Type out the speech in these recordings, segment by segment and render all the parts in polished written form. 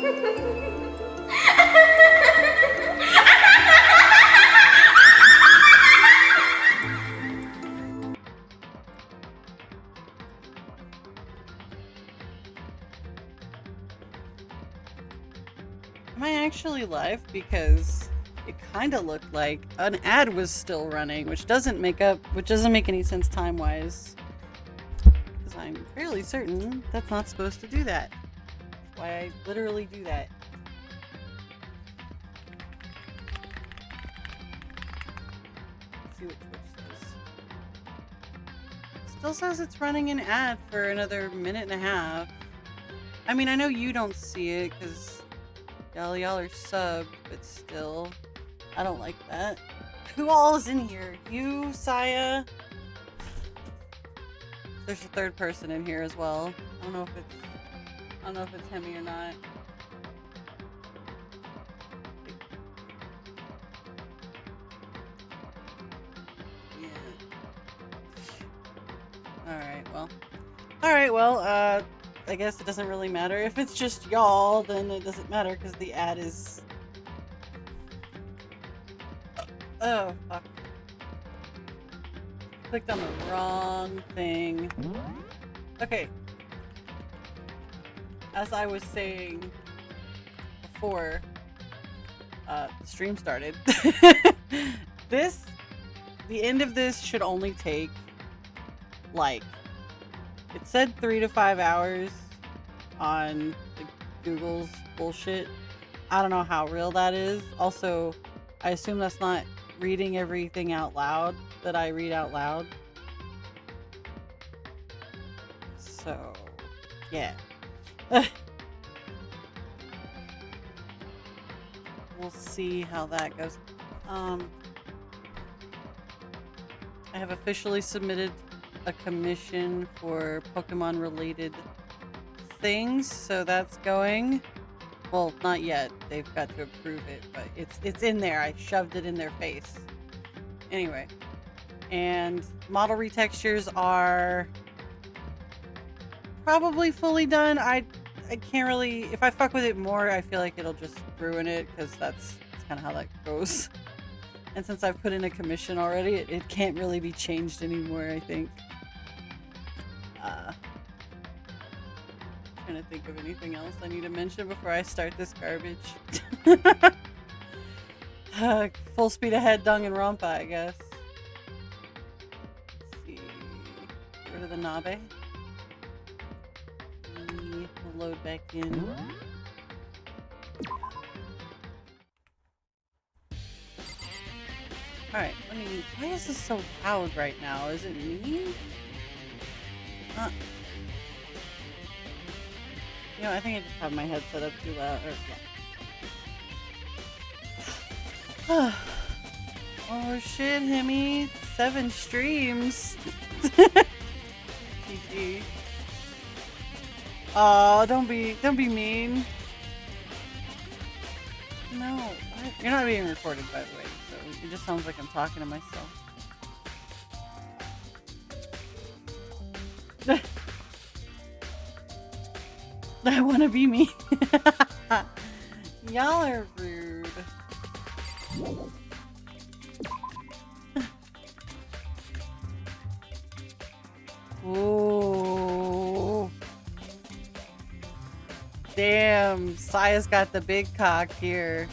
Am I actually live? Because it kind of looked like an ad was still running, which doesn't make any sense time-wise. Because I'm fairly certain that's not supposed to do that. That's why I literally do that. Let's see what Twitch says. Still says it's running an ad for another minute and a half. I mean, I know you don't see it because y'all are subbed, but still, I don't like that. Who all is in here? You, Saya. There's a third person in here as well. I don't know if it's Hemi or not. Yeah. Alright, well, I guess it doesn't really matter. If it's just y'all, then it doesn't matter because the ad is... Oh, fuck. Clicked on the wrong thing. Okay. As I was saying before the stream started, the end of this should only take, like, it said 3 to 5 hours on Google's bullshit. I don't know how real that is. Also, I assume that's not reading everything out loud that I read out loud. So, yeah. We'll see how that goes. I have officially submitted a commission for Pokemon related things, so that's going. Well, not yet. They've got to approve it, but it's in there. I shoved it in their face. Anyway, and model retextures are probably fully done. I can't really, if I fuck with it more, I feel like it'll just ruin it, because that's kind of how that goes. And since I've put in a commission already, it can't really be changed anymore, I think. Trying to think of anything else I need to mention before I start this garbage. Full speed ahead, Danganronpa, I guess. Let's see. Get rid of the Nabe. We'll load back in. Alright, let me... Why is this so loud right now? Is it me? You know, I think I just have my headset up too loud. Or, yeah. Oh shit, Hemi. 7 streams. GG. Oh, don't be mean. No, what? You're not being recorded, by the way, so it just sounds like I'm talking to myself. I want to be me. Y'all are rude. Ooh. Damn, Saya's got the big cock here.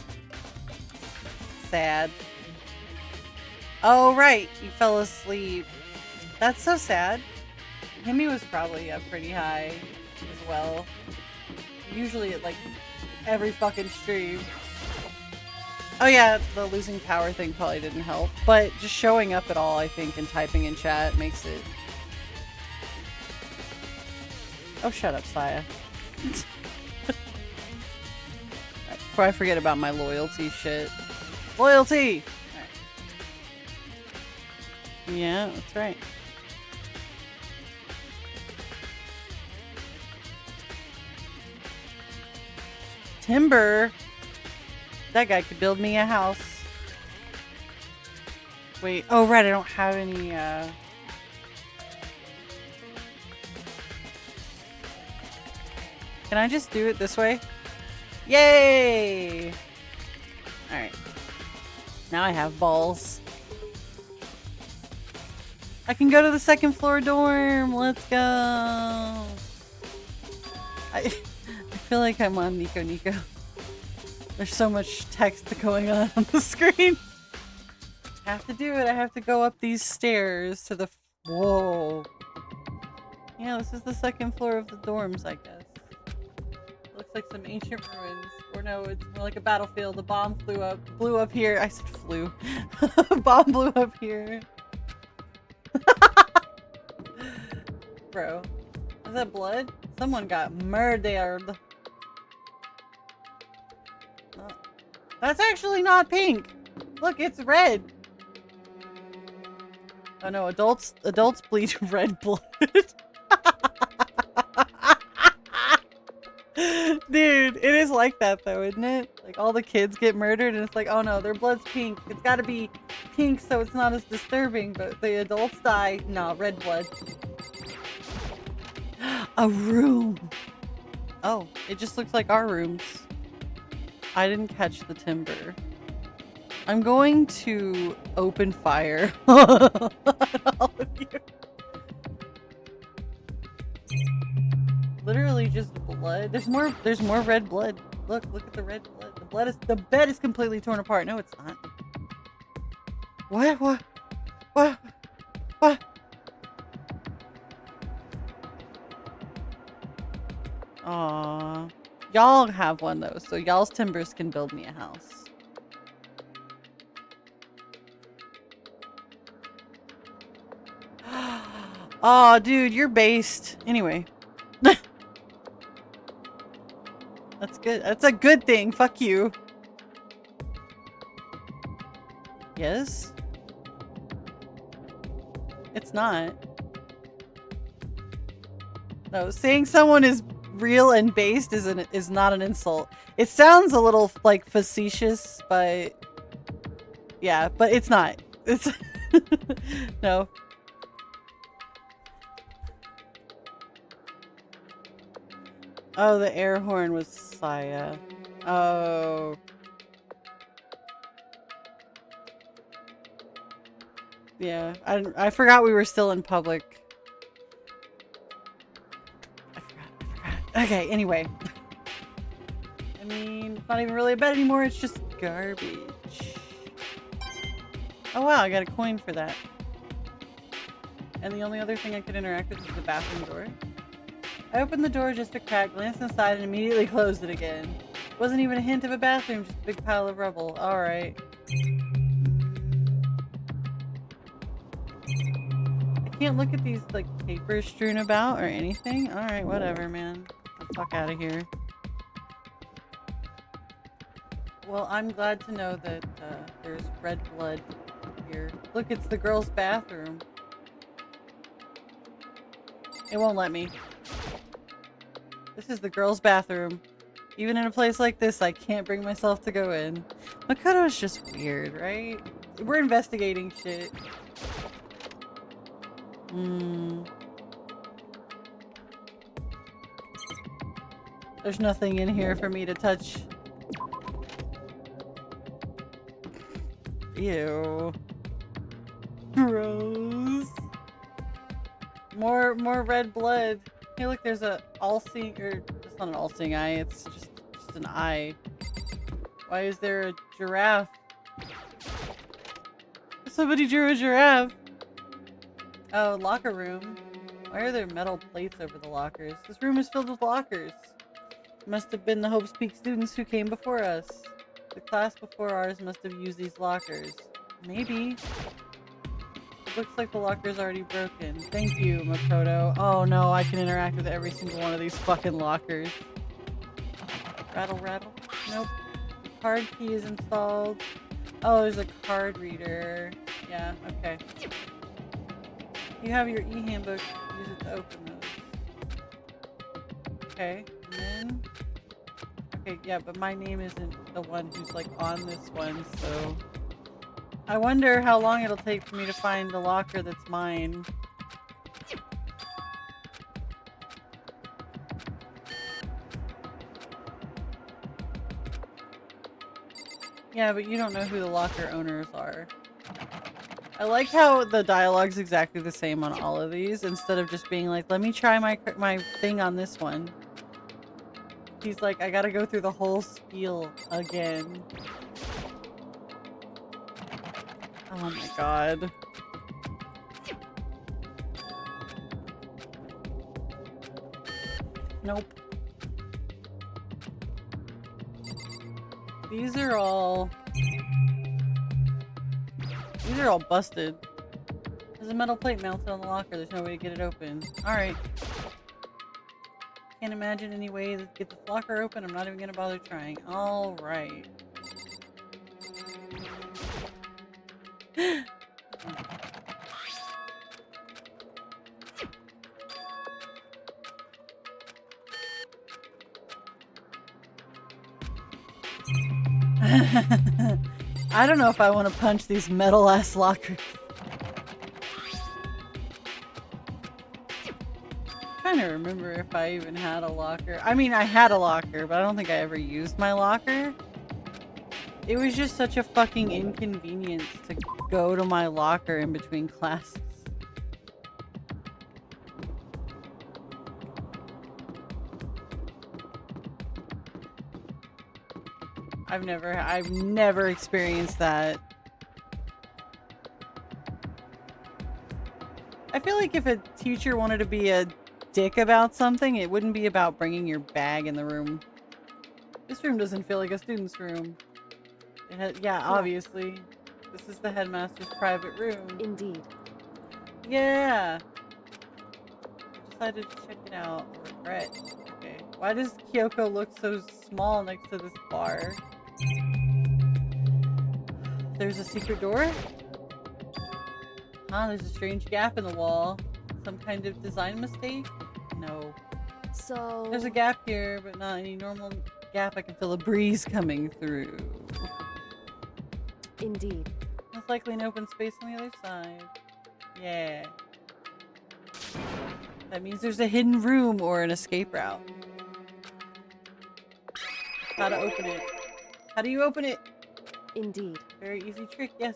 Sad. Oh, right. You fell asleep. That's so sad. Hemi was probably up pretty high as well. Usually at like every fucking stream. Oh yeah, the losing power thing probably didn't help. But just showing up at all, I think, and typing in chat makes it... Oh, shut up, Saya. Right, before I forget about my loyalty shit. Loyalty! Right. Yeah, that's right. Timber? That guy could build me a house. Wait, oh right, I don't have any, Can I just do it this way? Yay! Alright. Now I have balls. I can go to the second floor dorm. Let's go. I feel like I'm on Nico Nico. There's so much text going on the screen. I have to do it. I have to go up these stairs to the... Whoa. Yeah, this is the second floor of the dorms, I guess. Looks like some ancient ruins. Or no, it's more like a battlefield. The bomb blew up here. I said flew. Bomb blew up here. Bro. Is that blood? Someone got murdered. Oh. That's actually not pink. Look, it's red. Oh no, adults bleed red blood. Dude, it is like that though, isn't it? Like all the kids get murdered and it's like, oh no, their blood's pink. It's gotta be pink so it's not as disturbing, but the adults die. No, red blood. A room. Oh, it just looks like our rooms. I didn't catch the timber. I'm going to open fire on all of you. Literally just blood. There's more red blood. Look at the red blood. The bed is completely torn apart. No, it's not. What? Aww. Y'all have one though, so y'all's timbers can build me a house. Aw, dude, you're based. Anyway. That's good. That's a good thing. Fuck you. Yes? It's not. No, saying someone is real and based is not an insult. It sounds a little like facetious, but yeah, but it's not. It's no. Oh, the air horn was Saya. Oh. Yeah, I forgot we were still in public. I forgot. Okay, anyway. I mean, it's not even really a bed anymore, it's just garbage. Oh wow, I got a coin for that. And the only other thing I could interact with is the bathroom door. I opened the door just a crack, glanced inside, and immediately closed it again. Wasn't even a hint of a bathroom, just a big pile of rubble. Alright. I can't look at these, like, papers strewn about or anything. Alright, whatever, man. Get the fuck out of here. Well, I'm glad to know that there's red blood here. Look, it's the girls' bathroom. It won't let me. This is the girls' bathroom. Even in a place like this, I can't bring myself to go in. Makoto is just weird, right? We're investigating shit. There's nothing in here for me to touch. Ew. Gross. More red blood. Hey, look, there's a all-seeing, or it's not an all-seeing eye, it's just an eye. Why is there a giraffe? Somebody drew a giraffe. Oh, locker room. Why are there metal plates over the lockers? This room is filled with lockers. It must have been the Hope's Peak students who came before us. The class before ours must have used these lockers. Maybe. It looks like the locker's already broken. Thank you, Makoto. Oh no, I can interact with every single one of these fucking lockers. Rattle, rattle. Nope. The card key is installed. Oh, there's a card reader. Yeah, okay. You have your e-handbook. Use it to open those. Okay, and then... Okay, yeah, but my name isn't the one who's like on this one, so... I wonder how long it'll take for me to find the locker that's mine. Yeah, but you don't know who the locker owners are. I like how the dialogue's exactly the same on all of these, instead of just being like, let me try my thing on this one. He's like, I gotta go through the whole spiel again. Oh my god. Nope. These are all busted. There's a metal plate mounted on the locker. There's no way to get it open. Alright. Can't imagine any way to get the locker open. I'm not even gonna bother trying. Alright. I don't know if I want to punch these metal ass lockers. I'm trying to remember if I even had a locker. I mean, I had a locker, but I don't think I ever used my locker. It was just such a fucking inconvenience to go to my locker in between classes. I've never experienced that. I feel like if a teacher wanted to be a dick about something, it wouldn't be about bringing your bag in the room. This room doesn't feel like a student's room. It has, yeah, obviously. This is the headmaster's private room. Indeed. Yeah. I decided to check it out. Regret. Okay. Why does Kyoko look so small next to this bar? There's a secret door? Huh, there's a strange gap in the wall. Some kind of design mistake? No. So... There's a gap here, but not any normal gap. I can feel a breeze coming through. Indeed. Most likely an open space on the other side. Yeah. That means there's a hidden room or an escape route. How to open it. How do you open it? Indeed. Very easy trick, yes.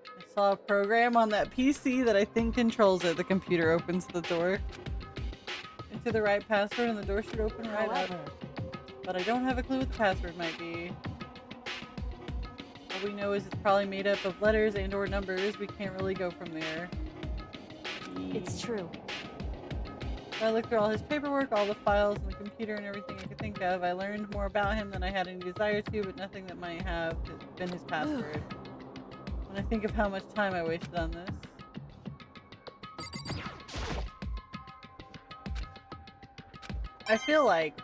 I saw a program on that PC that I think controls it. The computer opens the door. Enter the right password and the door should open right up. But I don't have a clue what the password might be. All we know is it's probably made up of letters and or numbers. We can't really go from there. It's true. I looked through all his paperwork, all the files on the computer, and everything I could think of. I learned more about him than I had any desire to, but nothing that might have been his password. When I think of how much time I wasted on this. I feel like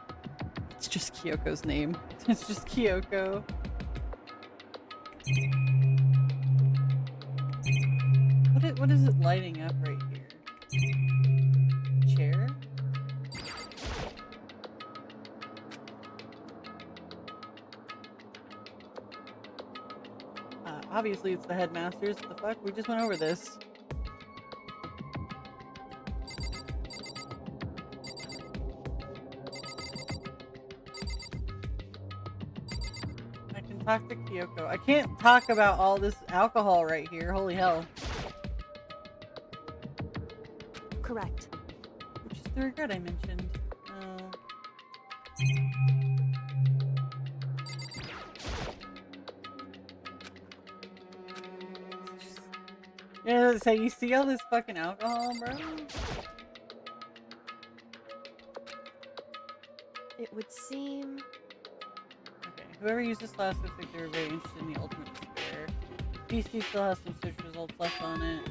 it's just Kyoko's name. It's just Kyoko. What is it lighting up right here? Chair? Obviously it's the headmasters. What the fuck? We just went over this. I can talk to Kyoko. I can't talk about all this alcohol right here. Holy hell. Correct. Which is the regret I mentioned. Oh. Yeah, so you see all this fucking alcohol, bro? It would seem... Okay, whoever used this last looks like they were very interested in the ultimate despair. PC still has some search results left on it.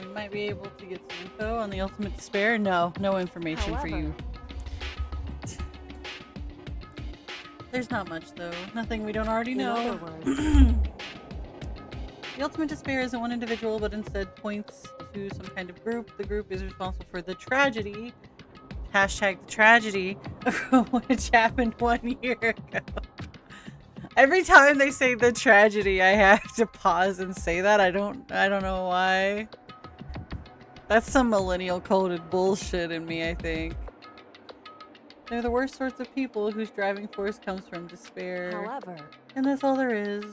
We might be able to get some info on the ultimate despair. No information for you. There's not much though. Nothing we don't already know. In other words... The ultimate despair isn't one individual, but instead points to some kind of group. The group is responsible for the tragedy. Hashtag the tragedy, which happened 1 year ago. Every time they say the tragedy, I have to pause and say that. I don't know why. That's some millennial coded bullshit in me, I think. They're the worst sorts of people whose driving force comes from despair. However, And that's all there is.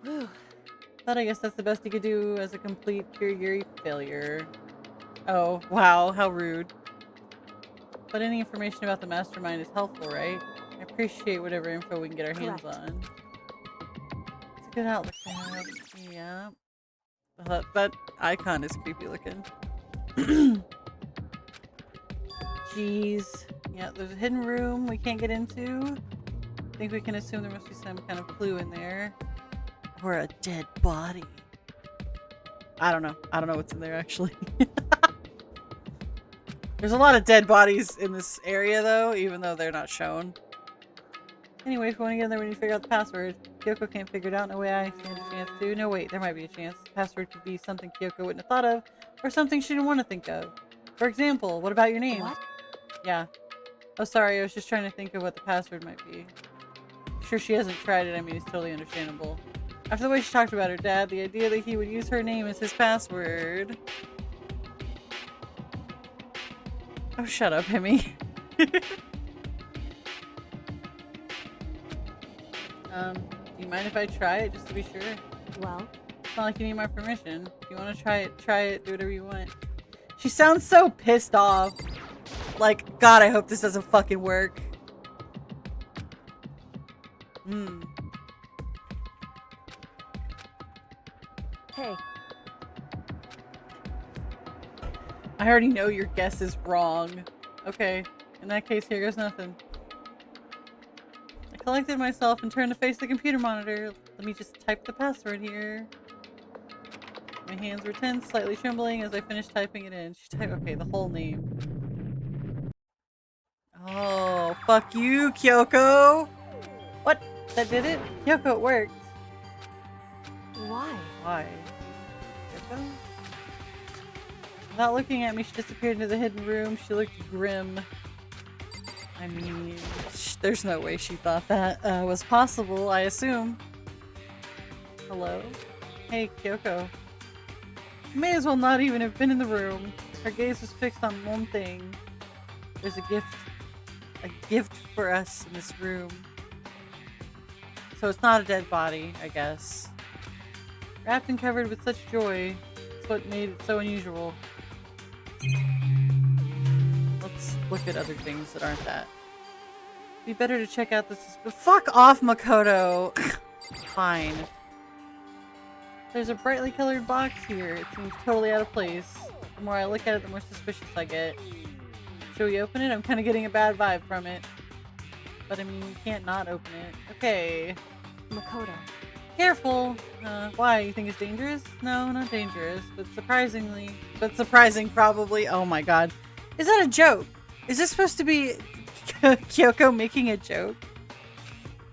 whew, But I guess that's the best you could do as a complete Kirigiri failure. Oh, wow, how rude. But any information about the mastermind is helpful, right? I appreciate whatever info we can get our hands on. It's a good outlook to have. Yeah. That icon is creepy looking. Jeez. Yeah, there's a hidden room we can't get into. I think we can assume there must be some kind of clue in there. Or a dead body. I don't know. I don't know what's in there, actually. There's a lot of dead bodies in this area, though, even though they're not shown. Anyway, if we want to get in there, we need to figure out the password. Kyoko can't figure it out. No way I stand a chance to. No, wait, there might be a chance. The password could be something Kyoko wouldn't have thought of, or something she didn't want to think of. For example, what about your name? What? Yeah. Oh, sorry, I was just trying to think of what the password might be. I'm sure she hasn't tried it. I mean, it's totally understandable. After the way she talked about her dad, the idea that he would use her name as his password... Oh, shut up, Hemi. Do you mind if I try it, just to be sure? Well, It's not like you need my permission. If you want to try it, do whatever you want. She sounds so pissed off. Like, God, I hope this doesn't fucking work. hey, I already know your guess is wrong. Okay, in that case, here goes nothing. I collected myself and turned to face the computer monitor. Let me just type the password here. My hands were tense, slightly trembling as I finished typing it in. She typed, okay, the whole name. Oh, fuck you, Kyoko! What? That did it? Kyoko, it worked. why? Why? Kyoko? Without looking at me, she disappeared into the hidden room. She looked grim. I mean, there's no way she thought that was possible, I assume. Hello? Hey, Kyoko. She may as well not even have been in the room. Her gaze was fixed on one thing. There's a gift for us in this room. So it's not a dead body, I guess. Wrapped and covered with such joy. It's what made it so unusual. Let's look at other things that aren't that. Be better to check out this. Fuck off, Makoto! Fine. There's a brightly colored box here. It seems totally out of place. The more I look at it, the more suspicious I get. Should we open it? I'm kind of getting a bad vibe from it. But I mean, we can't not open it. Okay. Makoto. Careful! Why? You think it's dangerous? No, not dangerous. But surprising probably. Oh my god. Is that a joke? Is this supposed to be Kyoko making a joke?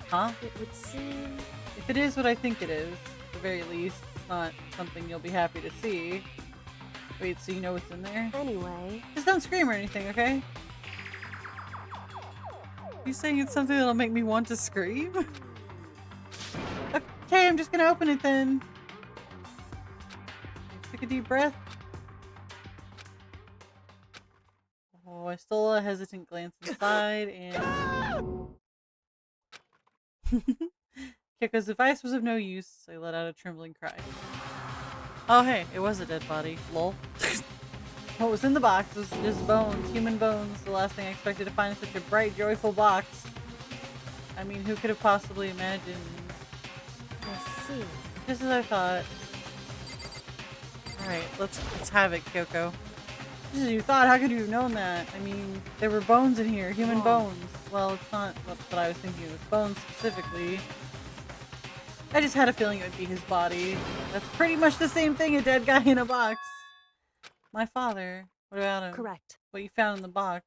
Huh? It would seem... If it is what I think it is, at the very least, it's not something you'll be happy to see. Wait, so you know what's in there? Anyway... Just don't scream or anything, okay? You saying it's something that'll make me want to scream? Okay, I'm just gonna open it then. Take a deep breath. Oh, I stole a hesitant glance inside and... Kyoko's device was of no use. I let out a trembling cry. Oh hey, it was a dead body. Lol. What was in the box was just bones, human bones. The last thing I expected to find in such a bright, joyful box. I mean, who could have possibly imagined? I see. Just as I thought. Alright, let's have it, Kyoko. Just as you thought, how could you have known that? I mean, there were bones in here, human bones. Well, it's not what I was thinking, it was bones specifically. I just had a feeling it would be his body. That's pretty much the same thing, a dead guy in a box. My father. What about him? Correct. What you found in the box.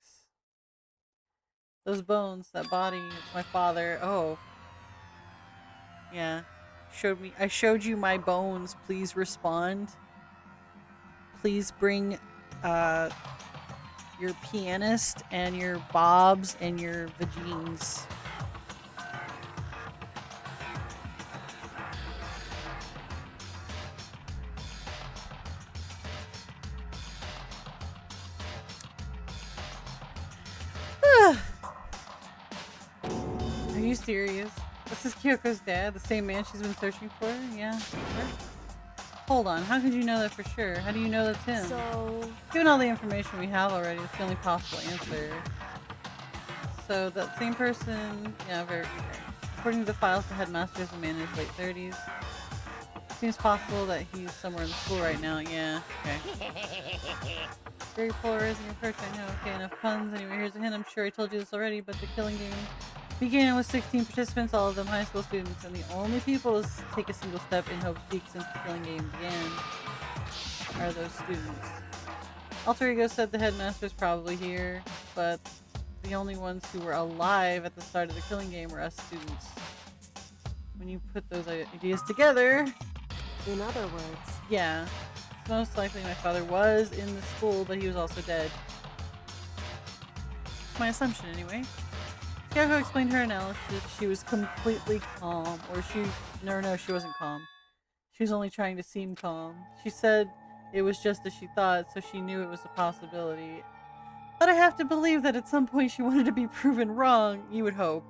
Those bones, that body, it's my father. Oh. Yeah. I showed you my bones. Please respond. Please bring your pianist and your bobs and your vagines. you serious? This is Kyoko's dad, the same man she's been searching for? Yeah. Sure. Hold on, how could you know that for sure? How do you know that's him? So... Given all the information we have already, it's the only possible answer. So that same person, yeah, very. According to the files, the headmaster is a man in his late 30s. Seems possible that he's somewhere in the school right now. Yeah, okay. Very polarizing approach, I know. Okay, enough puns. Anyway, here's a hint. I'm sure I told you this already, but the killing game began with 16 participants, all of them high school students, and the only people to take a single step in Hope's Peak since the killing game began are those students. Alter Ego said the headmaster's probably here, but the only ones who were alive at the start of the killing game were us students. When you put those ideas together... In other words... Yeah. It's most likely my father was in the school, but he was also dead. My assumption, anyway. Kyoko explained her analysis. She was completely calm. Or she... No, she wasn't calm. She was only trying to seem calm. She said it was just as she thought, so she knew it was a possibility. But I have to believe that at some point she wanted to be proven wrong, you would hope.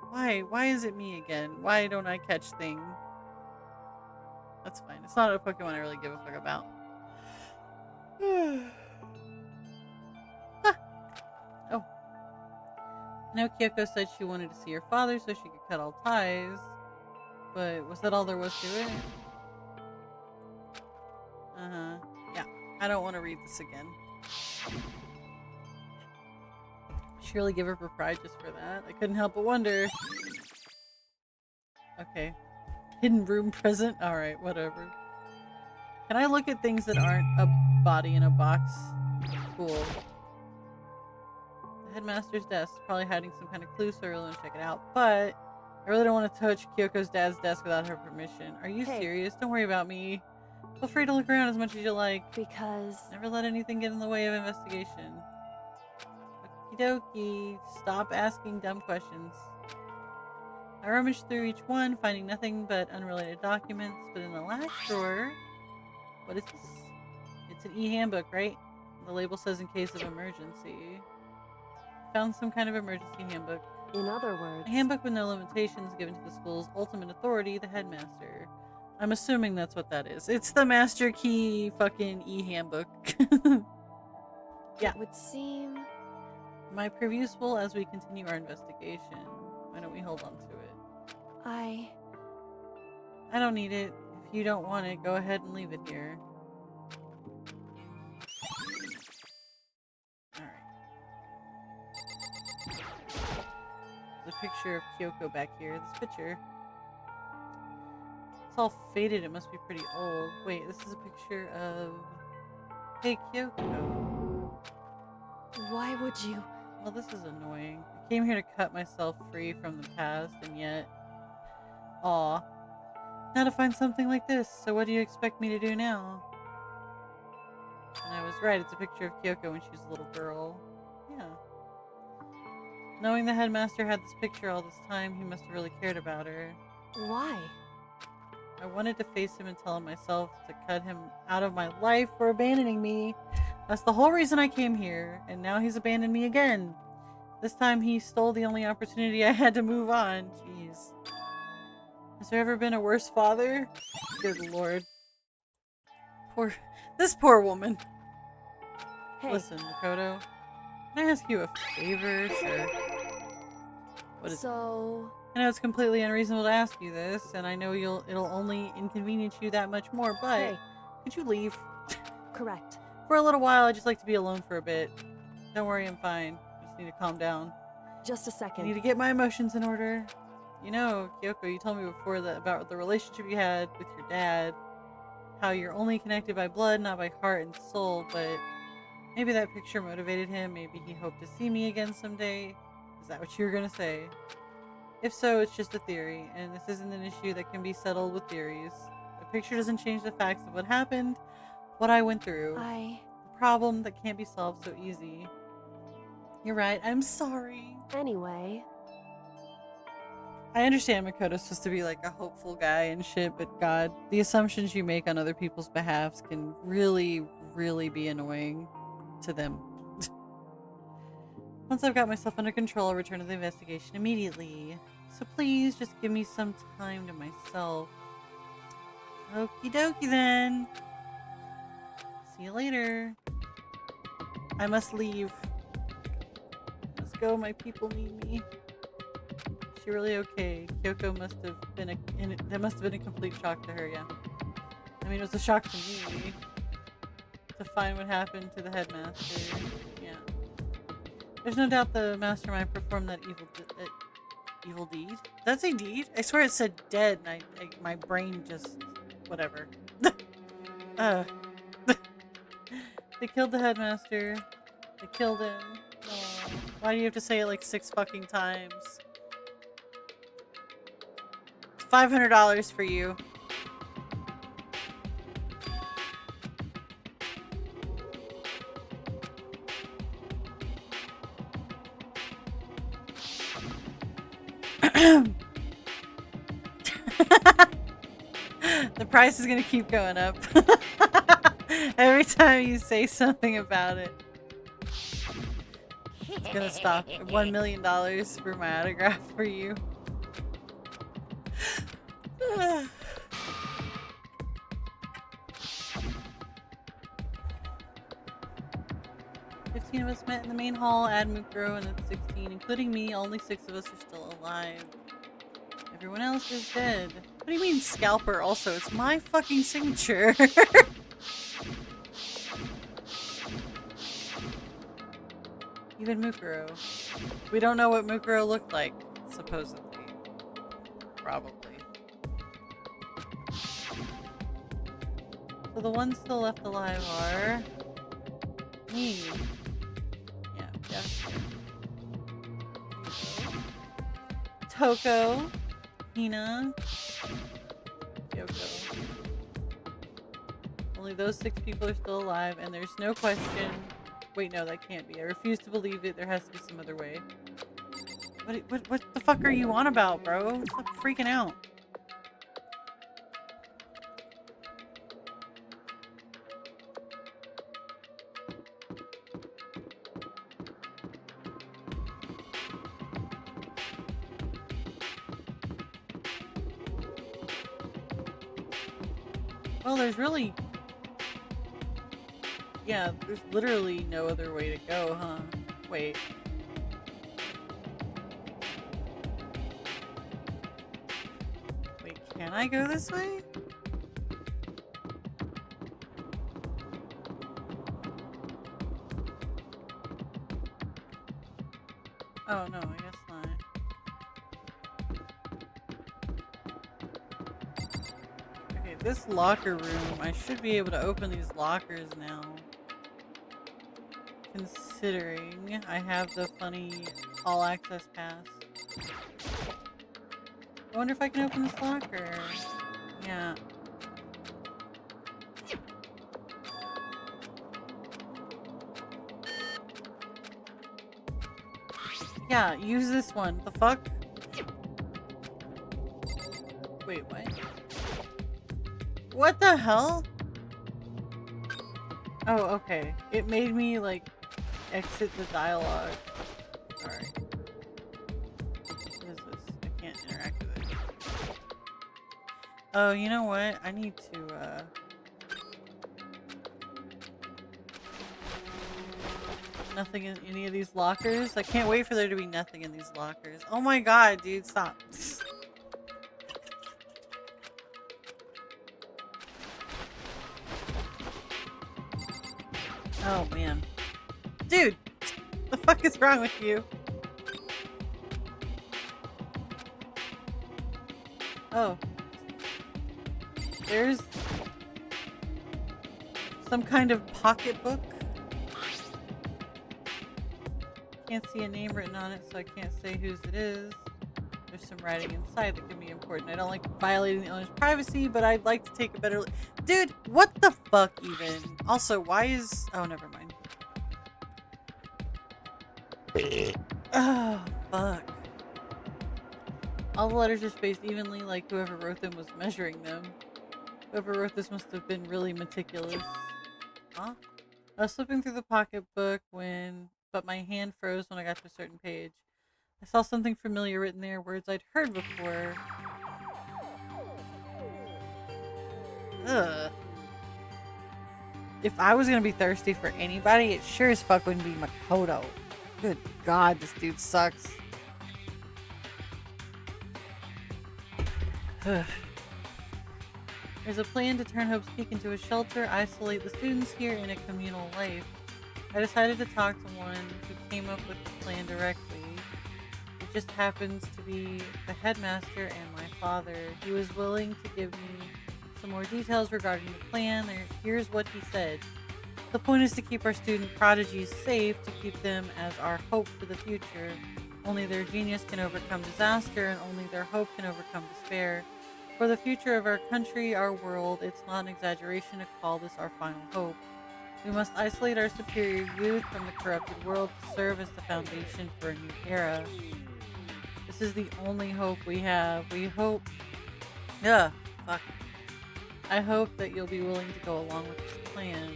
Why? Why is it me again? Why don't I catch things? That's fine. It's not a Pokemon I really give a fuck about. Ah. Oh. I know Kyoko said she wanted to see her father so she could cut all ties. But was that all there was to it? Uh-huh. Yeah. I don't want to read this again. Surely give her her pride just for that. I couldn't help but wonder. Okay. Hidden room present? Alright, whatever. Can I look at things that aren't a body in a box? Cool. The headmaster's desk. Probably hiding some kind of clue, so I really want to check it out. But I really don't want to touch Kyoko's dad's desk without her permission. Are you serious? Don't worry about me. Feel free to look around as much as you like. Because... Never let anything get in the way of investigation. Okie dokie. Stop asking dumb questions. I rummaged through each one, finding nothing but unrelated documents, but in the last drawer... What is this? It's an e-handbook, right? The label says in case of emergency. Found some kind of emergency handbook. In other words... A handbook with no limitations given to the school's ultimate authority, the headmaster. I'm assuming that's what that is. It's the Master Key fucking e-handbook. Yeah. It would seem... My previews will as we continue our investigation. Why don't we hold on to it? I don't need it. If you don't want it, go ahead and leave it here. Alright. There's a picture of Kyoko back here. This picture. It's all faded. It must be pretty old. Wait, this is a picture of... Hey, Kyoko. Why would you... Well, this is annoying. I came here to cut myself free from the past, and yet... Aw. Now to find something like this, so what do you expect me to do now? And I was right, it's a picture of Kyoko when she was a little girl. Yeah. Knowing the headmaster had this picture all this time, he must have really cared about her. Why? I wanted to face him and tell him myself to cut him out of my life for abandoning me. That's the whole reason I came here, and now he's abandoned me again. This time he stole the only opportunity I had to move on. Jeez. Has there ever been a worse father? Good lord. This poor woman. Hey. Listen, Makoto. Can I ask you a favor? Sure. What is So... I know it's completely unreasonable to ask you this, and I know it'll only inconvenience you that much more, but Hey. Could you leave? Correct. For a little while, I'd just like to be alone for a bit. Don't worry, I'm fine. I just need to calm down. Just a I second. need to get my emotions in order. You know, Kyoko, you told me before about the relationship you had with your dad. How you're only connected by blood, not by heart and soul, but maybe that picture motivated him. Maybe he hoped to see me again someday. Is that what you were gonna say? If so, it's just a theory, and this isn't an issue that can be settled with theories. The picture doesn't change the facts of what happened, what I went through. The problem that can't be solved so easy. You're right, I'm sorry. Anyway... I understand Makoto's supposed to be like a hopeful guy and shit, but god, the assumptions you make on other people's behalves can really, really be annoying to them. Once I've got myself under control, I'll return to the investigation immediately. So please, just give me some time to myself. Okie dokie then. See you later. I must leave. Let's go, my people need me. Is she really okay? Kyoko must have been that must have been a complete shock to her, yeah. I mean, it was a shock to me. To find what happened to the headmaster. Yeah. There's no doubt the mastermind performed that evil deed. That's a deed? I swear it said dead and my brain just... whatever. They killed the headmaster. They killed him. Oh, why do you have to say it like 6 fucking times? It's $500 for you. The price is gonna keep going up. Every time you say something about it. It's gonna stop. $1 million for my autograph for you. 15 of us met in the main hall, add Mukuro, and then 16, including me. Only 6 of us are still alive. Everyone else is dead. What do you mean scalper also? It's my fucking signature. Even Mukuro. We don't know what Mukuro looked like, supposedly. Probably. So the ones still left alive are... me. Yeah. Toko. Hina. Yoko. Only those 6 people are still alive, and there's no question. Wait, no, that can't be. I refuse to believe it. There has to be some other way. What the fuck are you on about, bro? Stop freaking out. Well, there's really... yeah, there's literally no other way to go, huh? Wait. Wait, can I go this way? Oh, no, I guess not. Okay, this locker room, I should be able to open these lockers now. Considering I have the funny all access pass. I wonder if I can open this locker. Yeah. Yeah, use this one. The fuck? Wait, what? What the hell? Oh, okay. It made me, like, exit the dialogue. Sorry. What is this? I can't interact with it. Oh, you know what? I need to, nothing in any of these lockers? I can't wait for there to be nothing in these lockers. Oh my god, dude, stop. Oh, man. Dude! The fuck is wrong with you? Oh. There's... some kind of pocketbook. Can't see a name written on it, so I can't say whose it is. There's some writing inside that can be important. I don't like violating the owner's privacy, but I'd like to take a better look. Dude, what the fuck even? Also, why is... oh, never mind. Oh, fuck. All the letters are spaced evenly, like whoever wrote them was measuring them. Whoever wrote this must have been really meticulous. Huh? I was flipping through the pocketbook when but my hand froze when I got to a certain page. I saw something familiar written there, words I'd heard before. Ugh. If I was gonna be thirsty for anybody, it sure as fuck wouldn't be Makoto. Good God, this dude sucks. Ugh. There's a plan to turn Hope's Peak into a shelter, isolate the students here in a communal life. I decided to talk to one who came up with the plan directly. It just happens to be the headmaster and my father. He was willing to give me some more details regarding the plan. Here's what he said. The point is to keep our student prodigies safe, to keep them as our hope for the future. Only their genius can overcome disaster, and only their hope can overcome despair. For the future of our country, our world, it's not an exaggeration to call this our final hope. We must isolate our superior youth from the corrupted world to serve as the foundation for a new era. This is the only hope we have. We hope... Fuck. I hope that you'll be willing to go along with this plan.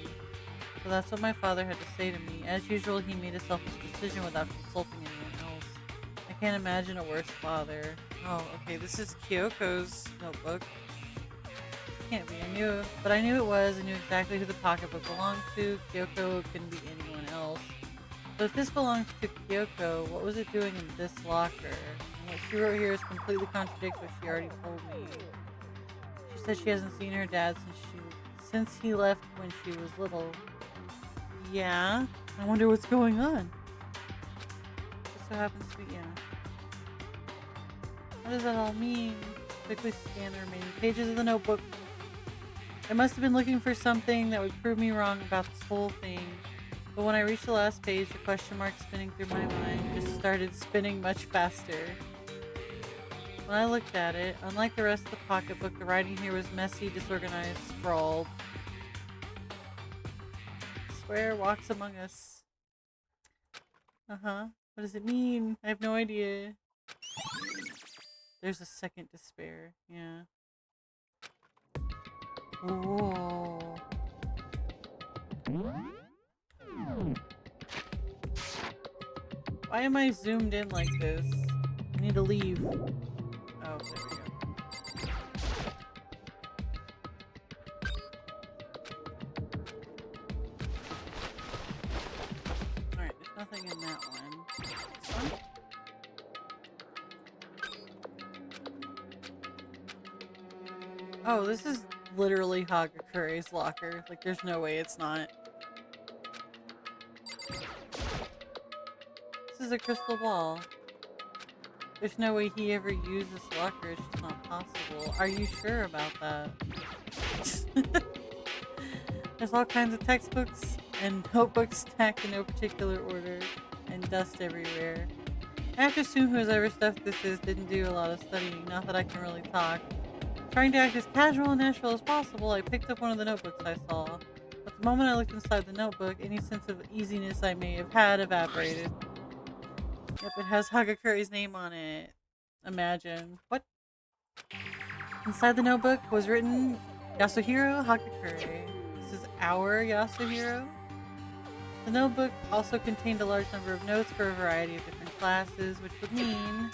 So that's what my father had to say to me. As usual, he made a selfish decision without consulting anyone else. I can't imagine a worse father. Oh, okay, this is Kyoko's notebook. Can't be. I knew it was. I knew exactly who the pocketbook belonged to. Kyoko couldn't be anyone else. But if this belongs to Kyoko, what was it doing in this locker? And what she wrote here completely contradicts what she already told me. She said she hasn't seen her dad since he left when she was little. Yeah, I wonder what's going on. Just so happens to be, What does that all mean? Quickly scan the remaining pages of the notebook. I must have been looking for something that would prove me wrong about this whole thing. But when I reached the last page, the question mark spinning through my mind just started spinning much faster. When I looked at it, unlike the rest of the pocketbook, the writing here was messy, disorganized, scrawled. Swear walks among us. What does it mean? I have no idea. There's a second to spare. Yeah. Whoa. Why am I zoomed in like this? I need to leave. Oh, there we go. Alright, there's nothing in that one. This one? Oh, this is literally Hagakure's locker. Like, there's no way it's not. This is a crystal ball. There's no way he ever used this locker. It's just not possible. Are you sure about that? There's all kinds of textbooks and notebooks stacked in no particular order, and dust everywhere. I have to assume whoever stuff this is didn't do a lot of studying. Not that I can really talk. Trying to act as casual and natural as possible, I picked up one of the notebooks I saw. But the moment I looked inside the notebook, any sense of easiness I may have had evaporated. Yep, it has Hagakure's name on it. Imagine. What? Inside the notebook was written Yasuhiro Hagakure. This is our Yasuhiro. The notebook also contained a large number of notes for a variety of different classes, which would mean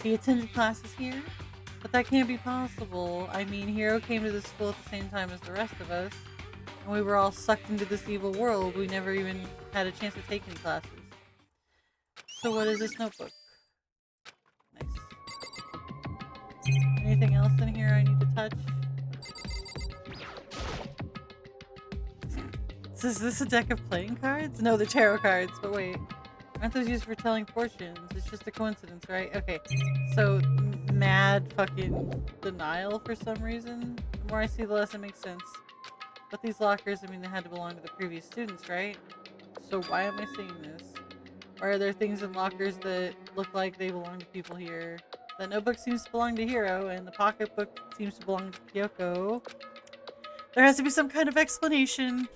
he attended classes here. But that can't be possible. I mean, Hiro came to this school at the same time as the rest of us, and we were all sucked into this evil world. We never even had a chance to take any classes. So what is this notebook? Nice. Anything else in here I need to touch? So is this a deck of playing cards? No, they're tarot cards, but wait. Aren't those used for telling fortunes? It's just a coincidence, right? Okay, so mad fucking denial for some reason. The more I see, the less it makes sense. But these lockers, I mean, they had to belong to the previous students, right? So why am I seeing this? Or are there things in lockers that look like they belong to people here? The notebook seems to belong to Hiro, and the pocketbook seems to belong to Kyoko. There has to be some kind of explanation.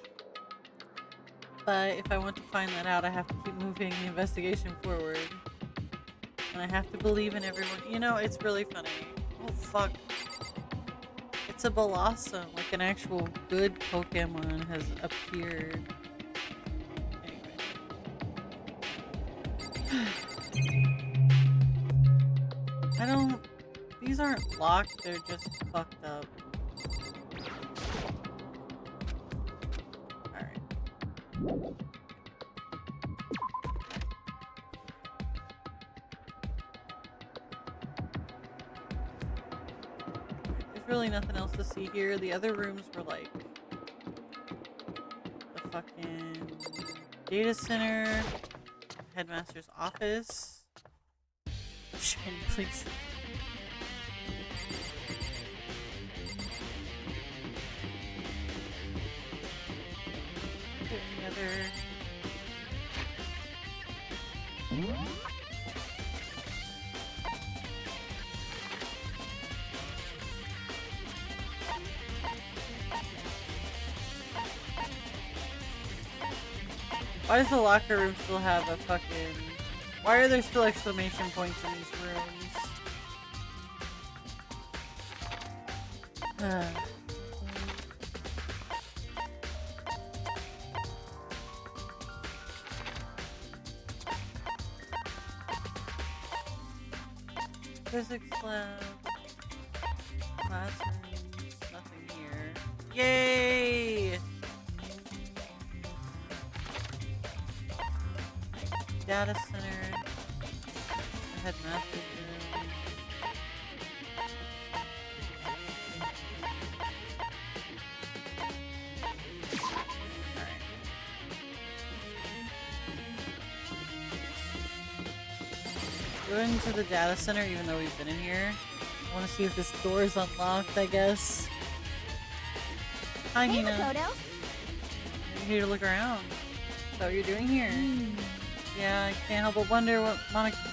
But if I want to find that out, I have to keep moving the investigation forward. And I have to believe in everyone. You know, it's really funny. Oh, fuck. It's a Blossom. Like an actual good Pokemon has appeared. Anyway. I don't... These aren't locked, they're just fucked up. Alright. There's really nothing else to see here. The other rooms were like... the fucking... data center... headmaster's office... Shiny, please. Any other... Why does the locker room still have a fucking... Why are there still exclamation points in these rooms? Physics lab. Classrooms. Nothing here. Yay! Data center. Headmaster's room. Alright. Go into the data center even though we've been in here. I want to see if this door is unlocked, I guess. Hi, Hey, Nina. Makoto. I'm here to look around. So what you're doing here? Yeah, I can't help but wonder what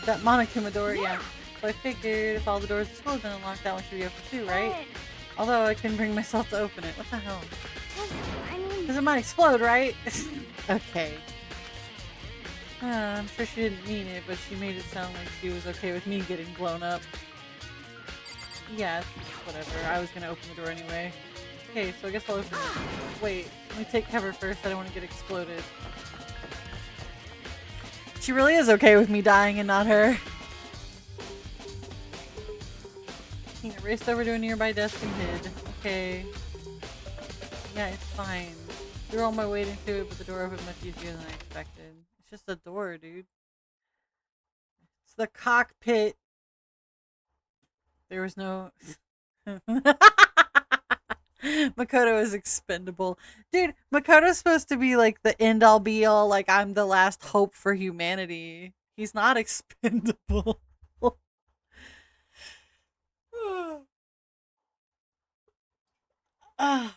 that Monokuma door, yeah. So I figured if all the doors in school have been unlocked, that one should be open too, right? Although I couldn't bring myself to open it. What the hell? Because it might explode, right? Okay. I'm sure she didn't mean it, but she made it sound like she was okay with me getting blown up. Yeah, whatever. I was gonna open the door anyway. Okay, so I guess I'll open it. Wait, let me take cover first. I don't want to get exploded. She really is okay with me dying and not her. He raced over to a nearby desk and hid. Okay. Yeah, it's fine. Threw all my weight into it, but the door opened much easier than I expected. It's just a door, dude. It's the cockpit. There was no... Makoto is expendable. Dude, Makoto's supposed to be like the end-all be-all, like I'm the last hope for humanity. He's not expendable. I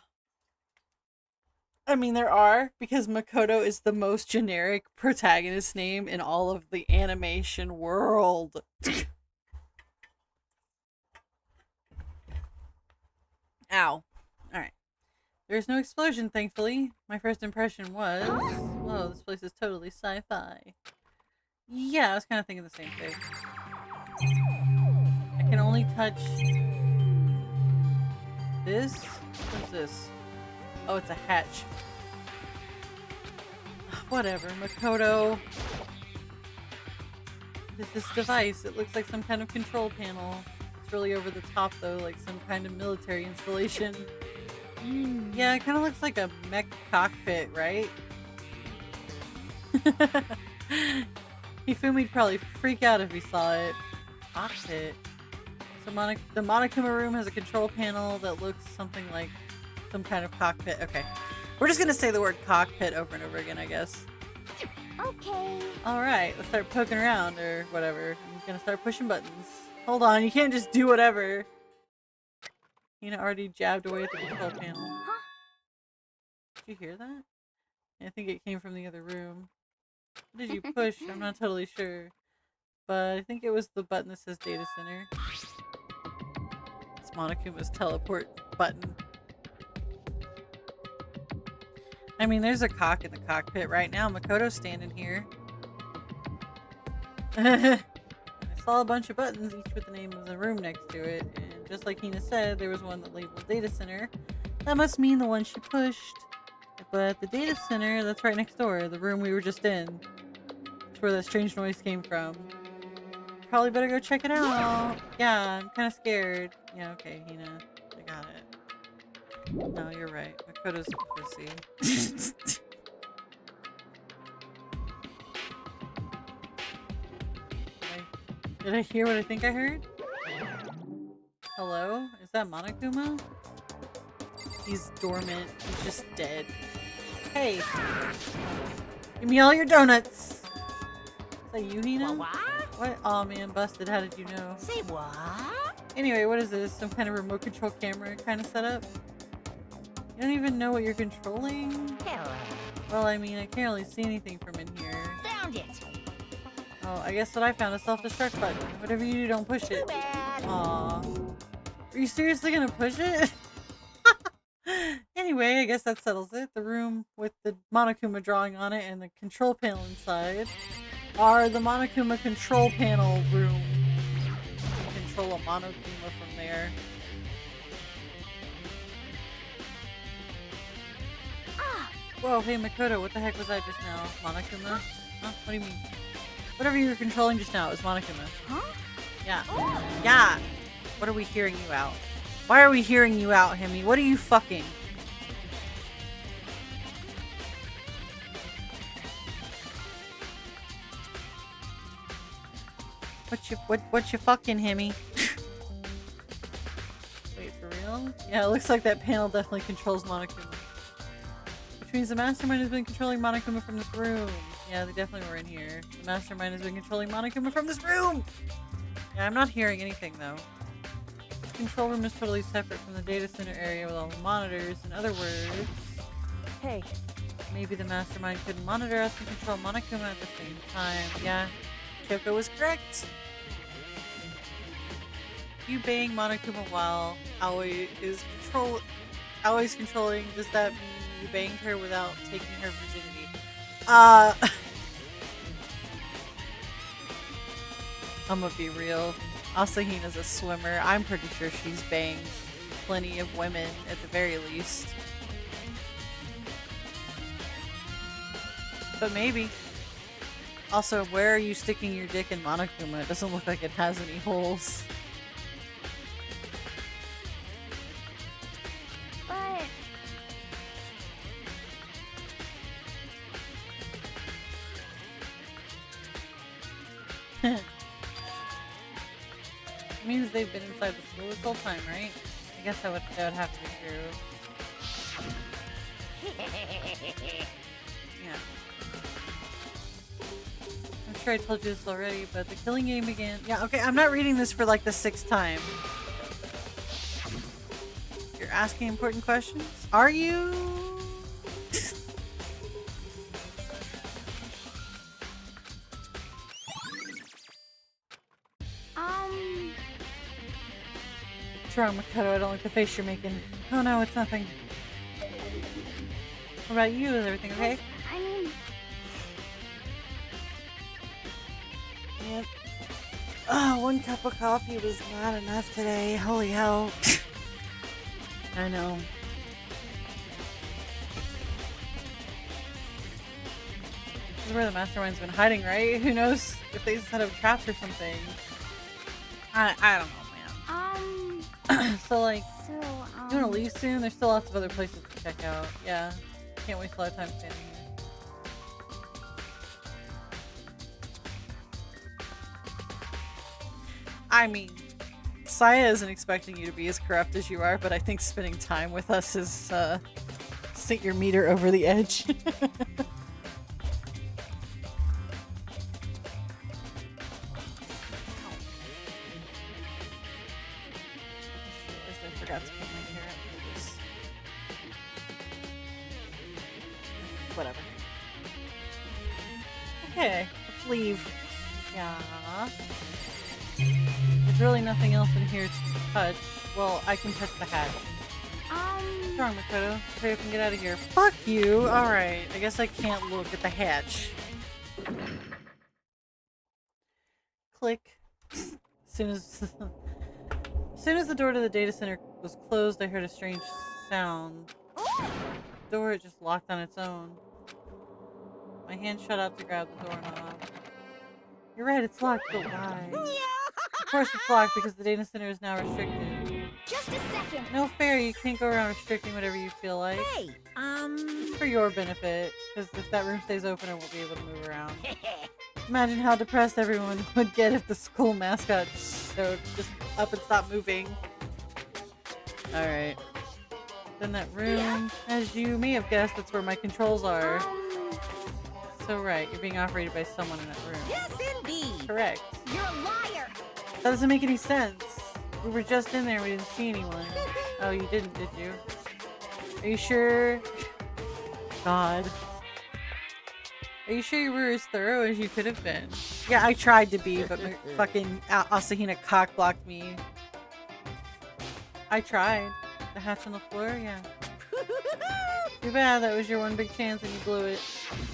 mean, there are, because Makoto is the most generic protagonist name in all of the animation world. Ow. Alright. There's no explosion, thankfully. My first impression was, whoa, this place is totally sci-fi. Yeah, I was kind of thinking the same thing. I can only touch this. What is this? Oh, it's a hatch. Whatever, Makoto. This device. It looks like some kind of control panel. It's really over the top though, like some kind of military installation. Yeah, it kind of looks like a mech cockpit, right? Hifumi'd probably freak out if he saw it. Cockpit. So the Monokuma room has a control panel that looks something like some kind of cockpit. Okay. We're just gonna say the word cockpit over and over again, I guess. Okay. Alright, let's start poking around or whatever. I'm gonna start pushing buttons. Hold on, you can't just do whatever. Tina already jabbed away at the control panel. Huh? Did you hear that? I think it came from the other room. What did you push? I'm not totally sure. But I think it was the button that says Data Center. It's Monokuma's teleport button. I mean, there's a cock in the cockpit right now. Makoto's standing here. I saw a bunch of buttons, each with the name of the room next to it. And just like Hina said, there was one that labeled Data Center. That must mean the one she pushed. But the Data Center, that's right next door. The room we were just in. Which where the strange noise came from. Probably better go check it out. Yeah, I'm kind of scared. Yeah, okay, Hina. I got it. No, you're right. Makoto's a pussy. Did I hear what I think I heard? Hello? Is that Monokuma? He's dormant. He's just dead. Hey! Give me all your donuts! Is that you, Hina? What? Aw, man, busted. How did you know? Say what? Anyway, what is this? Some kind of remote control camera kind of setup? You don't even know what you're controlling? Hello. Well, I mean, I can't really see anything from in here. Found it. Oh, I guess what I found is self-destruct button. Whatever you do, don't push it. Too bad. Aw. Are you seriously gonna push it? Anyway, I guess that settles it. The room with the Monokuma drawing on it and the control panel inside are the Monokuma control panel room. You can control a Monokuma from there. Whoa, hey Makoto, what the heck was that just now? Monokuma? Huh? What do you mean? Whatever you were controlling just now, it was Monokuma. Huh? Yeah. Yeah! What are we hearing you out? Why are we hearing you out, Hemi? What are you fucking? What you fucking, Hemi? Wait, for real? Yeah, it looks like that panel definitely controls Monokuma. Which means the mastermind has been controlling Monokuma from this room. Yeah, they definitely were in here. The mastermind has been controlling Monokuma from this room! Yeah, I'm not hearing anything though. The control room is totally separate from the data center area with all the monitors. In other words... Hey. Maybe the mastermind couldn't monitor us and control Monokuma at the same time. Yeah, Kyoko was correct. You bang Monokuma while Aoi is controlling. Does that mean you banged her without taking her virginity? I'm gonna be real. Asahina's a swimmer. I'm pretty sure she's banged plenty of women at the very least. But maybe. Also, where are you sticking your dick in Monokuma? It doesn't look like it has any holes. But... It means they've been inside the school this whole time, right? I guess that would have to be true. Yeah. I'm sure I told you this already, but the killing game began. Yeah, okay, I'm not reading this for like the 6th time. You're asking important questions? Are you? What's wrong, Makoto? I don't like the face you're making. Oh no, it's nothing. What about you? Is everything okay? I mean... Yep. Oh, 1 cup of coffee was not enough today. Holy hell. I know. This is where the mastermind's been hiding, right? Who knows if they set up traps or something. I don't know, man. So, like, So, you want to leave soon? There's still lots of other places to check out. Yeah. Can't waste a lot of time standing here. I mean, Saya isn't expecting you to be as corrupt as you are, but I think spending time with us is, sent your meter over the edge. I forgot to put my hair up for this. Whatever. Okay, let's leave. Yeah. There's really nothing else in here to touch. Well, I can touch the hatch. What's wrong, Makoto? Hurry up and get out of here. Fuck you! Alright, I guess I can't look at the hatch. Click. As soon as the door to the data center was closed, I heard a strange sound. The door just locked on its own. My hand shot out to grab the doorknob. You're right, it's locked, but why? Of course it's locked because the data center is now restricted. Just a second. No fair, you can't go around restricting whatever you feel like. Hey, It's for your benefit, because if that room stays open, I won't be able to move around. Imagine how depressed everyone would get if the school mascot showed just up and stopped moving. Alright. Then that room, as you may have guessed, that's where my controls are. So right, you're being operated by someone in that room. Yes, indeed. Correct. You're a liar. That doesn't make any sense. We were just in there, we didn't see anyone. Oh, you didn't, did you? Are you sure? God. Are you sure you were as thorough as you could have been? Yeah, I tried to be, but my fucking Asahina cock blocked me. I tried. The hatch on the floor? Yeah. Too bad, that was your one big chance and you blew it.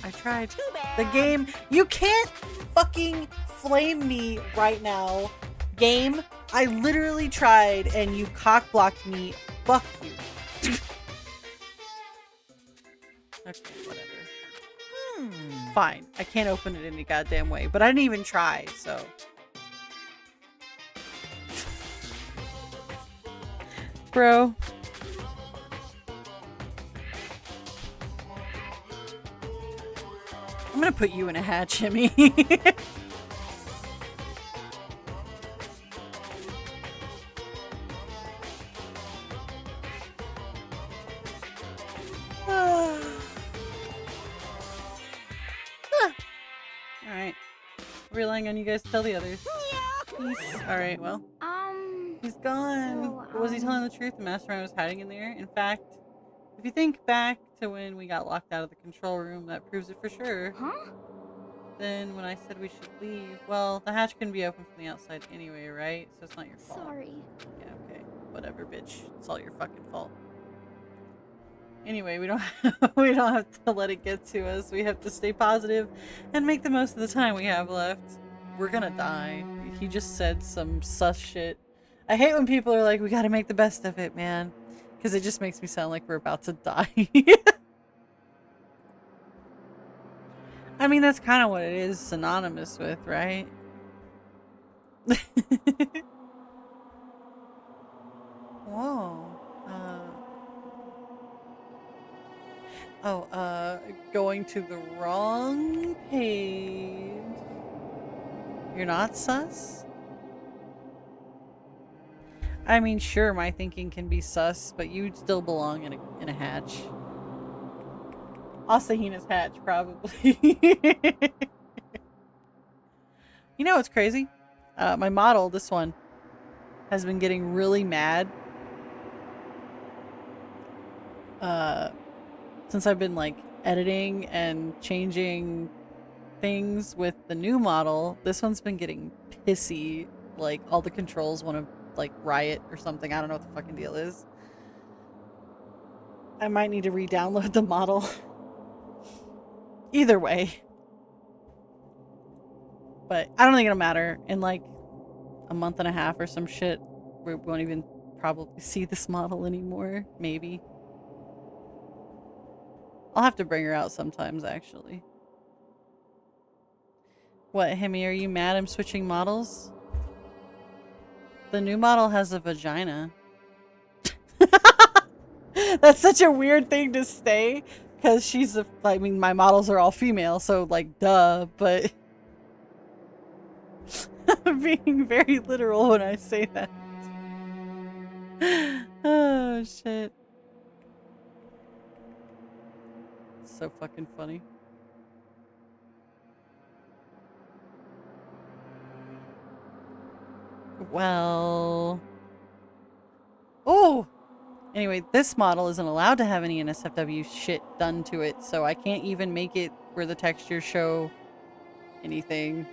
I tried. Too bad. The game, you can't fucking flame me right now. Game, I literally tried and you cock blocked me. Fuck you. Okay, whatever. Fine. I can't open it any goddamn way, but I didn't even try, so. Bro. I'm gonna put you in a hatch, Himmy. Alright. Relying on you guys to tell the others. Peace. Alright, well. He's gone. So, But was he telling the truth? The mastermind was hiding in there? In fact, if you think back to when we got locked out of the control room, that proves it for sure. Huh? Then when I said we should leave, well, the hatch couldn't be open from the outside anyway, right? So it's not your fault. Sorry. Yeah, okay. Whatever, bitch. It's all your fucking fault. Anyway, we don't have to let it get to us. We have to stay positive and make the most of the time we have left. We're gonna die. He just said some sus shit. I hate when people are like, we gotta make the best of it, man. Because it just makes me sound like we're about to die. I mean, that's kind of what it is synonymous with, right? Whoa. Going to the wrong page. You're not sus? I mean, sure, my thinking can be sus, but you'd still belong in a hatch. Asahina's hatch, probably. You know what's crazy? My model, this one, has been getting really mad. Since I've been, like, editing and changing things with the new model, this one's been getting pissy. Like, all the controls want to, like, riot or something. I don't know what the fucking deal is. I might need to re-download the model. Either way. But I don't think it'll matter. In like a month and a half or some shit, we won't even probably see this model anymore. Maybe. I'll have to bring her out sometimes, actually. What, Hemi, are you mad I'm switching models? The new model has a vagina. That's such a weird thing to say. Because she's a, I mean, my models are all female, so like, duh, but I'm being very literal when I say that. Oh, shit. So fucking funny. Well. Oh! Anyway, this model isn't allowed to have any NSFW shit done to it, so I can't even make it where the textures show anything.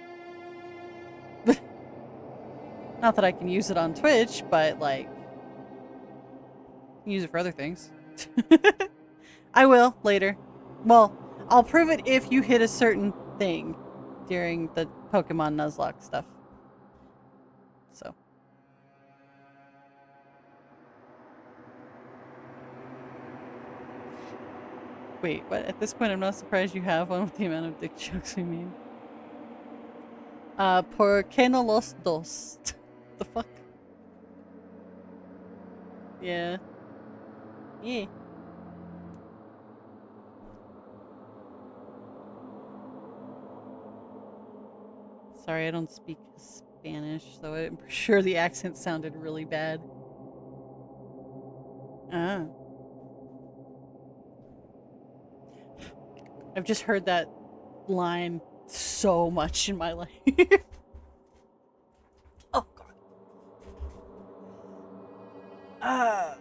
Not that I can use it on Twitch, but like, use it for other things. I will later. Well, I'll prove it if you hit a certain thing during the Pokemon Nuzlocke stuff. So. Wait, what? At this point, I'm not surprised you have one with the amount of dick jokes we made. Por qué no los dos? The fuck? Yeah. Yeah. Sorry, I don't speak Spanish, so I'm sure the accent sounded really bad. Ah. I've just heard that line so much in my life. Oh god. Ah.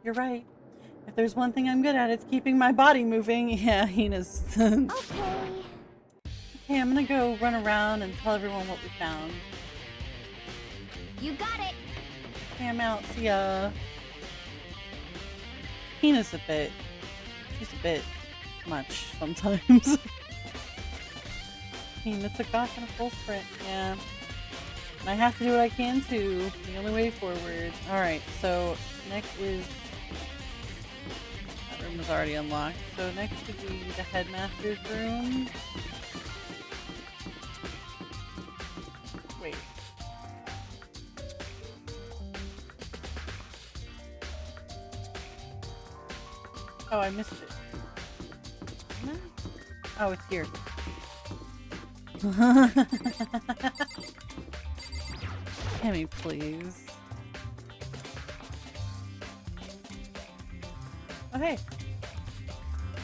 You're right. If there's one thing I'm good at, it's keeping my body moving. Yeah, Hina's. Okay, I'm gonna go run around and tell everyone what we found. You got it. Okay, I'm out. See ya. Hina's a bit. She's a bit much sometimes. Hina took off in a full sprint. Yeah. And I have to do what I can too. The only way forward. Alright, so next is... That room is already unlocked. So next should be the headmaster's room. Wait. Oh, I missed it. Didn't I? Oh, it's here. Kimmy, please. Oh, hey.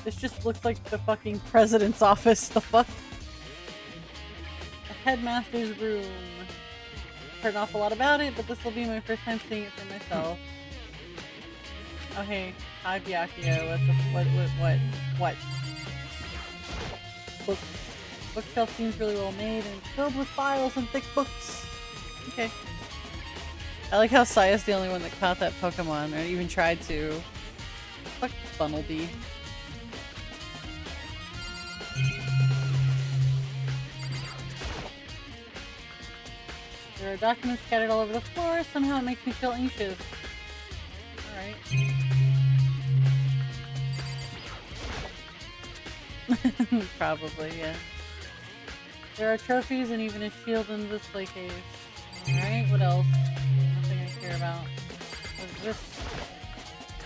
This just looks like the fucking president's office. The fuck? The headmaster's room. I've heard an awful lot about it, but this will be my first time seeing it for myself. Oh, hey. Hi, Byakuya. What? Books. Bookshelf seems really well made and filled with files and thick books. Okay. I like how Saya's the only one that caught that Pokemon, or even tried to. Fuck Funnelby. There are documents scattered all over the floor. Somehow it makes me feel anxious. Alright. Probably, yeah. There are trophies and even a shield in the display case. Alright, what else? Nothing I care about. What is this?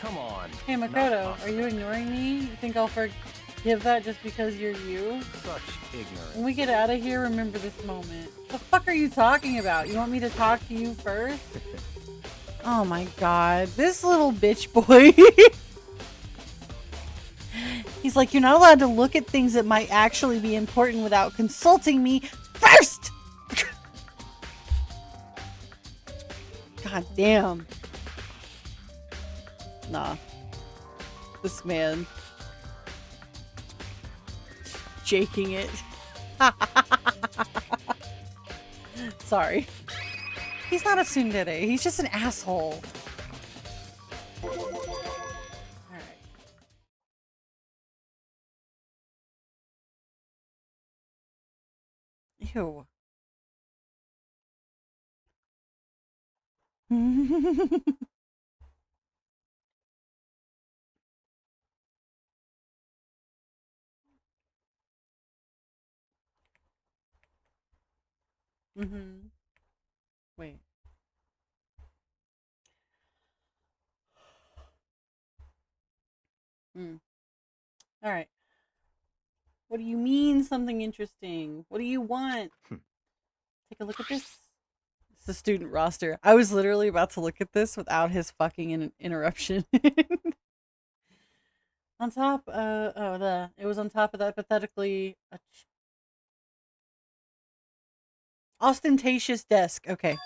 Come on. Hey Makoto, are you ignoring me? You think I'll forgive that just because you're you? Such ignorance. When we get out of here, remember this moment. What the fuck are you talking about? You want me to talk to you first? Oh my god. This little bitch boy. He's like, you're not allowed to look at things that might actually be important without consulting me first! God damn. Nah. This man. Jaking it. Sorry. He's not a tsundere. He's just an asshole. Ew. Wait. All right. What do you mean something interesting? What do you want? Take a look at this. It's the student roster. I was literally about to look at this without his fucking interruption. On top, it was on top of that pathetically ostentatious desk. Okay.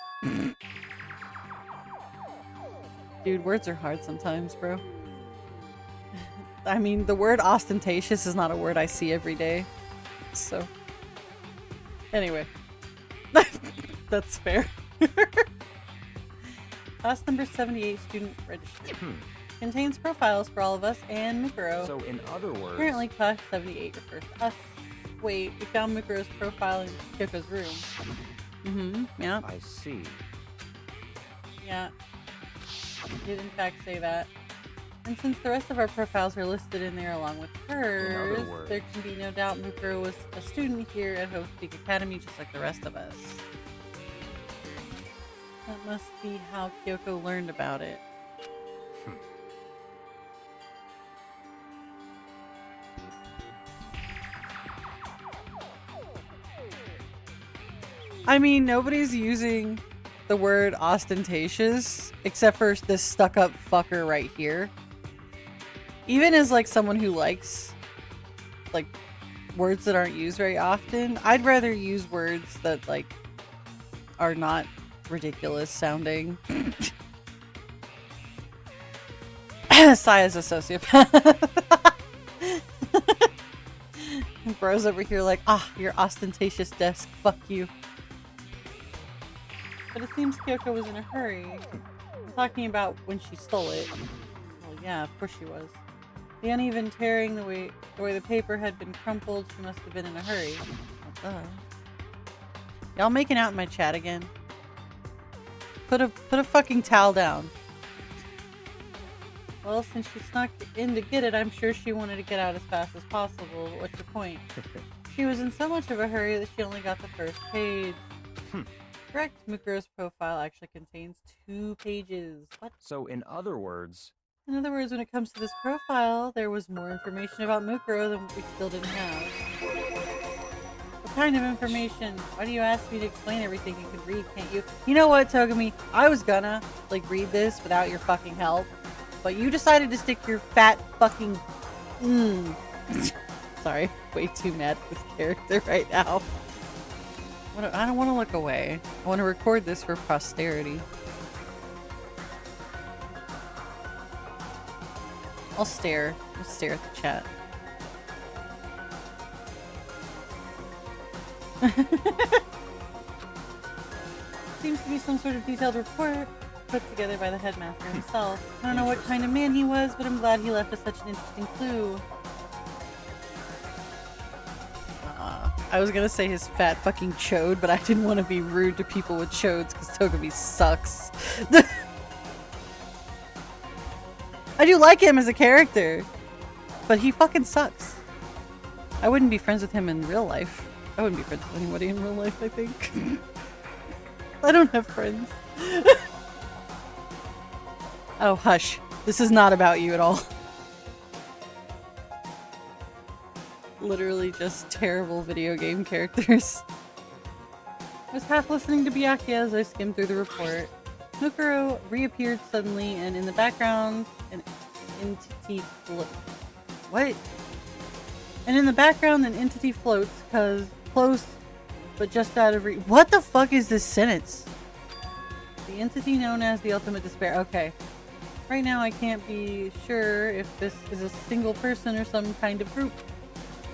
Dude, words are hard sometimes, bro. I mean, the word ostentatious is not a word I see every day. So, anyway. That's fair. Class number 78 student register. Contains profiles for all of us and Mikuro. So, in other words... Apparently, class 78 refers to us. Wait, we found Mikuro's profile in Kyoko's room. Yeah. I see. Yeah. He did in fact say that. And since the rest of our profiles are listed in there along with hers, words. there can be no doubt Mukuro was a student here at Hope Peak Academy just like the rest of us. That must be how Kyoko learned about it. I mean, nobody's using the word ostentatious except for this stuck-up fucker right here. Even as like someone who likes like words that aren't used very often, I'd rather use words that like are not ridiculous sounding. Saya's a sociopath. Bro's over here like, your ostentatious desk, fuck you. But it seems Kyoko was in a hurry. I'm talking about when she stole it. Well, yeah, of course she was. The uneven tearing, the way the paper had been crumpled, she must have been in a hurry. Y'all making out in my chat again? Put a fucking towel down. Well, since she snuck in to get it, I'm sure she wanted to get out as fast as possible. What's your point? She was in so much of a hurry that she only got the first page. Correct. Mukuro's profile actually contains 2 pages. What? So in other words... In other words, when it comes to this profile, there was more information about Mukuro than we still didn't have. What kind of information? Why do you ask me to explain everything you can read, can't you? You know what, Togami? I was gonna, like, read this without your fucking help. But you decided to stick your fat fucking... Sorry, way too mad at this character right now. I don't want to look away. I want to record this for posterity. I'll stare. I'll stare at the chat. Seems to be some sort of detailed report put together by the headmaster himself. I don't know what kind of man he was, but I'm glad he left us such an interesting clue. I was gonna say his fat fucking chode, but I didn't want to be rude to people with chodes because Togami sucks. I do like him as a character, but he fucking sucks. I wouldn't be friends with him in real life. I wouldn't be friends with anybody in real life, I think. I don't have friends. Oh, hush. This is not about you at all. Literally just terrible video game characters. I was half listening to Byakuya as I skimmed through the report. Mukuro reappeared suddenly, and in the background, an entity floats. What? And in the background, an entity floats, cause close, but just out of reach. What the fuck is this sentence? The entity known as the Ultimate Despair. Okay. Right now, I can't be sure if this is a single person or some kind of group.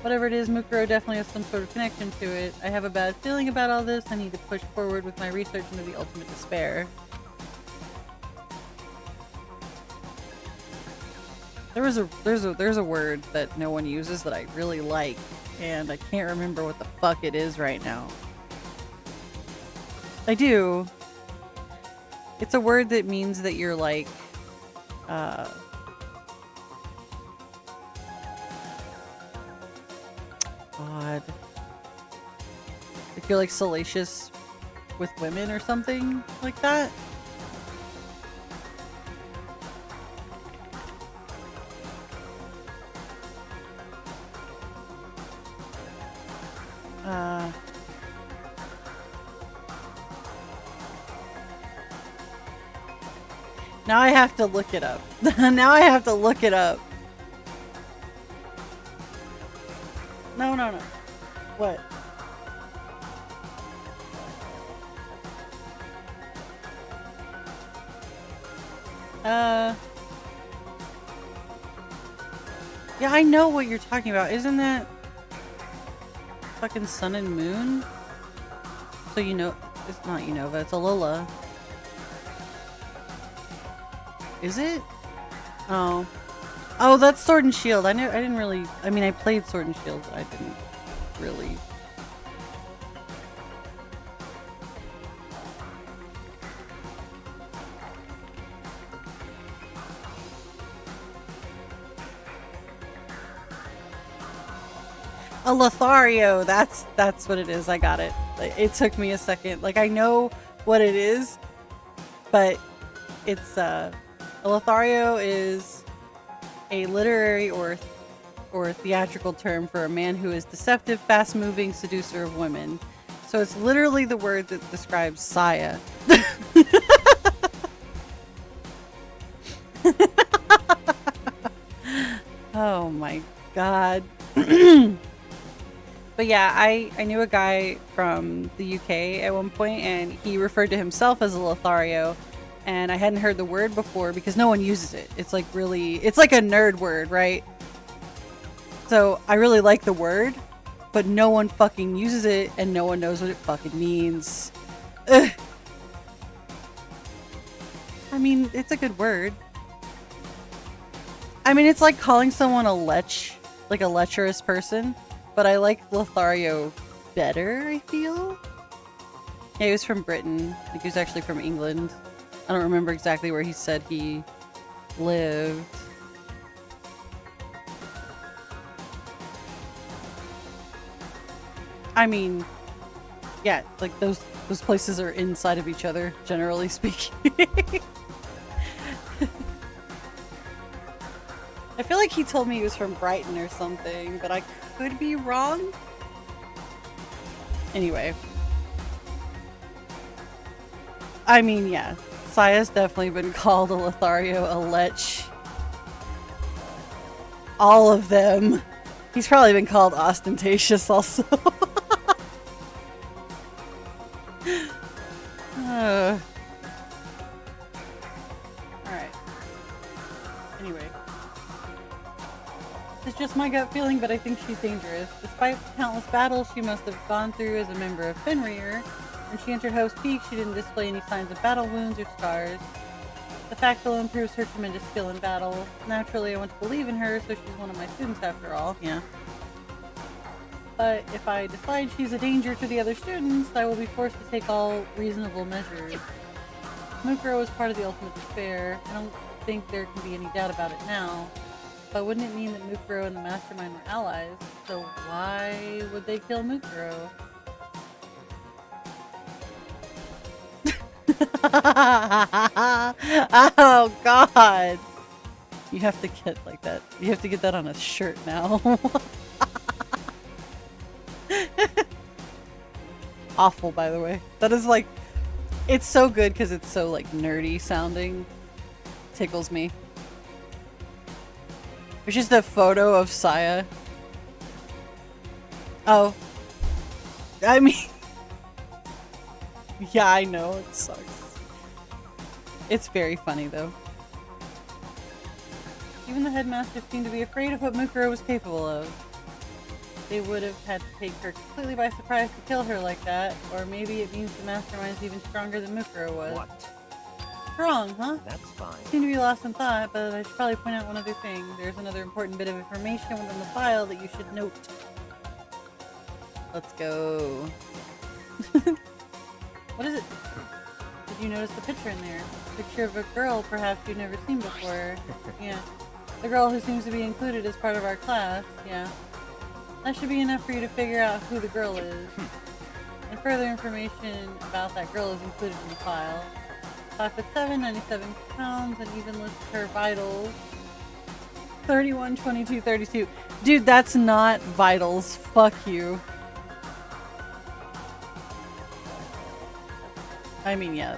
Whatever it is, Mukuro definitely has some sort of connection to it. I have a bad feeling about all this. I need to push forward with my research into the Ultimate Despair. There's a word that no one uses that I really like, and I can't remember what the fuck it is right now. I do. It's a word that means that you're like, God. Like you're like salacious with women or something like that. Now I have to look it up. Now I have to look it up. No. What? Yeah, I know what you're talking about. Isn't that fucking Sun and Moon? So you know, it's not Unova, it's Alola. Is it? Oh. Oh, that's Sword and Shield. I didn't really... I mean, I played Sword and Shield, but I didn't really... A Lothario, that's what it is. I got it. Like, it took me a second. Like, I know what it is, but it's a Lothario is a literary or theatrical term for a man who is deceptive, fast-moving seducer of women. So it's literally the word that describes Saya. Oh my god. But yeah, I knew a guy from the UK at one point, and he referred to himself as a Lothario, and I hadn't heard the word before because no one uses it. It's like really, it's like a nerd word, right? So I really like the word, but no one fucking uses it, and no one knows what it fucking means. Ugh. I mean, it's a good word. I mean, it's like calling someone a lech, like a lecherous person. But I like Lothario better, I feel. Yeah, he was from Britain. I think he was actually from England. I don't remember exactly where he said he lived. I mean, yeah, like those places are inside of each other, generally speaking. I feel like he told me he was from Brighton or something, but I could be wrong. Anyway. I mean, yeah. Saya's definitely been called a Lothario, a lech. All of them. He's probably been called ostentatious also. Alright. Anyway. It's just my gut feeling, but I think she's dangerous. Despite countless battles she must have gone through as a member of Fenrir, when she entered Host Peak, she didn't display any signs of battle wounds or scars. The fact alone proves her tremendous skill in battle. Naturally, I want to believe in her, so she's one of my students after all. Yeah. But if I decide she's a danger to the other students, I will be forced to take all reasonable measures. Mukuro is part of the ultimate despair. I don't think there can be any doubt about it now. But wouldn't it mean that Mukuro and the Mastermind were allies? So why would they kill Mukuro? Oh god! You have to get like that. You have to get that on a shirt now. Awful, by the way. That is like, it's so good because it's so like nerdy sounding. Tickles me. It's just a photo of Saya. Oh. I mean... yeah, I know. It sucks. It's very funny, though. Even the headmasters seemed to be afraid of what Mukuro was capable of. They would have had to take her completely by surprise to kill her like that. Or maybe it means the mastermind's even stronger than Mukuro was. What? Wrong, huh? That's fine. Seem to be lost in thought, but I should probably point out one other thing. There's another important bit of information within the file that you should note. Let's go. What is it? Did you notice the picture in there? A picture of a girl perhaps you've never seen before. Yeah. The girl who seems to be included as part of our class. Yeah. That should be enough for you to figure out who the girl is. And further information about that girl is included in the file. 5'7", 97 pounds, and even lists her vitals. 31, 22, 32. Dude, that's not vitals. Fuck you. I mean, yeah,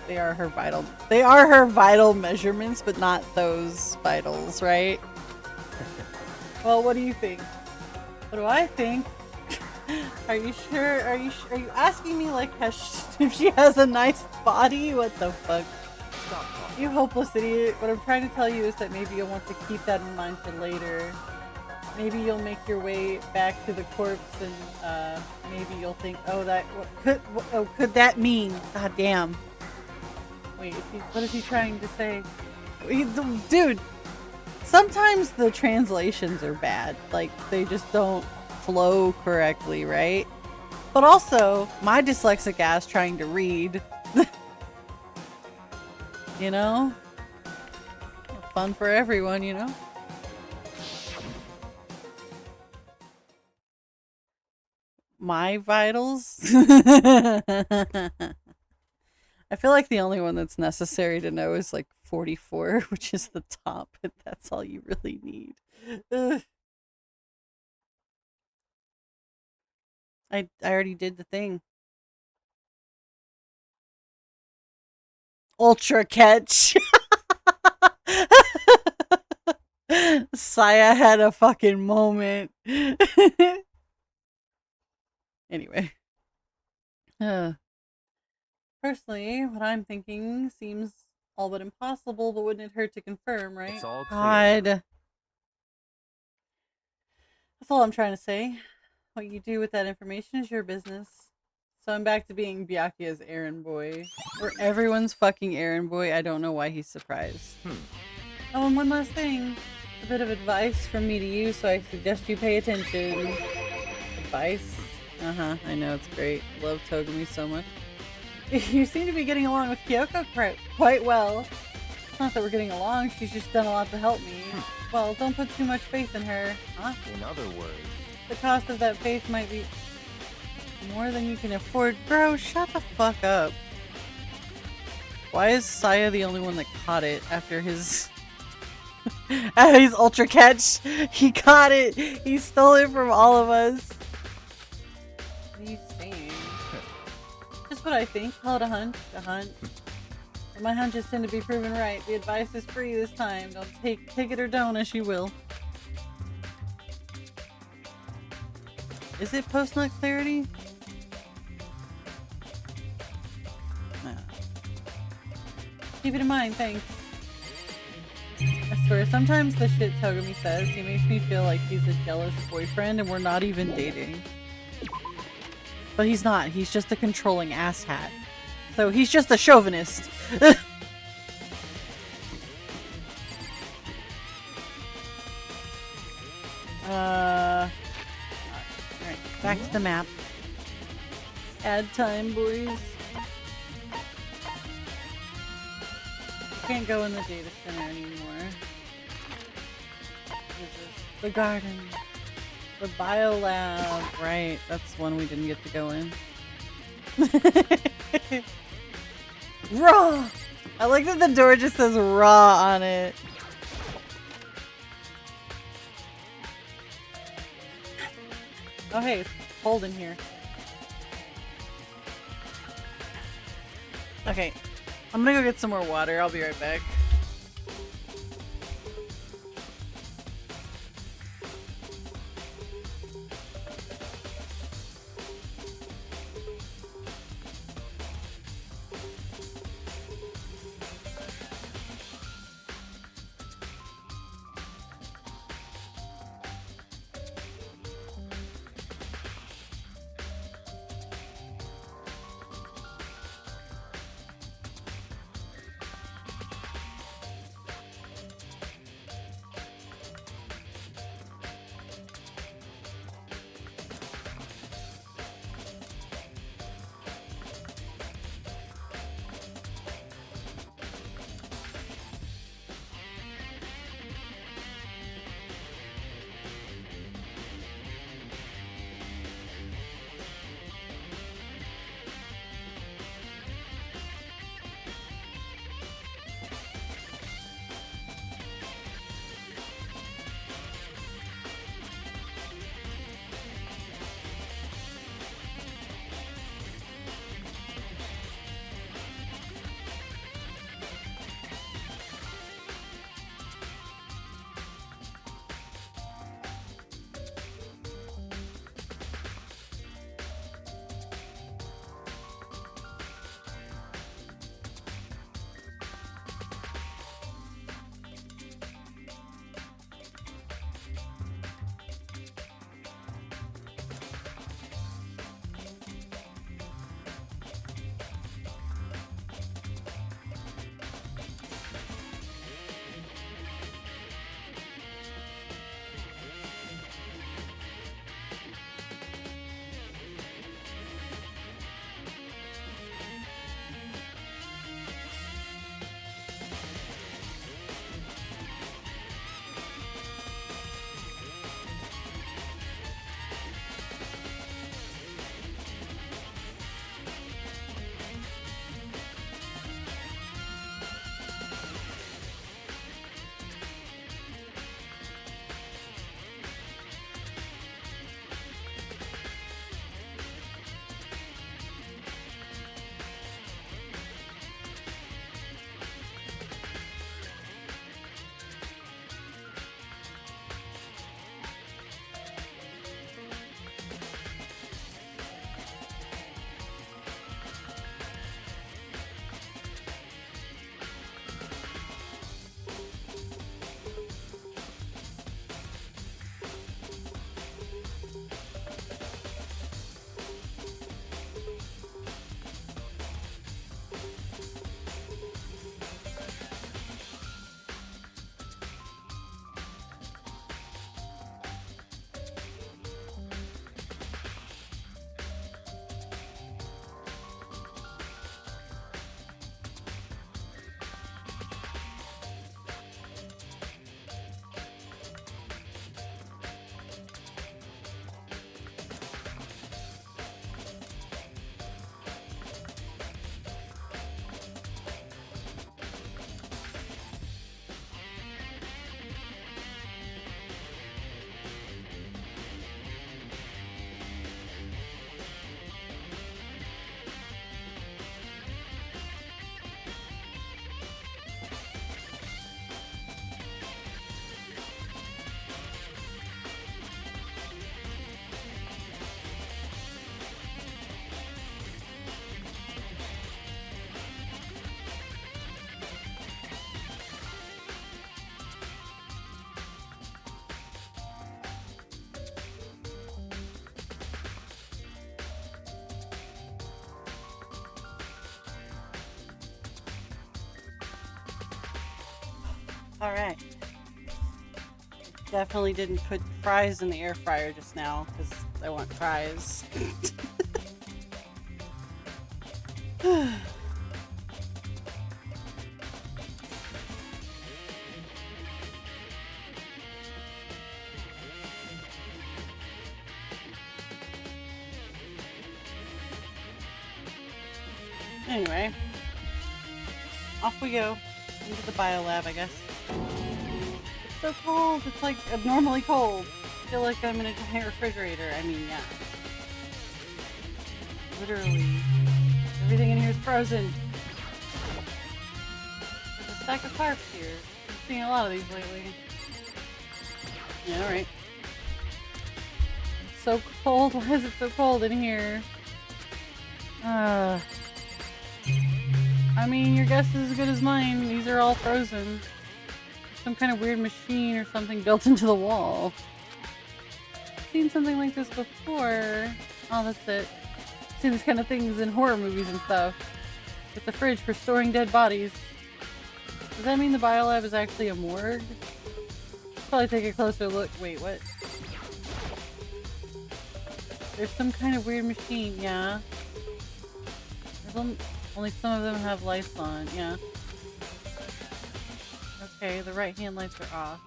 they are her vital measurements, but not those vitals, right? Well, what do you think? What do I think? Are you sure? Are you asking me like if she has a nice body? What the fuck? Stop talking. You hopeless idiot. What I'm trying to tell you is that maybe you'll want to keep that in mind for later. Maybe you'll make your way back to the corpse and maybe you'll think, oh, what could that mean? God damn. Wait, what is he trying to say? Dude, sometimes the translations are bad. Like, they just don't flow correctly, right? But also, my dyslexic ass trying to read. You know? Fun for everyone, you know? my vitals. I feel like the only one that's necessary to know is like 44, which is the top, and that's all you really need. Ugh. I already did the thing. Ultra catch. Saya had a fucking moment. Anyway. Personally, what I'm thinking seems all but impossible, but wouldn't it hurt to confirm, right? It's all clear. God. That's all I'm trying to say. What you do with that information is your business. So I'm back to being Byakuya's errand boy. Or everyone's fucking errand boy. I don't know why he's surprised. Oh, and one last thing. A bit of advice from me to you, so I suggest you pay attention. Advice? Uh-huh, I know, it's great. Love Togumi so much. You seem to be getting along with Kyoko quite well. It's not that we're getting along, she's just done a lot to help me. Well, don't put too much faith in her. Huh? In other words, The cost of that faith might be more than you can afford. Bro, shut the fuck up. Why is Saya the only one that caught it after his... after his ultra catch? He caught it! He stole it from all of us. What are you saying? Just what I think. Call it a hunch. A hunch. And my hunches tend to be proven right. The advice is free this time. Don't take it or don't as you will. Is it post-nut clarity? No. Keep it in mind, thanks. I swear, sometimes the shit Togumi says, he makes me feel like he's a jealous boyfriend and we're not even dating. But he's not, he's just a controlling asshat. So he's just a chauvinist. Alright, back to the map. Add time, boys. Can't go in the data center anymore. The garden. The biolab. Right, that's one we didn't get to go in. Raw! I like that the door just says raw on it. Oh hey, it's cold in here. Okay, I'm gonna go get some more water. I'll be right back. Alright. Definitely didn't put fries in the air fryer just now because I want fries. Anyway, off we go into the biolab, I guess. It's so cold. It's like abnormally cold. I feel like I'm in a giant refrigerator. I mean, yeah. Literally. Everything in here is frozen. There's a stack of tarps here. I'm seeing a lot of these lately. Yeah, alright. It's so cold. Why is it so cold in here? I mean, your guess is as good as mine. These are all frozen. Some kind of weird machine or something built into the wall. I've seen something like this before. Oh, that's it. I've seen these kind of things in horror movies and stuff. With the fridge for storing dead bodies. Does that mean the biolab is actually a morgue? Probably take a closer look. Wait, what? There's some kind of weird machine, yeah. Only some of them have lights on, yeah. Okay, the right hand lights are off.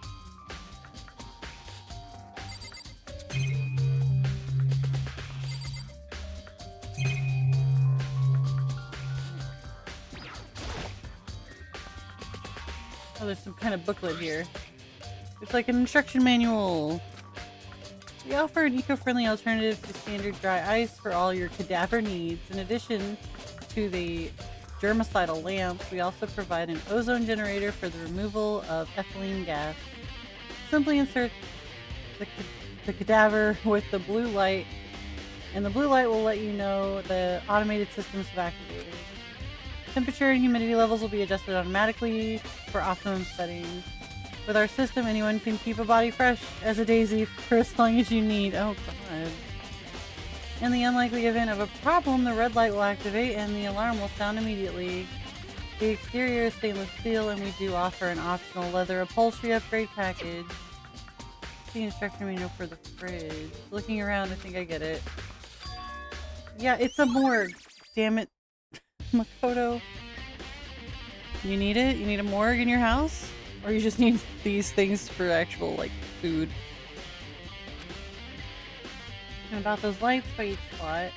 Oh, there's some kind of booklet here. It's like an instruction manual. We offer an eco-friendly alternative to standard dry ice for all your cadaver needs. In addition to the germicidal lamp, we also provide an ozone generator for the removal of ethylene gas. Simply insert the cadaver with the blue light, and the blue light will let you know the automated systems have activated. Temperature and humidity levels will be adjusted automatically for optimum settings. With our system, anyone can keep a body fresh as a daisy for as long as you need. Oh god. In the unlikely event of a problem, the red light will activate and the alarm will sound immediately. The exterior is stainless steel and we do offer an optional leather upholstery upgrade package. The instruction manual for the fridge. Looking around, I think I get it. Yeah, it's a morgue. Damn it. Makoto. You need it? You need a morgue in your house? Or you just need these things for actual, like, food? And about those lights by each slot.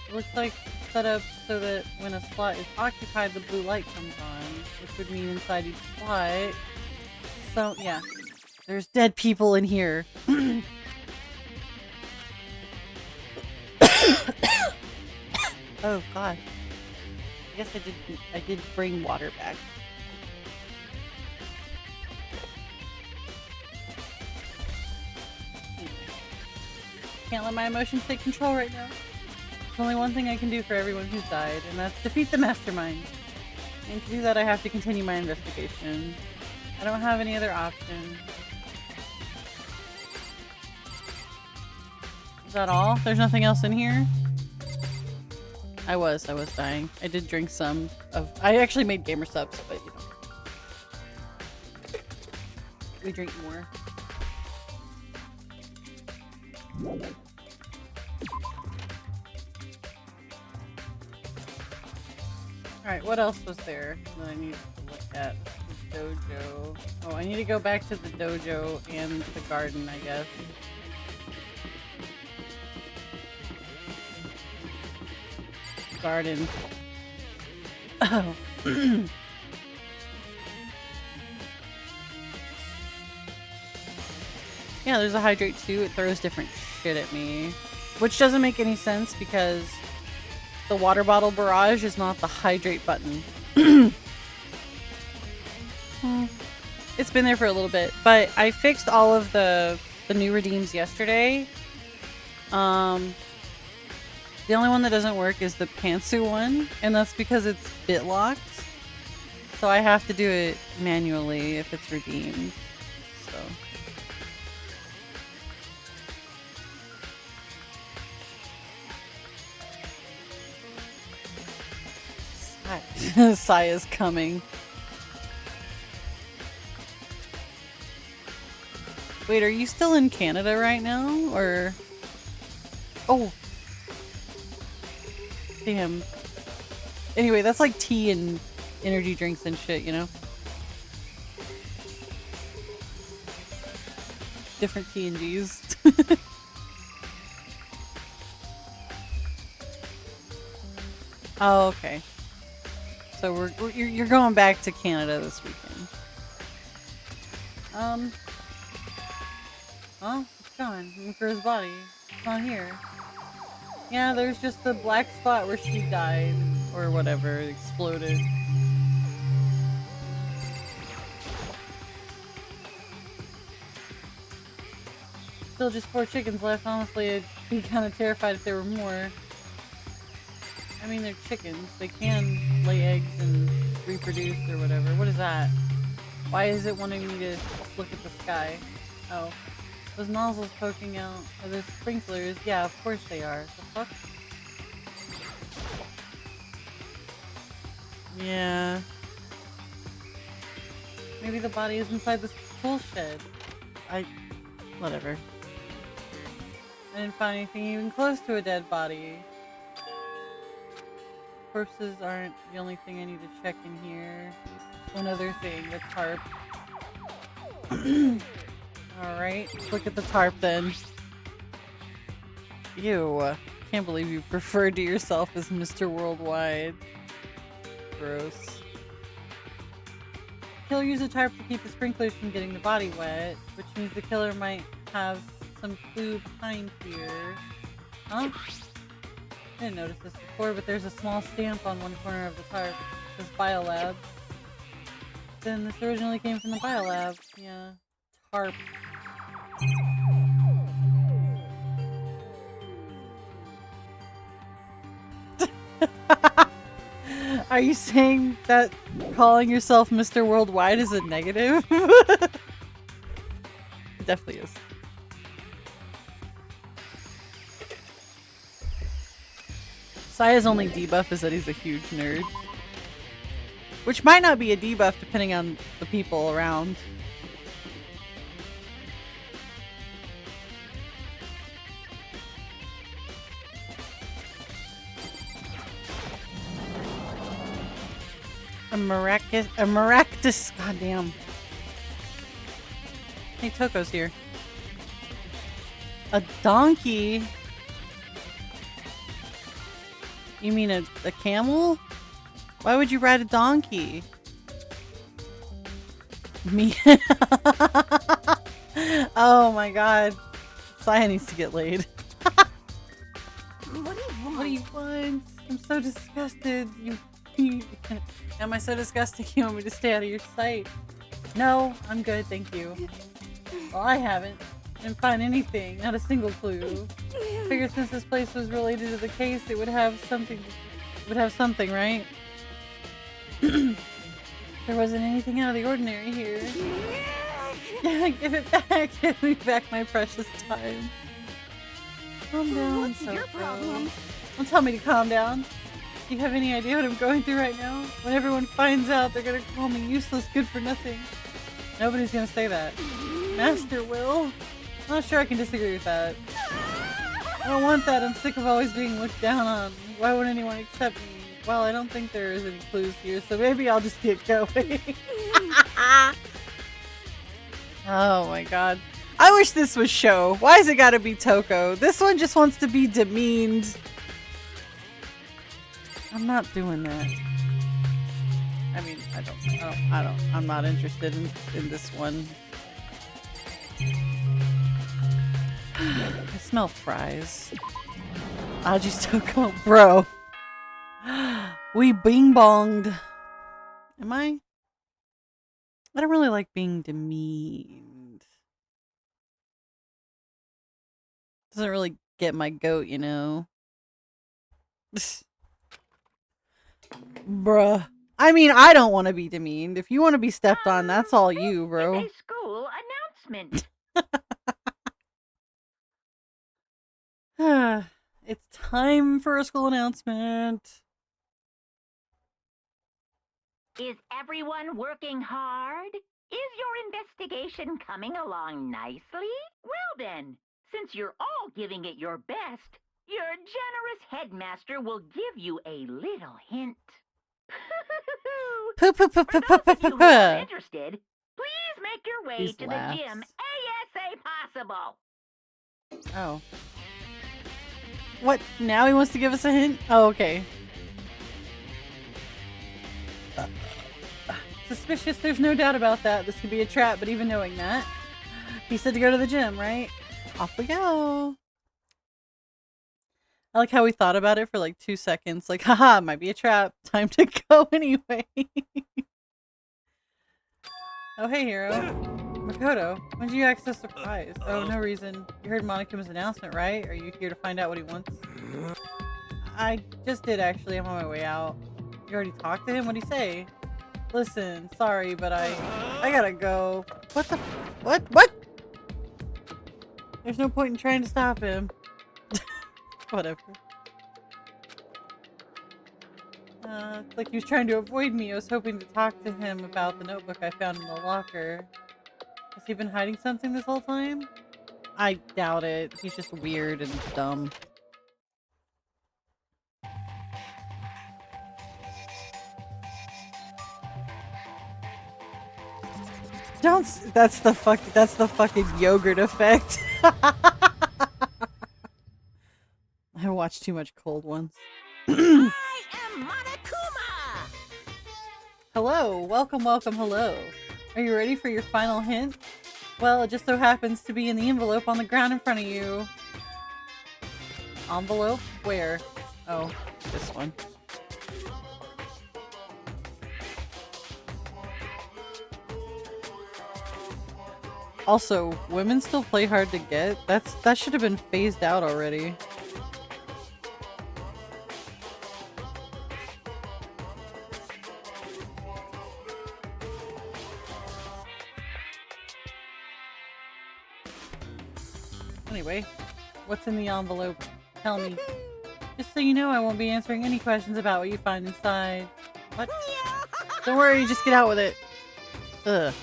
It looks like set up so that when a slot is occupied, the blue light comes on, which would mean inside each slot. So, yeah. There's dead people in here. Oh, God. I guess I did bring water back. Can't let my emotions take control right now. There's only one thing I can do for everyone who's died, and that's defeat the mastermind. And to do that, I have to continue my investigation. I don't have any other option. Is that all? There's nothing else in here? I was dying. I did drink some of... I actually made gamer subs, but you know. We drink more. Alright, what else was there that I need to look at? The dojo. Oh, I need to go back to the dojo and the garden, I guess. Garden. Oh. Yeah, there's a hydrate too. It throws different shit at me. Which doesn't make any sense because the water bottle barrage is not the hydrate button. It's been there for a little bit, but I fixed all of the new redeems yesterday. The only one that doesn't work is the pantsu one, and that's because it's bit locked. So I have to do it manually if it's redeemed. So Saya's coming. Wait, are you still in Canada right now? Or... Oh. Damn. Anyway, that's like tea and energy drinks and shit, you know? Different T&Gs. Oh, okay. So you're going back to Canada this weekend. Oh, it's gone. Looking for his body. It's not here. Yeah, there's just the black spot where she died. Or whatever, exploded. Still just 4 chickens left. Honestly, I'd be kind of terrified if there were more. I mean, they're chickens. They can lay eggs and reproduce or whatever. What is that? Why is it wanting me to look at the sky? Oh. Those nozzles poking out. Are those sprinklers? Yeah, of course they are. The fuck? Yeah. Maybe the body is inside this tool shed. Whatever. I didn't find anything even close to a dead body. Corpses aren't the only thing I need to check in here. One other thing, the tarp. Alright, let's look at the tarp then. Ew. Can't believe you referred to yourself as Mr. Worldwide. Gross. Killer used a tarp to keep the sprinklers from getting the body wet, which means the killer might have some clue behind here. Huh? I didn't notice this before, but there's a small stamp on one corner of the tarp. It says Biolab. Then this originally came from the Biolab. Yeah. Tarp. Are you saying that calling yourself Mr. Worldwide is a negative? It definitely is. Saya's only debuff is that he's a huge nerd. Which might not be a debuff depending on the people around. A maractus, goddamn. Hey, Toko's here. A donkey? You mean a camel? Why would you ride a donkey? Me? Oh my god. Saya needs to get laid. What do you want? What do you want? I'm so disgusted. Am I so disgusting you want me to stay out of your sight? No, I'm good, thank you. Well, I haven't. Didn't find anything, not a single clue. Figured since this place was related to the case, it would have something. Right? There wasn't anything out of the ordinary here. Give it back. Give me back my precious time. Calm down. What's your problem? Don't tell me to calm down. Do you have any idea what I'm going through right now? When everyone finds out, they're gonna call me useless, good for nothing. Nobody's gonna say that. Master will. I'm not sure I can disagree with that. I don't want that. I'm sick of always being looked down on. Why would anyone accept me? Well, I don't think there is any clues here, so maybe I'll just get going. Oh my god. I wish this was Sho. Why has it gotta be Toko? This one just wants to be demeaned. I'm not doing that. I mean, I'm not interested in this one. I smell fries. Aji's Toko, bro. We bing bonged. Am I? I don't really like being demeaned. Doesn't really get my goat, you know. Bruh. I mean, I don't want to be demeaned. If you want to be stepped on, that's all you, bro. It's a school announcement. It's time for a school announcement. Is everyone working hard? Is your investigation coming along nicely? Well then, since you're all giving it your best, your generous headmaster will give you a little hint. Poo poo poo For poo poo those poo of you poo who are poo. interested, please make your way These to laughs. the gym ASA possible. Oh. What? Now he wants to give us a hint? Oh, okay. Suspicious, there's no doubt about that. This could be a trap, but even knowing that, he said to go to the gym, right? Off we go. I like how we thought about it for like 2 seconds. Like, haha, might be a trap. Time to go anyway. Oh, hey, hero. Makoto, when did you access the prize? Oh, no reason. You heard Monikuma's announcement, right? Are you here to find out what he wants? I just did, actually. I'm on my way out. You already talked to him? What'd he say? Listen, sorry, but I gotta go. What the? What? There's no point in trying to stop him. Whatever. It's like he was trying to avoid me. I was hoping to talk to him about the notebook I found in the locker. Has he been hiding something this whole time? I doubt it. He's just weird and dumb. Don't. That's the fucking yogurt effect. I watched too much Cold Ones. I am Monokuma! Hello, welcome, hello. Are you ready for your final hint? Well, it just so happens to be in the envelope on the ground in front of you. Envelope? Where? Oh, this one. Also, women still play hard to get? That should have been phased out already. Anyway, what's in the envelope? Tell me. Just so you know, I won't be answering any questions about what you find inside. What? Don't worry, just get out with it. Ugh.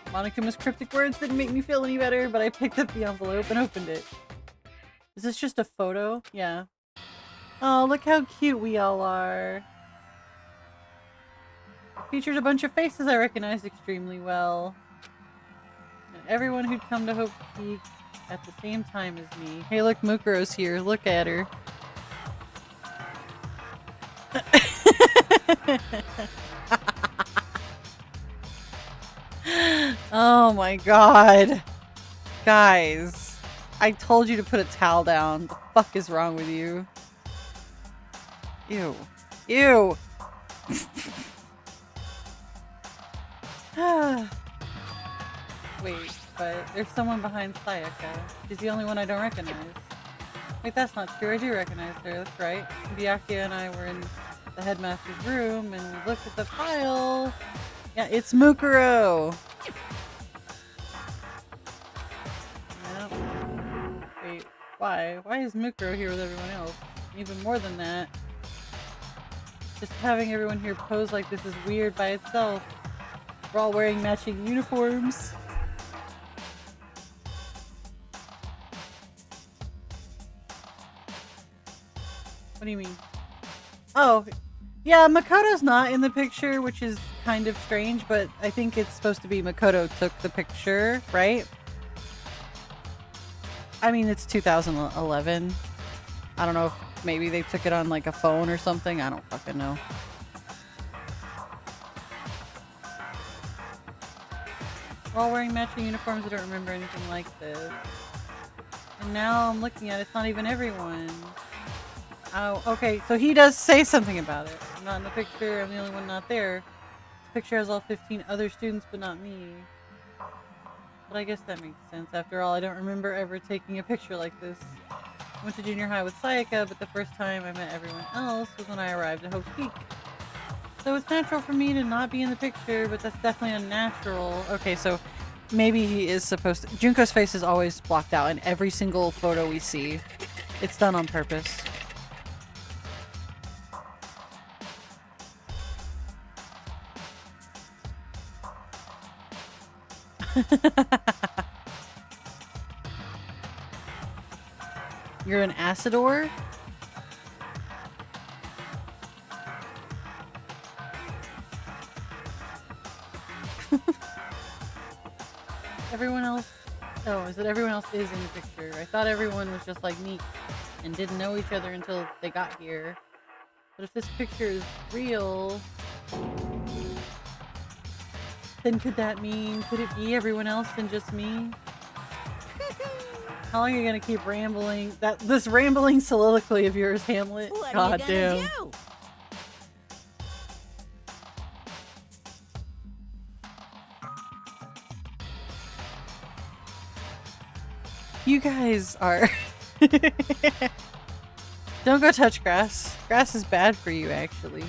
Monikuma's cryptic words didn't make me feel any better, but I picked up the envelope and opened it. Is this just a photo? Yeah. Oh, look how cute we all are. It features a bunch of faces I recognized extremely well. And everyone who'd come to Hope Peak at the same time as me. Hey, look, Mukuro's here. Look at her. Oh my god. Guys. I told you to put a towel down. The fuck is wrong with you? Ew. Ew! Wait, but there's someone behind Sayaka. She's the only one I don't recognize. Wait, that's not true. I do recognize her. That's right. Byakuya and I were in the headmaster's room and we looked at the file. Yeah, it's Mukuro! Yep. Wait, why? Why is Mukuro here with everyone else? Even more than that. Just having everyone here pose like this is weird by itself. We're all wearing matching uniforms. What do you mean? Oh, yeah, Makoto's not in the picture, which is kind of strange, but I think it's supposed to be Makoto took the picture, right? I mean, it's 2011. I don't know if maybe they took it on like a phone or something. I don't fucking know. We're all wearing matching uniforms. I don't remember anything like this. And now I'm looking at it, it's not even everyone. Oh, okay, so he does say something about it. I'm not in the picture, I'm the only one not there. This picture has all 15 other students, but not me. But I guess that makes sense. After all, I don't remember ever taking a picture like this. I went to junior high with Sayaka, but the first time I met everyone else was when I arrived at Hope Peak. So it's natural for me to not be in the picture, but that's definitely unnatural. Okay, so maybe he is supposed to... Junko's face is always blocked out in every single photo we see. It's done on purpose. You're an acidor? Everyone else... Oh, is it everyone else is in the picture? I thought everyone was just like me and didn't know each other until they got here. But if this picture is real... then could that mean... Could it be everyone else than just me? How long are you gonna keep rambling? This rambling soliloquy of yours, Hamlet? What God are you damn. gonna do? You guys are... Don't go touch grass. Grass is bad for you, actually.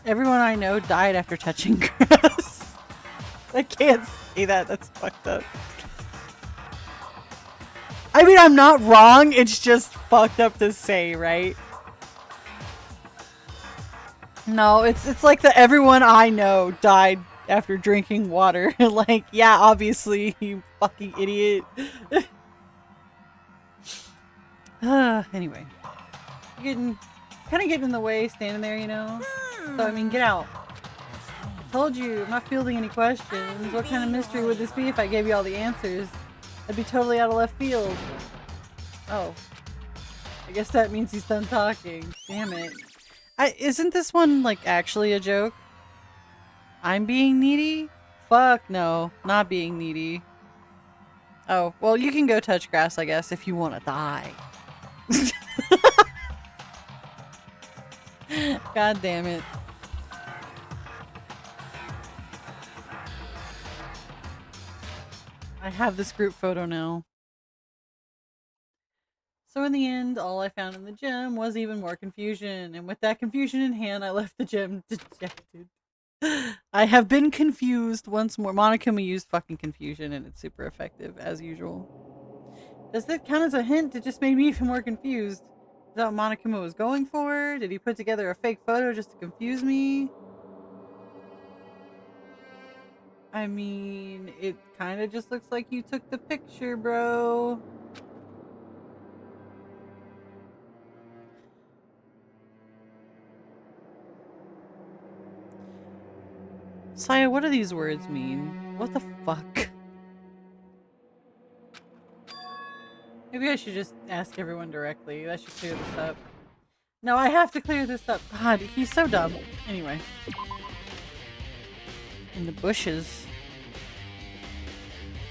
Everyone I know died after touching grass. I can't say that. That's fucked up. I mean, I'm not wrong. It's just fucked up to say, right? No, it's like the everyone I know died after drinking water. Like, yeah, obviously, you fucking idiot. Anyway. Kind of getting in the way, standing there, you know? So, I mean, get out. I told you, I'm not fielding any questions. What kind of mystery would this be if I gave you all the answers? I'd be totally out of left field. Oh. I guess that means he's done talking. Damn it. Isn't this one, like, actually a joke? I'm being needy? Fuck no. Not being needy. Oh, well, you can go touch grass, I guess, if you want to die. God damn it. I have this group photo now. So in the end, all I found in the gym was even more confusion. And with that confusion in hand, I left the gym dejected. I have been confused once more. Monokuma used fucking confusion and it's super effective, as usual. Does that count as a hint? It just made me even more confused. Is that what Monokuma was going for? Did he put together a fake photo just to confuse me? I mean, it kind of just looks like you took the picture, bro. Saya, what do these words mean? What the fuck? Maybe I should just ask everyone directly. That should clear this up. No, I have to clear this up. God, he's so dumb. Anyway. In the bushes.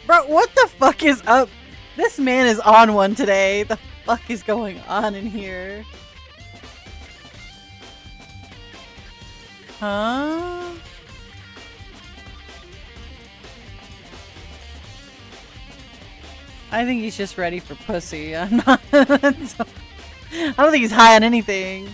Bro, what the fuck is up? This man is on one today. The fuck is going on in here? Huh? I think he's just ready for pussy. I'm not. I don't think he's high on anything.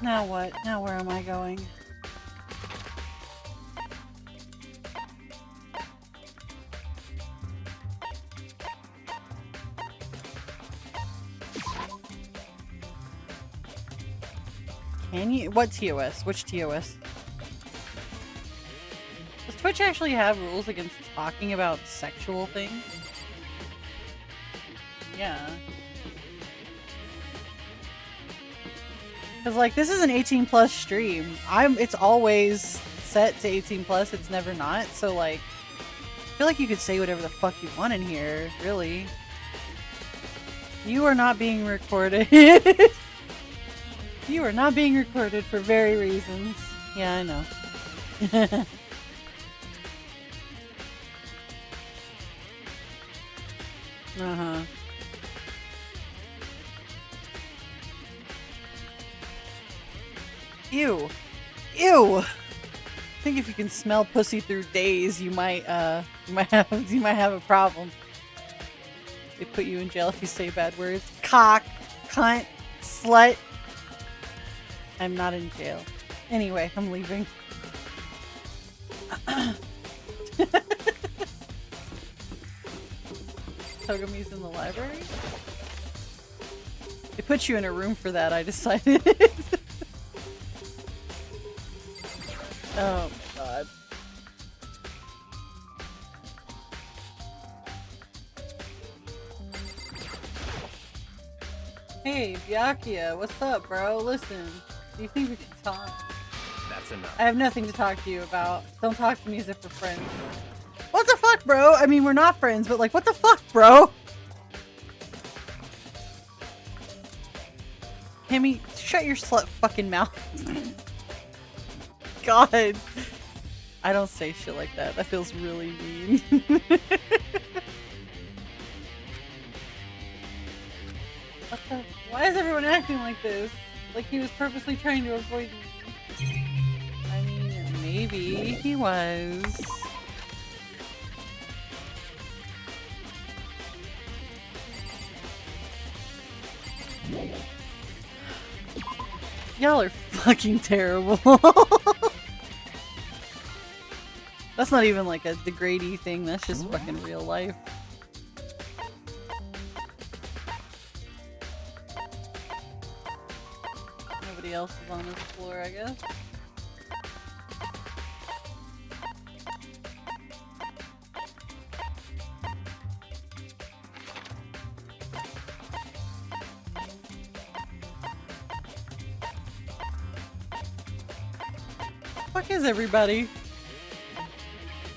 Now what? Now where am I going? Can you? What TOS? Which TOS? Does Twitch actually have rules against talking about sexual things? Yeah. Because, like, this is an 18+ stream. It's always set to 18+. It's never not. So, like, I feel like you could say whatever the fuck you want in here, really. You are not being recorded. You are not being recorded for very reasons. Yeah, I know. Uh-huh. Ew. Ew! I think if you can smell pussy through days, you might have a problem. They put you in jail if you say bad words. Cock, cunt, slut. I'm not in jail. Anyway, I'm leaving. Togemis in the library? They put you in a room for that, I decided. Oh, God. Hey, Byakuya, what's up, bro? Listen, do you think we can talk? That's enough. I have nothing to talk to you about. Don't talk to me as if we're friends. What the fuck, bro? I mean, we're not friends, but like, what the fuck, bro? Kimmy, shut your slut fucking mouth. God. I don't say shit like that. That feels really mean. What the? Why is everyone acting like this? Like he was purposely trying to avoid me. I mean, maybe he was. Y'all are fucking terrible. That's not even like a degrading thing, that's just fucking real life. Nobody else is on this floor, I guess. Fuck is everybody?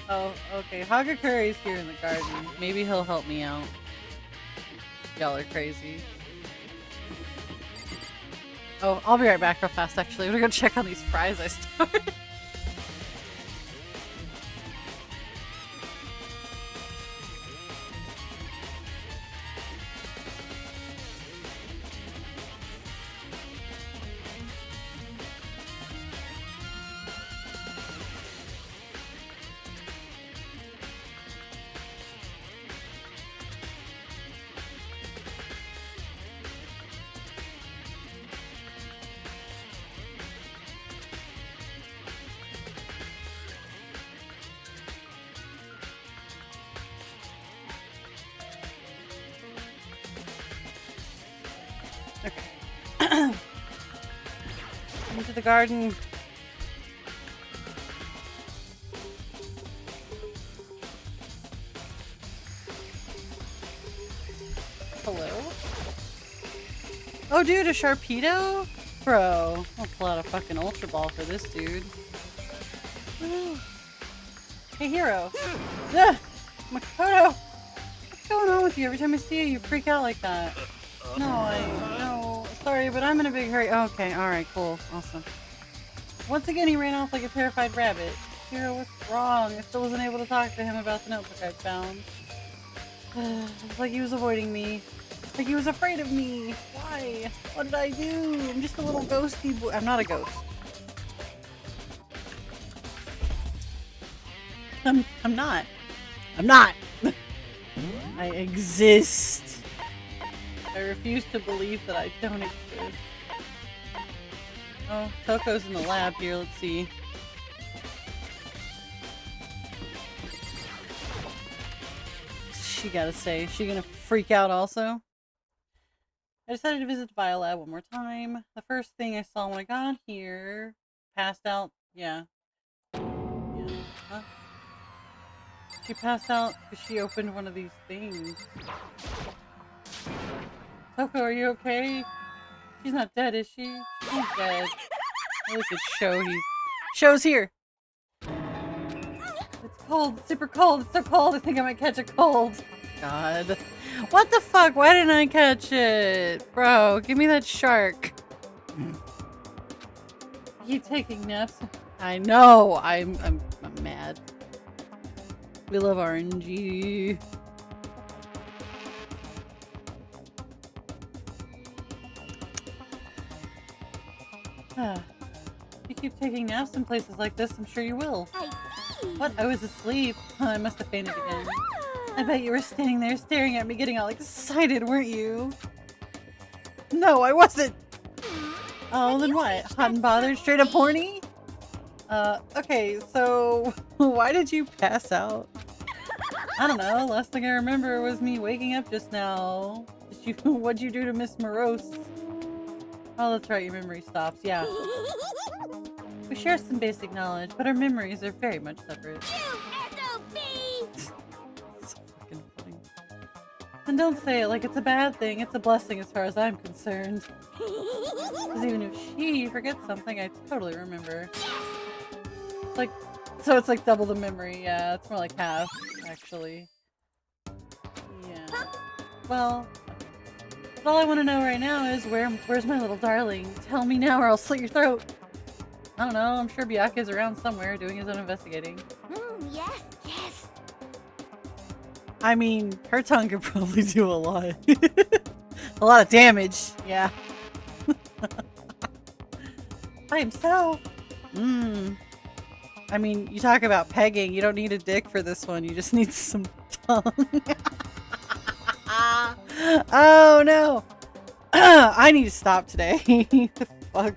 Oh, okay. Hagakuri's here in the garden. Maybe he'll help me out. Y'all are crazy. Oh, I'll be right back real fast actually. I'm gonna go check on these fries I started. Into the garden. Hello? Oh dude, a Sharpedo? Bro, I'll pull out a fucking Ultra Ball for this dude. Woo. Hey Hero! Ugh! Makoto! What's going on with you? Every time I see you, you freak out like that. No, sorry, but I'm in a big hurry. Oh, okay, alright, cool. Awesome. Once again, he ran off like a terrified rabbit. Hero, what's wrong? I still wasn't able to talk to him about the notebook I found. It's like he was avoiding me. Like he was afraid of me. Why? What did I do? I'm just a little ghosty boy. I'm not a ghost. I'm not. I'm not! I exist. I refuse to believe that I don't exist. Oh, Toko's in the lab here, let's see. What's she gotta say? Is she gonna freak out also? I decided to visit the biolab one more time. The first thing I saw when I got here, passed out, yeah. Huh? She passed out because she opened one of these things. Toko, are you okay? She's not dead, is she? She's not dead. Oh, look at Show's here! It's cold, it's super cold, it's so cold, I think I might catch a cold. God. What the fuck? Why didn't I catch it? Bro, give me that shark. Keep taking naps. I know, I'm mad. We love RNG. You keep taking naps in places like this, I'm sure you will. I see. What? I was asleep. I must have fainted again. I bet you were standing there staring at me getting all excited, weren't you? No, I wasn't! Oh, then what? Hot and bothered? Straight up horny? Okay, so why did you pass out? I don't know. Last thing I remember was me waking up just now. What'd you do to Miss Morose? Oh, that's right. Your memory stops. Yeah. We share some basic knowledge, but our memories are very much separate. So fucking funny. And don't say it like it's a bad thing. It's a blessing as far as I'm concerned. Because even if she forgets something, I totally remember. It's like, so it's like double the memory. Yeah, it's more like half, actually. Yeah. Well, but all I want to know right now is where's my little darling? Tell me now or I'll slit your throat. I don't know. I'm sure Byaku's around somewhere doing his own investigating. Yes, yes. I mean, her tongue could probably do a lot. A lot of damage. Yeah. By himself. I mean, you talk about pegging. You don't need a dick for this one. You just need some tongue. Oh no. I need to stop today. The fuck.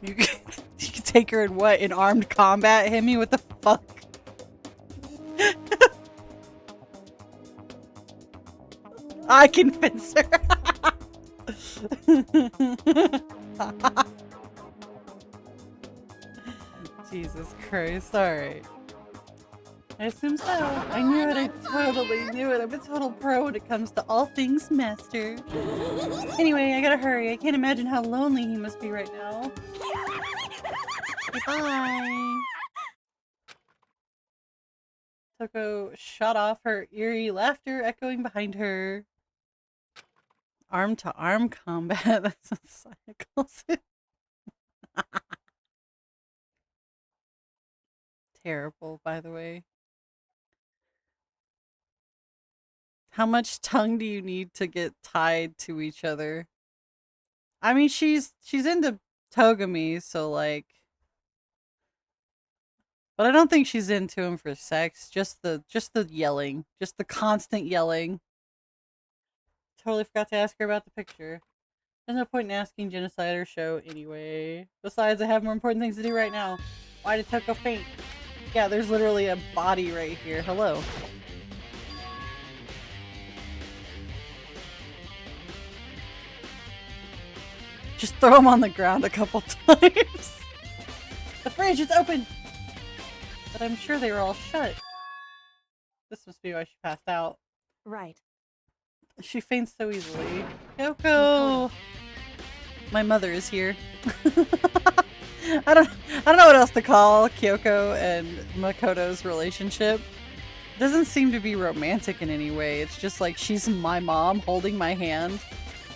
You can take her in what? In armed combat? Hit me? What the fuck? I can fence her. Jesus Christ. Alright. I assume so. I knew it. I totally knew it. I'm a total pro when it comes to all things master. Anyway, I gotta hurry. I can't imagine how lonely he must be right now. Bye. Toko shut off her eerie laughter echoing behind her. Arm-to-arm combat. That's what Saya calls it. Terrible, by the way. How much tongue do you need to get tied to each other? I mean, she's into Togami, so like... But I don't think she's into him for sex. Just the yelling. Just the constant yelling. Totally forgot to ask her about the picture. There's no point in asking Genocide or Show anyway. Besides, I have more important things to do right now. Why did Toko faint? Yeah, there's literally a body right here. Hello. Just throw him on the ground a couple times. The fridge is open! But I'm sure they were all shut. This must be why she passed out. Right. She faints so easily. Kyoko! My mother is here. I don't know what else to call Kyoko and Makoto's relationship. It doesn't seem to be romantic in any way. It's just like she's my mom holding my hand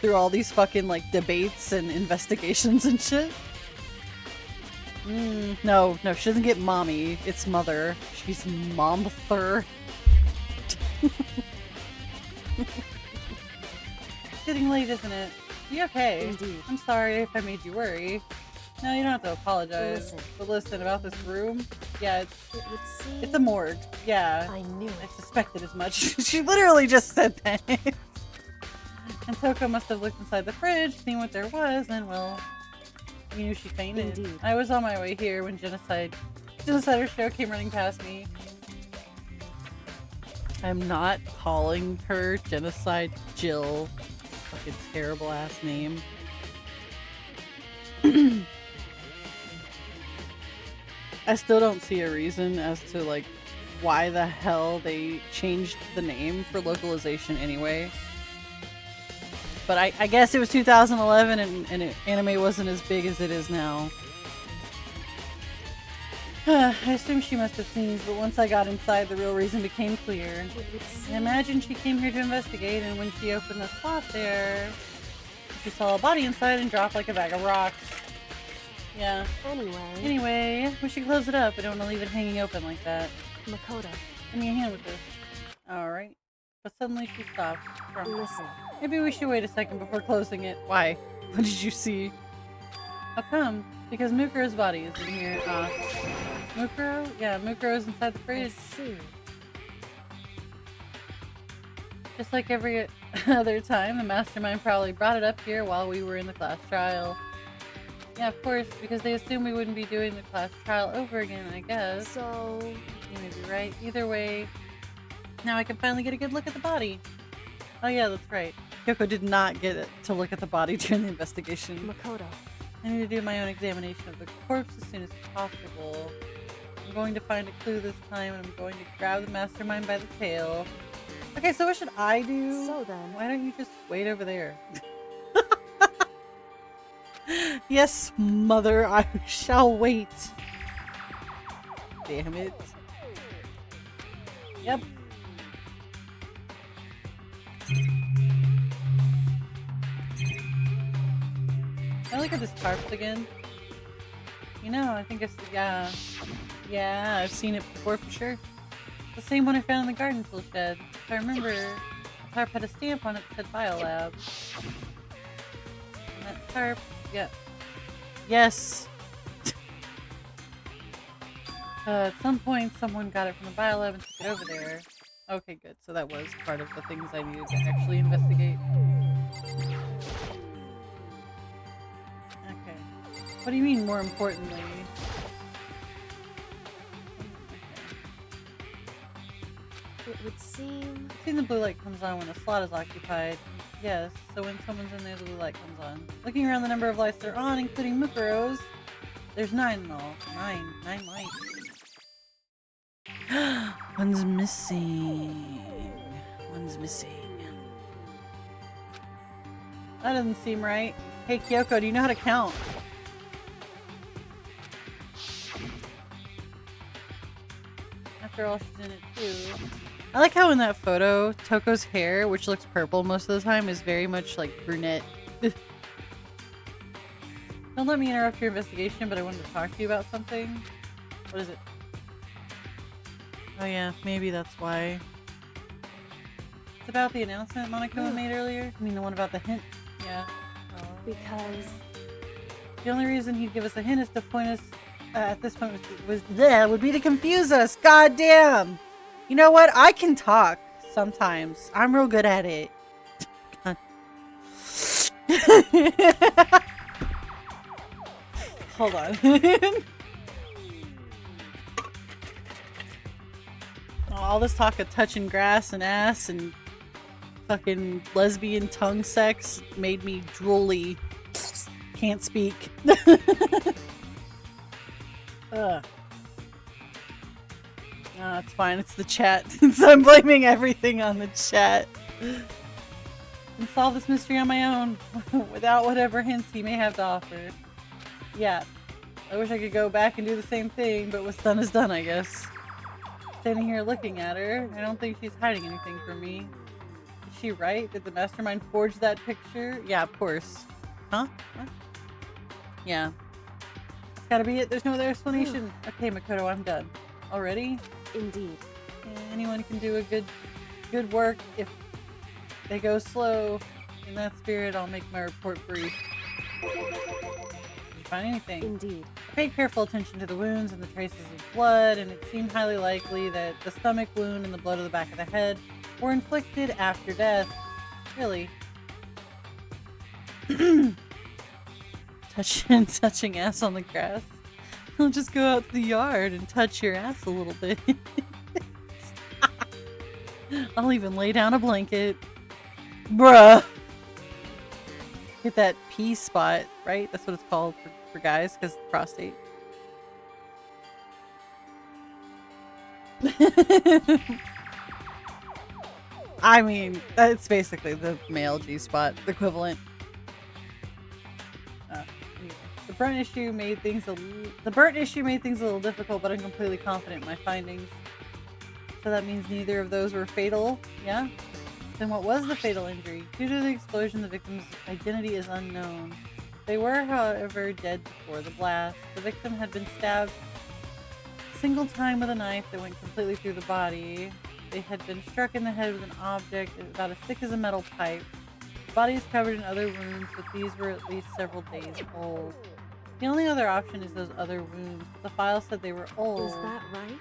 through all these fucking like debates and investigations and shit. No, she doesn't get mommy. It's mother. She's mom-ther. It's getting late, isn't it? You okay? Indeed. I'm sorry if I made you worry. No, you don't have to apologize. Listen. But listen, about this room, yeah, It would seem... it's a morgue. Yeah. I knew I it. suspected as much. She literally just said that. And Toko must have looked inside the fridge, seen what there was, and well, we knew she fainted. Indeed. I was on my way here when Genocider Show came running past me. I'm not calling her Genocide Jill. Fucking terrible ass name. I still don't see a reason as to like why the hell they changed the name for localization anyway. But I guess it was 2011 and anime wasn't as big as it is now. I assume she must have sneezed, but once I got inside, the real reason became clear. It would I seem... imagine she came here to investigate, and when she opened the slot there, she saw a body inside and dropped like a bag of rocks. Yeah. Anyway, we should close it up. I don't want to leave it hanging open like that. Makoto, Give me a hand with this. Alright. But suddenly she stopped. listen. Maybe we should wait a second before closing it. Why? What did you see? How come? Because Mukuro's body is in here. Mukuro? Yeah, Mukuro's inside the I fridge. see. Just like every other time, the mastermind probably brought it up here while we were in the class trial. Yeah, of course, because they assume we wouldn't be doing the class trial over again, I guess. So, You may be right. Either way, now I can finally get a good look at the body. Oh yeah, that's right. Kyoko did not get it to look at the body during the investigation. Makoto. I need to do my own examination of the corpse as soon as possible. I'm going to find a clue this time, and I'm going to grab the mastermind by the tail. Okay, so what should I do? So then. Why don't you just wait over there? Yes, mother, I shall wait. Damn it. Yep. I look at this tarps again. You know, I think it's yeah, I've seen it before for sure. The same one I found in the garden tool shed. If I remember, the tarp had a stamp on it that said Biolab. And that tarp, yeah. Yes! At some point, someone got it from the Biolab and took it over there. Okay, good. So that was part of the things I needed to actually investigate. Okay. What do you mean, more importantly? It would seem. I've seen the blue light comes on when a slot is occupied. Yes, so when someone's in there, the blue light comes on. Looking around the number of lights that are on, including Mukuro's, there's 9 in all. 9 lights. One's missing. One's missing. That doesn't seem right. Hey Kyoko, do you know how to count? After all, she's in it too. I like how in that photo, Toko's hair, which looks purple most of the time, is very much like brunette. Don't let me interrupt your investigation, but I wanted to talk to you about something. What is it? Oh yeah, maybe that's why. It's about the announcement Monaco made earlier. I mean, the one about the hint. Yeah. Oh. Because. The only reason he'd give us a hint is to point us at this point would be to confuse us. God damn! You know what? I can talk sometimes. I'm real good at it. Hold on. All this talk of touching grass and ass and fucking lesbian tongue sex made me drooly. Can't speak. Ugh. No, it's fine. It's the chat. So I'm blaming everything on the chat. And solve this mystery on my own without whatever hints he may have to offer. Yeah. I wish I could go back and do the same thing, but what's done is done, I guess. Standing here looking at her, I don't think she's hiding anything from me. Is she right? Did the mastermind forge that picture? Yeah, of course. Huh? What? Yeah. That's gotta be it. There's no other explanation. Okay, Makoto, I'm done. Already? Indeed. Yeah, anyone can do a good work if they go slow. In that spirit, I'll make my report brief. Did you find anything? Indeed. I paid careful attention to the wounds and the traces of blood, and it seemed highly likely that the stomach wound and the blood of the back of the head were inflicted after death. Really? Touching ass on the grass. I'll just go out to the yard and touch your ass a little bit. I'll even lay down a blanket. Bruh! Get that P spot, right? That's what it's called for guys, because prostate. I mean, that's basically the male G-spot equivalent. Anyway. The burnt issue made things a little difficult, but I'm completely confident in my findings. So that means neither of those were fatal, yeah? Then what was the fatal injury? Due to the explosion, the victim's identity is unknown. They were, however, dead before the blast. The victim had been stabbed a single time with a knife that went completely through the body. They had been struck in the head with an object about as thick as a metal pipe. The body is covered in other wounds, but these were at least several days old. The only other option is those other wounds. The file said they were old. Is that right?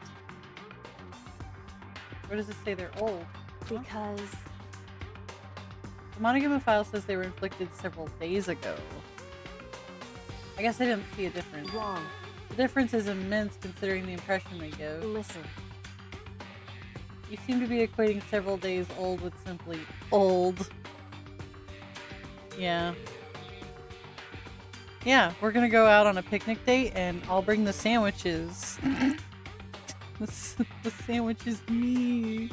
Where does it say they're old? Because... The monogramma file says they were inflicted several days ago. I guess I didn't see a difference. Wrong. The difference is immense considering the impression they give. Listen. You seem to be equating several days old with simply old. Yeah. Yeah, we're gonna go out on a picnic date and I'll bring the sandwiches. The sandwich is me.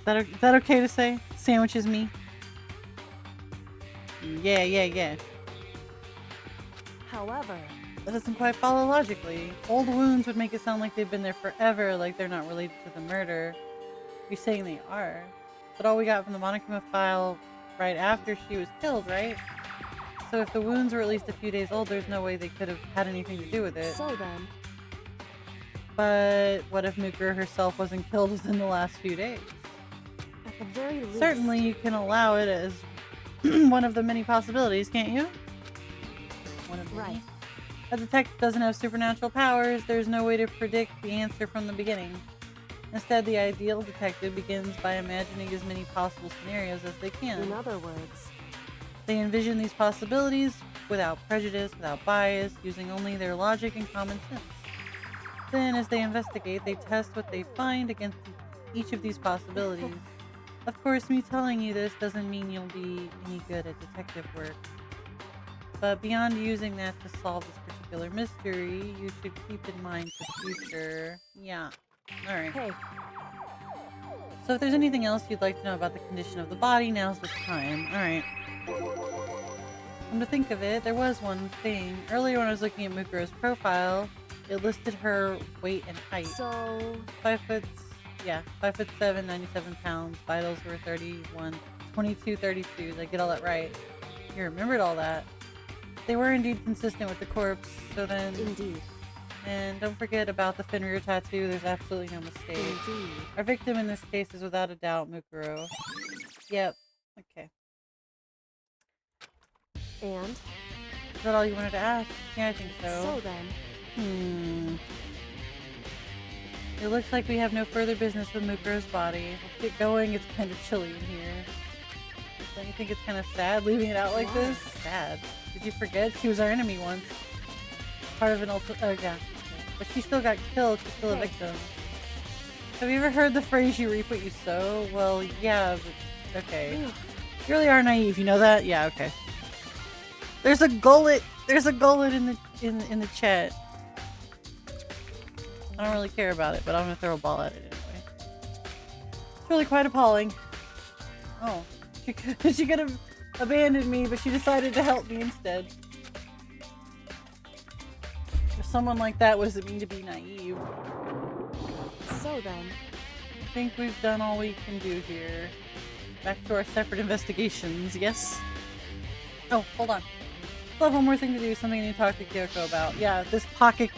Is that okay to say? Sandwich is me? Yeah. However, That doesn't quite follow logically. Old wounds would make it sound like they've been there forever, like they're not related to the murder. You're saying they are. But all we got from the Monokuma file right after she was killed, right? So if the wounds were at least a few days old, there's no way they could have had anything to do with it. so then, But what if Mukuro herself wasn't killed within the last few days? at the very least, Certainly you can allow it as one of the many possibilities, can't you? One of the Right. many. A detective doesn't have supernatural powers. There's no way to predict the answer from the beginning. Instead, the ideal detective begins by imagining as many possible scenarios as they can. in other words, They envision these possibilities without prejudice, without bias, using only their logic and common sense. Then, as they investigate, they test what they find against each of these possibilities. Of course, me telling you this doesn't mean you'll be any good at detective work. But beyond using that to solve this particular mystery, you should keep in mind the future. Yeah. Alright. hey, So if there's anything else you'd like to know about the condition of the body, now's the time. Alright. Come to think of it, there was one thing. Earlier when I was looking at Mukuro's profile, it listed her weight and height. so 5'7", 97 pounds. Vitals were 22, 32. Did I get all that right? You remembered all that. They were indeed consistent with the corpse, so then... indeed, And don't forget about the Fenrir tattoo, there's absolutely no mistake. indeed. Our victim in this case is without a doubt Mukuro. Yep. Okay. And Is that all you wanted to ask? Yeah, I think so then, It looks like we have no further business with Mukuro's body. Let's get going, it's kind of chilly in here. Don't you think it's kind of sad leaving it out like Why? this? Sad. Did you forget? She was our enemy once. Part of an yeah. But she still got killed, she's still a Hey. victim. Have you ever heard the phrase, you reap what you sow? Well, yeah, but okay. Phew. You really are naive, you know that? Yeah, okay. There's a gullet in the chat. I don't really care about it, but I'm gonna throw a ball at it anyway. It's really quite appalling. Oh, she could have abandoned me, but she decided to help me instead. If someone like that, what does it mean to be naive? so then, I think we've done all we can do here. Back to our separate investigations, yes? Oh, hold on. Still have one more thing to do, something I need to talk to Kyoko about. Yeah, this pocket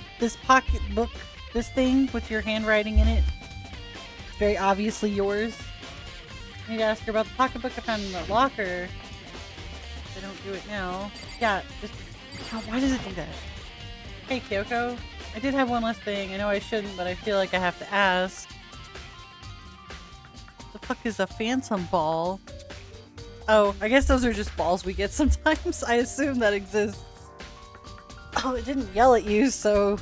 book, this thing with your handwriting in it. It's very obviously yours. I need to ask her about the pocketbook I found in the locker. If I don't do it now. Yeah, just... Why does it do that? Hey, Kyoko. I did have one last thing. I know I shouldn't, but I feel like I have to ask. What the fuck is a phantom ball? Oh, I guess those are just balls we get sometimes. I assume that exists. Oh, it didn't yell at you, so...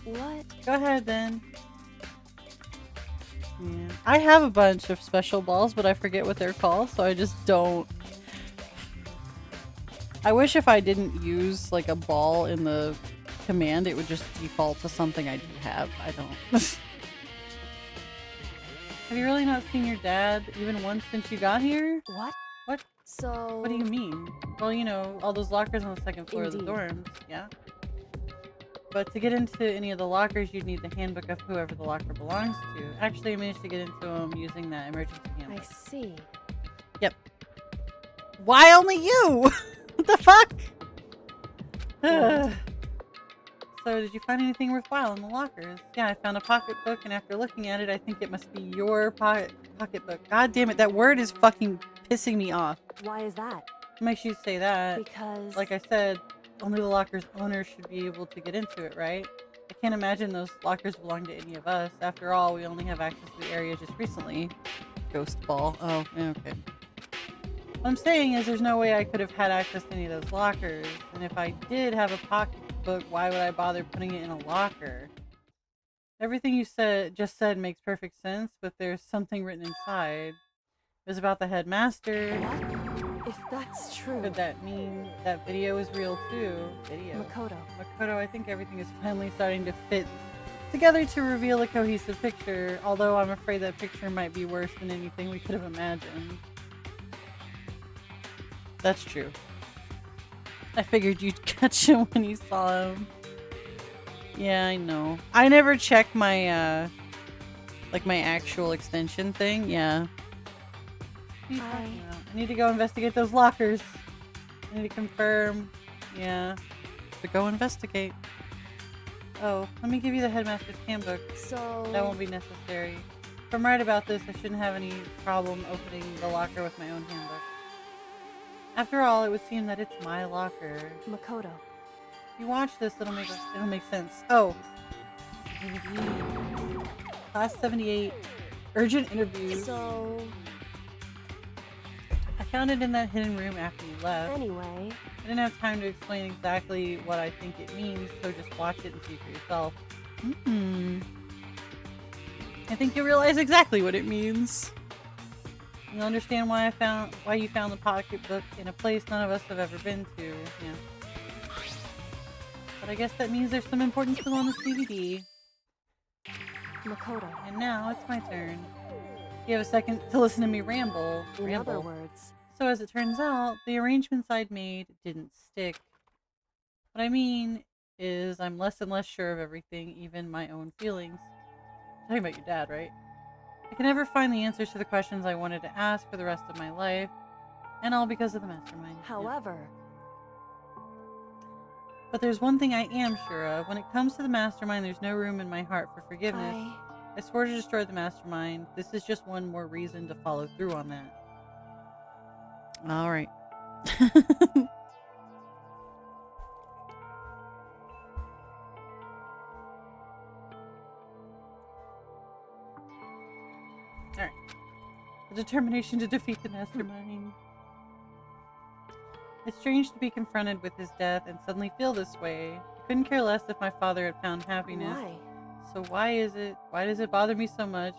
what? Go ahead, then. Yeah. I have a bunch of special balls, but I forget what they're called, so I just don't... I wish if I didn't use, like, a ball in the command, it would just default to something I do have. I don't. Have you really not seen your dad even once since you got here? What? What? So, What do you mean? Well, you know, all those lockers on the second floor of Indeed. the dorms, yeah? But to get into any of the lockers, you'd need the handbook of whoever the locker belongs to. Actually, I managed to get into them using that emergency I handbook. see. Yep. Why only you? What the fuck? So, did you find anything worthwhile in the lockers? Yeah, I found a pocketbook, and after looking at it, I think it must be your pocketbook. God damn it, that word is fucking pissing me off. Why is that? What makes you say that? Because, Like I said, only the locker's owner should be able to get into it, right? I can't imagine those lockers belong to any of us. After all, we only have access to the area just recently. Ghost ball. Oh, yeah, okay. What I'm saying is there's no way I could have had access to any of those lockers. And if I did have a pocketbook, why would I bother putting it in a locker? Everything you just said makes perfect sense, but there's something written inside. It was about the headmaster. What? If that's true. Could that mean that video is real too? Video. Makoto, I think everything is finally starting to fit together to reveal a cohesive picture, although I'm afraid that picture might be worse than anything we could have imagined. That's true. I figured you'd catch him when you saw him. Yeah, I know. I never check my, like my actual extension thing. Yeah. I need to go investigate those lockers. I need to confirm. Yeah. To go investigate. Oh, let me give you the headmaster's handbook. So... That won't be necessary. If I'm right about this, I shouldn't have any problem opening the locker with my own handbook. After all, it would seem that it's my locker. Makoto. If you watch this, it'll make sense. Oh. Class 78. Urgent interviews. So... I found it in that hidden room after you left. Anyway... I didn't have time to explain exactly what I think it means, so just watch it and see for yourself. I think you'll realize exactly what it means. You'll understand why you found the pocketbook in a place none of us have ever been to. Yeah. But I guess that means there's some important clue on this DVD. Makoto. And now it's my turn. You have a second to listen to me ramble. In other words... So as it turns out, the arrangements I'd made didn't stick. What I mean is I'm less and less sure of everything, even my own feelings. Talking about your dad, right? I can never find the answers to the questions I wanted to ask for the rest of my life. And all because of the mastermind. However... But there's one thing I am sure of. When it comes to the mastermind, there's no room in my heart for forgiveness. I swore to destroy the mastermind. This is just one more reason to follow through on that. Alright. Alright. The determination to defeat the mastermind. It's strange to be confronted with his death and suddenly feel this way. I couldn't care less if my father had found happiness. Why? So why does it bother me so much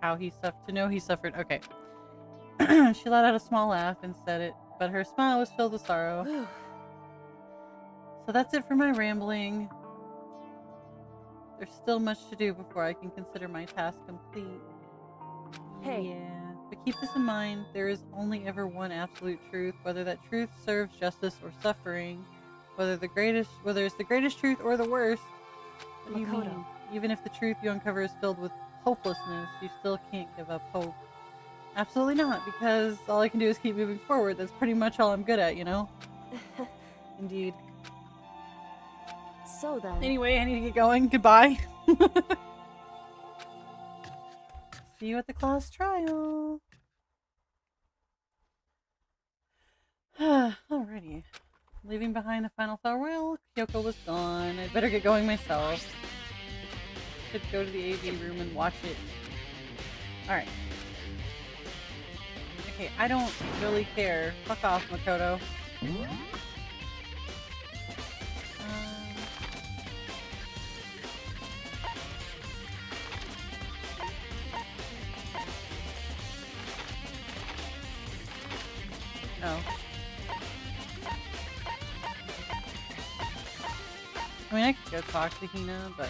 to know he suffered? Okay. She let out a small laugh and said it, but her smile was filled with sorrow. So that's it for my rambling. There's still much to do before I can consider my task complete. Hey. Yeah, but keep this in mind. There is only ever one absolute truth, whether that truth serves justice or suffering, whether it's the greatest truth or the worst. What do you mean? Even if the truth you uncover is filled with hopelessness, you still can't give up hope. Absolutely not, because all I can do is keep moving forward. That's pretty much all I'm good at, you know? Indeed. So then... Anyway, I need to get going. Goodbye. See you at the class trial. Alrighty. Leaving behind a final farewell, Kyoko was gone. I'd better get going myself. Should go to the AV room and watch it. Alright. Okay, I don't really care. Fuck off, Makoto. Oh. I mean, I could go talk to Hina, but...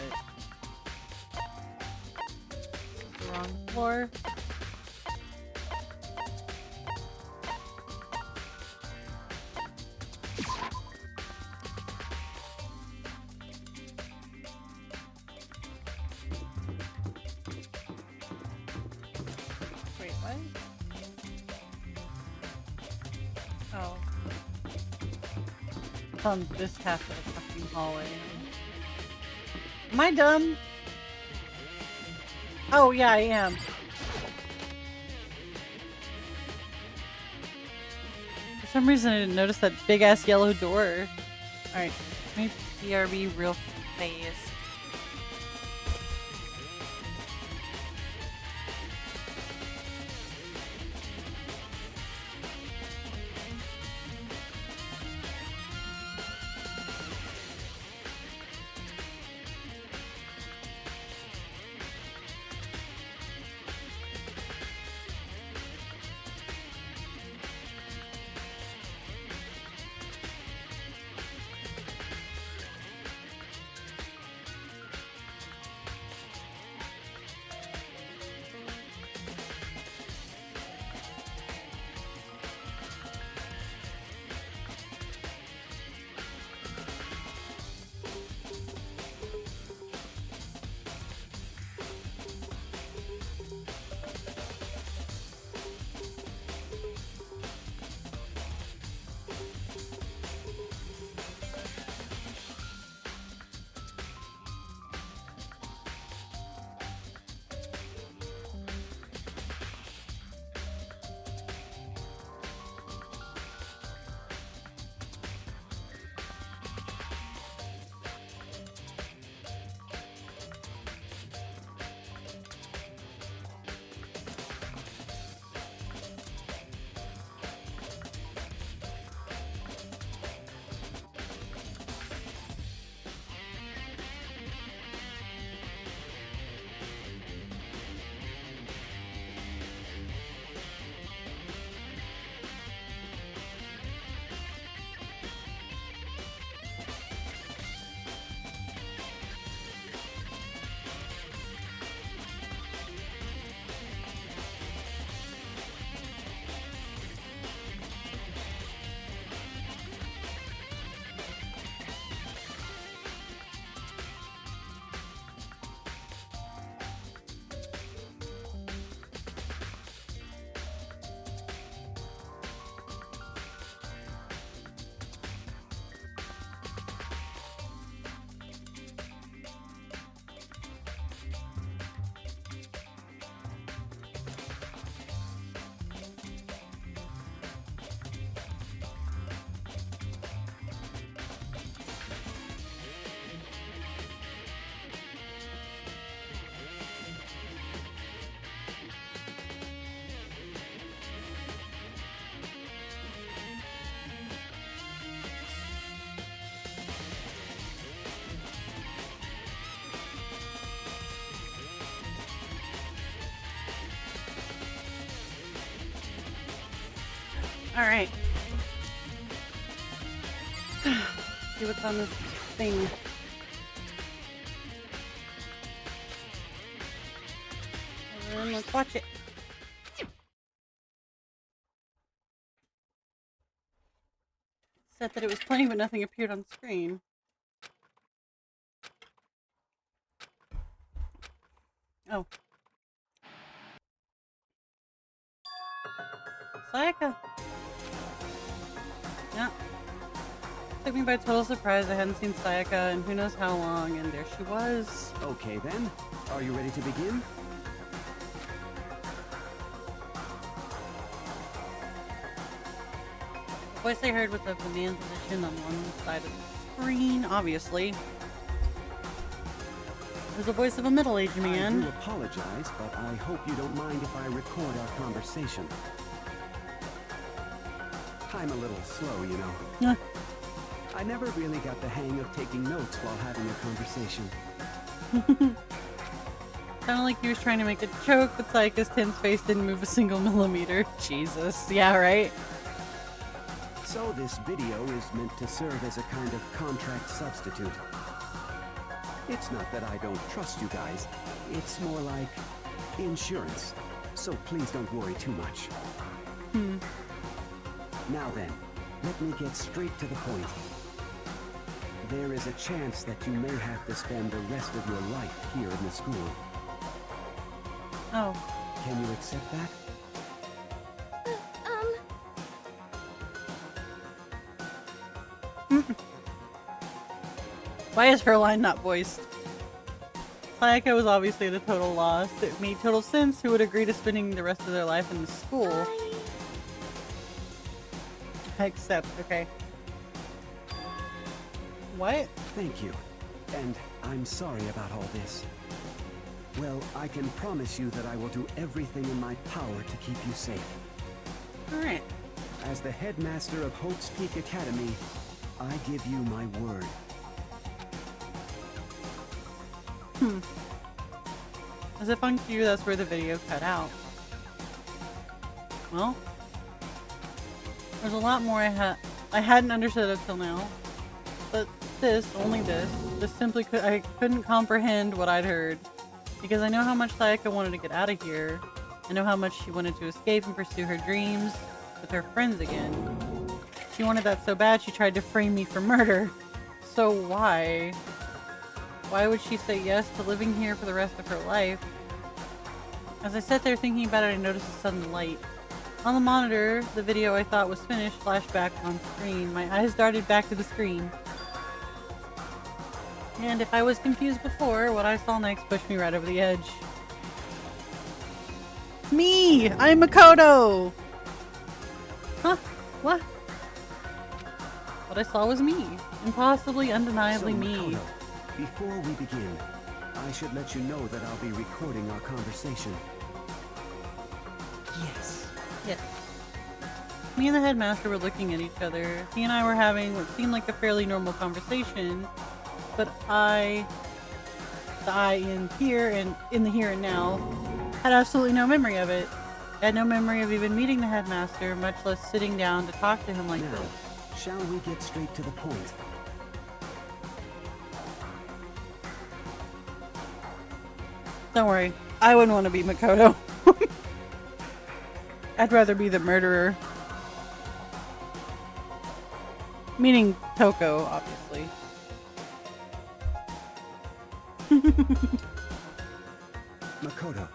It's the wrong floor. Wait, what? Oh. It's on this half of the fucking hallway. Am I dumb? Oh, yeah, I am. For some reason, I didn't notice that big-ass yellow door. Alright, let me BRB real fast. Alright. See what's on this thing. And then let's watch it. Said that it was playing, but nothing appeared on screen. Oh. Sayaka. Yeah. Took me by total surprise. I hadn't seen Sayaka in who knows how long, and there she was. Okay then, are you ready to begin? The voice I heard was of the man position on one side of the screen, obviously. It was the voice of a middle-aged I man. do apologize, but I hope you don't mind if I record our conversation. I'm a little slow, you know. I never really got the hang of taking notes while having a conversation. Sounded like he was trying to make a joke, but Sayaka's tense face didn't move a single millimeter. Jesus. Yeah, right? So this video is meant to serve as a kind of contract substitute. It's not that I don't trust you guys. It's more like insurance. So please don't worry too much. Now then, let me get straight to the point. There is a chance that you may have to spend the rest of your life here in the school. Oh. Can you accept that? Why is her line not voiced? Sayaka was obviously at a total loss. It made total sense who would agree to spending the rest of their life in the school. I accept, okay. What? Thank you. And I'm sorry about all this. Well, I can promise you that I will do everything in my power to keep you safe. Alright. As the headmaster of Hope's Peak Academy, I give you my word. As if on cue, that's where the video cut out. Well, there's a lot more I hadn't understood up till now. But this simply I couldn't comprehend what I'd heard. Because I know how much Sayaka wanted to get out of here. I know how much she wanted to escape and pursue her dreams with her friends again. She wanted that so bad she tried to frame me for murder. So why? Why would she say yes to living here for the rest of her life? As I sat there thinking about it, I noticed a sudden light. On the monitor, the video I thought was finished flashed back on screen. My eyes darted back to the screen. And if I was confused before, what I saw next pushed me right over the edge. It's me! I'm Makoto! Huh? What? What I saw was me. Impossibly, undeniably So, me. Makoto, before we begin, I should let you know that I'll be recording our conversation. Yes. Yes. Me and the headmaster were looking at each other. He and I were having what seemed like a fairly normal conversation, but the I in here and in the here and now, had absolutely no memory of it. I had no memory of even meeting the headmaster, much less sitting down to talk to him like Now, this. shall we get straight to the point? Don't worry, I wouldn't want to be Makoto. I'd rather be the murderer. Meaning Toko, obviously. Makoto,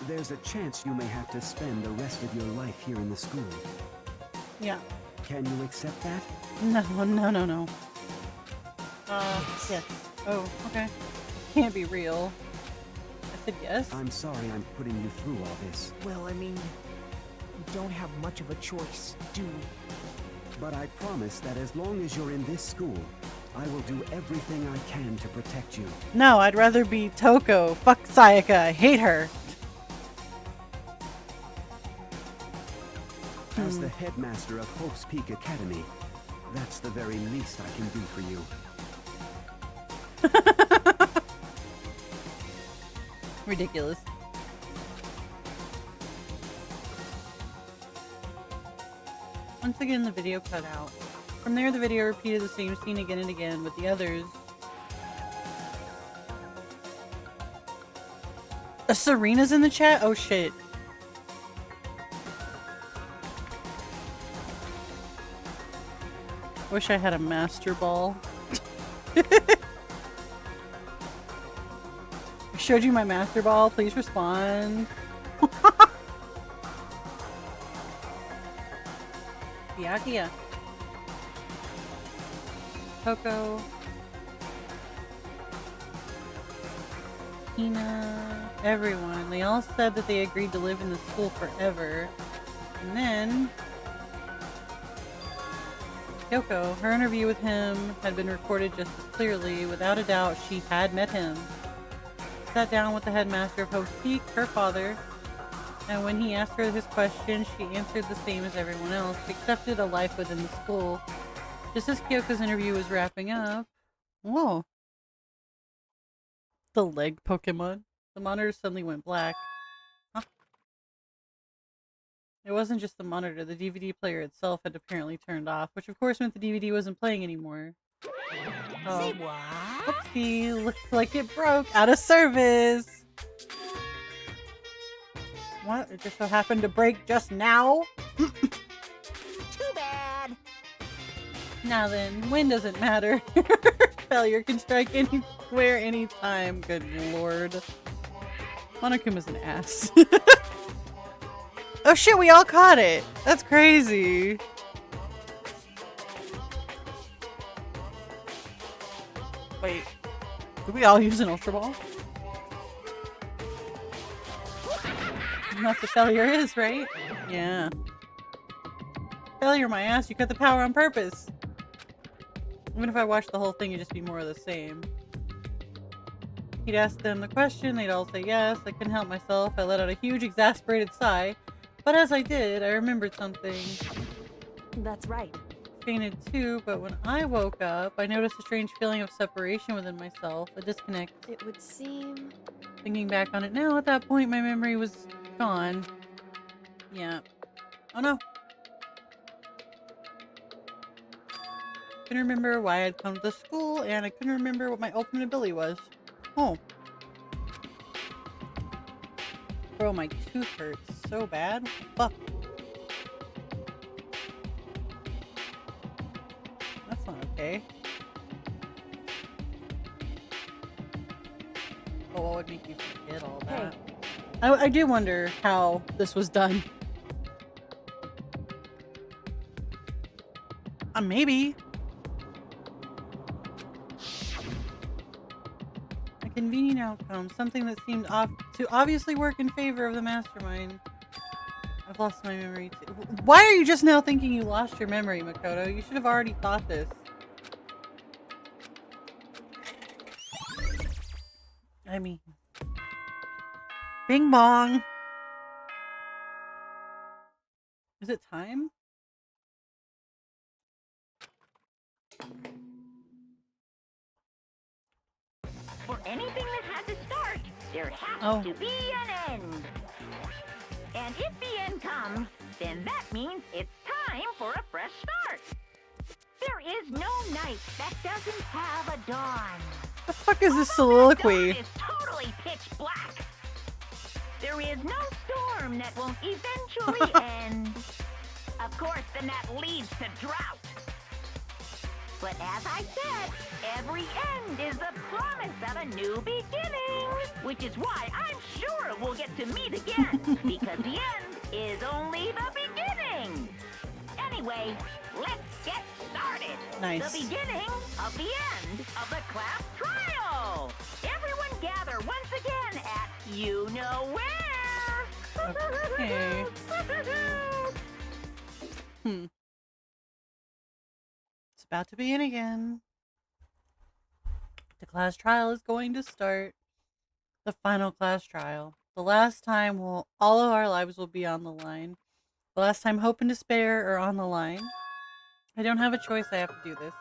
there's a chance you may have to spend the rest of your life here in the school. Yeah. Can you accept that? No. Yes. Oh, okay. Can't be real. I said yes. I'm sorry I'm putting you through all this, Well, I mean, we don't have much of a choice, do we? but I promise that as long as you're in this school, I will do everything I can to protect you. No, I'd rather be Toko. Fuck Sayaka. I hate her. As the headmaster of Hope's Peak Academy, that's the very least I can do for you. Ridiculous. Once again, the video cut out. From there, the video repeated the same scene again and again with the others. Serena's in the chat? Oh shit. Wish I had a master ball. I showed you my master ball. Please respond. Yakia. Coco. Tina. Everyone. They all said that they agreed to live in the school forever. And then Kyoko, her interview with him had been recorded just as clearly. Without a doubt, she had met him. Sat down with the headmaster of Hope's Peak, her father, and when he asked her his question, she answered the same as everyone else. She accepted a life within the school. Just as Kyoko's interview was wrapping up... Whoa. The leg Pokemon. The monitor suddenly went black. Huh? It wasn't just the monitor. The DVD player itself had apparently turned off, which of course meant the DVD wasn't playing anymore. Oh. Say what? Oopsie, looks like it broke. Out of service! What? It just so happened to break just now? Too bad. Now then, when does it matter? Failure can strike anywhere, anytime. Good lord. Monokuma's an ass. Oh shit, we all caught it! That's crazy! Wait, did we all use an Ultra Ball? And that's what failure is, right? Yeah. Failure, my ass, you cut the power on purpose! Even if I watched the whole thing, it'd just be more of the same. He'd ask them the question, they'd all say yes. I couldn't help myself. I let out a huge, exasperated sigh. But as I did, I remembered something. That's right. Fainted too, but when I woke up, I noticed a strange feeling of separation within myself, a disconnect. It would seem... Thinking back on it now, at that point, my memory was gone. Yeah. Oh no. Couldn't remember why I'd come to the school, and I couldn't remember what my ultimate ability was. Oh. Bro, my tooth hurts so bad. What the fuck? That's not okay. Oh, what would make you forget all that? Hey. I do wonder how this was done. Maybe. A convenient outcome. Something that seemed to obviously work in favor of the mastermind. I've lost my memory too. Why are you just now thinking you lost your memory, Makoto? You should have already thought this. I mean... Bing bong! Is it time? For anything that has a start, there has to be an end. And if the end comes, then that means it's time for a fresh start. There is no night that doesn't have a dawn. The fuck is this soliloquy? Dawn is totally pitch black. There is no storm that won't eventually end. Of course, then that leads to drought. But as I said, every end is the promise of a new beginning. Which is why I'm sure we'll get to meet again. Because the end is only the beginning. Anyway, let's get started. Nice. The beginning of the end of the class trial. Everyone gather once again at you know where. Okay. It's about to begin again. The class trial is going to start. The final class trial. The last time all of our lives will be on the line. The last time hope and despair are on the line. I don't have a choice. I have to do this.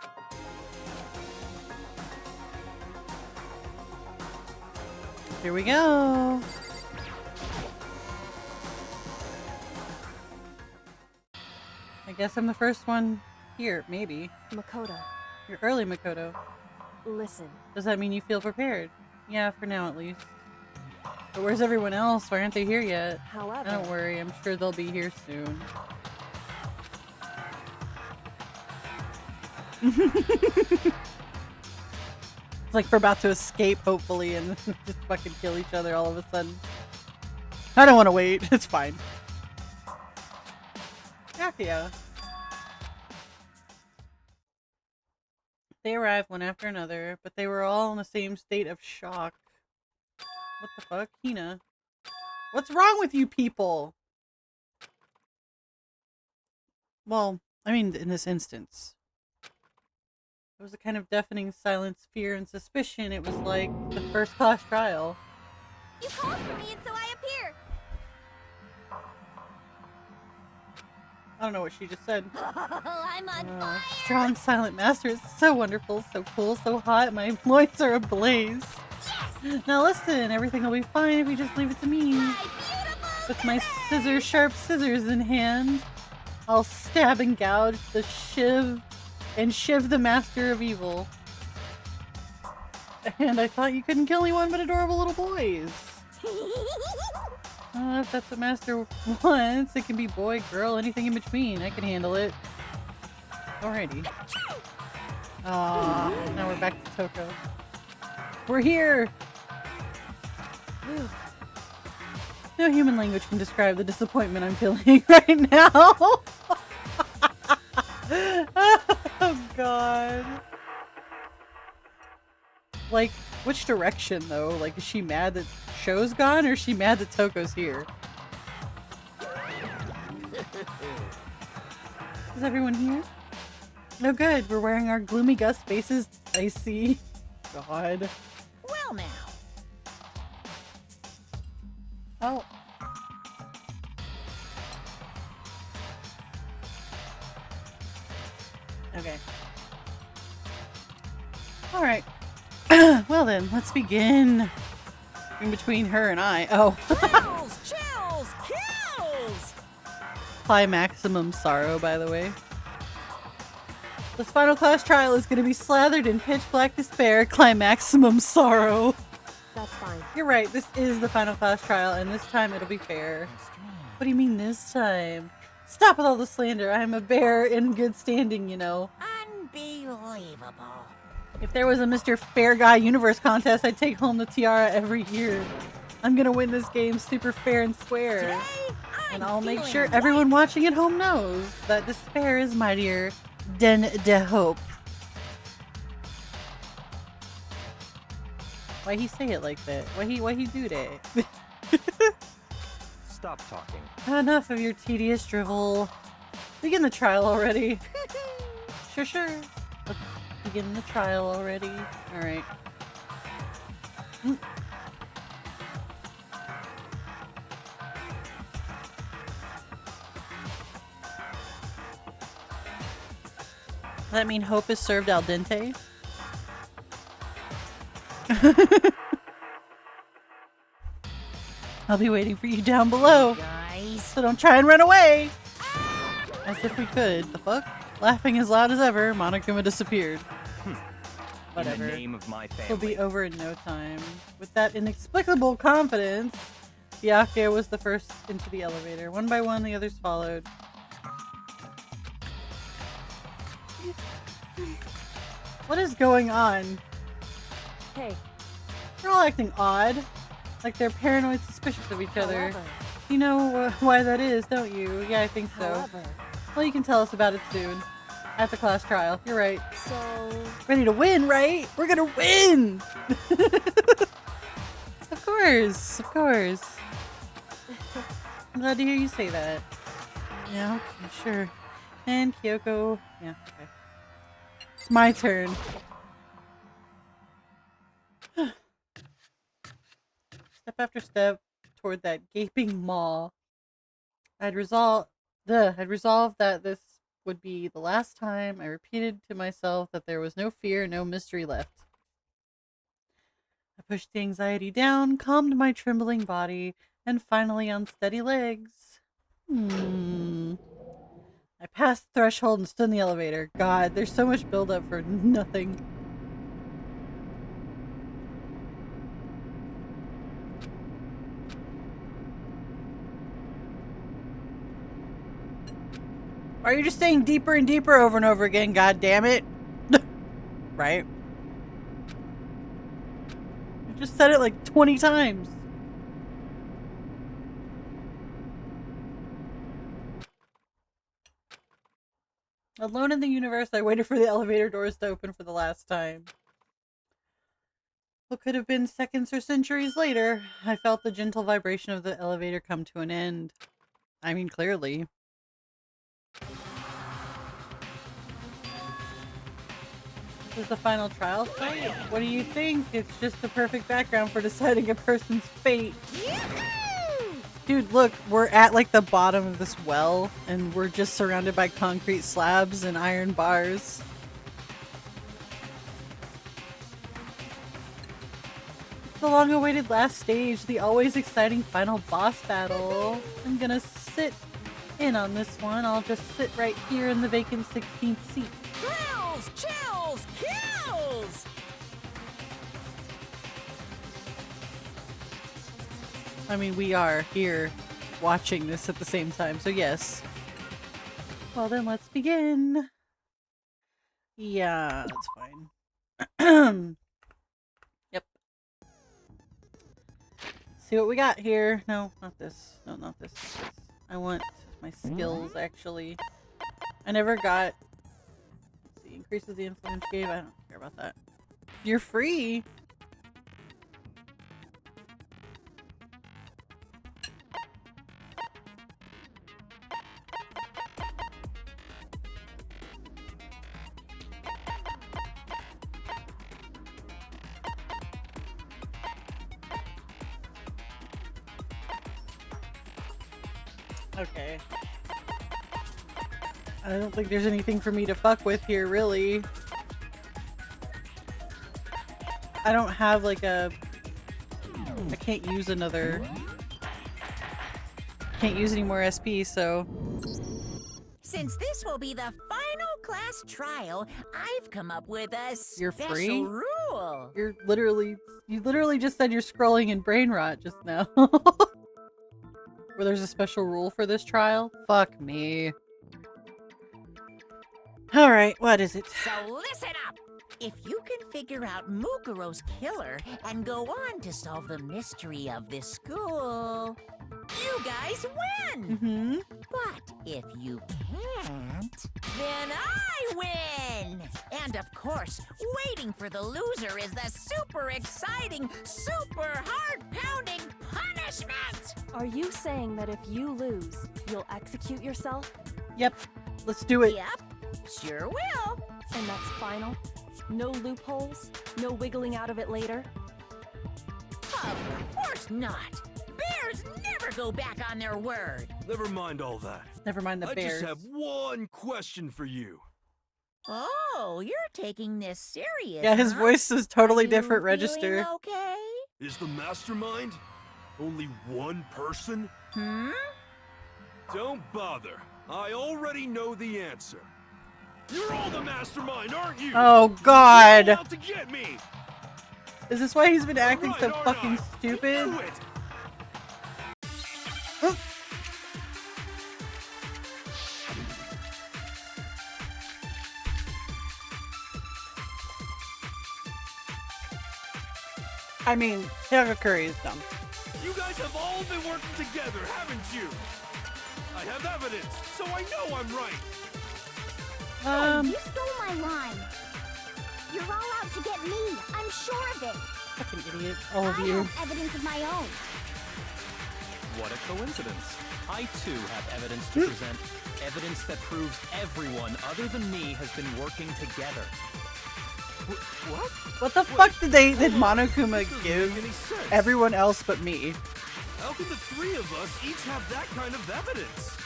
Here we go. I guess I'm the first one here, maybe. Makoto, You're early, Makoto. listen. Does that mean you feel prepared? Yeah, for now at least. But where's everyone else? Why aren't they here yet? However, Don't worry, I'm sure they'll be here soon. It's like we're about to escape, hopefully, and just fucking kill each other all of a sudden. I don't want to wait. It's fine. Yeah. They arrived one after another, but they were all in the same state of shock. What the fuck? Hina? What's wrong with you people? Well, I mean, in this instance. It was a kind of deafening silence, fear, and suspicion. It was like the first class trial. you called for me and so I appear. I don't know what she just said. I'm on fire. Strong silent master is so wonderful, so cool, so hot. My loins are ablaze. Yes, Now listen, everything will be fine if you just leave it to me. my beautiful With my sharp scissors in hand, I'll stab and gouge the shiv the master of evil. And I thought you couldn't kill anyone but adorable little boys. If that's what master wants, it can be boy, girl, anything in between. I can handle it. Alrighty. Now we're back to Toko. We're here! No human language can describe the disappointment I'm feeling right now. Oh god. Like, which direction though? Like, is she mad that Sho's gone, or is she mad that Toko's here? Is everyone here? No good. We're wearing our gloomy gust faces. I see. God. Well now. Oh. Okay. Alright. Well then, let's begin. In between her and I. Oh. Thrills, chills, kills! Maximum sorrow, by the way. This final class trial is going to be slathered in pitch black despair. Maximum sorrow. That's fine. You're right, this is the final class trial, and this time it'll be fair. What do you mean this time? Stop with all the slander. I'm a bear in good standing, you know. Unbelievable. If there was a Mr. Fair Guy Universe contest, I'd take home the tiara every year. I'm gonna win this game super fair and square. Today, And I'll make sure everyone watching at home knows that despair is mightier than the hope. Why he say it like that? Why he do that? Stop talking. Enough of your tedious drivel. Begin the trial already. Sure. Let's begin the trial already. Alright. Does that mean hope is served al dente? I'll be waiting for you down below. Guys. So don't try and run away! As if we could. The fuck? Laughing as loud as ever, Monokuma disappeared. Whatever. In the name of my It'll family. be over in no time. With that inexplicable confidence, Byakuya was the first into the elevator. One by one, the others followed. What is going on? Hey, They're all acting odd. Like they're paranoid suspicious of each other. however, You know why that is, don't you? Yeah, I think so. however, Well, you can tell us about it soon. At the class trial. You're right. so Ready to win, right? We're gonna win! Of course. I'm glad to hear you say that. Yeah, okay, sure. And Kyoko. Yeah, okay. It's my turn. Step after step toward that gaping maw. I'd resolved that this would be the last time I repeated to myself that there was no fear, no mystery left. I pushed the anxiety down, calmed my trembling body, and finally on steady legs. I I passed the threshold and stood in the elevator. God, there's so much buildup for nothing. Why are you just staying deeper and deeper over and over again? God damn it. Right? I just said it like 20 times. Alone in the universe, I waited for the elevator doors to open for the last time. What could have been seconds or centuries later, I felt the gentle vibration of the elevator come to an end. I mean, clearly. This is the final trial site? What do you think? It's just the perfect background for deciding a person's fate. Dude, look, we're at like the bottom of this well, and we're just surrounded by concrete slabs and iron bars. It's the long-awaited last stage, the always exciting final boss battle. I'm gonna sit in on this one. I'll just sit right here in the vacant 16th seat. Thrills, chills, kills! I mean, we are here watching this at the same time, so yes. Well then, let's begin. Yeah, that's fine. Yep. See what we got here. No, not this. No, not this. I want my skills, actually. I never got... Let's see, increases the influence gave. I don't care about that. You're free! Okay. I don't think there's anything for me to fuck with here, really. I don't have like a... I can't use another... Can't use any more SP, so... Since this will be the final class trial, I've come up with a You're special free? rule. You're literally... You literally just said you're scrolling in brain rot just now. Where there's a special rule for this trial? Fuck me. Alright, what is it? So listen up! If you can figure out Mukuro's killer and go on to solve the mystery of this school, you guys win! Mm-hmm. But if you can't, then I win! And of course, waiting for the loser is the super exciting, super heart-pounding punishment! Are you saying that if you lose, you'll execute yourself? Yep. Let's do it. Yep, sure will. And that's final? No loopholes? No wiggling out of it later? Of course not! Bears never go back on their word! Never mind all that. Never mind the I bears. just have one question for you. Oh, you're taking this serious, Yeah, his huh? voice is totally Are different you register. feeling okay? Is the mastermind only one person? Hmm? Don't bother. I already know the answer. You're all the mastermind, aren't you? Oh You're god! all out to get me. Is this why he's been acting Right, so aren't fucking I? stupid? Do it. I mean, Hyagakuri is dumb. You guys have all been working together, haven't you? I have evidence, so I know I'm right. You stole my line. You're all out to get me. I'm sure of it. Fucking idiot, all of I you. have evidence of my own. What a coincidence. I too have evidence to present. Evidence that proves everyone other than me has been working together. What? What the fuck did Monokuma This doesn't give make any sense. everyone else but me? How can the three of us each have that kind of evidence?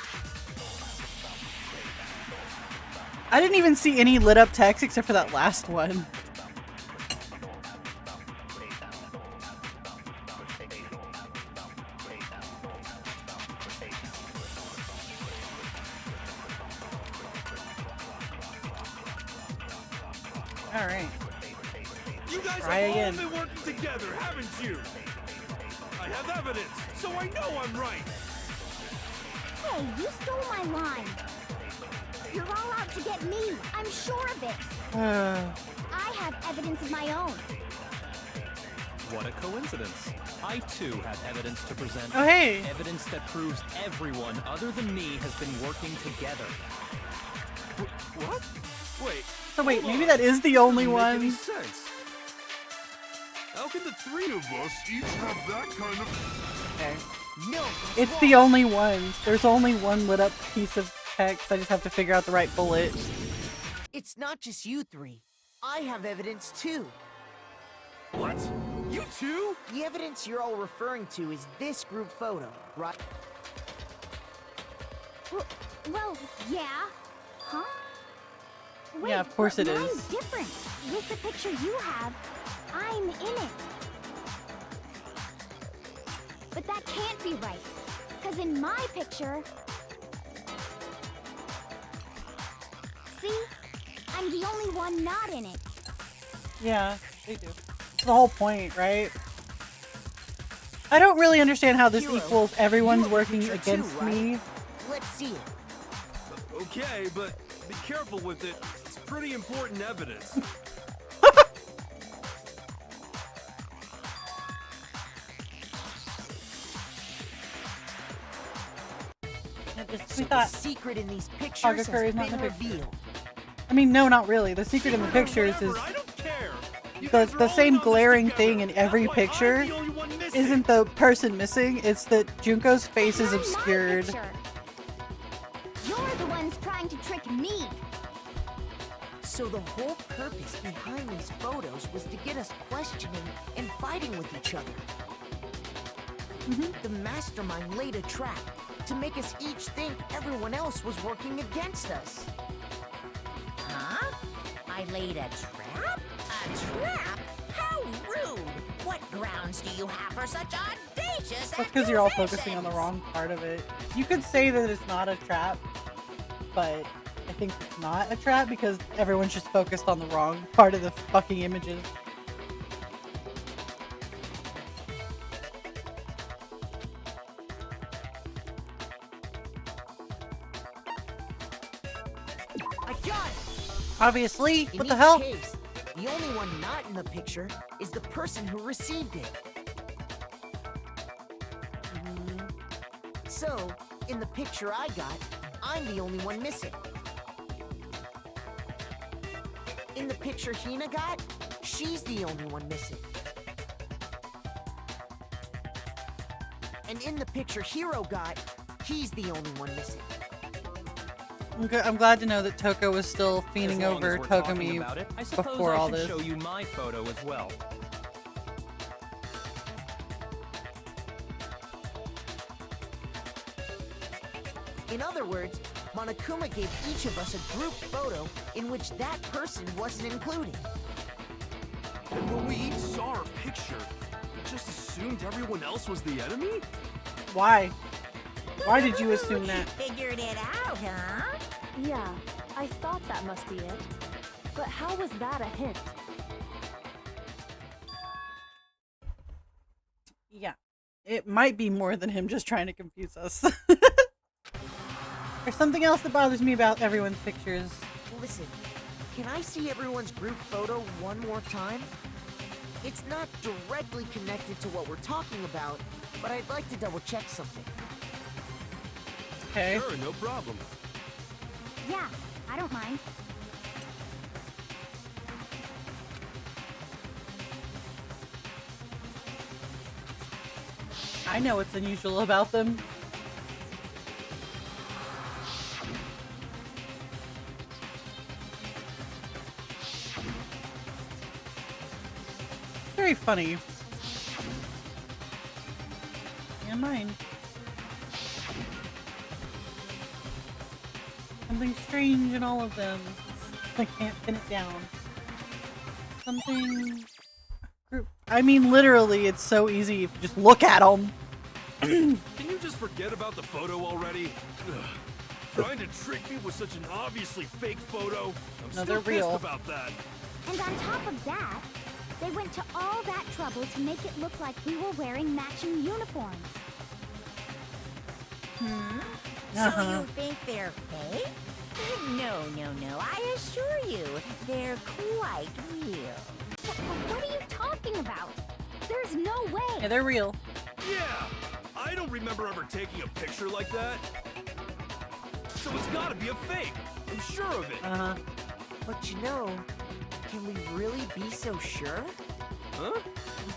I didn't even see any lit up text except for that last one. Alright. You guys Try have again. all been working together, haven't you? I have evidence, so I know I'm right. Hey, you stole my line. You're all out to get me. I'm sure of it. I have evidence of my own. What a coincidence. I too have evidence to present. Oh, hey. Evidence that proves everyone other than me has been working together. What? Wait. So wait, hold maybe on. that is the only Doesn't make any one. sense. How can the three of us each have that kind of... Okay. No, It's the only one. There's only one lit up piece of text. I just have to figure out the right bullet. it's not just you three. I have evidence too. What? You too? The evidence you're all referring to is this group photo, right? Well, yeah. Huh? Wait, Yeah, of course but it mine's is. different. With the picture you have, I'm in it. But that can't be right. Because in my picture... See? I'm the only one not in it. Yeah, they do. That's the whole point, right? I don't really understand how this Hero, equals everyone's you have a working picture too, against right? me. Let's see it. Okay, but be careful with it. It's pretty important evidence. So We the thought, secret in these pictures photographer has is not in been the picture. revealed. I mean, no, not really. The secret in the pictures is Whatever, I don't care. You the guys are all same in on this glaring together. thing in every That's why I'm picture the only one missing. isn't the person missing, it's that Junko's face is Not in my obscured. picture. You're the ones trying to trick me. So the whole purpose behind these photos was to get us questioning and fighting with each other. The mastermind laid a trap to make us each think everyone else was working against us. Huh? I laid a trap? A trap? How rude! What grounds do you have for such audacious That's because you're all focusing on the accusations? wrong part of it. You could say that it's not a trap, but I think it's not a trap because everyone's just focused on the wrong part of the fucking images. I got it! Obviously, In what the each hell? case, the only one not in the picture is the person who received it. So, in the picture I got, I'm the only one missing. In the picture Hina got, she's the only one missing. And in the picture Hiro got, he's the only one missing. I'm glad to know that Toko was still As fiending long over as we're talking Kogami about it, I suppose before I all should this. show you my photo as well. In other words, Monokuma gave each of us a group photo in which that person wasn't included. And when we each saw our picture, we just assumed everyone else was the enemy? Why? Why did you assume that? Figured it out, huh? Yeah, I thought that must be it. But how was that a hint? Yeah. It might be more than him just trying to confuse us. There's something else that bothers me about everyone's pictures. Listen, can I see everyone's group photo one more time? It's not directly connected to what we're talking about, but I'd like to double check something. Okay. Sure, no problem. Yeah, I don't mind. I know what's unusual about them. Very funny. And mine. Something strange in all of them. I can't pin it down. Something... I mean, literally, it's so easy if you just look at them. Can you just forget about the photo already? Ugh. Trying to trick me with such an obviously fake photo? I'm No, still they're pissed real. about that. And on top of that, they went to all that trouble to make it look like we were wearing matching uniforms. So you think they're fake? No, no, no. I assure you, they're quite real. What are you talking about? There's no way. Yeah, they're real. Yeah! I don't remember ever taking a picture like that. So it's gotta be a fake. I'm sure of it. Uh-huh. But you know, can we really be so sure? Huh?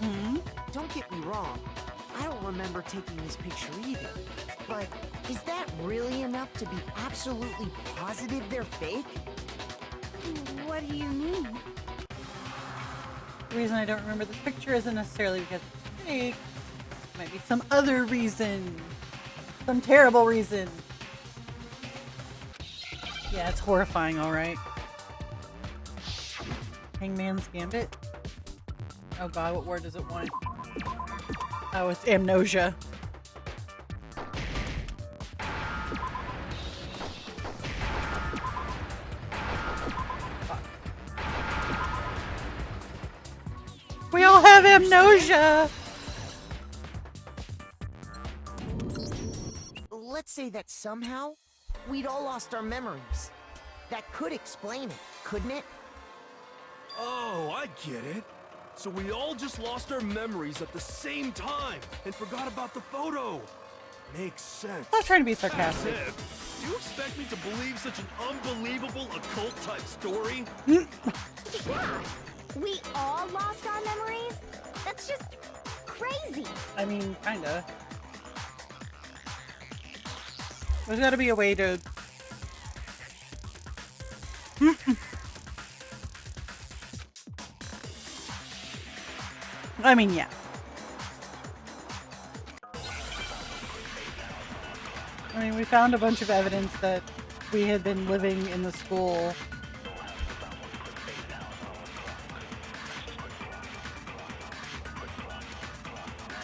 Hmm. Don't get me wrong. I don't remember taking this picture either. But is that really enough to be absolutely positive they're fake? What do you mean? The reason I don't remember this picture isn't necessarily because it's fake. It might be some other reason. Some terrible reason. Yeah, it's horrifying, alright. Hangman's Gambit? Oh god, what word does it want? Oh, it's amnesia. We all have amnesia! Let's say that somehow we'd all lost our memories. That could explain it, couldn't it? Oh, I get it. So we all just lost our memories at the same time and forgot about the photo. Makes sense. I was trying to be sarcastic. As if. Do you expect me to believe such an unbelievable occult-type story? Yeah. We all lost our memories? That's just crazy. I mean, kinda. There's gotta be a way to... I mean, yeah. I mean, we found a bunch of evidence that we had been living in the school.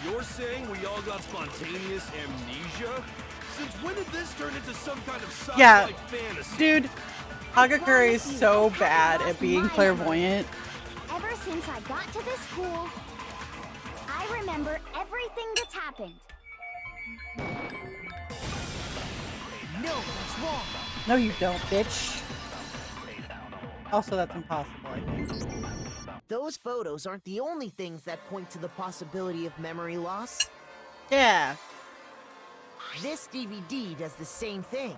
You're saying we all got spontaneous amnesia? Since when did this turn into some kind of sci-fi Yeah. fantasy? Dude, Hagakure is so bad at being clairvoyant. Ever since I got to this school, I remember everything that's happened. No, that's wrong. No, you don't, bitch. Also, that's impossible, I think. Those photos aren't the only things that point to the possibility of memory loss. Yeah. This DVD does the same thing.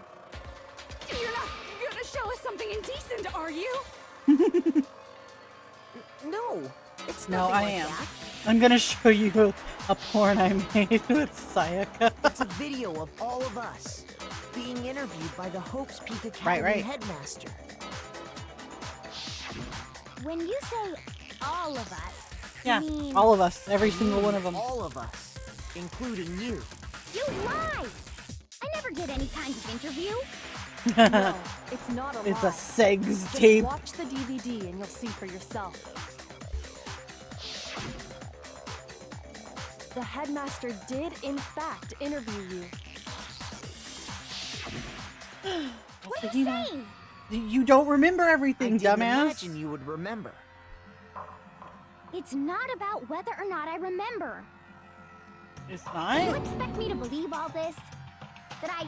You're not gonna show us something indecent, are you? No, it's No, nothing I like am. that. I'm gonna show you a porn I made with Sayaka. It's a video of all of us being interviewed by the Hope's Peak Academy Right. headmaster. When you say all of us, Yeah, you mean all of us. Every single one of them. All of us, including you. you lied. I never did any kind of interview. No, it's not a It's lie. a segs Just tape. watch the DVD and you'll see for yourself. The headmaster did, in fact, interview you. What are you saying? You don't remember I everything, didn't dumbass. imagine you would remember. It's not about whether or not I remember. It's You not? expect me to believe all this? That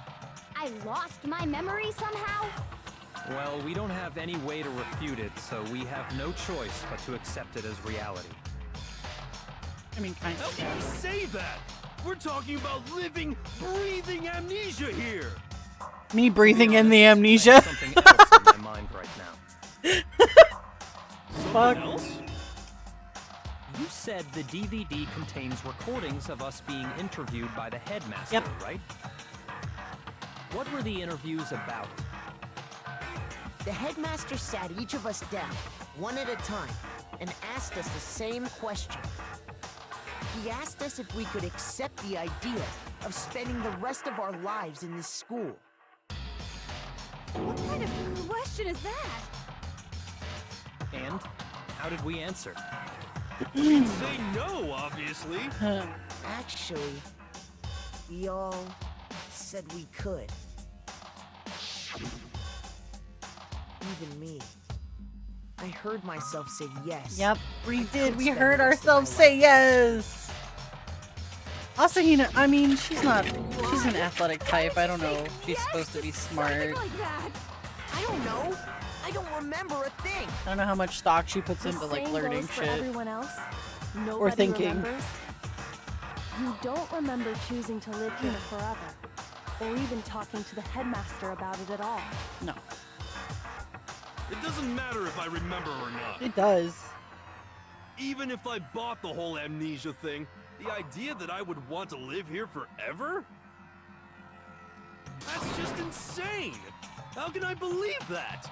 I lost my memory somehow? Well, we don't have any way to refute it, so we have no choice but to accept it as reality. I mean, kind How of. can you say that? We're talking about living, breathing amnesia here. Me breathing in the I amnesia. have something else in my mind right now. Fuck. Something else? You said the DVD contains recordings of us being interviewed by the headmaster, Yep. right? What were the interviews about? The headmaster sat each of us down, one at a time, and asked us the same question. He asked us if we could accept the idea of spending the rest of our lives in this school. What kind of question is that? And how did we answer? We'd say no, obviously. Actually, we all said we could. Even me. I heard myself say yes. Yep, we did. We spend heard the rest of my ourselves say life. yes. Also, I mean, she's an athletic type. I don't know if she's supposed to be smart. Like that. I don't know. I don't remember a thing. I don't know how much stock she puts The into like same learning goes for shit. everyone else. Nobody thinking. remembers. You don't remember choosing to live here forever, or even talking to the headmaster about it at all. No, It doesn't matter if I remember or not. it does. Even if I bought the whole amnesia thing, the idea that I would want to live here forever? That's just insane! How can I believe that?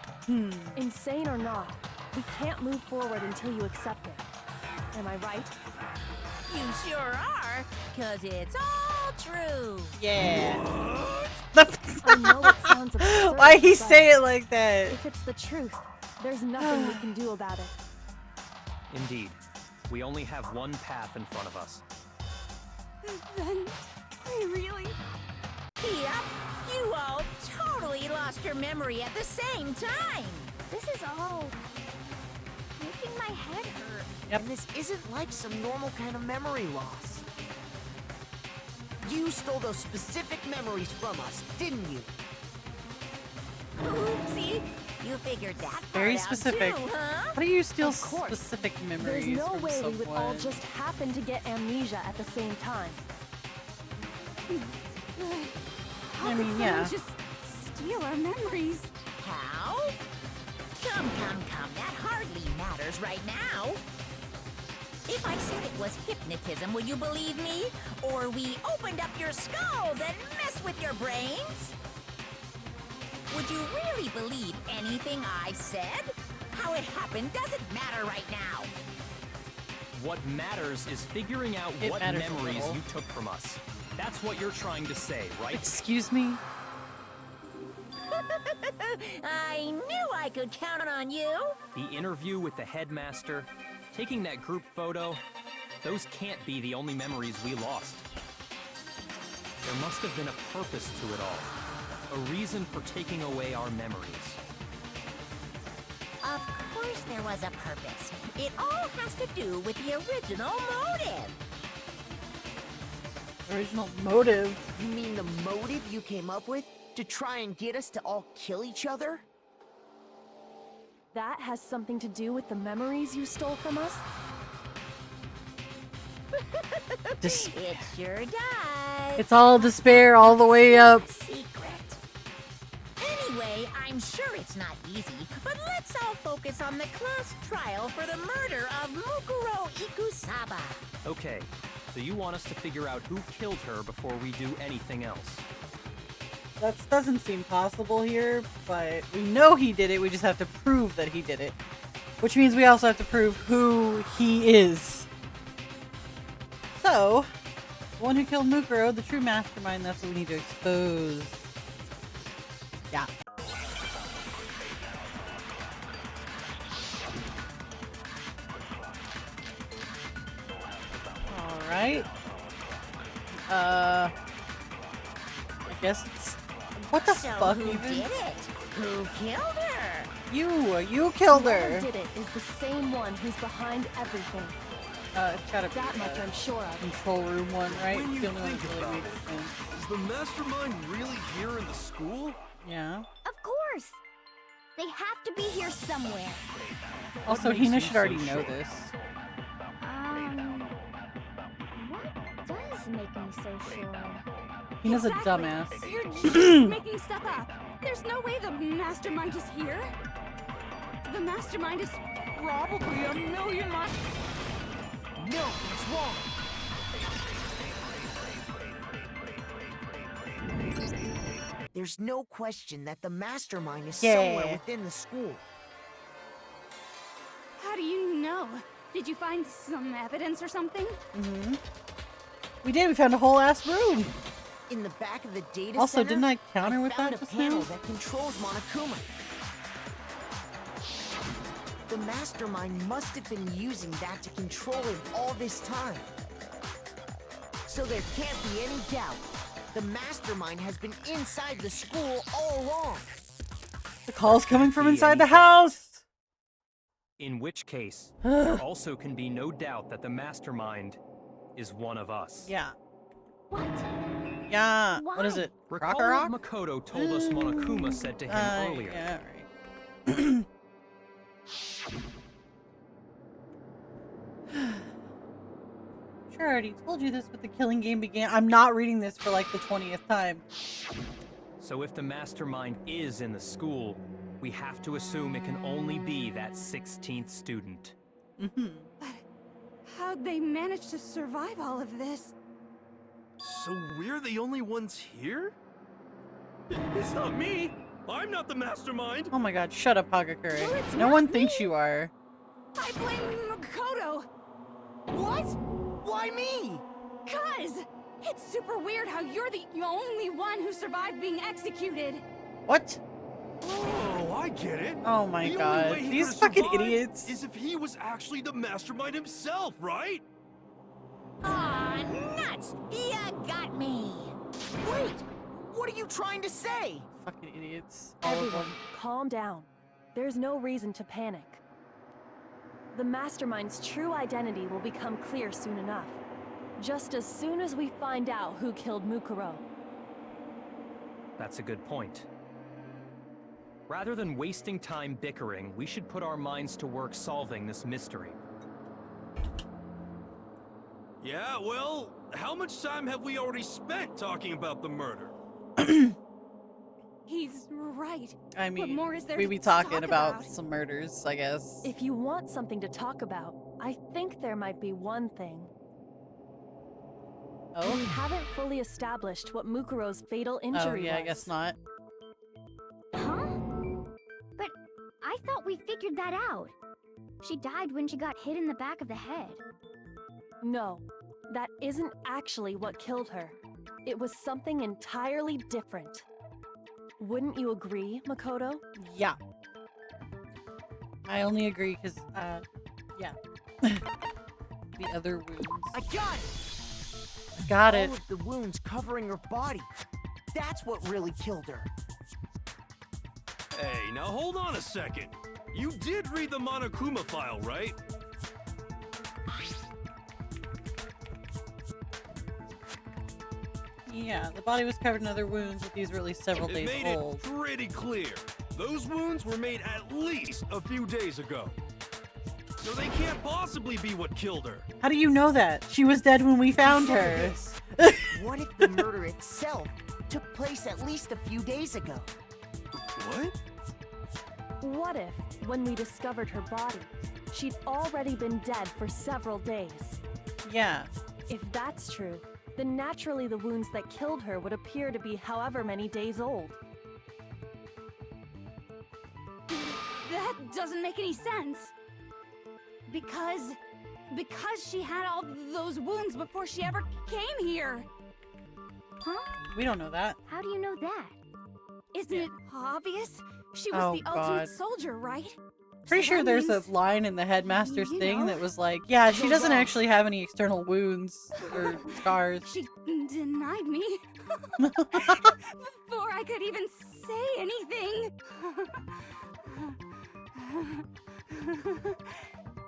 Insane or not, we can't move forward until you accept it. Am I right? You sure are, cause it's all true. Yeah. I know it sounds absurd. Why he but say it like that? If it's the truth, there's nothing we can do about it. Indeed. We only have one path in front of us. Then I really. Yep, you all totally lost your memory at the same time. This is all making my head hurt. Yep. And this isn't like some normal kind of memory loss. You stole those specific memories from us, didn't you? Oopsie, you figured that part Very out specific. too, huh? How do you steal Of course. specific memories There's no from way someone? we would all just happen to get amnesia at the same time. How I could mean, someone yeah. just steal our memories? How? Come, that hardly matters right now. If I said it was hypnotism, would you believe me? Or we opened up your skulls and messed with your brains? Would you really believe anything I said? How it happened doesn't matter right now. What matters is figuring out It what matters a memories little. you took from us. That's what you're trying to say, right? Excuse me? I knew I could count on you. The interview with the headmaster, taking that group photo, those can't be the only memories we lost. There must have been a purpose to it all. A reason for taking away our memories. Of course there was a purpose. It all has to do with the original motive. Original motive. You mean the motive you came up with? To try and get us to all kill each other? That has something to do with the memories you stole from us? Dis- It sure does. it's all despair all the way up. Secret. Anyway, I'm sure it's not easy, but let's all focus on the class trial for the murder of Mukuro Ikusaba. Okay, so you want us to figure out who killed her before we do anything else. That doesn't seem possible here, but we know he did it. We just have to prove that he did it. Which means we also have to prove who he is. So, the one who killed Mukuro, the true mastermind, that's what we need to expose. Yeah. Alright. I guess it's... What the So fuck who even? did it? Who killed her? You killed Whoever her. did it is the same one who's behind everything. It's gotta be That much the I'm sure of. control room one, right? When It's you the only one think that really about makes it, sense. is the mastermind really here in the school? Yeah. Of course. They have to be here somewhere. Also, makes you Hina should already so know sure? this. What does make me so sure? Hina's a Exactly. dumbass. You're just making stuff up. There's no way the mastermind is here. The mastermind is probably a million miles. No, it's wrong. There's no question that the mastermind is somewhere Yeah. within the school. How do you know? Did you find some evidence or something? Mm-hmm. We did. We found a whole ass room. In the back of the data Also, center, didn't I counter with found that a just panel now? that controls Monokuma. The mastermind must have been using that to control him all this time. So there can't be any doubt. The mastermind has been inside the school all along. The call's coming from Be inside the anything. house. In which case, there also can be no doubt that the mastermind is one of us. Yeah. What? Yeah. Why? What is it? Recall Crocorock? what Makoto told us Monokuma said to him earlier. Yeah, right. Sure, I already told you this, but the killing game began. I'm not reading this for like the 20th time. So if the mastermind is in the school, we have to assume it can only be that 16th student. Mm-hmm. But how'd they manage to survive all of this? So we're the only ones here? It's not me! I'm not the mastermind! Oh my god, shut up, Hagakure. Well, it's No not one me. thinks you are. I blame Makoto! What? Why me? 'Cause it's super weird how you're the only one who survived being executed. What? Oh, I get it! Oh my The only god. way he These could've fucking survived idiots. is if he was actually the mastermind himself, right? Aw, nuts! You got me! Wait! What are you trying to say? Fucking idiots. All of Everyone, them. calm down. There's no reason to panic. The mastermind's true identity will become clear soon enough. Just as soon as we find out who killed Mukuro. That's a good point. Rather than wasting time bickering, we should put our minds to work solving this mystery. Yeah, well, how much time have we already spent talking about the murder? He's right. I What mean, more is there we to be talking talk about some murders, I guess. If you want something to talk about, I think there might be one thing. We Oh? haven't fully established what Mukuro's fatal Oh, injury yeah, I was. guess not. Huh? But I thought we figured that out. She died when she got hit in the back of the head. No, that isn't actually what killed her. It was something entirely different. Wouldn't you agree, Makoto? Yeah. I only agree because, yeah. The other wounds. I got it! Got All it. of the wounds covering her body. That's what really killed her. Hey, now hold on a second. You did read the Monokuma file, right? Yeah, the body was covered in other wounds, but these were at least several It days made old. it pretty clear. Those wounds were made at least a few days ago. So they can't possibly be what killed her. How do you know that? She was dead when we found her. What if the murder itself took place at least a few days ago? What? What if, when we discovered her body, she'd already been dead for several days? Yeah. If that's true, then naturally the wounds that killed her would appear to be however many days old. That doesn't make any sense. Because she had all those wounds before she ever came here. Huh? We don't know that. How do you know that? Isn't Yeah. it obvious? She was Oh, the God. ultimate soldier, right? Pretty So sure that there's a means- line in the headmaster's you thing know, that was like, yeah, she you're doesn't wrong. actually have any external wounds or scars. She denied me before I could even say anything.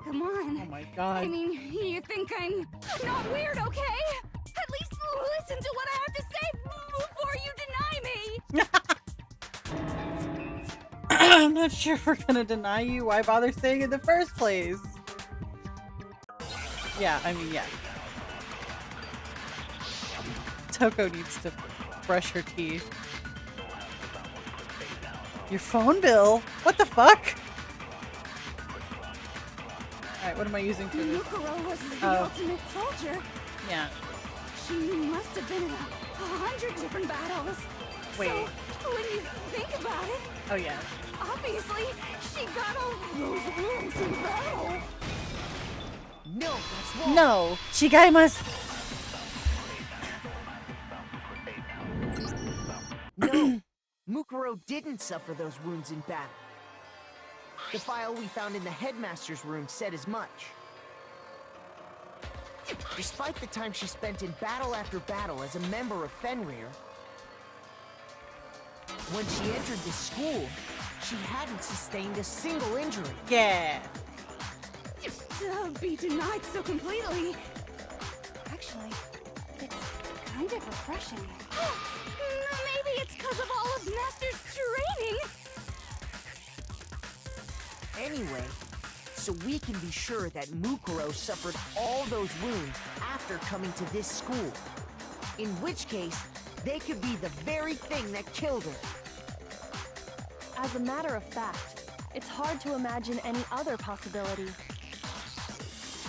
Come on. Oh my I god. mean, you think I'm not weird, okay? At least listen to what I have to say before you deny me. I'm not sure we're gonna deny you. Why bother saying it in the first place? Yeah, I mean, yeah. Toko needs to brush her teeth. Your phone bill? What the fuck? Alright, what am I using for this? Mukuro was the Oh. ultimate soldier. Yeah. She must have been in 100 different battles. Wait. So, when you think about it, Oh yeah. obviously, she got all those wounds in battle. No, that's wrong. No! Chigaimasu! No, Mukuro didn't suffer those wounds in battle. The file we found in the headmaster's room said as much. Despite the time she spent in battle after battle as a member of Fenrir, when she entered the school, she hadn't sustained a single injury. Yeah. be denied so completely. Actually, it's kind of refreshing. Maybe it's because of all of Master's training. Anyway, so we can be sure that Mukuro suffered all those wounds after coming to this school. In which case, they could be the very thing that killed her. As a matter of fact, it's hard to imagine any other possibility.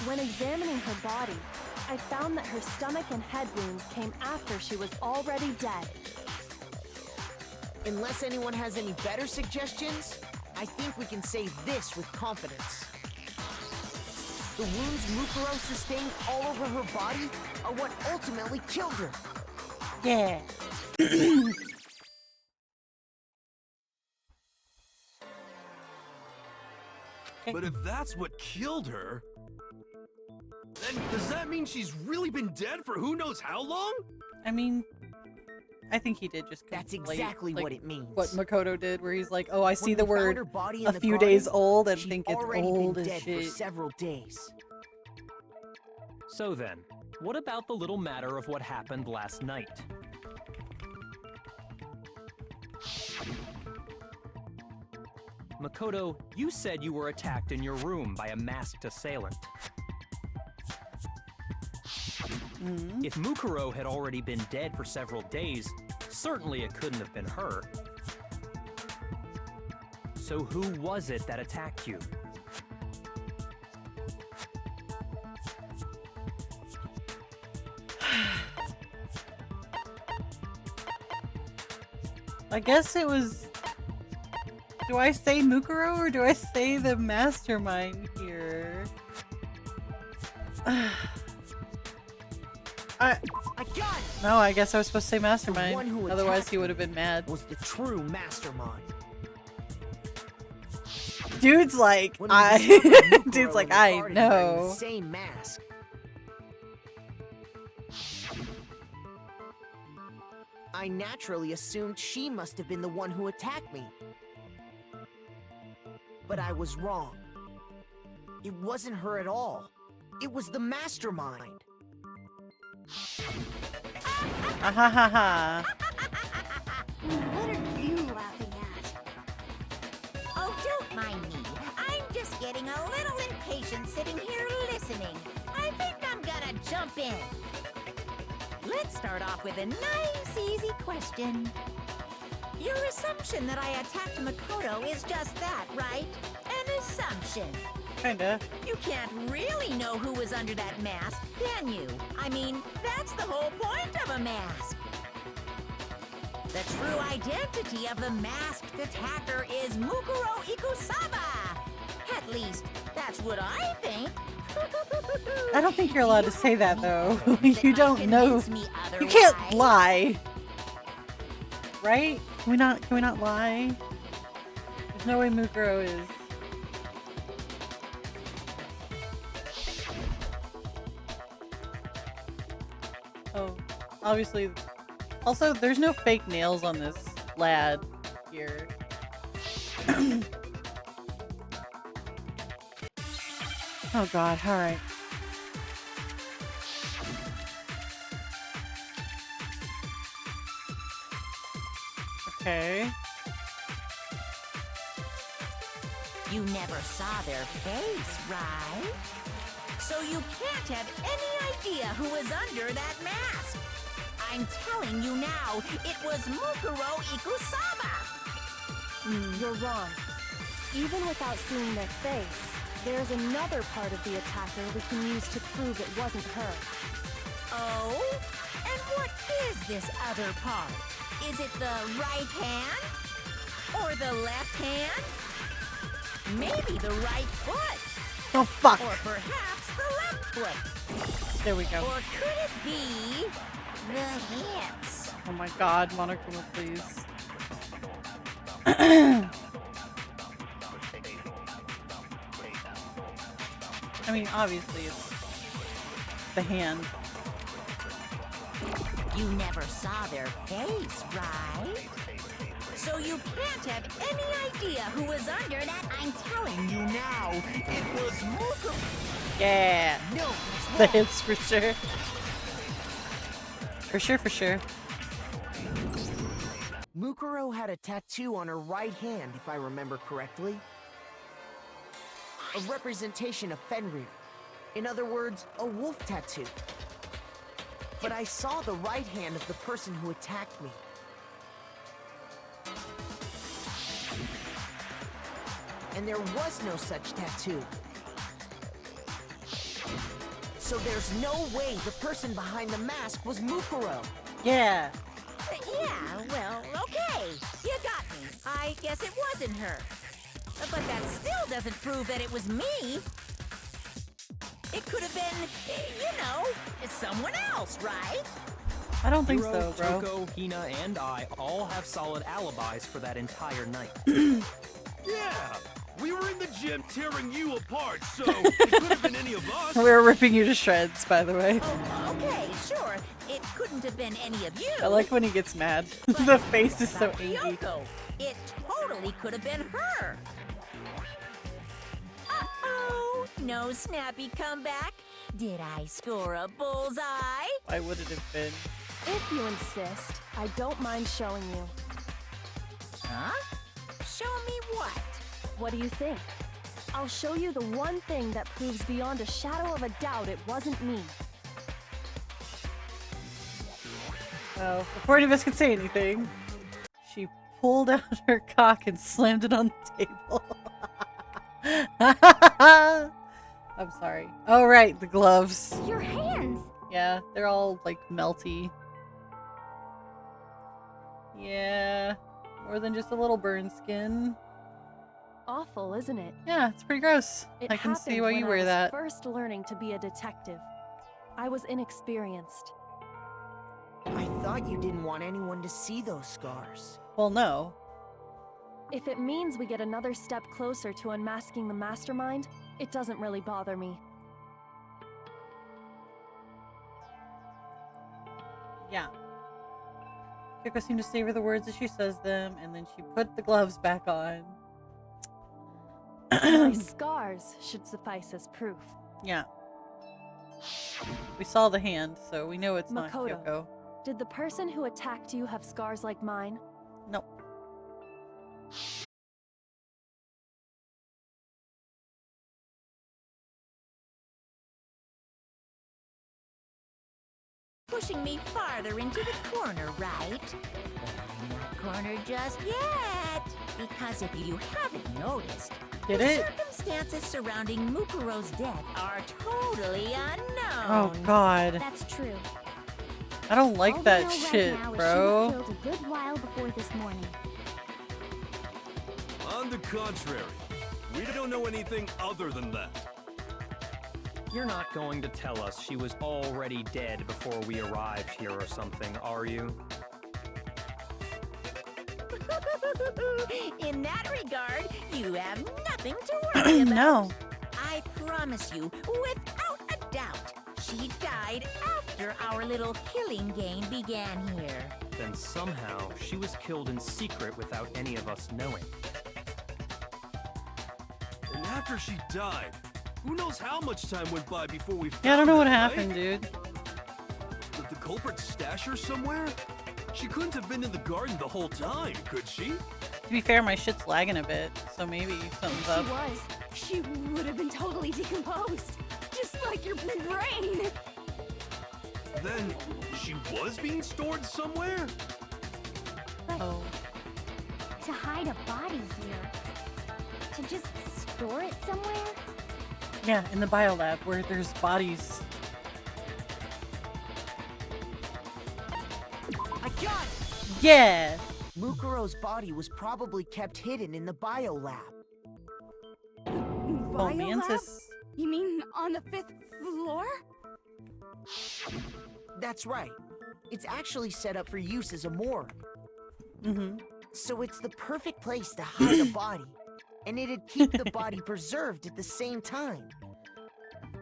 When examining her body, I found that her stomach and head wounds came after she was already dead. Unless anyone has any better suggestions, I think we can say this with confidence. The wounds Mukuro sustained all over her body are what ultimately killed her. Yeah. But if that's what killed her, then does that mean she's really been dead for who knows how long? I mean, I think he did just That's conflate, exactly like, what it means. what Makoto did, where he's like, "Oh, I see When the we found word her body in a the few garden, days old and she'd think it's already old been as dead shit." for several days. So then, what about the little matter of what happened last night? Makoto, you said you were attacked in your room by a masked assailant. If Mukuro had already been dead for several days, certainly it couldn't have been her. So who was it that attacked you? I guess it was. Do I say Mukuro or do I say the mastermind here? No, I guess I was supposed to say mastermind. one who Otherwise, attacked he would have been mad. Was the true mastermind. Dude's like, When we discovered Mukuro dude's like, in the I garden wearing the know. same mask. I naturally assumed she must have been the one who attacked me. But I was wrong. It wasn't her at all. It was the mastermind. Ah ha ha ha. What are you laughing at? Oh, don't mind me. I'm just getting a little impatient sitting here listening. I think I'm gonna jump in. Let's start off with a nice, easy question. Your assumption that I attacked Makoto is just that, right? An assumption. Kinda. You can't really know who was under that mask, can you? I mean, that's the whole point of a mask. The true identity of the masked attacker is Mukuro Ikusaba. At least, that's what I think. I don't think you're allowed to say that though. You don't know. Convince me You can't otherwise. lie. Right? Can we not lie? There's no way Mukuro is. Oh, obviously. Also, there's no fake nails on this lad here. Oh god, alright. Okay. You never saw their face, right? So you can't have any idea who was under that mask. I'm telling you now, it was Mukuro Ikusaba. You're wrong. Even without seeing their face, there's another part of the attacker we can use to prove it wasn't her. Oh? And what is this other part? Is it the right hand? Or the left hand? Maybe the right foot? Oh fuck! Or perhaps the left foot? There we go. Or could it be the hands? Oh my god, Monokuma, please. I mean, obviously it's the hand. You never saw their face, right? So you can't have any idea who was under that. I'm telling you now, it was Mukuro. Yeah. No, The hips for sure. For sure, for sure. Mukuro had a tattoo on her right hand, if I remember correctly. A representation of Fenrir. In other words, a wolf tattoo. But I saw the right hand of the person who attacked me. And there was no such tattoo. So there's no way the person behind the mask was Mukuro. Yeah. Yeah, well, okay. You got me. I guess it wasn't her. But that still doesn't prove that it was me. It could have been, you know, someone else, right? I don't think Hiro, so, bro. Toko, Hina, and I all have solid alibis for that entire night. Yeah, we were in the gym tearing you apart, so it could have been any of us. We're ripping you to shreds, by the way. Oh, okay, sure. It couldn't have been any of you. I like when he gets mad. But The face is so about angry. Kyoko, it totally could have been her. Uh-oh, no snappy comeback. Did I score a bullseye? Why would it have been? If you insist, I don't mind showing you. Huh? Show me what? What do you think? I'll show you the one thing that proves beyond a shadow of a doubt it wasn't me. Well, before any of us could say anything, she pulled out her cock and slammed it on the table. I'm sorry. Oh, right, the gloves. Your hands! Yeah, they're all, like, melty. Yeah, more than just a little burn skin. Awful, isn't it? Yeah, it's pretty gross. It I can see happened why when you I wear was that. first learning to be a detective. I was inexperienced. I thought you didn't want anyone to see those scars. Well, no. If it means we get another step closer to unmasking the mastermind, it doesn't really bother me. Yeah. Kyoko seemed to savor the words as she says them, and then she put the gloves back on. My scars should suffice as proof. Yeah. We saw the hand, so we know it's not Makoto. Kyoko. Did the person who attacked you have scars like mine? Nope. Pushing me farther into the corner, right? But I'm not cornered just yet. Because if you haven't noticed, Did the it? circumstances surrounding Mukuro's death are totally unknown. Oh god. That's true. I don't like All we that know right shit, now is bro. She was killed a good while before this morning. On the contrary, we don't know anything other than that. You're not going to tell us she was already dead before we arrived here or something, are you? In that regard, you have nothing to worry about. No. I promise you, without a doubt, she died after our little killing game began here. Then somehow she was killed in secret without any of us knowing. And after she died, who knows how much time went by before we found Yeah, I don't know what her, happened, right? dude. Did the culprit stash her somewhere? She couldn't have been in the garden the whole time, could she? To be fair, my shit's lagging a bit, so maybe something's up. She was. She would have been totally decomposed. Just like your brain. Then, she was being stored somewhere? Oh. To hide a body here. To just store it somewhere? Yeah, in the biolab where there's bodies. I got it! Yeah! Mukuro's body was probably kept hidden in the biolab. Oh, Biolab? Mantis. You mean on the 5th floor? That's right. It's actually set up for use as a morgue. Mm-hmm. So it's the perfect place to hide a body. And it'd keep the body preserved at the same time.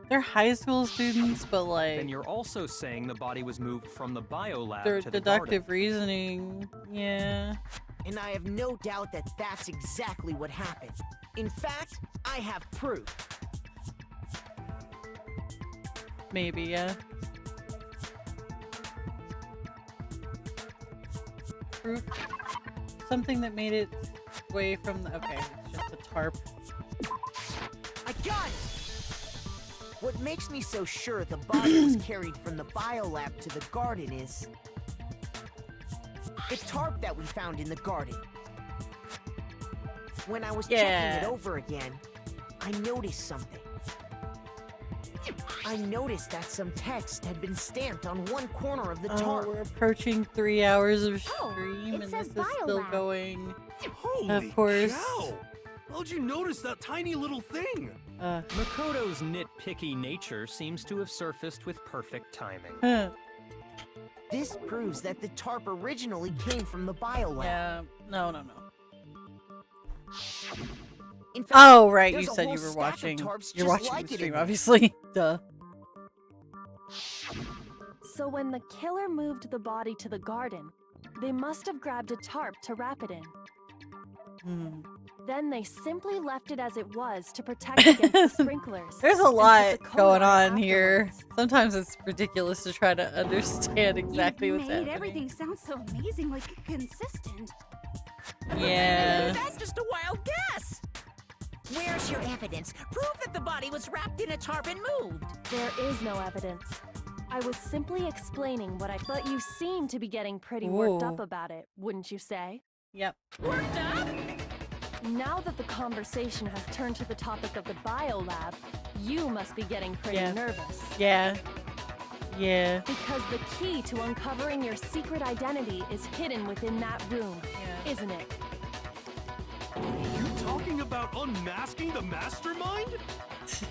They're high school students, but like Then you're also saying the body was moved from the biolab their to the deductive garden. reasoning. Yeah. And I have no doubt that that's exactly what happened. In fact, I have proof. Maybe, yeah. Proof. Something that made its way from the... Okay, it's just a tarp. I got it! What makes me so sure the body was carried from the biolab to the garden is... the tarp that we found in the garden. When I was checking it over again, I noticed something. I noticed that some text had been stamped on one corner of the tarp. We're approaching 3 hours of Oh, stream, it and says this is still biolab. going. Holy Of course. cow! How'd you notice that tiny little thing? Makoto's nitpicky nature seems to have surfaced with perfect timing. This proves that the tarp originally came from the biolab. Yeah. No. In fact, Oh, right. there's You a said whole you were stack of watching. tarps You're just watching like the it stream, in there. obviously. Duh. So when the killer moved the body to the garden, they must have grabbed a tarp to wrap it in. Hmm. Then they simply left it as it was to protect against the sprinklers. There's a and put lot the coat going on on here. afterwards. Sometimes it's ridiculous to try to understand exactly You what's made happening. everything sound so amazingly consistent. Yeah. That's just a wild guess. Where's your evidence? Prove that the body was wrapped in a tarp and moved. There is no evidence. I was simply explaining what I... But you seem to be getting pretty worked up Ooh. about it, wouldn't you say? Yep. Worked up? Now that the conversation has turned to the topic of the biolab, you must be getting pretty Yeah. nervous. Yeah. Yeah. Because the key to uncovering your secret identity is hidden within that room, Yeah. isn't it? You talking about unmasking the mastermind?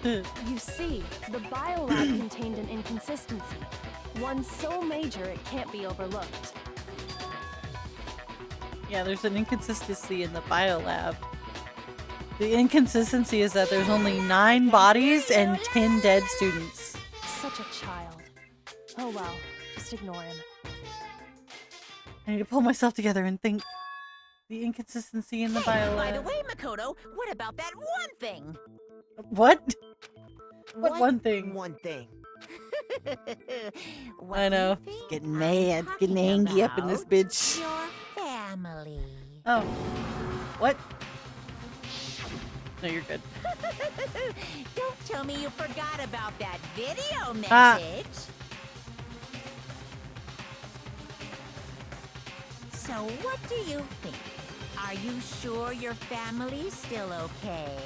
You see, the biolab contained an inconsistency. One so major it can't be overlooked. Yeah, there's an inconsistency in the biolab. The inconsistency is that there's only 9 bodies and 10 dead students. Such a child. Oh well, just ignore him. I need to pull myself together and think. The inconsistency in the Hey, by the biolab. way, Makoto, what about that one thing? What? What one thing? One thing. What I do you know. think Getting I'm mad, getting talking angry up in this about? bitch. Your family. Oh. What? No, you're good. Don't tell me you forgot about that video message. Ah. So what do you think? Are you sure your family's still okay?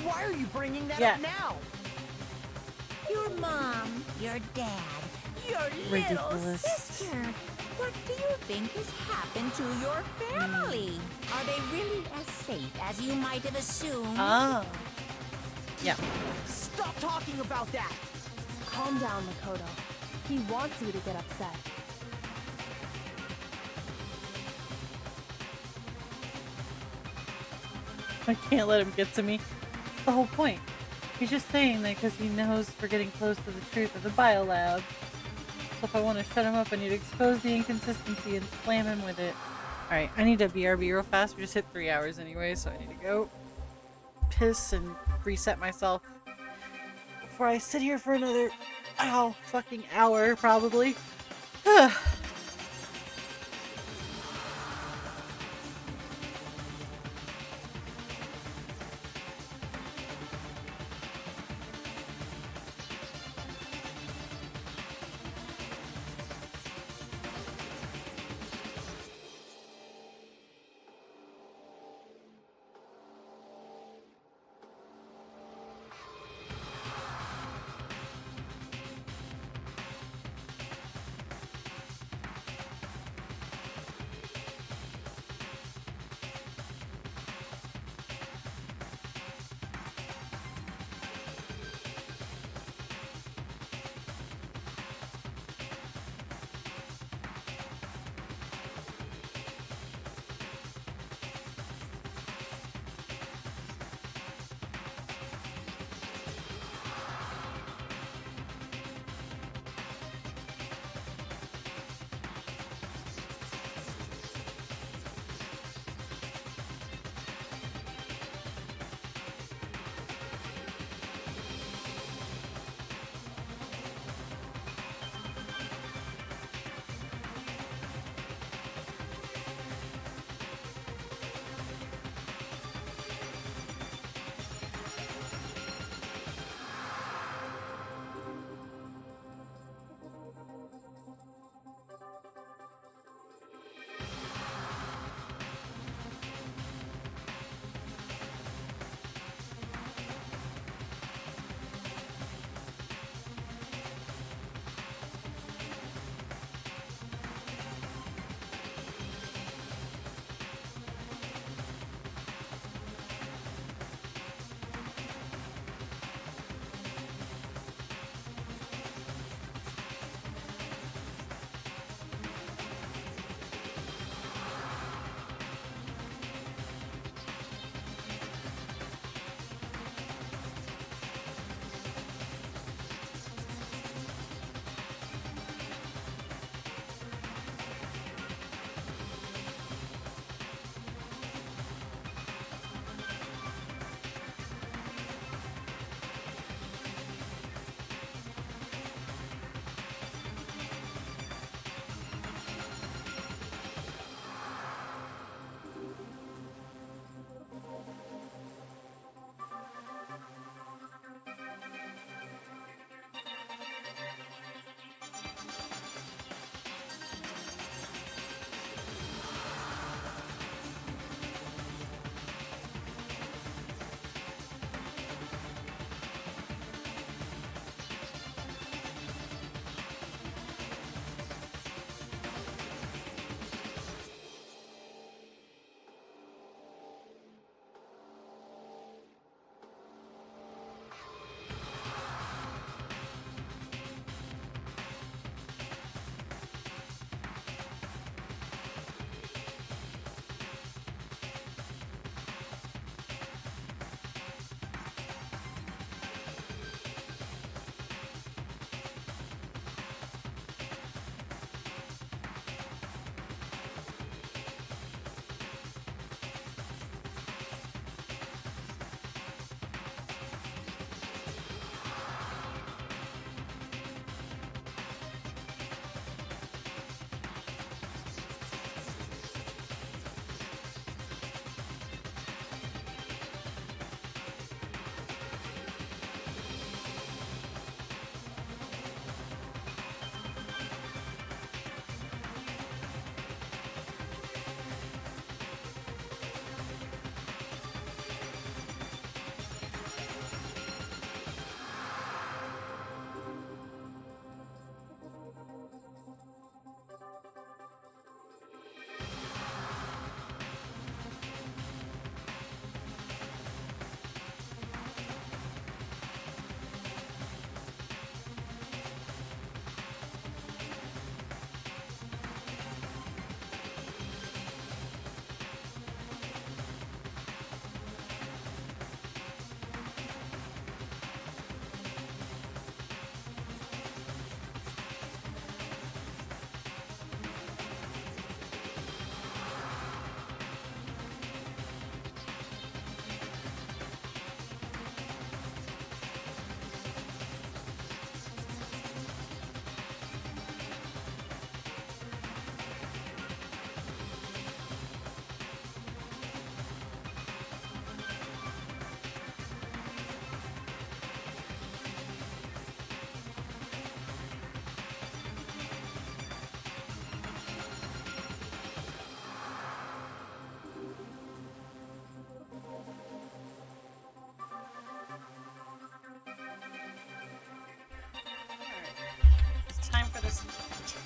Why are you bringing that Yeah. up now? Your mom, your dad, your little Ridiculous. sister. What do you think has happened to your family? Are they really as safe as you might have assumed? Ah. Yeah. Stop talking about that! Calm down, Makoto. He wants you to get upset. I can't let him get to me. That's the whole point. He's just saying that because he knows we're getting close to the truth of the biolab. So if I want to shut him up, I need to expose the inconsistency and slam him with it. Alright, I need to BRB real fast. We just hit 3 hours anyway, so I need to go piss and reset myself before I sit here for another fucking hour, probably.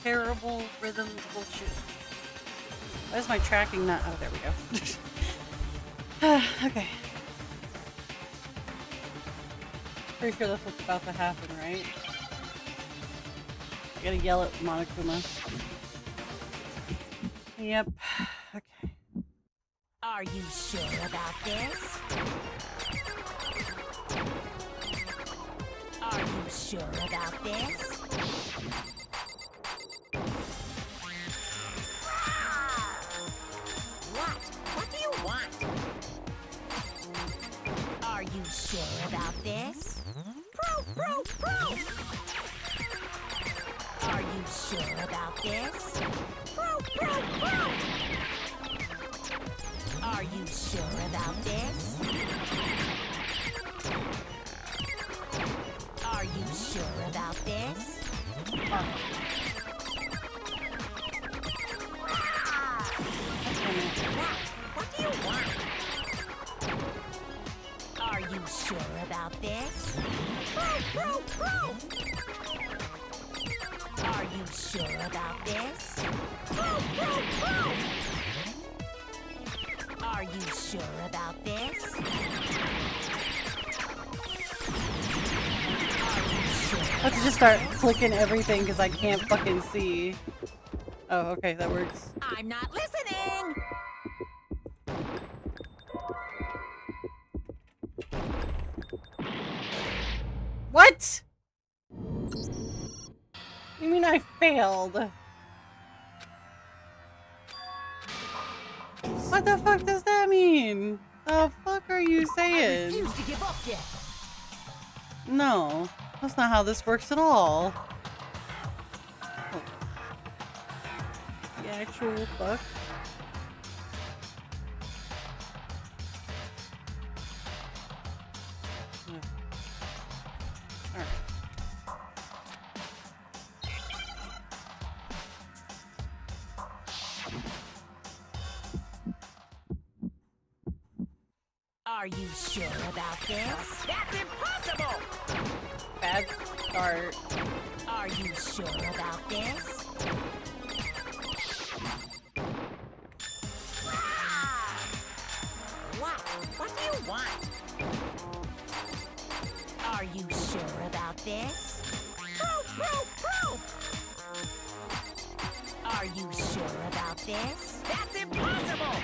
terrible rhythm bullshit. Why is my tracking not? Oh, there we go. Okay. Pretty sure that's what's about to happen, right? I gotta yell at Monokuma. Yep. Okay. Are you sure about this? Are you sure about this? What do you want? Are you sure about this? Proof! Are you sure about this? Proof! Are you sure about this? Are you sure about this? What do you want? Are you sure about this? Proof! Are you sure about this? Proof! Are you sure about this? I have to just start clicking everything because I can't fucking see. Oh, okay, that works. I'm not listening! What? You mean I failed? What the fuck does that mean? The fuck are you saying? Refuse to give up yet. No, that's not how this works at all. Oh. The actual fuck? Alright. Are you sure about this? That's impossible! Bad start. Are you sure about this? What do you want? Are you sure about this? Proof! Are you sure about this? That's impossible!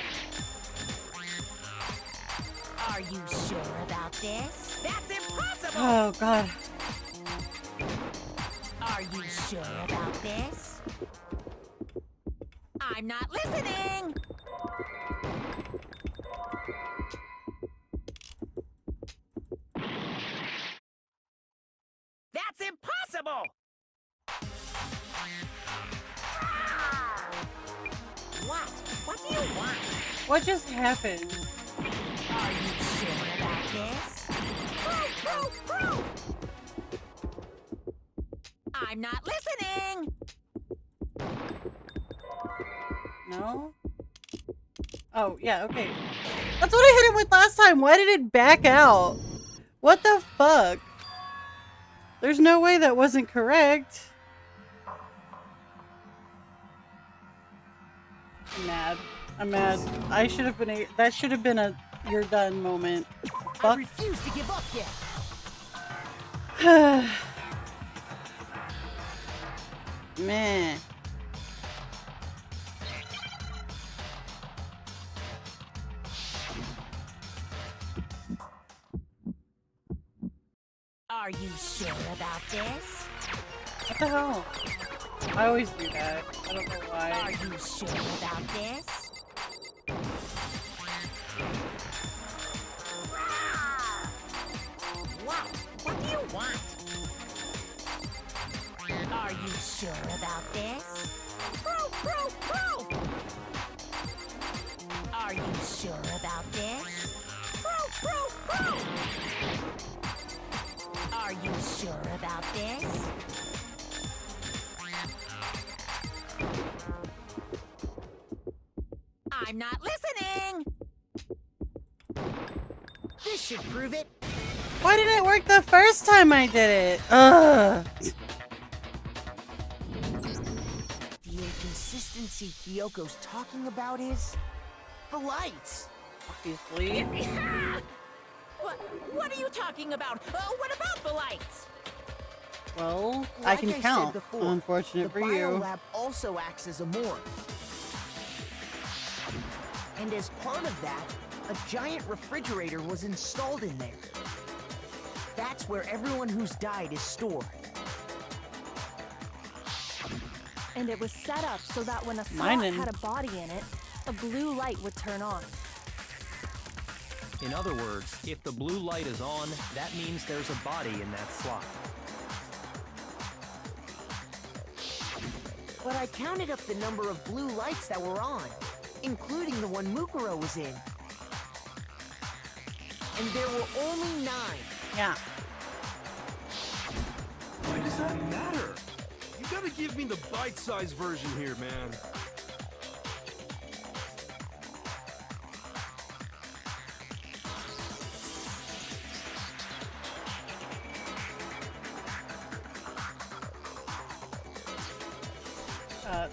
Are you sure about this? That's impossible! Oh god. Are you sure about this? I'm not listening! That's impossible! What do you want? What just happened? Are you sure about this? Proof! I'm not listening! No? Oh, yeah, okay. That's what I hit him with last time. Why did it back out? What the fuck? There's no way that wasn't correct. I'm mad. I'm mad. I should have been a- that should have been a you're done moment. I Fuck. refuse to give up yet. Meh. Are you sure about this? What the hell? I always do that. I don't know Are why. you sure about this? What do you want? Are you sure about this? Proof! Are you sure about this? Proof! Are you sure about this? I'm not listening! This should prove it. Why didn't it work the first time I did it? Ugh. see Kyoko's talking about is the lights. Obviously. What are you talking about? What about the lights? Well, I Like can said count. before, Unfortunate for the you. biolab also acts as a morgue. And as part of that, a giant refrigerator was installed in there. That's where everyone who's died is stored. And it was set up so that when a Mine slot didn't. had a body in it, a blue light would turn on. In other words, if the blue light is on, that means there's a body in that slot. But I counted up the number of blue lights that were on, including the one Mukuro was in. And there were only 9. Yeah. Why does that matter? You gotta give me the bite-sized version here, man.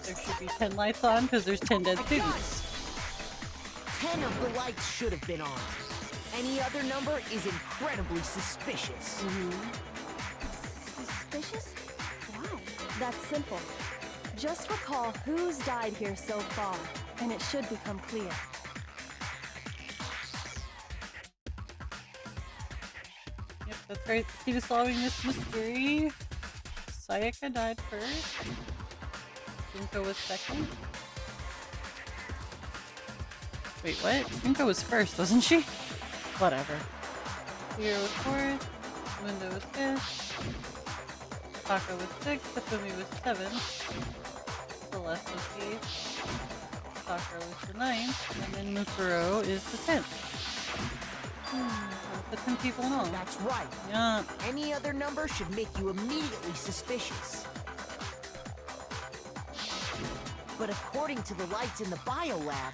There should be 10 lights on because there's 10 dead I got students. 10 of the lights should have been on. Any other number is incredibly suspicious. Suspicious? Why? That's simple. Just recall who's died here so far, and it should become clear. Yep, that's right. The key to solving this mystery. Sayaka died first. Junko was second. Wait, what? Junko was first, wasn't she? Whatever. Hiro was fourth. Mundo was fifth. Taka was sixth. Tafumi was seventh. Celeste was eighth. Sakura was the ninth. And then Mukuro is the 10th. The 10 people in all. That's right. Yeah. Any other number should make you immediately suspicious. But according to the lights in the biolab,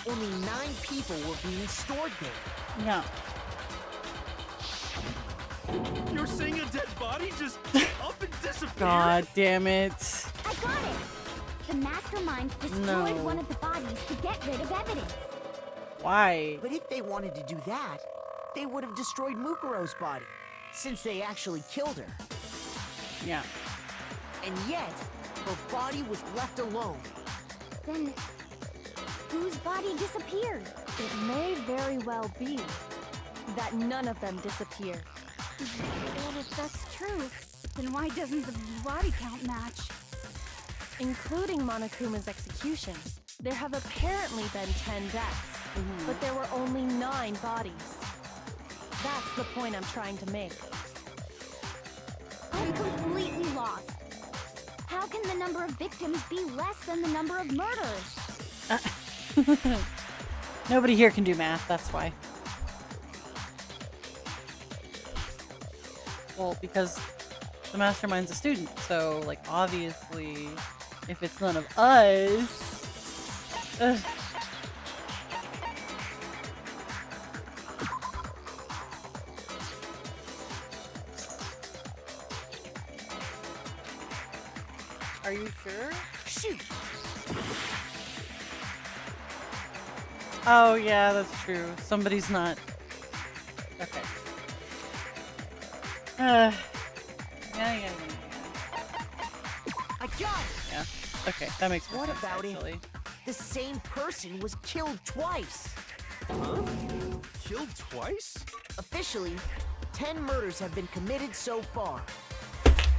only 9 people were being stored there. Yeah. You're saying a dead body just up and disappeared? God damn it. I got it! The mastermind destroyed No. one of the bodies to get rid of evidence. Why? But if they wanted to do that, they would have destroyed Mukuro's body, since they actually killed her. Yeah. And yet, her body was left alone. Then, whose body disappeared? It may very well be that none of them disappeared. Well, if that's true, then why doesn't the body count match? Including Monokuma's executions, there have apparently been 10 deaths, but there were only 9 bodies. That's the point I'm trying to make. I'm completely lost. How can the number of victims be less than the number of murders? Nobody here can do math, that's why. Well, because the mastermind's a student, so, like, obviously, if it's none of us... Are you sure? Shoot! Oh, yeah, that's true. Somebody's not... Okay. Yeah. I got it! Yeah. Okay, that makes more What sense, about actually. if the same person was killed twice? Huh? Killed twice? Officially, 10 murders have been committed so far.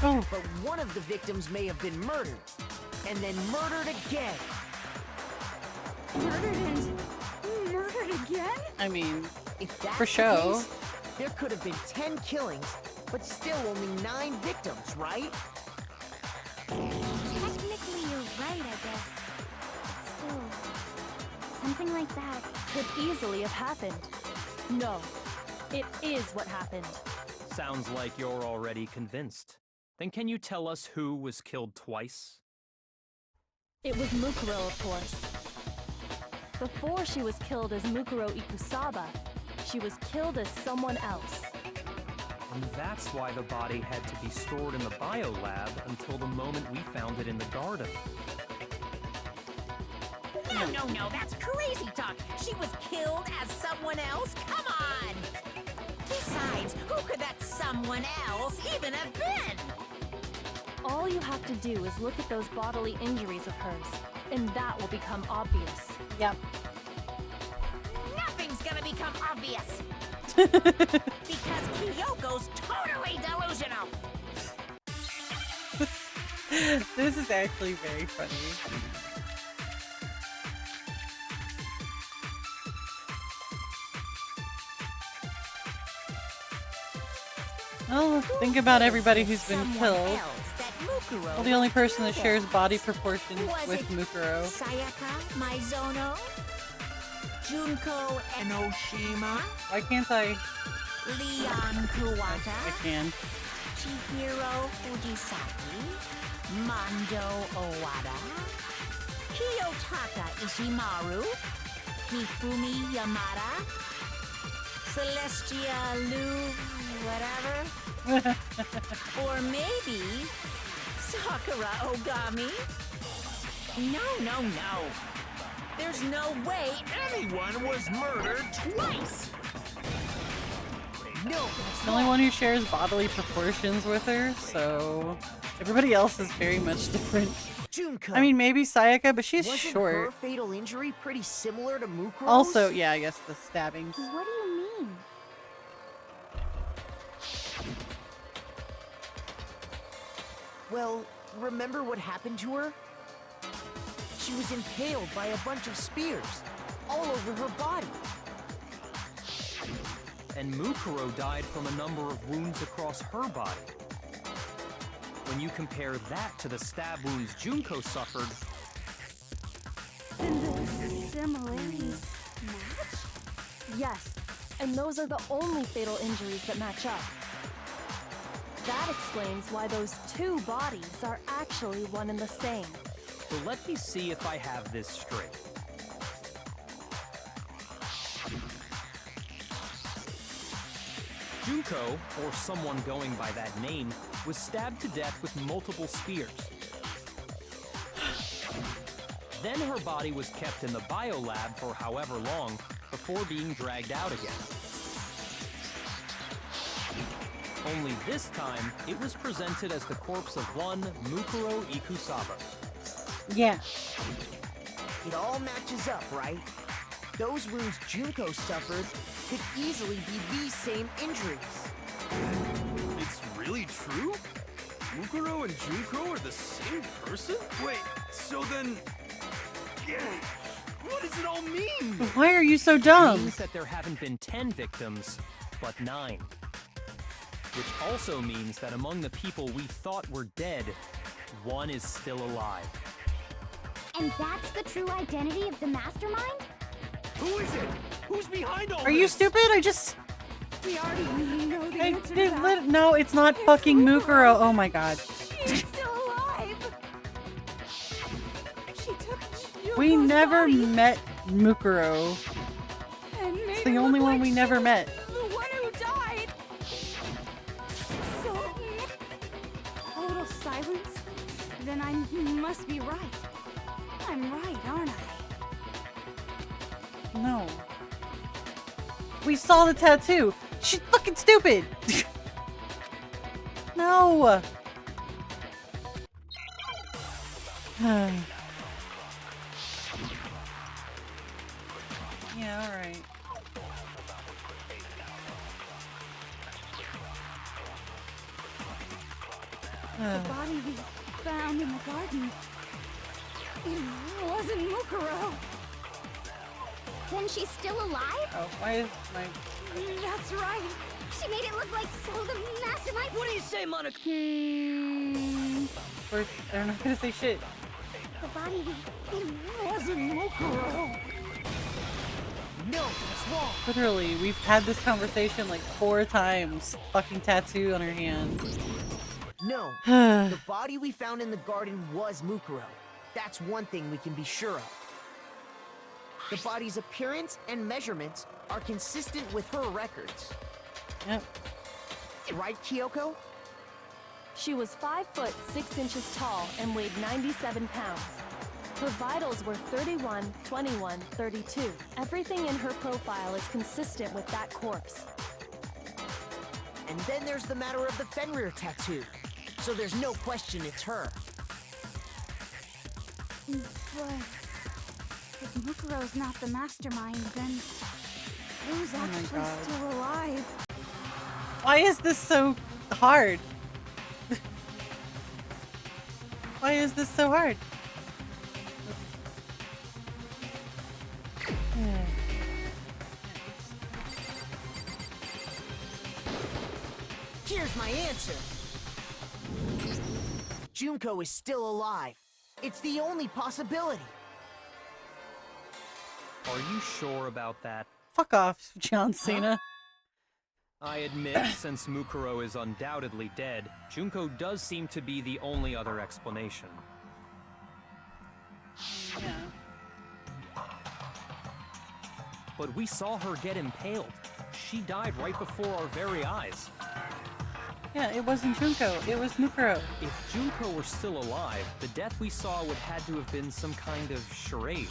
Oh, But one of the victims may have been murdered, and then murdered again. Murdered and murdered again? I mean, If that's For the show. case, there could have been 10 killings, but still only 9 victims, right? Technically, you're right, I guess. But still, something like that. Could easily have happened. No, it is what happened. Sounds like you're already convinced. Then can you tell us who was killed twice? It was Mukuro, of course. Before she was killed as Mukuro Ikusaba, she was killed as someone else. And that's why the body had to be stored in the biolab until the moment we found it in the garden. can't. No, that's crazy talk. She was killed as someone else? Come on! Besides, who could that someone else even have been? All you have to do is look at those bodily injuries of hers, and that will become obvious. Yep. Nothing's gonna become obvious. Because Kyoko's totally delusional. This is actually very funny. Oh, think about everybody who's been killed. Well, the only person that shares body proportions with Mukuro. Sayaka, Maizono, Junko Enoshima, Why can't I? Leon Kuwata, I can. Chihiro Fujisaki, Mondo Owada, Kiyotaka Ishimaru, Hifumi Yamada, Celestia Lu, whatever. Or maybe Sakura Ogami. No. There's no way anyone was murdered twice. No, The only one who shares bodily proportions with her, so everybody else is very much different. Junko. I mean, maybe Sayaka, but she's wasn't short. her fatal injury pretty similar to Mukuro's? Also, yeah, I guess the stabbings. What do you mean? Well, remember what happened to her? She was impaled by a bunch of spears, all over her body. And Mukuro died from a number of wounds across her body. When you compare that to the stab wounds Junko suffered, The similarities match? Yes, and those are the only fatal injuries that match up. That explains why those two bodies are actually one and the same. so let me see if I have this straight. Junko, or someone going by that name, was stabbed to death with multiple spears. Then her body was kept in the biolab for however long before being dragged out again. Only this time, it was presented as the corpse of one Mukuro Ikusaba. Yeah. It all matches up, right? Those wounds Junko suffered could easily be these same injuries. It's really true? Mukuro and Junko are the same person? Wait, so then... Yeah, what does it all mean? Why are you so It dumb? means that there haven't been 10 victims, but 9. Which also means that among the people we thought were dead, one is still alive. And that's the true identity of the mastermind? Who is it? Who's behind all Are you this? stupid? I just... We already know the I answer to did that. no, it's not fucking Mukuro. Oh my god. She's still alive. She took We Yuko's never body met Mukuro. and made It's the it only look one like we she never was met. The one who died. So total silence. Then I must be right. I'm right, aren't I? No. We saw the tattoo. She's fucking stupid. No. Yeah, alright. The body we found in the garden. It wasn't Mukuro. Then she's still alive? Oh, why is my... That's right. She made it look like so the mastermind. What do you say, Monica? First, they're not gonna say shit. The body It wasn't Mukuro. No, that's wrong. Literally, we've had this conversation like 4 times. Fucking tattoo on her hand. No, the body we found in the garden was Mukuro. That's one thing we can be sure of. The body's appearance and measurements are consistent with her records. Yep. Right, Kyoko? She was 5 foot 6 inches tall and weighed 97 pounds. Her vitals were 31, 21, 32. Everything in her profile is consistent with that corpse. And then there's the matter of the Fenrir tattoo. So there's no question it's her. But if Mukuro's not the mastermind, then who's actually still alive? Why is this so hard? Why is this so hard? Here's my answer. Junko is still alive. It's the only possibility. Are you sure about that? Fuck off, John Cena. I admit, since Mukuro is undoubtedly dead, Junko does seem to be the only other explanation. Yeah. But we saw her get impaled. She died right before our very eyes. Yeah, it wasn't Junko, it was Mukuro. If Junko were still alive, the death we saw would had to have been some kind of charade.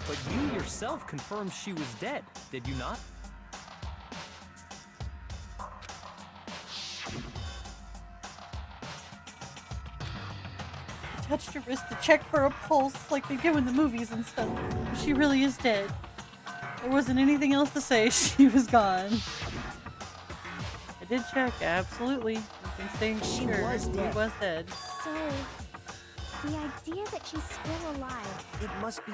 But you yourself confirmed she was dead, did you not? I touched her wrist to check for a pulse like they do in the movies and stuff. But she really is dead. There wasn't anything else to say, she was gone. I did check, absolutely. You can stay She sure. was dead. She was dead. So, the idea that she's still alive. It must be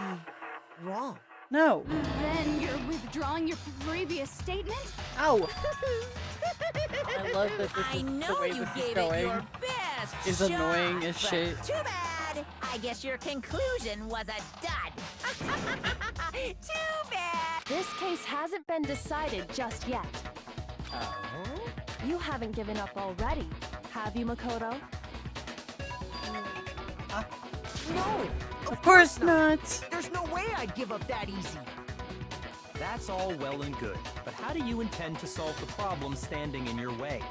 wrong. No. Then you're withdrawing your previous statement? Ow! I love that this I is know the way you this is gave it going. your best Is shot, annoying as but shit. Too bad. I guess your conclusion was a dud. Too bad. This case hasn't been decided just yet. Oh? You haven't given up already, have you, Makoto? No! Of course not. There's no way I'd give up that easy. That's all well and good, but how do you intend to solve the problem standing in your way?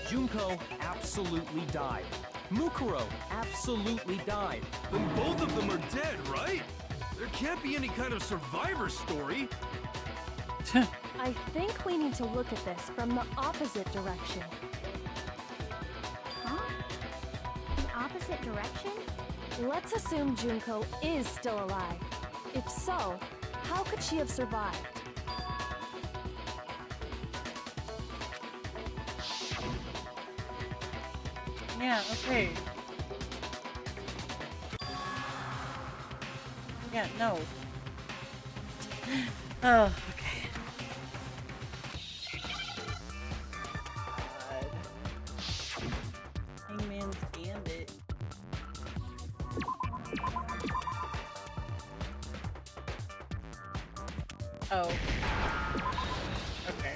Junko absolutely died. Mukuro absolutely died. Then both of them are dead, right? There can't be any kind of survivor story. I think we need to look at this from the opposite direction. Huh? The opposite direction? Let's assume Junko is still alive. If so, how could she have survived? Yeah, okay. Yeah, no. Oh, okay. God. Hangman's Gambit. Oh. Okay.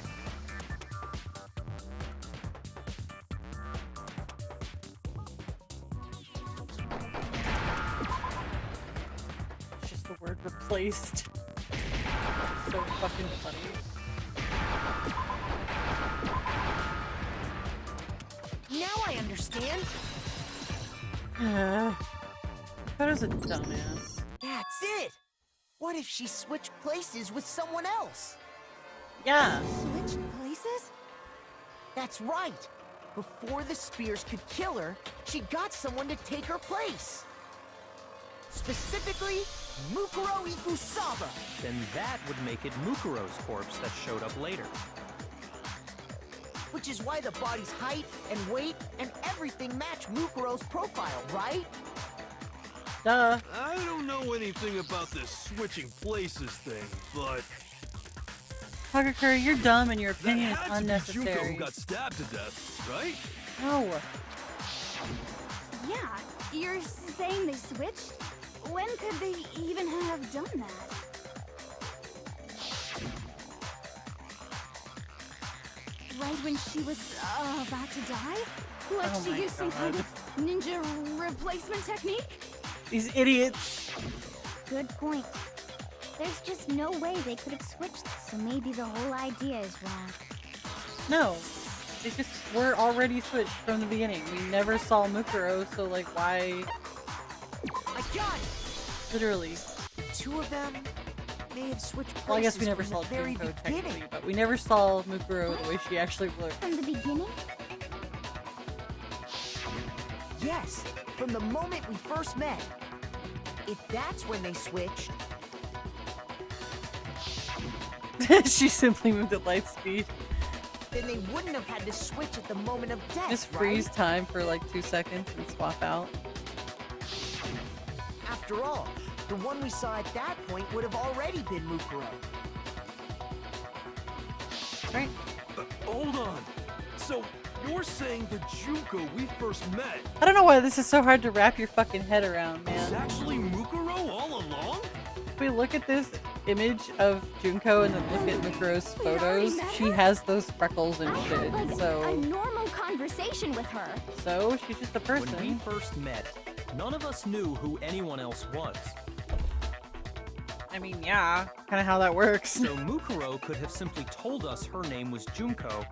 It's just the word replaced. So fucking funny. Now I understand. Dakota's a dumbass. That's it. What if she switched places with someone else? Yeah. Switched places? That's right. Before the spears could kill her, she got someone to take her place. Specifically, Mukuro Ikusaba. Then that would make it Mukuro's corpse that showed up later. Which is why the body's height and weight and everything match Mukuro's profile, right? Duh. I don't know anything about this switching places thing, but Hakakuri, you're dumb and your that opinion is had to be Junko unnecessary. who got stabbed to death, right? No. Yeah, you're saying they switched? When could they even have done that? Right when she was about to die? Like Oh she my used some kind God. of ninja replacement technique? These idiots. Good point. There's just no way they could have switched, so maybe the whole idea is wrong. No. They just were already switched from the beginning. We never saw Mukuro, so like why? I got it! Literally. The two of them may have switched places Well, I guess we never from saw the very Junko beginning. technically, but we never saw Mukuro the way she actually looked. From the beginning? Yes, from the moment we first met. If that's when they switched, She simply moved at light speed. then they wouldn't have had to switch at the moment of death, Just right? freeze time for like 2 seconds and swap out. After all, the one we saw at that point would have already been Mukuro. Right? Hold on. So, you're saying the Junko we first met I don't know why this is so hard to wrap your fucking head around, is man. actually Mukuro all along? If we look at this image of Junko and then look at Mukuro's We'd already photos, met she her? has those freckles and I shit. had like a So, normal conversation with her. she's just a When we person. first met, none of us knew who anyone else was. I mean, yeah, kind of how that works. So Mukuro could have simply told us her name was Junko.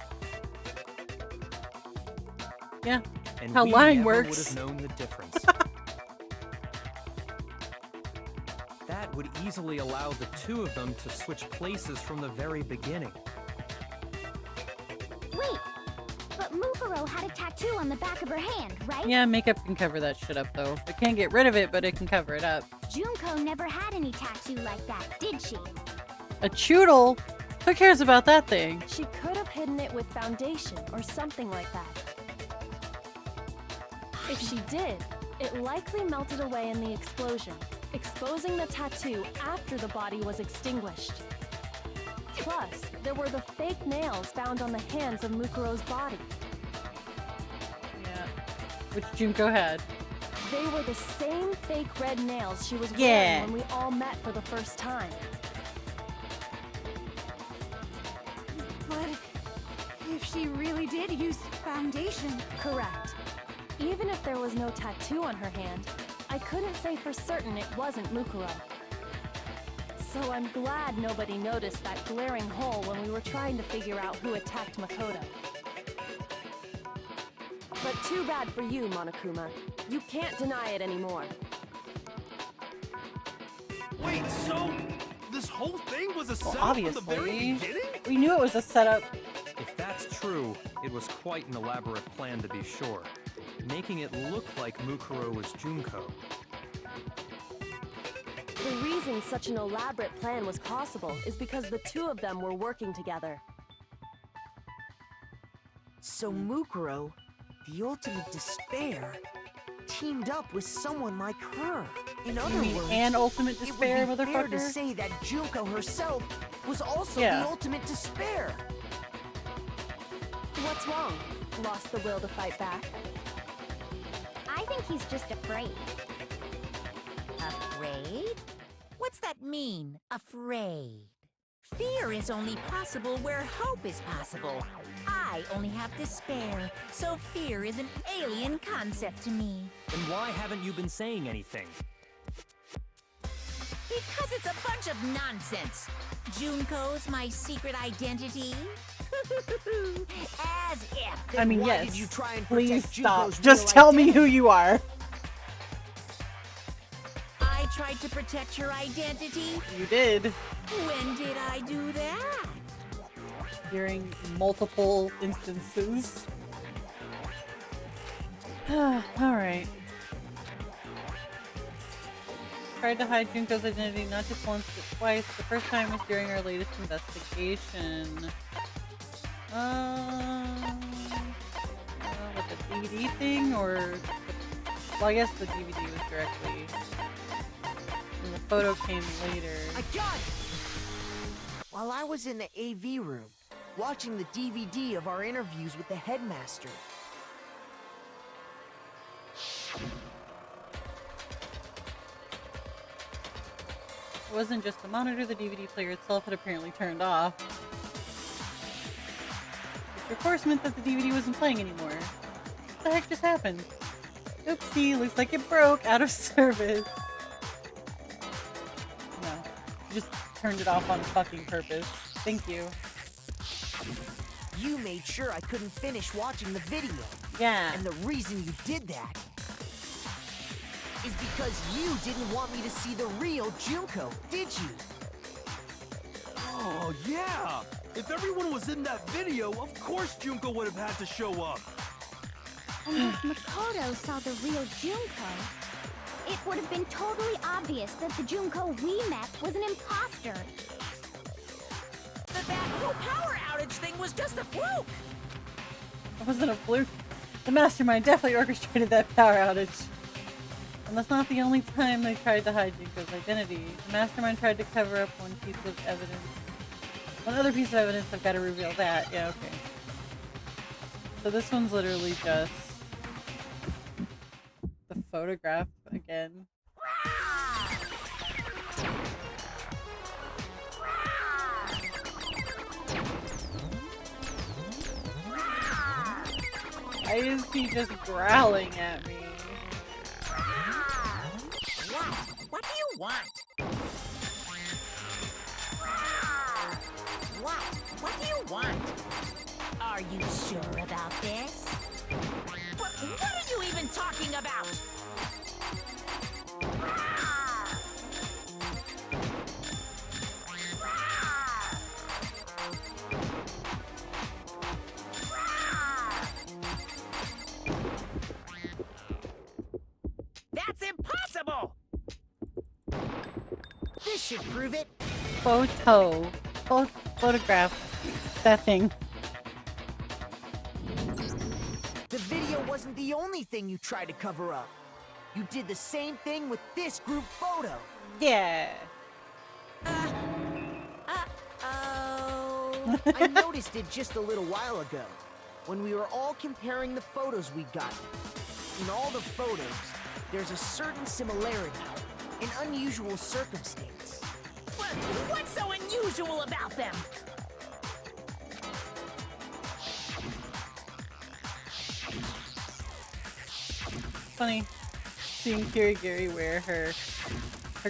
Yeah, And how we lying never works. would have known the difference. That would easily allow the two of them to switch places from the very beginning. Wait, but Mukuro had a tattoo on the back of her hand, right? Yeah, makeup can cover that shit up though. It can't get rid of it, but it can cover it up. Junko never had any tattoo like that, did she? A choodle? Who cares about that thing? She could have hidden it with foundation or something like that. If she did, it likely melted away in the explosion, exposing the tattoo after the body was extinguished. Plus, there were the fake nails found on the hands of Mukuro's body. Yeah. Which Junko had. They were the same fake red nails she was Yeah. wearing when we all met for the first time. But if she really did use foundation, Correct. Even if there was no tattoo on her hand, I couldn't say for certain it wasn't Mukuro. So I'm glad nobody noticed that glaring hole when we were trying to figure out who attacked Makoto. But too bad for you, Monokuma. You can't deny it anymore. Wait, so this whole thing was a Well, setup from the very obviously. beginning? We knew it was a setup. If that's true, it was quite an elaborate plan to be sure, making it look like Mukuro was Junko. The reason such an elaborate plan was possible is because the two of them were working together. So Mukuro, the ultimate despair, teamed up with someone like her. In other You mean words, an ultimate it despair, would be fair to motherfucker? say that Junko herself was also Yeah. the ultimate despair. What's wrong? Lost the will to fight back? I think he's just afraid. Afraid? What's that mean, afraid? Fear is only possible where hope is possible. I only have despair, so fear is an alien concept to me. Then why haven't you been saying anything? Because it's a bunch of nonsense. Junko's my secret identity? As if. I mean, Why yes. did you try and Please protect stop. Junko's Just real tell me identity? who you are. I tried to protect her identity. You did. When did I do that? During multiple instances. Alright. Tried to hide Junko's identity not just once but twice. The first time was during our latest investigation. With the DVD thing, or... Well, I guess the DVD was directly... And the photo came later. I got it! While I was in the AV room, watching the DVD of our interviews with the headmaster. It wasn't just the monitor, the DVD player itself had apparently turned off. Which of course meant that the DVD wasn't playing anymore. What the heck just happened? Oopsie, looks like it broke out of service. No, you just turned it off on fucking purpose. Thank you. You made sure I couldn't finish watching the video. Yeah. And the reason you did that is because you didn't want me to see the real Junko, did you? Oh, yeah! If everyone was in that video, of course Junko would have had to show up. And if Makoto saw the real Junko, it would have been totally obvious that the Junko we met was an imposter. That whole power outage thing was just a fluke! It wasn't a fluke. The mastermind definitely orchestrated that power outage. And that's not the only time they tried to hide Junko's identity. The mastermind tried to cover up one piece of evidence. One other piece of evidence, I've got to reveal that. Yeah, okay. So this one's literally just the photograph again. Why is he just growling at me? What do you want? What do you want? Are you sure about this? What are you even talking about? That's impossible! This should prove it. Photograph. That thing. The video wasn't the only thing you tried to cover up. You did the same thing with this group photo. Yeah. Uh-oh. I noticed it just a little while ago, when we were all comparing the photos we'd gotten. In all the photos, there's a certain similarity, an unusual circumstance. What's so unusual about them? Funny seeing Kirigiri wear her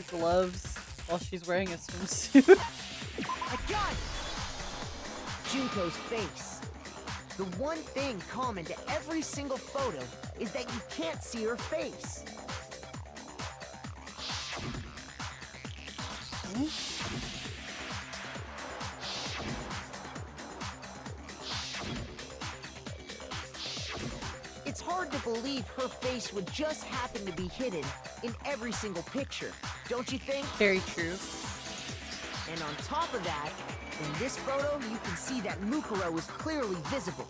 gloves while she's wearing a swimsuit. I got it! Junko's face. The one thing common to every single photo is that you can't see her face. It's hard to believe her face would just happen to be hidden in every single picture, don't you think? Very true. And on top of that, in this photo, you can see that Mukuro is clearly visible.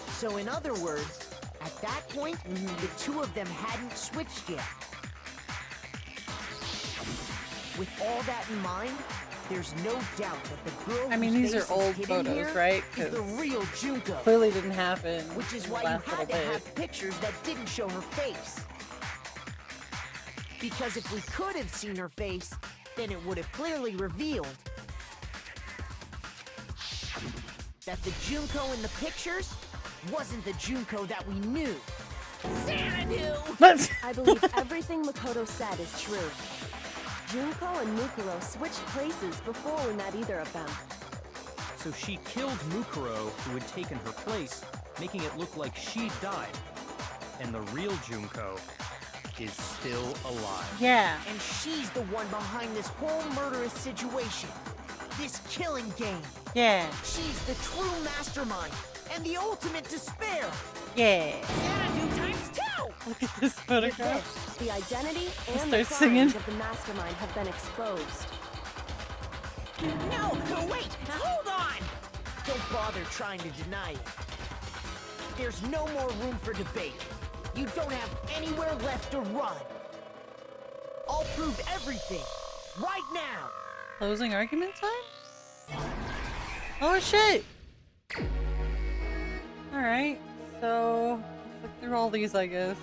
So in other words, at that point, the two of them hadn't switched yet. With all that in mind, there's no doubt that the girl I mean, whose these are face is old hidden photos, here right? is the 'Cause real Junko. clearly didn't happen. Which is in why the you last had to little bit. have pictures that didn't show her face. Because if we could have seen her face, then it would have clearly revealed that the Junko in the pictures wasn't the Junko that we knew. Xanadu! I believe everything Makoto said is true. Junko and Mukuro switched places before we met either of them. So she killed Mukuro, who had taken her place, making it look like she died. And the real Junko is still alive. Yeah. And she's the one behind this whole murderous situation. This killing game. Yeah. She's the true mastermind and the ultimate despair. Yeah. Xanadu times 2! Look at this With photograph. this, the identity and Start the singing. crimes of the mastermind have been exposed. No, wait! Hold on! Don't bother trying to deny it. There's no more room for debate. You don't have anywhere left to run. I'll prove everything, right now. Closing argument time? Oh shit! Alright, so let's look through all these, I guess.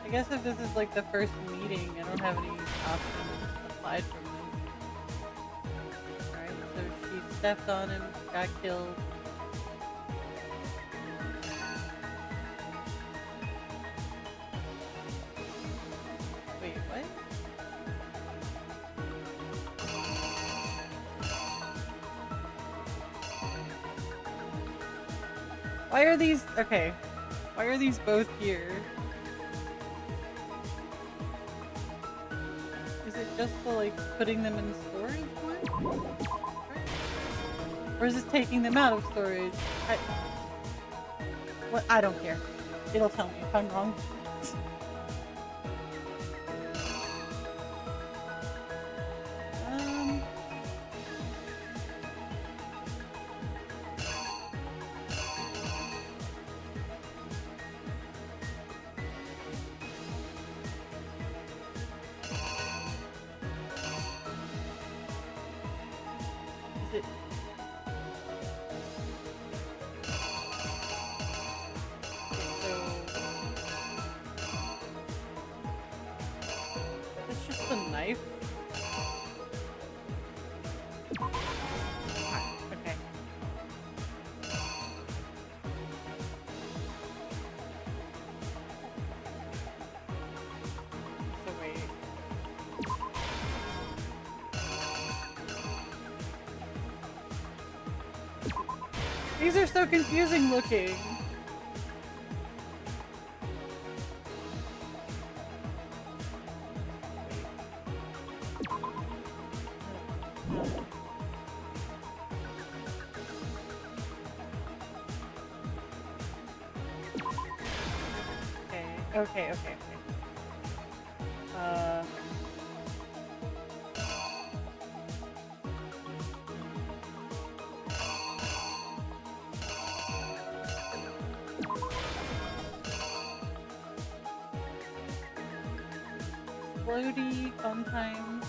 I guess if this is like the first meeting, I don't have any options aside from this. Alright, so she's stepped on and got killed. Wait, what? Why are these... Okay. Why are these both here? Is it just the, like, putting them in storage one? Or is this taking them out of storage? What? I don't care. It'll tell me if I'm wrong. These are so confusing looking. Okay. Floaty, fun times.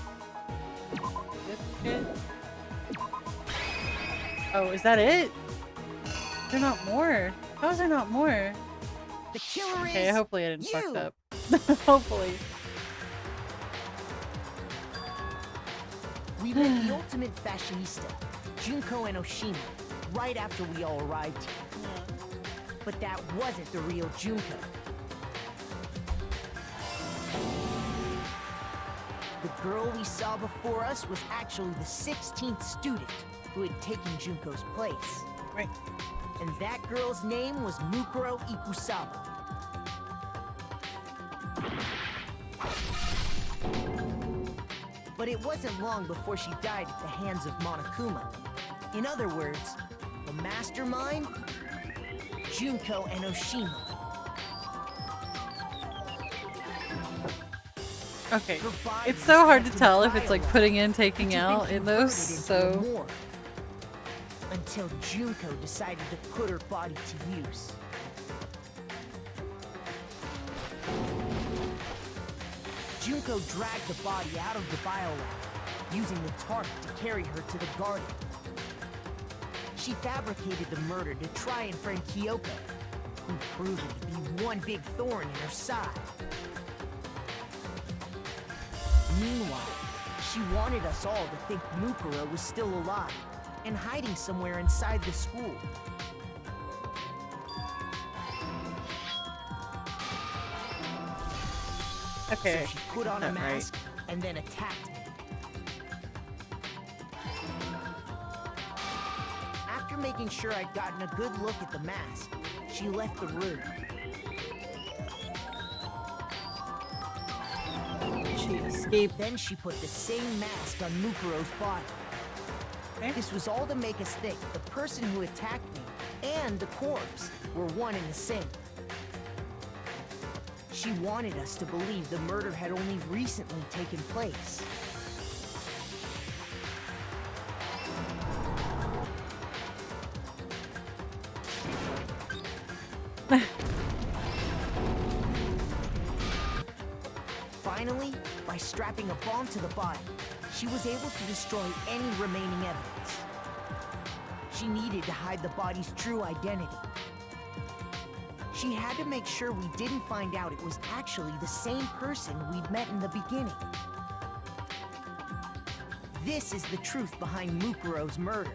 This shit. Oh, is that it? There's not more. How is there not more? The killer Okay, is hopefully I didn't fuck you. up. Hopefully. We met the ultimate fashionista, Junko and Oshima, right after we all arrived here. But that wasn't the real Junko. The girl we saw before us was actually the 16th student who had taken Junko's place. Right. And that girl's name was Mukuro Ikusaba. But it wasn't long before she died at the hands of Monokuma. In other words, the mastermind, Junko and Oshima. Okay. It's so hard to tell if it's like putting in, taking out in those, so... Until Junko decided to put her body to use. Junko dragged the body out of the biolab, using the tarp to carry her to the garden. She fabricated the murder to try and friend Kyoko, who proved to be one big thorn in her side. Meanwhile, she wanted us all to think Mukuro was still alive and hiding somewhere inside the school. Okay. So she put on a mask and then attacked me. After making sure I'd gotten a good look at the mask, she left the room. She escaped. Then she put the same mask on Mukuro's body. Okay. This was all to make us think the person who attacked me and the corpse were one and the same. She wanted us to believe the murder had only recently taken place. Finally, by strapping a bomb to the body, she was able to destroy any remaining evidence. She needed to hide the body's true identity. She had to make sure we didn't find out it was actually the same person we'd met in the beginning. This is the truth behind Mukuro's murder.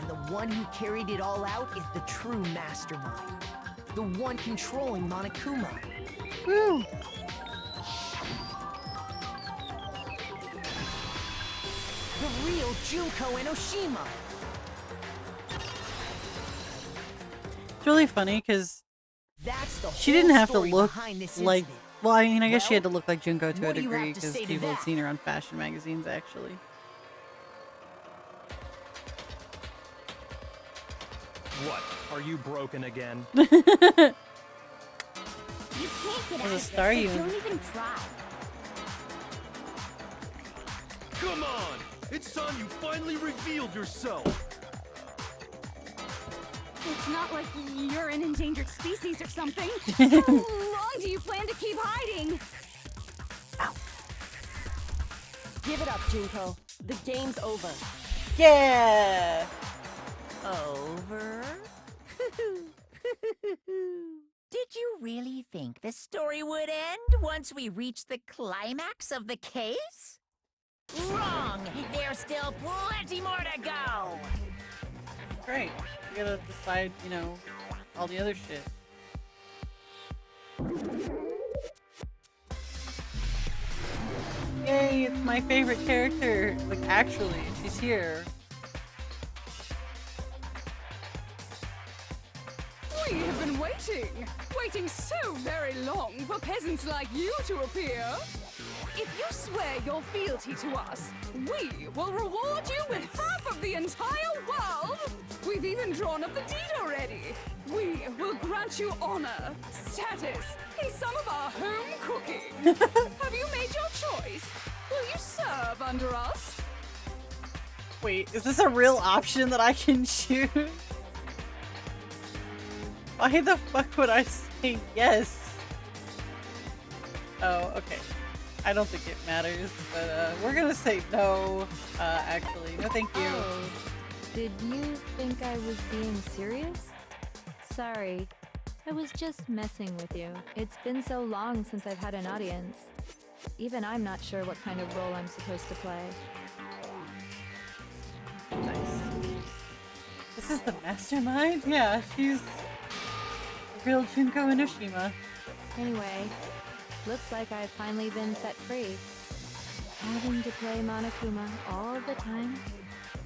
And the one who carried it all out is the true mastermind. The one controlling Monokuma. Woo! The real Junko and Oshima. It's really funny because That's the she whole didn't have to story look behind this like. incident. Well, I mean, I guess she Well, had to look like Junko to a what do you have degree to because say to people had that? seen her on fashion magazines, actually. What? Are you broken again? You can't get There's out a of star this, so unit. don't even try. Come on! It's time you finally revealed yourself! It's not like you're an endangered species or something. How long do you plan to keep hiding? Give it up, Junko. The game's over. Yeah! Over? Did you really think the story would end once we reached the climax of the case? Wrong! There's still plenty more to go! Great. You gotta decide, you know, all the other shit. Yay, it's my favorite character. Like, actually, she's here. We have been waiting so very long for peasants like you to appear. If you swear your fealty to us, we will reward you with half of the entire world. We've even drawn up the deed already. We will grant you honor, status, and some of our home cooking. Have you made your choice? Will you serve under us? Wait, is this a real option that I can choose? Why the fuck would I say yes? Oh, okay. I don't think it matters, but we're gonna say no. Actually, no thank you. Oh, did you think I was being serious? Sorry, I was just messing with you. It's been so long since I've had an audience. Even I'm not sure what kind of role I'm supposed to play. Nice. This is the mastermind? Yeah, she's the real Junko Inoshima. Anyway, looks like I've finally been set free. Having to play Monokuma all the time,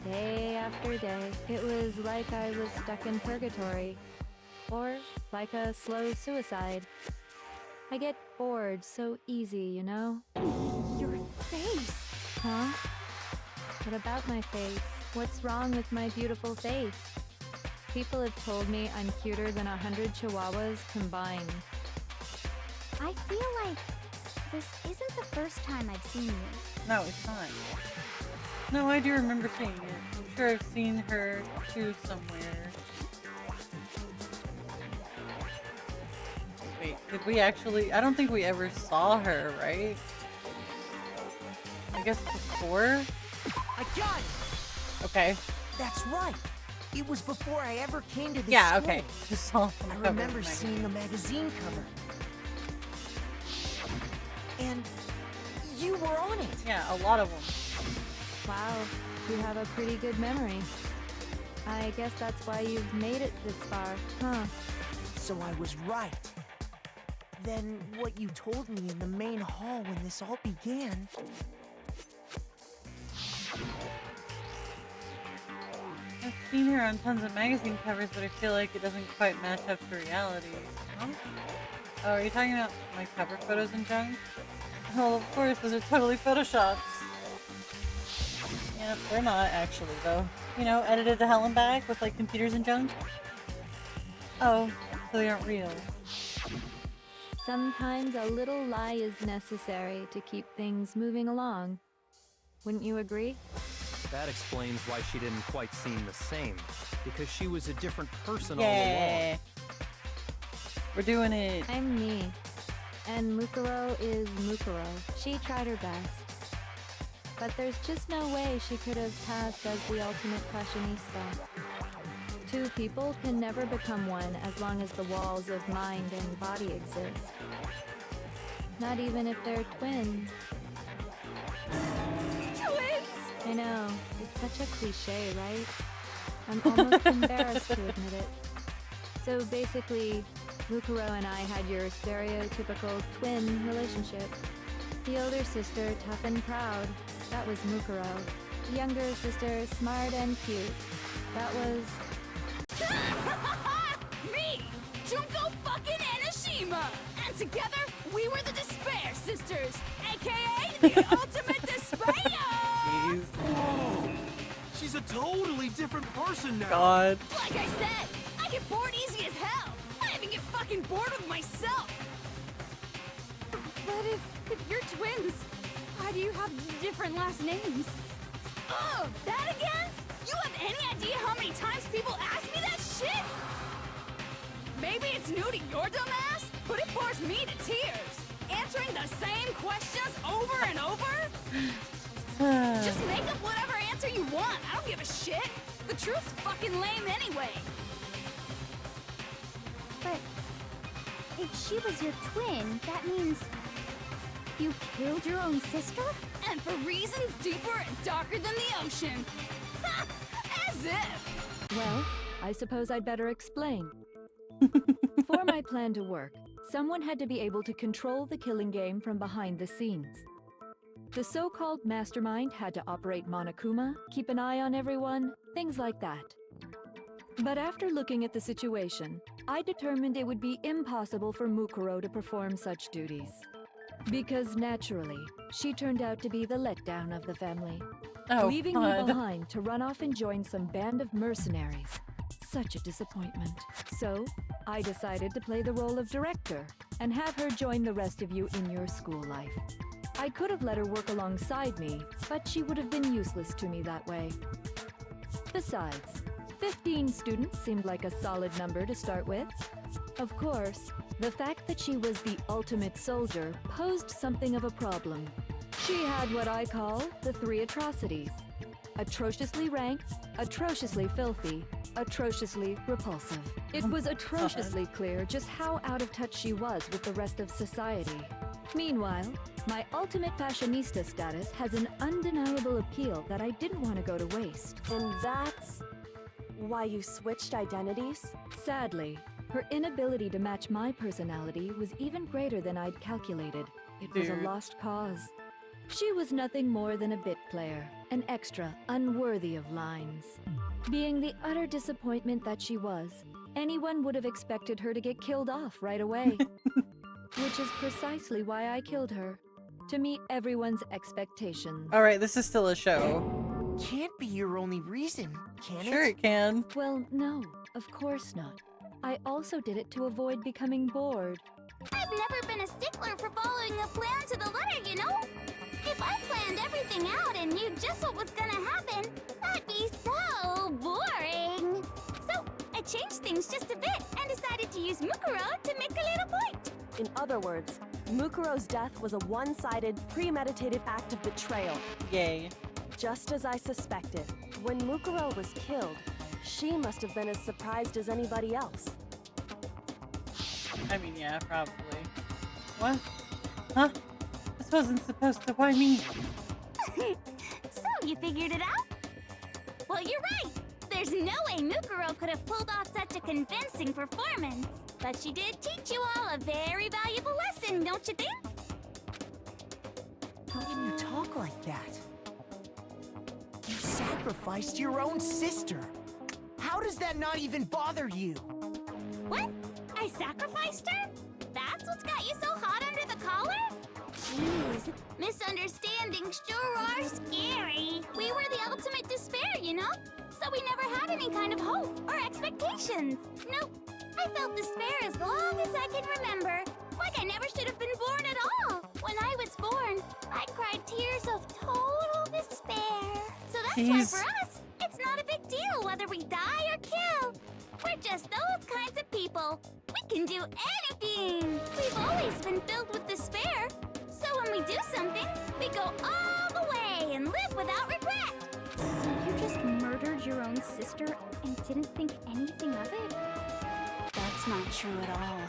day after day, it was like I was stuck in purgatory. Or like a slow suicide. I get bored so easy, you know? Your face. Huh? What about my face? What's wrong with my beautiful face? People have told me I'm cuter than 100 chihuahuas combined. I feel like this isn't the first time I've seen you. No, it's not. No, I do remember seeing it. I'm sure I've seen her too somewhere. Wait, did we actually? I don't think we ever saw her, right? I guess before? I got it! Okay. That's right. It was before I ever came to this Yeah, school. okay. Just saw I remember seeing a magazine cover. And you were on it. Yeah, a lot of them. Wow, you have a pretty good memory. I guess that's why you've made it this far, huh? So I was right. Then what you told me in the main hall when this all began... I've seen her on tons of magazine covers, but I feel like it doesn't quite match up to reality. Huh? Oh, are you talking about my cover photos and junk? Well, of course, those are totally photoshops. Yeah, they're not actually, though. You know, edited to hell and back with, like, computers and junk? Oh, so they aren't real. Sometimes a little lie is necessary to keep things moving along. Wouldn't you agree? That explains why she didn't quite seem the same. Because she was a different person all Yeah. along. We're doing it. I'm me. And Mukuro is Mukuro. She tried her best. But there's just no way she could have passed as the ultimate fashionista. Two people can never become one as long as the walls of mind and body exist. Not even if they're twins. Twins! I know, it's such a cliche, right? I'm almost embarrassed to admit it. So basically, Mukuro and I had your stereotypical twin relationship. The older sister, tough and proud. That was Mukuro. The younger sister, smart and cute. That was... Me! Junko fucking Enoshima! And together, we were the Despair Sisters, aka the Ultimate Despair! Jeez. Whoa! She's a totally different person now. God. Like I said, I get bored easy as hell. I even get fucking bored with myself. But if you're twins, why do you have different last names? Oh, that again? You have any idea how many times people ask me that shit? Maybe it's new to your dumb ass, but it bores me to tears. Answering the same questions over and over? Just make up whatever answer you want. I don't give a shit. The truth's fucking lame anyway. But if she was your twin, that means you killed your own sister? And for reasons deeper and darker than the ocean. Ha! As if. Well, I suppose I'd better explain. For my plan to work, someone had to be able to control the killing game from behind the scenes. The so-called mastermind had to operate Monokuma, keep an eye on everyone, things like that. But after looking at the situation, I determined it would be impossible for Mukuro to perform such duties. Because naturally, she turned out to be the letdown of the family, leaving me behind to run off and join some band of mercenaries. Such a disappointment. So, I decided to play the role of director and have her join the rest of you in your school life. I could have let her work alongside me, but she would have been useless to me that way. Besides, 15 students seemed like a solid number to start with. Of course, the fact that she was the ultimate soldier posed something of a problem. She had what I call the 3 atrocities. Atrociously ranked, atrociously filthy, atrociously repulsive. It was atrociously clear just how out of touch she was with the rest of society. Meanwhile, my ultimate fashionista status has an undeniable appeal that I didn't want to go to waste. And that's why you switched identities? Sadly, her inability to match my personality was even greater than I'd calculated. It was a lost cause. She was nothing more than a bit player, an extra unworthy of lines. Being the utter disappointment that she was, anyone would have expected her to get killed off right away. Which is precisely why I killed her. To meet everyone's expectations. Alright, this is still a show. Can't be your only reason, can it? Sure it can. Well, no, of course not. I also did it to avoid becoming bored. I've never been a stickler for following a plan to the letter, you know? If I planned everything out and knew just what was gonna happen, that'd be so boring. So I changed things just a bit and decided to use Mukuro to make a little point. In other words, Mukuro's death was a one-sided, premeditated act of betrayal. Yay. Just as I suspected, when Mukuro was killed, she must have been as surprised as anybody else. I mean, yeah, probably. What? Huh? This wasn't supposed to. Why me? So, you figured it out? Well, you're right. There's no way Mukuro could have pulled off such a convincing performance. But she did teach you all a very valuable lesson, don't you think? How can you talk like that? You sacrificed your own sister. How does that not even bother you? What? I sacrificed her? That's what's got you so hot under the collar? Jeez, misunderstandings sure are scary. We were the ultimate despair, you know? So we never had any kind of hope or expectations. Nope. I felt despair as long as I can remember. Like I never should have been born at all. When I was born, I cried tears of total despair. So that's why for us, it's not a big deal whether we die or kill. We're just those kinds of people. We can do anything. We've always been filled with despair. So when we do something, we go all the way and live without regret. So you just murdered your own sister and didn't think anything of it? That's not true at all.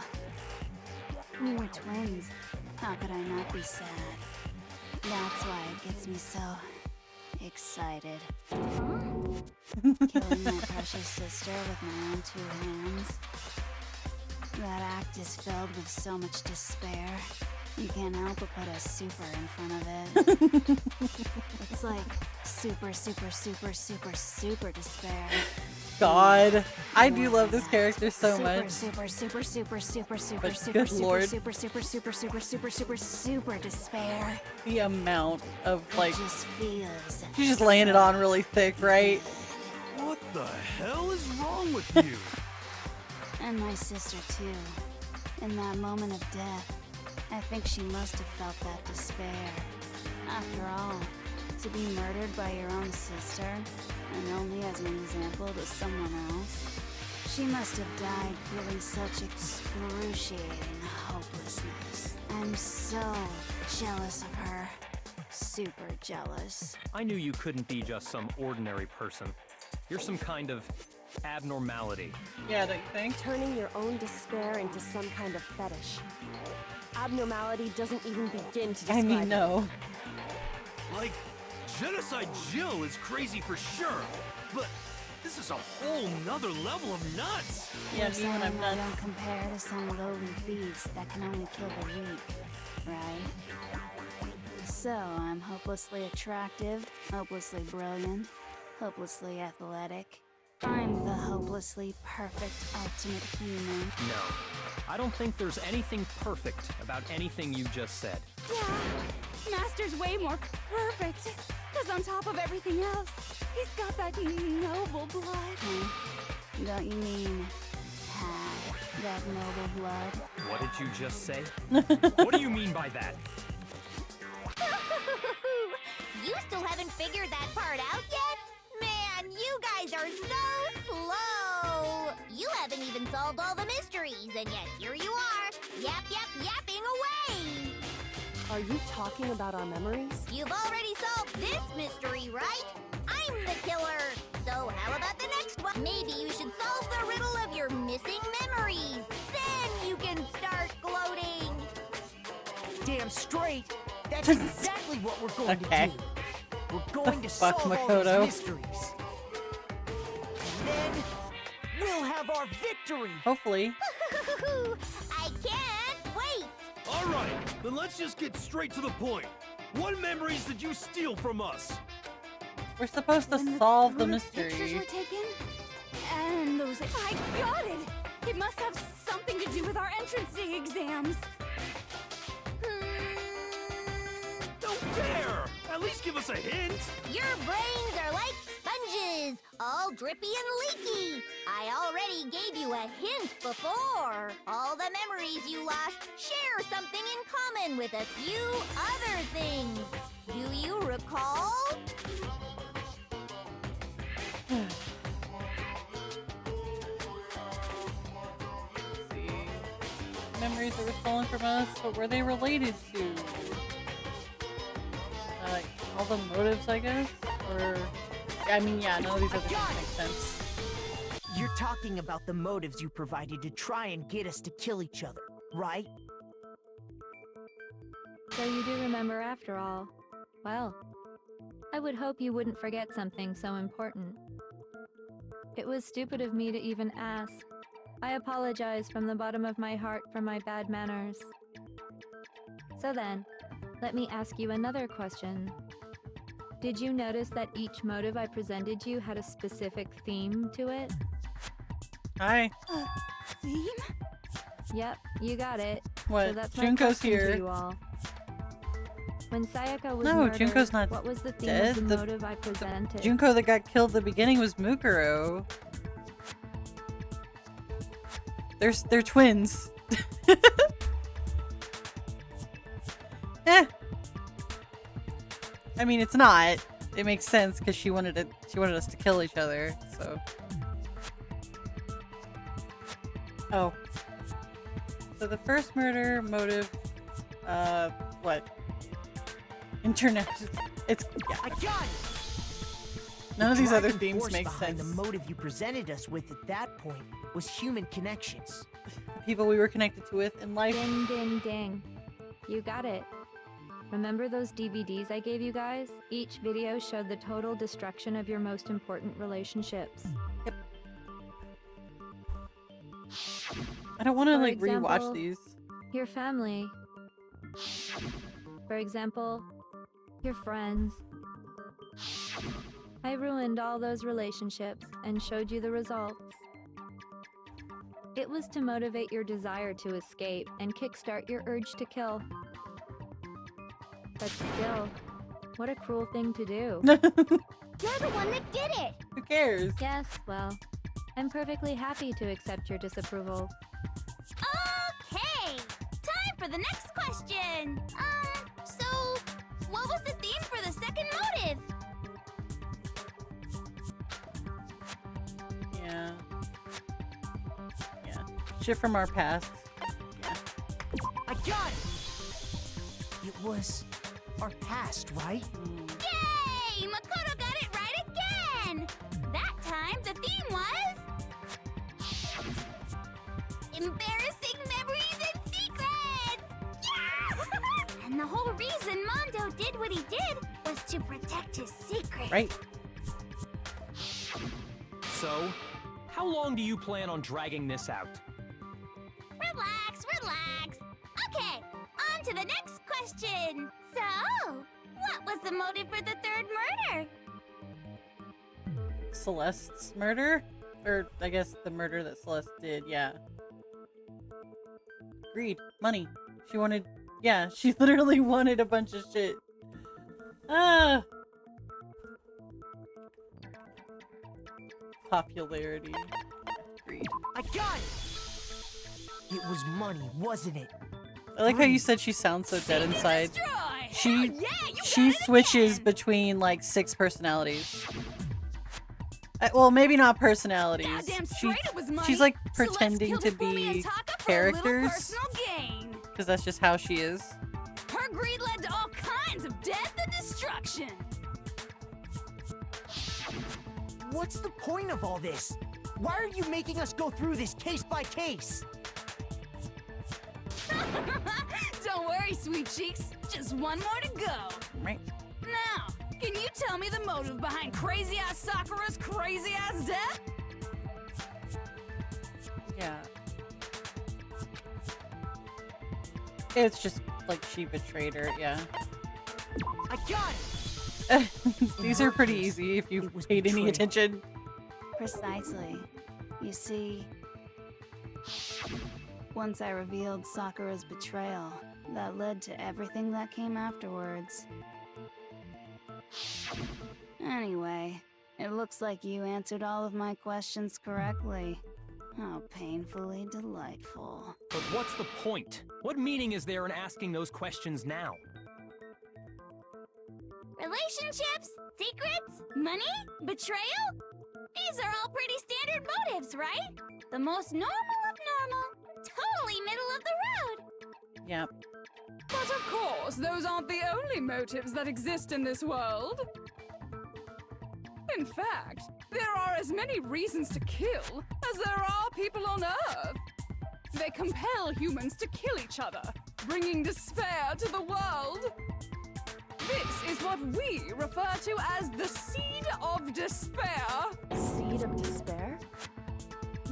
We were twins. How could I not be sad? That's why it gets me so excited. Huh? Killing my precious sister with my own 2 hands. That act is filled with so much despair. You can't help but put a super in front of it. It's like super, super, super, super, super despair. God, I do love this character so Super, much. super, super, super, super, super, But super, good super, lord. super, super, super, super, super, super, super despair. The amount of like, It just feels. she's just laying it on really thick, right? What the hell is wrong with you? And my sister too. In that moment of death, I think she must have felt that despair. After all, to be murdered by your own sister, and only as an example to someone else, she must have died feeling such excruciating hopelessness. I'm so jealous of her. Super jealous. I knew you couldn't be just some ordinary person. You're some kind of abnormality. Yeah, don't you think? Turning your own despair into some kind of fetish. Abnormality doesn't even begin to describe I mean, it. no. Like, Genocide Jill is crazy for sure, but this is a whole nother level of nuts. Yeah, You're me saying when I'm I nuts. don't compare to some lowly beast that can only kill the weak, right? So I'm hopelessly attractive, hopelessly brilliant, hopelessly athletic. I'm the hopelessly perfect ultimate human. No. I don't think there's anything perfect about anything you just said. Yeah, Master's way more perfect. Because on top of everything else, he's got that noble blood. Huh? Don't you mean had that noble blood? What did you just say? What do you mean by that? You still haven't figured that part out yet? Man, you guys are so slow! You haven't even solved all the mysteries, and yet here you are, yapping away! Are you talking about our memories? You've already solved this mystery, right? I'm the killer! So how about the next one? Maybe you should solve the riddle of your missing memories. Then you can start gloating! Damn straight. That's exactly what we're going Okay. to do. We're going to fuck, solve all Makoto? these mysteries. And then we'll have our victory. Hopefully. I can't wait! All right, then let's just get straight to the point. What memories did you steal from us? We're supposed to When solve the group pictures mystery. were taken, and those... I got it! It must have something to do with our entrance day exams. No fair! At least give us a hint! Your brains are like sponges, all drippy and leaky. I already gave you a hint before. All the memories you lost share something in common with a few other things. Do you recall? See. Memories that were stolen from us, but were they related to? All the motives, I guess? Or... I mean, yeah, none of these other things make sense. You're talking about the motives you provided to try and get us to kill each other, right? So you do remember after all. Well, I would hope you wouldn't forget something so important. It was stupid of me to even ask. I apologize from the bottom of my heart for my bad manners. So then, let me ask you another question. Did you notice that each motive I presented you had a specific theme to it? Hi. Theme? Yep, you got it. What? So that's my Junko's question here. to you all. When Sayaka was No, murdered, Junko's not what was the theme dead. of the The- motive I presented? Junko that got killed at the beginning was Mukuro. They're twins. Eh. I mean, it's not. It makes sense because she wanted us to kill each other. So. Oh. So the first murder motive. What? Internet. It's. I got it! None of these other driving themes force make behind sense. The motive you presented us with at that point was human connections. The people we were connected to with in life. Ding, ding, ding. You got it. Remember those DVDs I gave you guys? Each video showed the total destruction of your most important relationships. Yep. I don't want to For like example, rewatch these. Your family. For example, your friends. I ruined all those relationships and showed you the results. It was to motivate your desire to escape and kickstart your urge to kill. But still, what a cruel thing to do. You're the one that did it! Who cares? Yes, well, I'm perfectly happy to accept your disapproval. Okay! Time for the next question! So, what was the theme for the second motive? Yeah. Yeah. Shit from our past. Yeah. I got it! It was our past, right? Yay! Makoto got it right again! That time, the theme was... embarrassing memories and secrets! Yeah! And the whole reason Mondo did what he did was to protect his secret. Right. So, how long do you plan on dragging this out? Relax, relax. Okay, on to the next question. So, what was the motive for the third murder? Celeste's murder? Or I guess the murder that Celeste did, yeah. Greed. Money. She wanted... Yeah, she literally wanted a bunch of shit. Ah! Popularity. Greed. I got it! It was money, wasn't it? I like how you said she sounds so dead inside. She Yeah, you she got it switches again. between like 6 personalities. Well, maybe not personalities. Goddamn straight it was money. She's like So let's pretending kill to the Fumi and be Taka for a little characters personal gain. because that's just how she is. Her greed led to all kinds of death and destruction. What's the point of all this? Why are you making us go through this case by case? Don't worry, sweet cheeks. Just one more to go. Right. Now, can you tell me the motive behind crazy-ass Sakura's crazy-ass death? Yeah. It's just like she betrayed her, yeah. I got it! These are pretty easy if you It was paid any betrayal. attention. Precisely. You see, once I revealed Sakura's betrayal, that led to everything that came afterwards. Anyway, it looks like you answered all of my questions correctly. How painfully delightful. But what's the point? What meaning is there in asking those questions now? Relationships? Secrets? Money? Betrayal? These are all pretty standard motives, right? The most normal of normal. Totally middle of the road. Yep. But of course, those aren't the only motives that exist in this world. In fact, there are as many reasons to kill as there are people on Earth. They compel humans to kill each other, bringing despair to the world. This is what we refer to as the seed of despair. Seed of despair?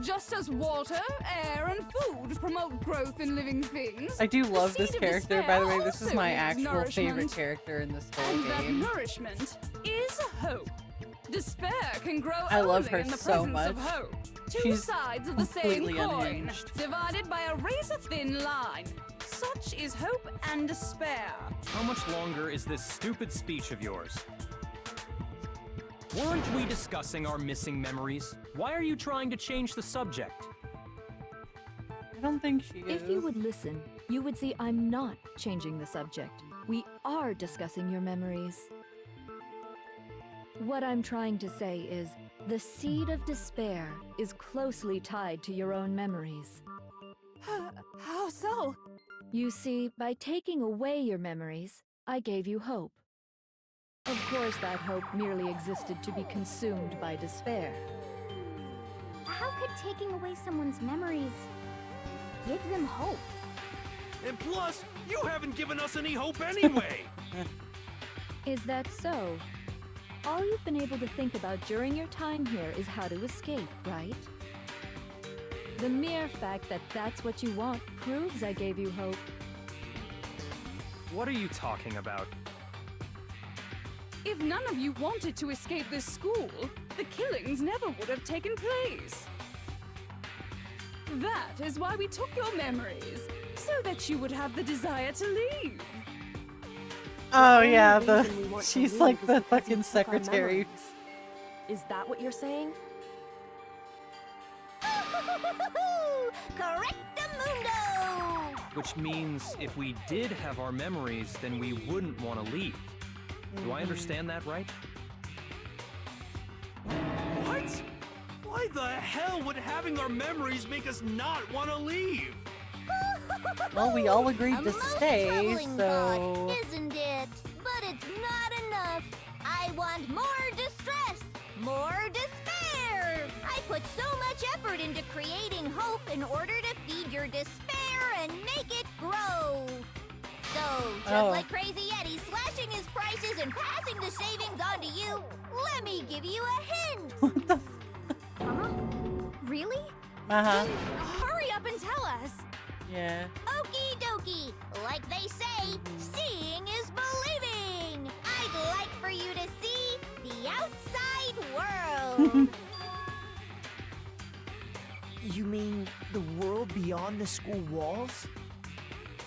Just as water, air, and food promote growth in living things, I do love the this seed of character, despair by the way. This is also my needs actual favorite nourishment. character in this whole And that game. nourishment is hope. Despair can grow I love only her in the so presence of much. hope. Two She's sides of the same completely coin, unhinged. divided by a razor-thin line. Such is hope and despair. How much longer is this stupid speech of yours? Weren't we discussing our missing memories? Why are you trying to change the subject? I don't think she is. If you would listen, you would see I'm not changing the subject. We are discussing your memories. What I'm trying to say is, the seed of despair is closely tied to your own memories. How so? You see, by taking away your memories, I gave you hope. Of course, that hope merely existed to be consumed by despair. How could taking away someone's memories give them hope? And plus, You haven't given us any hope anyway! Is that so? All you've been able to think about during your time here is how to escape, right? The mere fact that that's what you want proves I gave you hope. What are you talking about? If none of you wanted to escape this school, the killings never would have taken place. That is why we took your memories, so that you would have the desire to leave. Oh only yeah, reason we want to she's leave like is the because you fucking took our secretary. memories. Is that what you're saying? Correctamundo! Which means if we did have our memories, then we wouldn't want to leave. Do I understand that right? What? Why the hell would having our memories make us not want to leave? Well, we all agreed A to most stay, troubling so... thought, isn't it? But it's not enough. I want more distress, more despair. I put so much effort into creating hope in order to feed your despair and make it grow. So, just like Crazy Eddie slashing his prices and passing the savings on to you, let me give you a hint. What the Huh? Really? Uh-huh. Then hurry up and tell us. Yeah. Okie dokie. Like they say, seeing is believing. I'd like for you to see the outside world. You mean the world beyond the school walls?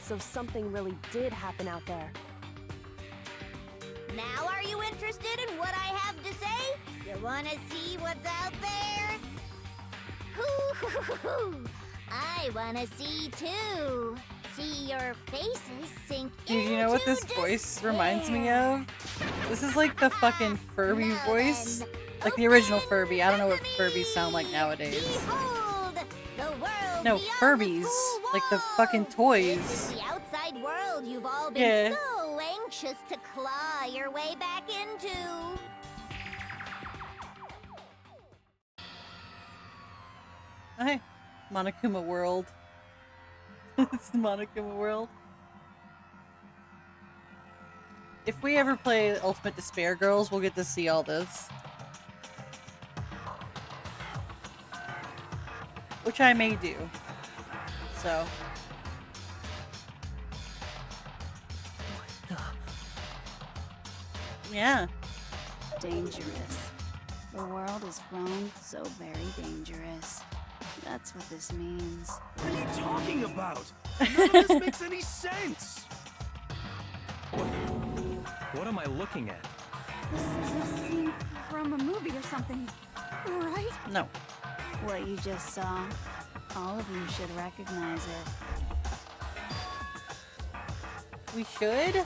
So something really did happen out there. Now are you interested in what I have to say? You wanna see what's out there? Hoo-hoo-hoo-hoo. I wanna see too. See your faces sink Dude, you know what this into voice reminds me despair. of? This is like the fucking Furby Now voice. then, Like the original open Furby. I don't know what sesame. Furbies sound like nowadays. Behold, the world No, beyond the Furbies. school Like the fucking walls. This toys. is the outside world you've all been Yeah. so anxious to claw your way back into. Hey, Monokuma World. It's Monokuma World. If we ever play Ultimate Despair Girls, we'll get to see all this. Which I may do. So. Yeah. Dangerous. The world has grown so very dangerous. That's what this means. What are you talking about? None of this makes any sense! What am I looking at? This is a scene from a movie or something, right? No. What you just saw, all of you should recognize it. We should?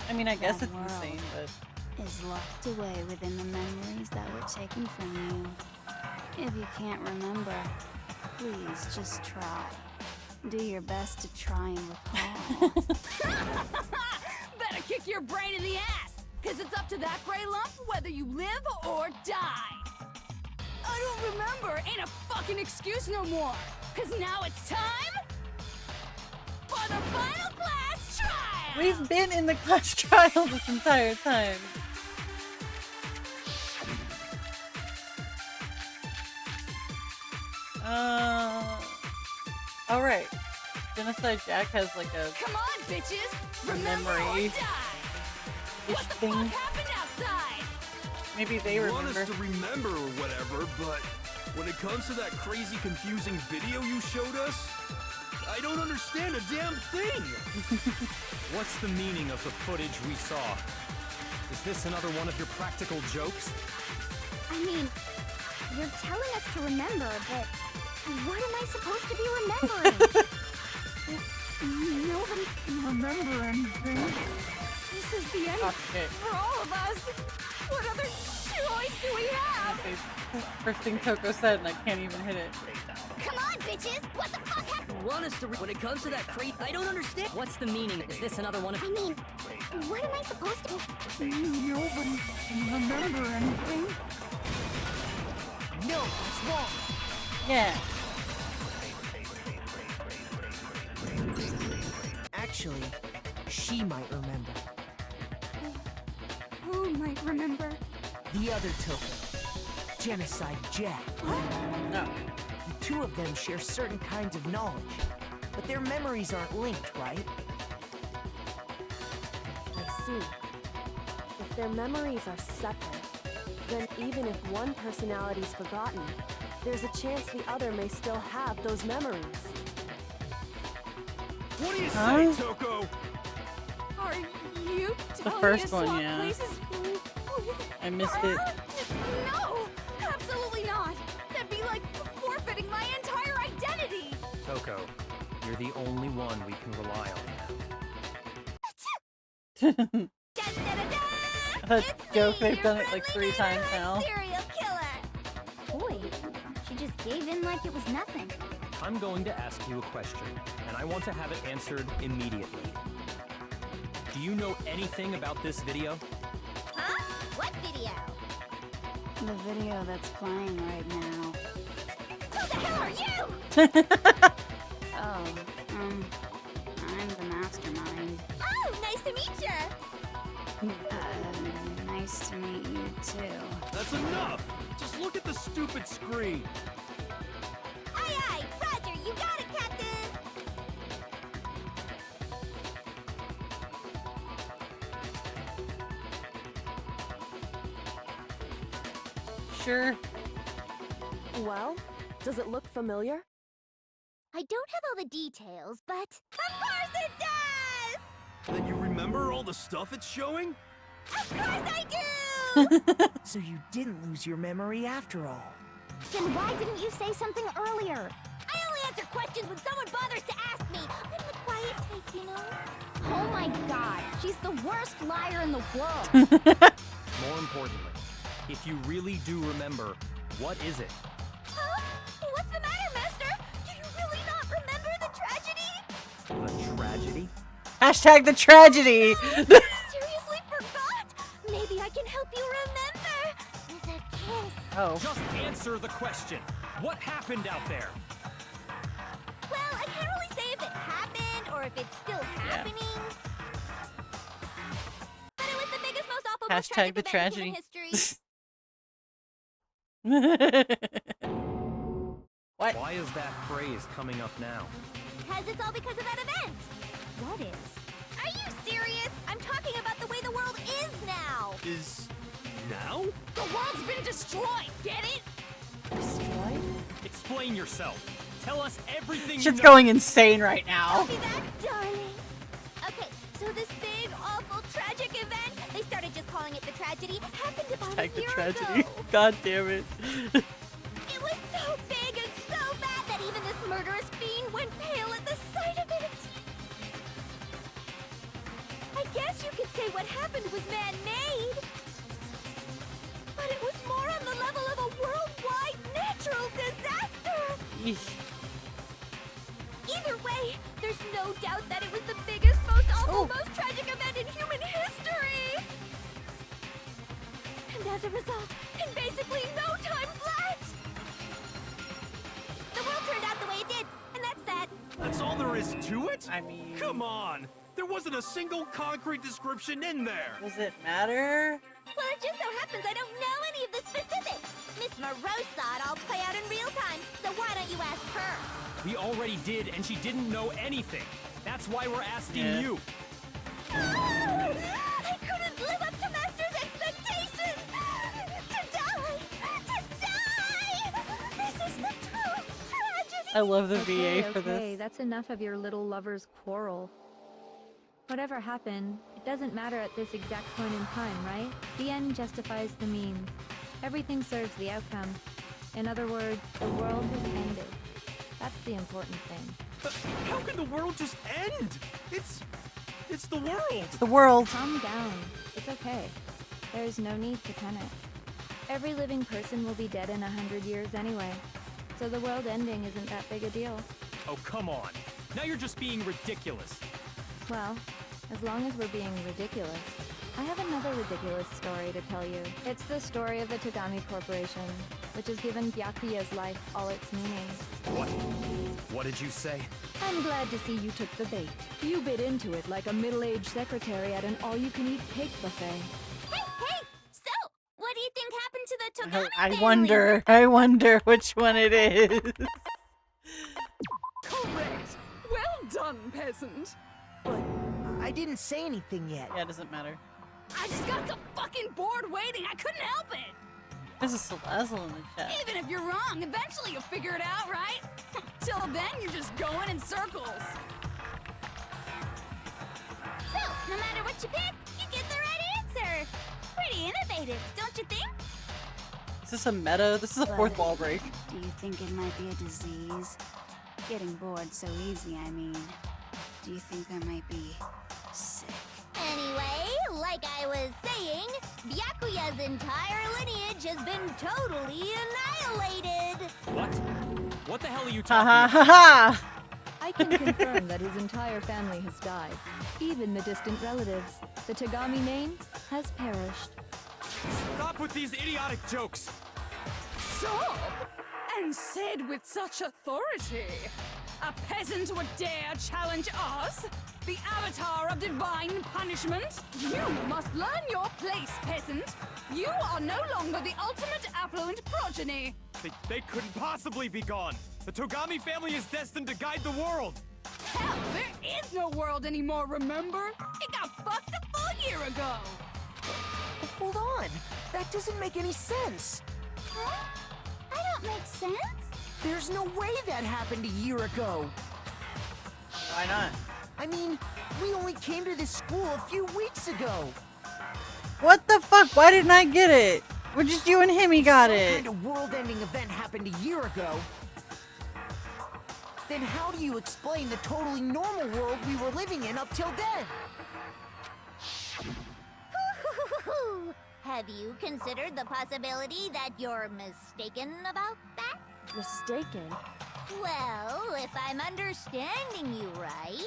I mean, I guess That it's the world same, but... is locked away within the memories that were taken from you. If you can't remember, please just try. Do your best to try and recall. Better kick your brain in the ass, because it's up to that gray lump whether you live or die. I don't remember ain't a fucking excuse no more, because now it's time for the final class trial! We've been in the class trial this entire time. Alright. Genocide Jack has like a Come on, bitches! Remember memory or die! ish What the thing. fuck happened outside? Maybe they You want remember. us to remember or whatever, but when it comes to that crazy, confusing video you showed us, I don't understand a damn thing! What's the meaning of the footage we saw? Is this another one of your practical jokes? I mean, you're telling us to remember, but what am I supposed to be remembering? Nobody can remember anything. This is the end Oh, shit. for all of us. What other choice do we have? Okay, first thing Toko said, and I can't even hit it. Come on, bitches! What the fuck happened? Want us to when it comes to that crate, I don't understand. What's the meaning? Is this another one of I mean, what am I supposed to... Nobody can remember anything. No, it's wrong. Yeah. Actually, she might remember. Who might remember? The other token, Genocide Jack. No. The two of them share certain kinds of knowledge, but their memories aren't linked, right? I see. If their memories are separate, then even if one personality's forgotten, there's a chance the other may still have those memories. What do you Huh? say, Toko? Are you The telling first me to one, swap yeah. places? I missed it. No, absolutely not. That'd be like forfeiting my entire identity. Toko, you're the only one we can rely on. That joke, they've done it like 3 times now. Serial killer. Boy, she just gave in like it was nothing. I'm going to ask you a question, and I want to have it answered immediately. Do you know anything about this video? Huh? What video? The video that's playing right now. Who the hell are you? Oh, I'm the mastermind. Oh, nice to meet you. Nice to meet you too. That's enough! Just look at the stupid screen. Aye, aye, Roger, you got it, Captain. Sure. Well, does it look familiar? I don't have all the details, but of course it does. Then you remember all the stuff it's showing? Of course I do. So you didn't lose your memory after all. Then why didn't you say something earlier? I only answer questions when someone bothers to ask me. I'm the quiet type, you know? Oh my god, she's the worst liar in the world. More importantly, if you really do remember, what is it? Huh? What's the matter, Master? Do you really not remember the tragedy? The tragedy? Hashtag the tragedy. Seriously forgot? Maybe I can help you remember. With a kiss. Oh. Just answer the question. What happened out there? Well, I can't really say if it happened or if it's still happening. But it was the biggest, most awful, most Hashtag tragic the event in tragedy. human history. What? Why is that phrase coming up now? It's all because of that event. What is? Are you serious? I'm talking about the way the world is now. Is now? The world's been destroyed. Get it? Destroyed? Explain yourself. Tell us everything Shit's you know. going insane right now. Copy that, darling. Okay, so this big, awful, tragic event, they started just calling it the tragedy, happened about Hashtag a the year tragedy. ago. God damn it. It was so big and so bad that even this murderous fiend went pale at the sight of it. I guess you could say what happened was man-made. But it was more on the level of a worldwide natural disaster. Yeesh. Either way, there's no doubt that it was the biggest, most awful, Oh. most tragic event in human history. And as a result, in basically no time flat, the world turned out the way it did, and that's that. That's all there is to it? I mean, Come on! There wasn't a single concrete description in there! does it matter? Well, it just so happens I don't know any of the specifics. Miss Moreau saw it all play out in real time, so why don't you ask her? We already did, and she didn't know anything. That's why we're asking Yeah. you. I couldn't live up to Master's expectations! To die! To die! This is the true tragedy! I love the Okay, VA for okay, this. that's enough of your little lover's quarrel. Whatever happened, it doesn't matter at this exact point in time, right? The end justifies the means. Everything serves the outcome. In other words, the world has ended. That's the important thing. But how can the world just end? It's the world! It's the world. Calm down. It's okay. There's no need to panic. Every living person will be dead in 100 years anyway. So the world ending isn't that big a deal. Oh, come on. Now you're just being ridiculous. Well, as long as we're being ridiculous. I have another ridiculous story to tell you. It's the story of the Tagami Corporation. which has given Byakuya's life all its meaning. What? What did you say? I'm glad to see you took the bait. You bit into it like a middle-aged secretary at an all-you-can-eat cake buffet. Hey, so, what do you think happened to the Togami I family? I wonder which one it is. Correct. Well done, peasant. But I didn't say anything yet. Yeah, it doesn't matter. I just got so fucking bored waiting, I couldn't help it. There's a Salazzle in the chat. Even if you're wrong, eventually you'll figure it out, right? Till then, you're just going in circles. So, no matter what you pick, you get the right answer. Pretty innovative, don't you think? Is this a meta? This is a fourth But wall break. Do you think it might be a disease? Getting bored so easy, I mean. Do you think I might be sick? Anyway, like I was saying, Byakuya's entire lineage has been totally annihilated. What? What the hell are you Ha talking ha ha ha! I can confirm that his entire family has died. Even the distant relatives. The Togami name has perished. Stop with these idiotic jokes! Stop! And said with such authority. A peasant would dare challenge us? The avatar of divine punishment? You must learn your place, peasant. You are no longer the ultimate affluent progeny. They couldn't possibly be gone! The Togami family is destined to guide the world! Hell, there is no world anymore, remember? It got fucked a full year ago. Hold on. That doesn't make any sense. Huh? I don't make sense. There's no way that happened a year ago. Why not? I mean, we only came to this school a few weeks ago. What the fuck? Why didn't I get it? We're just you and him, he got Some it. kind of world-ending event happened a year ago. Then how do you explain the totally normal world we were living in up till then? Have you considered the possibility that you're mistaken about that? Mistaken? Well, if I'm understanding you right,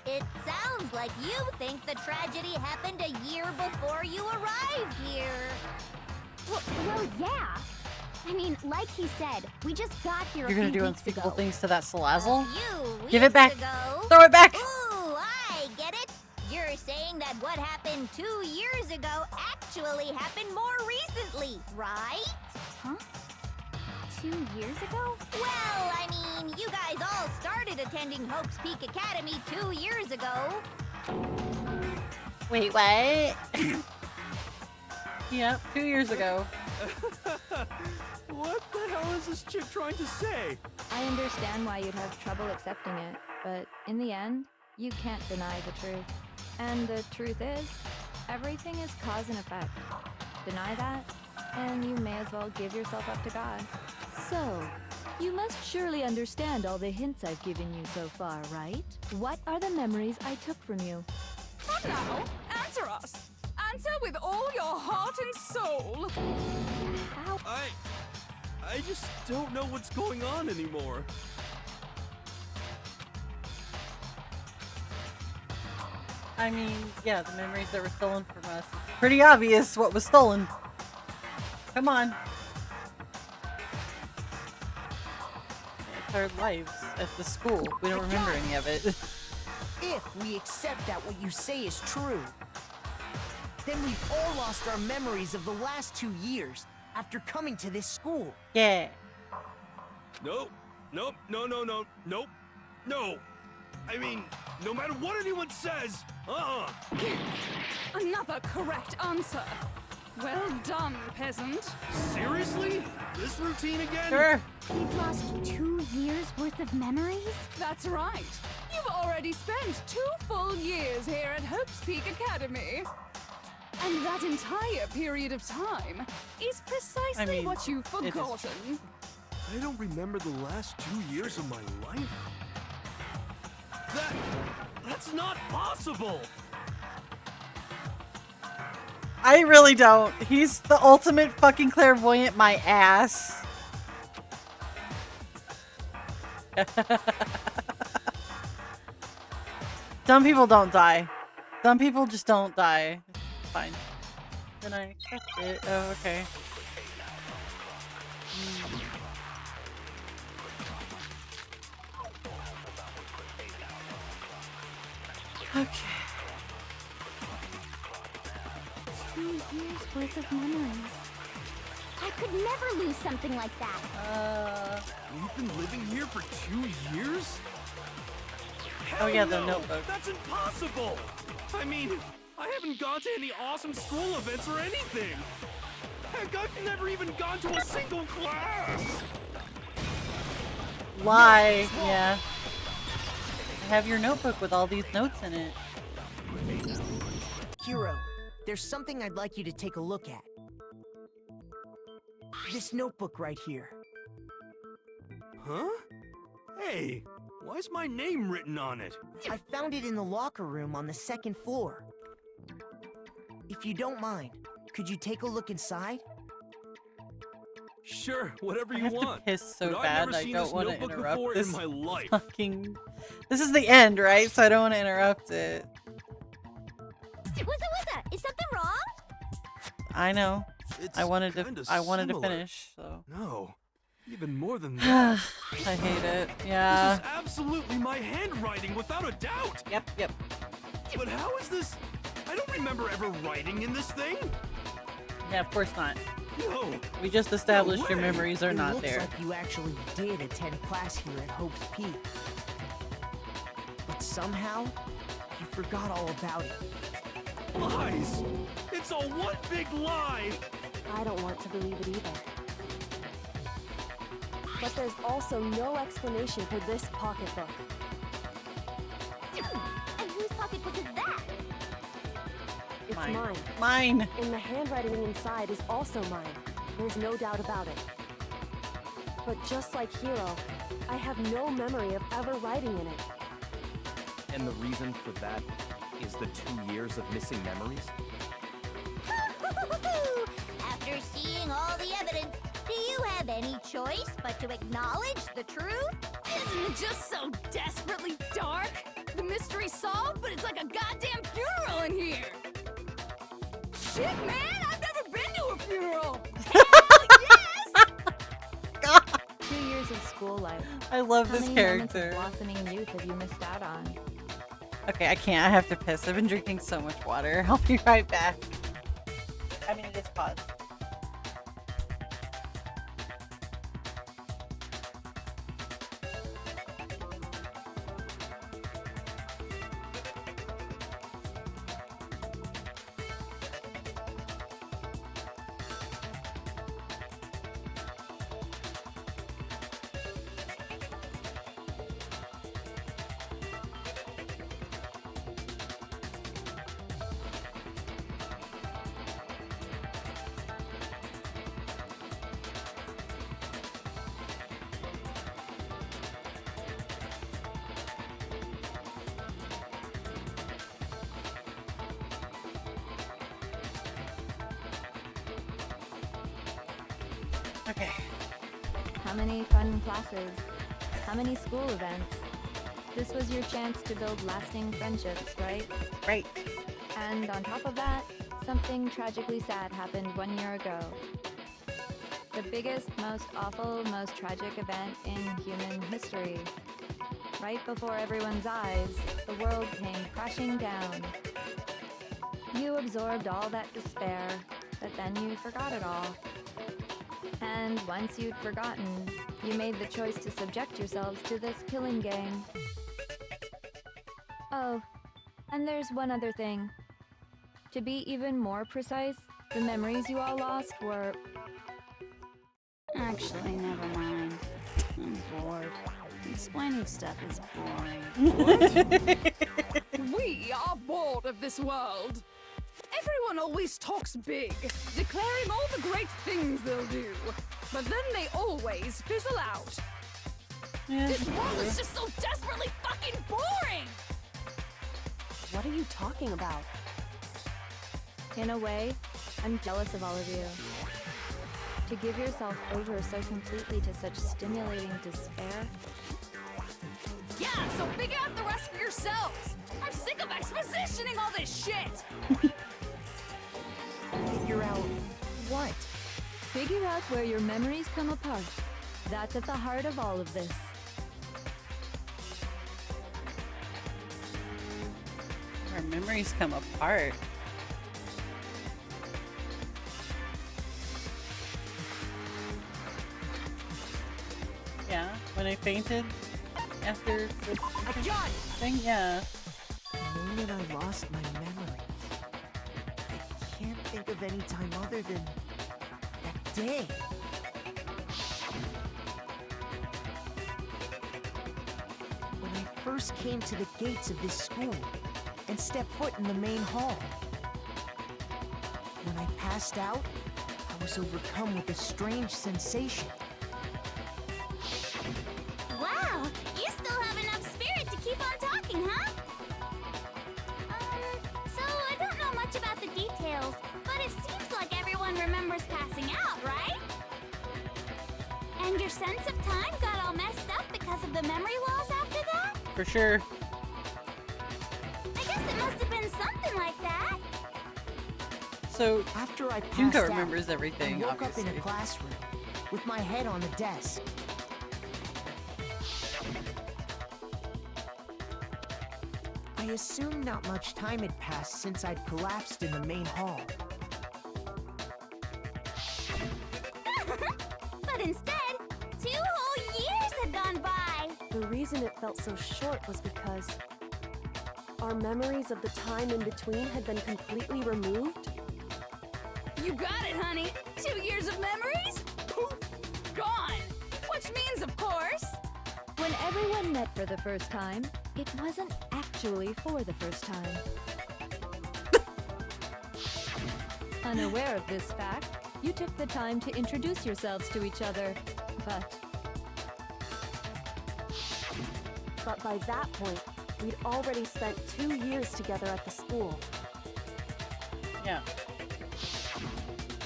it sounds like you think the tragedy happened a year before you arrived here. Well, yeah. I mean, like he said, we just got here You're a gonna few do weeks unspeakable ago. things to that Salazzle? A few Give it weeks back! ago. Throw it back! Ooh, I get it. You're saying that what happened 2 years ago actually happened more recently, right? Huh? 2 years ago? Well, I mean, you guys all started attending Hope's Peak Academy 2 years ago. Wait, what? Yep, 2 years ago. What the hell is this chick trying to say? I understand why you'd have trouble accepting it, but in the end, you can't deny the truth. And the truth is, everything is cause and effect. Deny that, and you may as well give yourself up to God. So, you must surely understand all the hints I've given you so far, right? What are the memories I took from you? Come now, answer us. Answer with all your heart and soul. How? I just don't know what's going on anymore. I mean, yeah, the memories that were stolen from us. Pretty obvious what was stolen. Come on. It's our lives at the school. We don't remember any of it. If we accept that what you say is true, then we've all lost our memories of the last 2 years after coming to this school. Yeah. Nope. Nope. No, no, no. Nope. No. I mean, no matter what anyone says, Another correct answer. Well done, peasant. Seriously? This routine again? Sure. We've lost 2 years worth of memories? That's right. You've already spent 2 full years here at Hope's Peak Academy. And that entire period of time is precisely what you've forgotten. I don't remember the last 2 years of my life. That's not possible! I really don't. He's the ultimate fucking clairvoyant, my ass. Some people don't die. Some people just don't die. It's fine. Then I accept it. Oh, okay. Okay. 2 years worth of memories. I could never lose something like that. We've been living here for 2 years? Oh yeah, Hell the no! notebook. That's impossible! I mean, I haven't gone to any awesome school events or anything! Heck, I've never even gone to a single class! Lie, yeah. I have your notebook with all these notes in it. Hero, there's something I'd like you to take a look at. This notebook right here. Huh? Hey, why is my name written on it? I found it in the locker room on the 2nd floor. If you don't mind, could you take a look inside? Sure, whatever I you have want. to piss so but I've bad. never I seen don't this want to notebook interrupt before this in my life. fucking. This is the end, right? So I don't want to interrupt it. What's is something wrong? I know. It's I wanted kinda to similar. finish. So. No, even more than that. I hate it. This Yeah. is absolutely my handwriting, without a doubt. Yep. But how is this? I don't remember ever writing in this thing. Yeah, of course not. No. We just established your way. memories are It not looks there. like you actually did attend class here at Hope's Peak. But somehow, you forgot all about it. Lies! It's all one big lie! I don't want to believe it either. But there's also no explanation for this pocketbook. And whose pocketbook is that? It's Mine. mine. Mine. And the handwriting inside is also mine. There's no doubt about it. But just like Hero, I have no memory of ever writing in it. And the reason for that is the 2 years of missing memories? After seeing all the evidence, do you have any choice but to acknowledge the truth? Isn't it just so desperately dark? The mystery's solved, but it's like a goddamn funeral in here! Shit, man! I've never been to a funeral! God. 2 years of school life. I love How this many moments character. of blossoming youth have you missed out on? Okay, I can't. I have to piss. I've been drinking so much water. I'll be right back. I mean, it is paused. Okay. How many fun classes? How many school events? This was your chance to build lasting friendships, right? Right. And on top of that, something tragically sad happened 1 year ago. The biggest, most awful, most tragic event in human history. Right before everyone's eyes, the world came crashing down. You absorbed all that despair, but then you forgot it all. And once you'd forgotten, you made the choice to subject yourselves to this killing game. Oh, and there's one other thing. To be even more precise, the memories you all lost were... Actually, never mind. I'm bored. Explaining stuff is boring. We are bored of this world. Everyone always talks big, declaring all the great things they'll do. But then they always fizzle out. Yeah, This world is just so desperately fucking boring! What are you talking about? In a way, I'm jealous of all of you. To give yourself over so completely to such stimulating despair. Yeah, so figure out the rest for yourselves! I'm sick of expositioning all this shit! Figure out what? Figure out where your memories come apart. That's at the heart of all of this. Memories come apart. Yeah, when I fainted after the thing, yeah. The moment I lost my memories, I can't think of any time other than that day. When I first came to the gates of this school and stepped foot in the main hall. When I passed out, I was overcome with a strange sensation. Wow, you still have enough spirit to keep on talking, huh? So I don't know much about the details, but it seems like everyone remembers passing out, right? And your sense of time got all messed up because of the memory loss after that? For sure. I guess it must have been something like that. So after I passed Junko out, remembers everything, I woke obviously. up in a classroom with my head on the desk. I assumed not much time had passed since I'd collapsed in the main hall. But instead, 2 whole years had gone by. The reason it felt so short was because our memories of the time in between had been completely removed. You got it, honey. 2 years of memories? Poof! Gone! Which means, of course... When everyone met for the first time, it wasn't actually for the first time. Unaware of this fact, you took the time to introduce yourselves to each other, but by that point, we'd already spent 2 years together at the school. Yeah.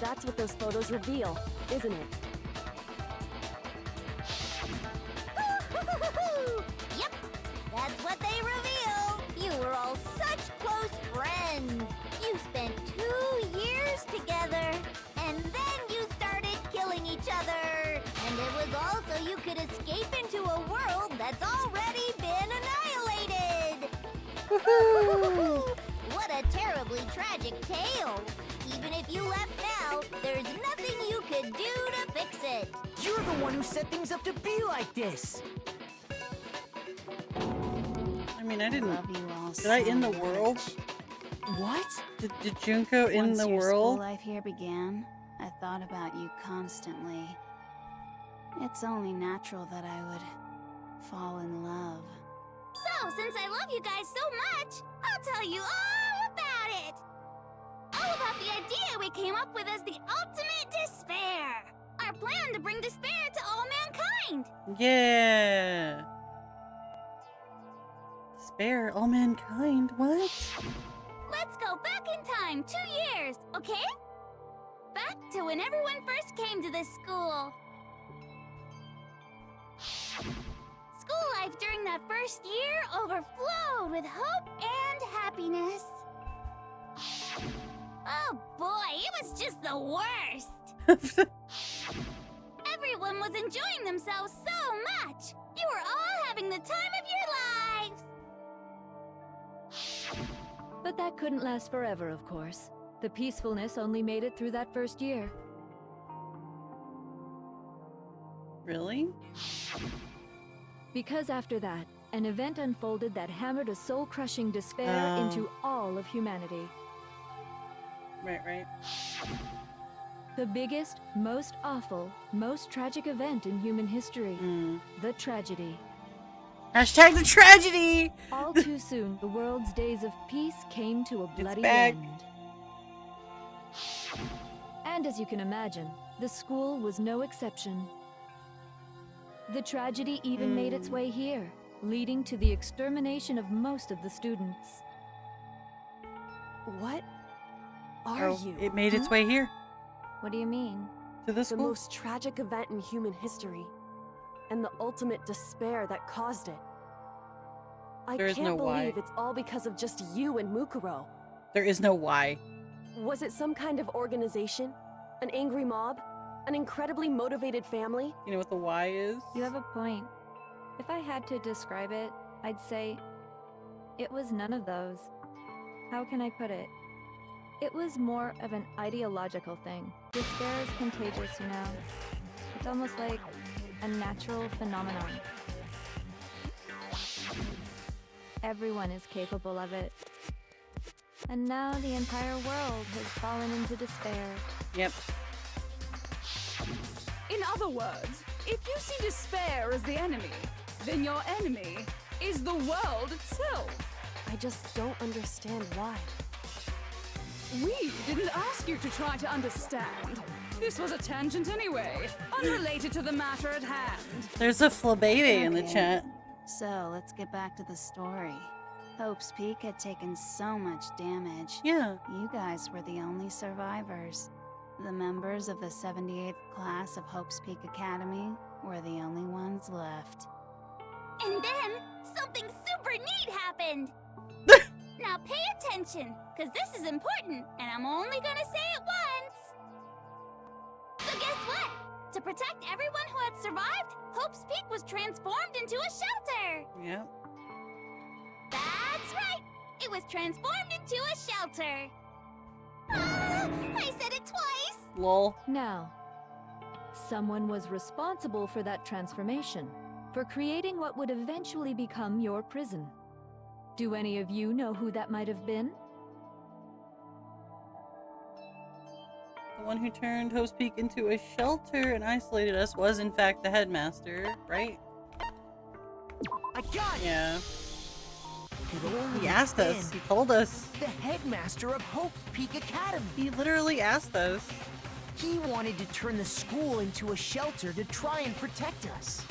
That's what those photos reveal, isn't it? Yep, that's what they reveal. You were all such close friends. You spent 2 years together, and then you started killing each other. And it was all so you could escape into a world that's already been annihilated. What a terribly tragic tale. Even if you left now, there's nothing you could do to fix it. You're the one who set things up to be like this. I mean, I didn't. Love you all Did I end the so world? much. What? Did Junko end Once the your world? school life here began, I thought about you constantly. It's only natural that I would fall in love. So, since I love you guys so much, I'll tell you all about it. All about the idea we came up with as the ultimate despair. Our plan to bring despair to all mankind. Yeah. Spare all mankind. What? Let's go back in time 2 years, okay? Back to when everyone first came to this school. School life during that first year overflowed with hope and happiness. Oh boy, it was just the worst. Everyone was enjoying themselves so much. You were all having the time of your lives. But that couldn't last forever, of course. The peacefulness only made it through that first year. Really? Because after that, an event unfolded that hammered a soul-crushing despair into all of humanity. Right. The biggest, most awful, most tragic event in human history. The tragedy. Hashtag the tragedy! All too soon, the world's days of peace came to a bloody back. end. And as you can imagine, the school was no exception. The tragedy even made its way here, leading to the extermination of most of the students. What are you? It made its way here. What do you mean? To the The school. most tragic event in human history, and the ultimate despair that caused it. I There is can't no why. believe it's all because of just you and Mukuro. There is no why. Was it some kind of organization? An angry mob? An incredibly motivated family? You know what the why is? You have a point. If I had to describe it, I'd say it was none of those. How can I put it? It was more of an ideological thing. Despair is contagious, you know? It's almost like a natural phenomenon. Everyone is capable of it. And now the entire world has fallen into despair. Yep. In other words, if you see despair as the enemy, then your enemy is the world itself. I just don't understand why. We didn't ask you to try to understand. This was a tangent anyway, unrelated to the matter at hand. There's a flababy in the Okay. chat. So let's get back to the story. Hope's Peak had taken so much damage. Yeah. You guys were the only survivors. The members of the 78th class of Hope's Peak Academy were the only ones left. And then something super neat happened. Now pay attention, because this is important, and I'm only gonna say it once. So guess what? To protect everyone who had survived, Hope's Peak was transformed into a shelter. Yep. That's right. It was transformed into a shelter. I said it twice. Lol. Now, someone was responsible for that transformation, for creating what would eventually become your prison. Do any of you know who that might have been? The one who turned Hope's Peak into a shelter and isolated us was, in fact, the headmaster, right? I got it! Yeah. Could only He asked have us. been He told us. The headmaster of Hope's Peak Academy. He literally asked us. He wanted to turn the school into a shelter to try and protect us.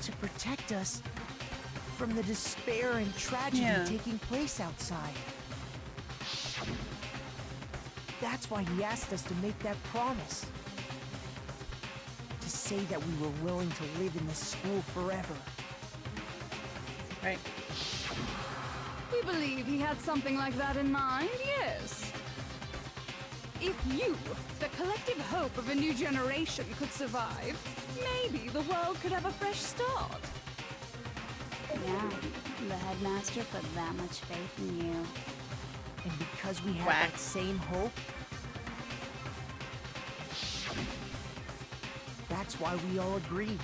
To protect us from the despair and tragedy Yeah. taking place outside. That's why he asked us to make that promise. To say that we were willing to live in this school forever. Right. We believe he had something like that in mind, yes. If you, the collective hope of a new generation, could survive, maybe the world could have a fresh start. Yeah, the headmaster put that much faith in you. And because we have Quack. that same hope, that's why we all agreed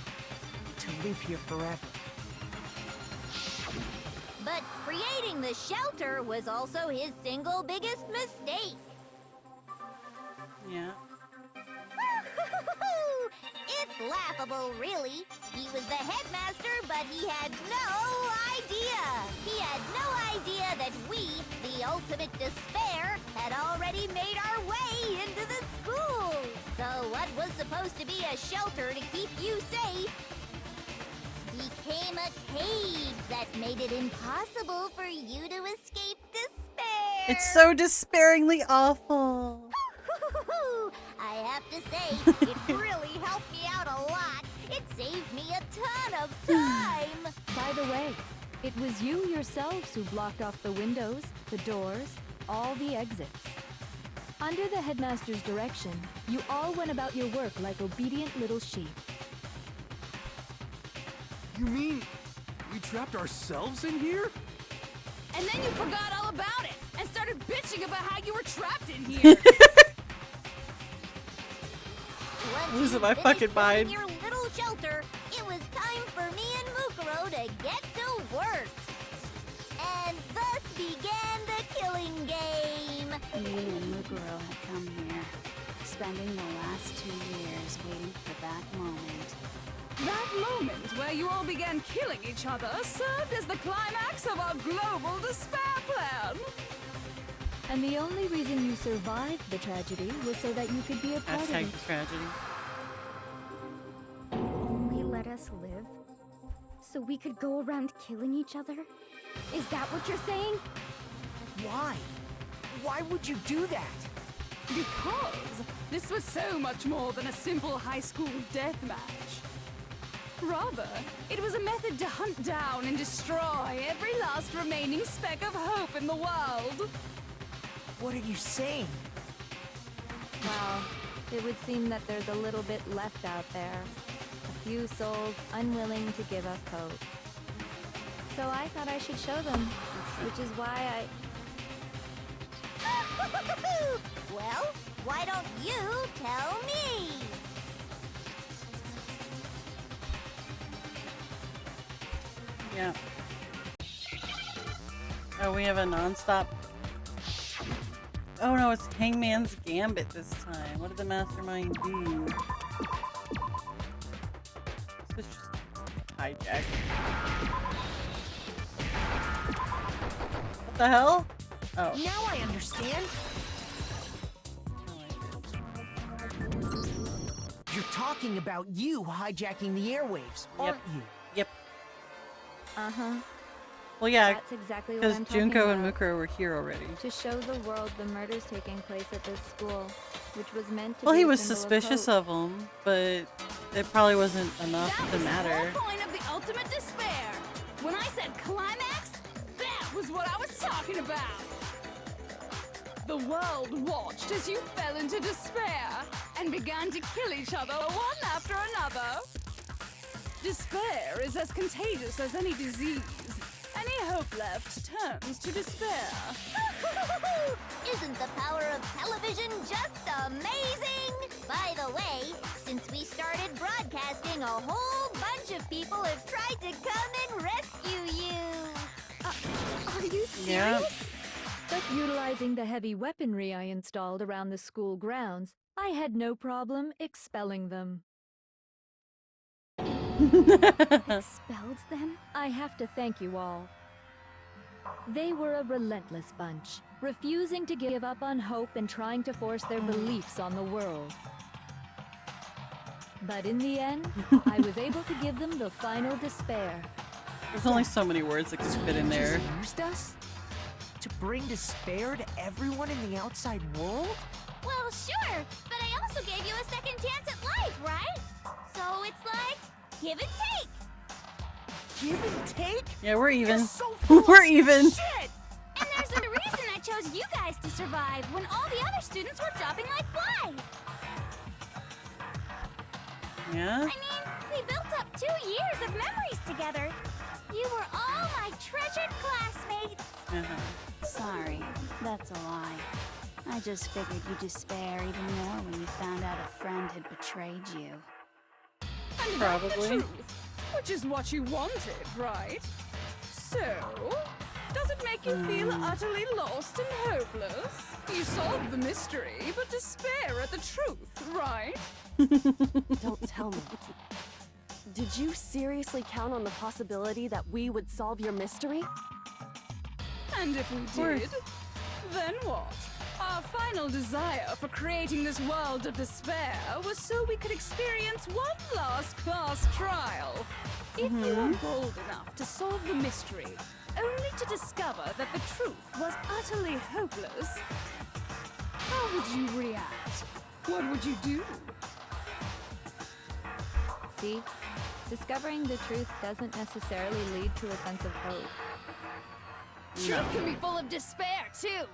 to live here forever. But creating the shelter was also his single biggest mistake. Yeah. It's laughable, really. He was the headmaster, but he had no idea. He had no idea that we, the ultimate despair, had already made our way into the school. So what was supposed to be a shelter to keep you safe became a cage that made it impossible for you to escape despair. It's so despairingly awful. I have to say, it really helped me out a lot. It saved me a ton of time. By the way, it was you yourselves who blocked off the windows, the doors, all the exits. Under the headmaster's direction, you all went about your work like obedient little sheep. You mean we trapped ourselves in here? And then you forgot all about it and started bitching about how you were trapped in here. Losing my fucking mind. Your little shelter, it was time for me and Mukuro to get to work. And thus began the killing game. Me and Mukuro had come here, spending the last 2 years waiting for that moment. That moment where you all began killing each other served as the climax of our global despair plan. And the only reason you survived the tragedy was so that you could be a part of Hashtag it. the tragedy. Only let us live? So we could go around killing each other? Is that what you're saying? Why? Why would you do that? Because this was so much more than a simple high school deathmatch. Rather, it was a method to hunt down and destroy every last remaining speck of hope in the world. What are you saying? Well, it would seem that there's a little bit left out there. A few souls unwilling to give up hope. So I thought I should show them, which is why Well, why don't you tell me? Yeah. Oh, we have a non-stop. Oh no, it's Hangman's Gambit this time. What did the mastermind do? This is just hijack. What the hell? Oh. Now I understand. You're talking about you hijacking the airwaves, aren't you? Yep. Uh-huh. Well, yeah, That's exactly what because I'm talking Junko and about. Mukuro were here already. To show the world the murders taking place at this school, which was meant to Well, be he a was symbol suspicious hope. of them, but it probably wasn't enough That to was matter. the whole point of the ultimate despair. When I said climax, that was what I was talking about. The world watched as you fell into despair and began to kill each other one after another. Despair is as contagious as any disease. Any hope left turns to despair. Isn't the power of television just amazing? By the way, since we started broadcasting, a whole bunch of people have tried to come and rescue you. Are you serious? Yeah. But utilizing the heavy weaponry I installed around the school grounds, I had no problem expelling them. Expelled them? I have to thank you all. They were a relentless bunch, refusing to give up on hope and trying to force their beliefs on the world. But in the end, I was able to give them the final despair. There's only so many words that could fit in there. Just used us? To bring despair to everyone in the outside world? Well, sure, but I also gave you a second chance at life, right? So it's like, give and take. Give and take? Yeah, we're even. You're so full of We're even. shit! And there's a reason I chose you guys to survive when all the other students were dropping like flies. Yeah? I mean, we built up 2 years of memories together. You were all my treasured classmates. Sorry, that's a lie. I just figured you'd despair even more when you found out a friend had betrayed you. And that's the truth, which is what you wanted, right? So, does it make you feel utterly lost and hopeless? You solved the mystery, but despair at the truth, right? Don't tell me. Did you seriously count on the possibility that we would solve your mystery? And if we did, then what? Our final desire for creating this world of despair was so we could experience one last class trial. If you were bold enough to solve the mystery, only to discover that the truth was utterly hopeless, how would you react? What would you do? See, discovering the truth doesn't necessarily lead to a sense of hope. Truth can be full of despair, too.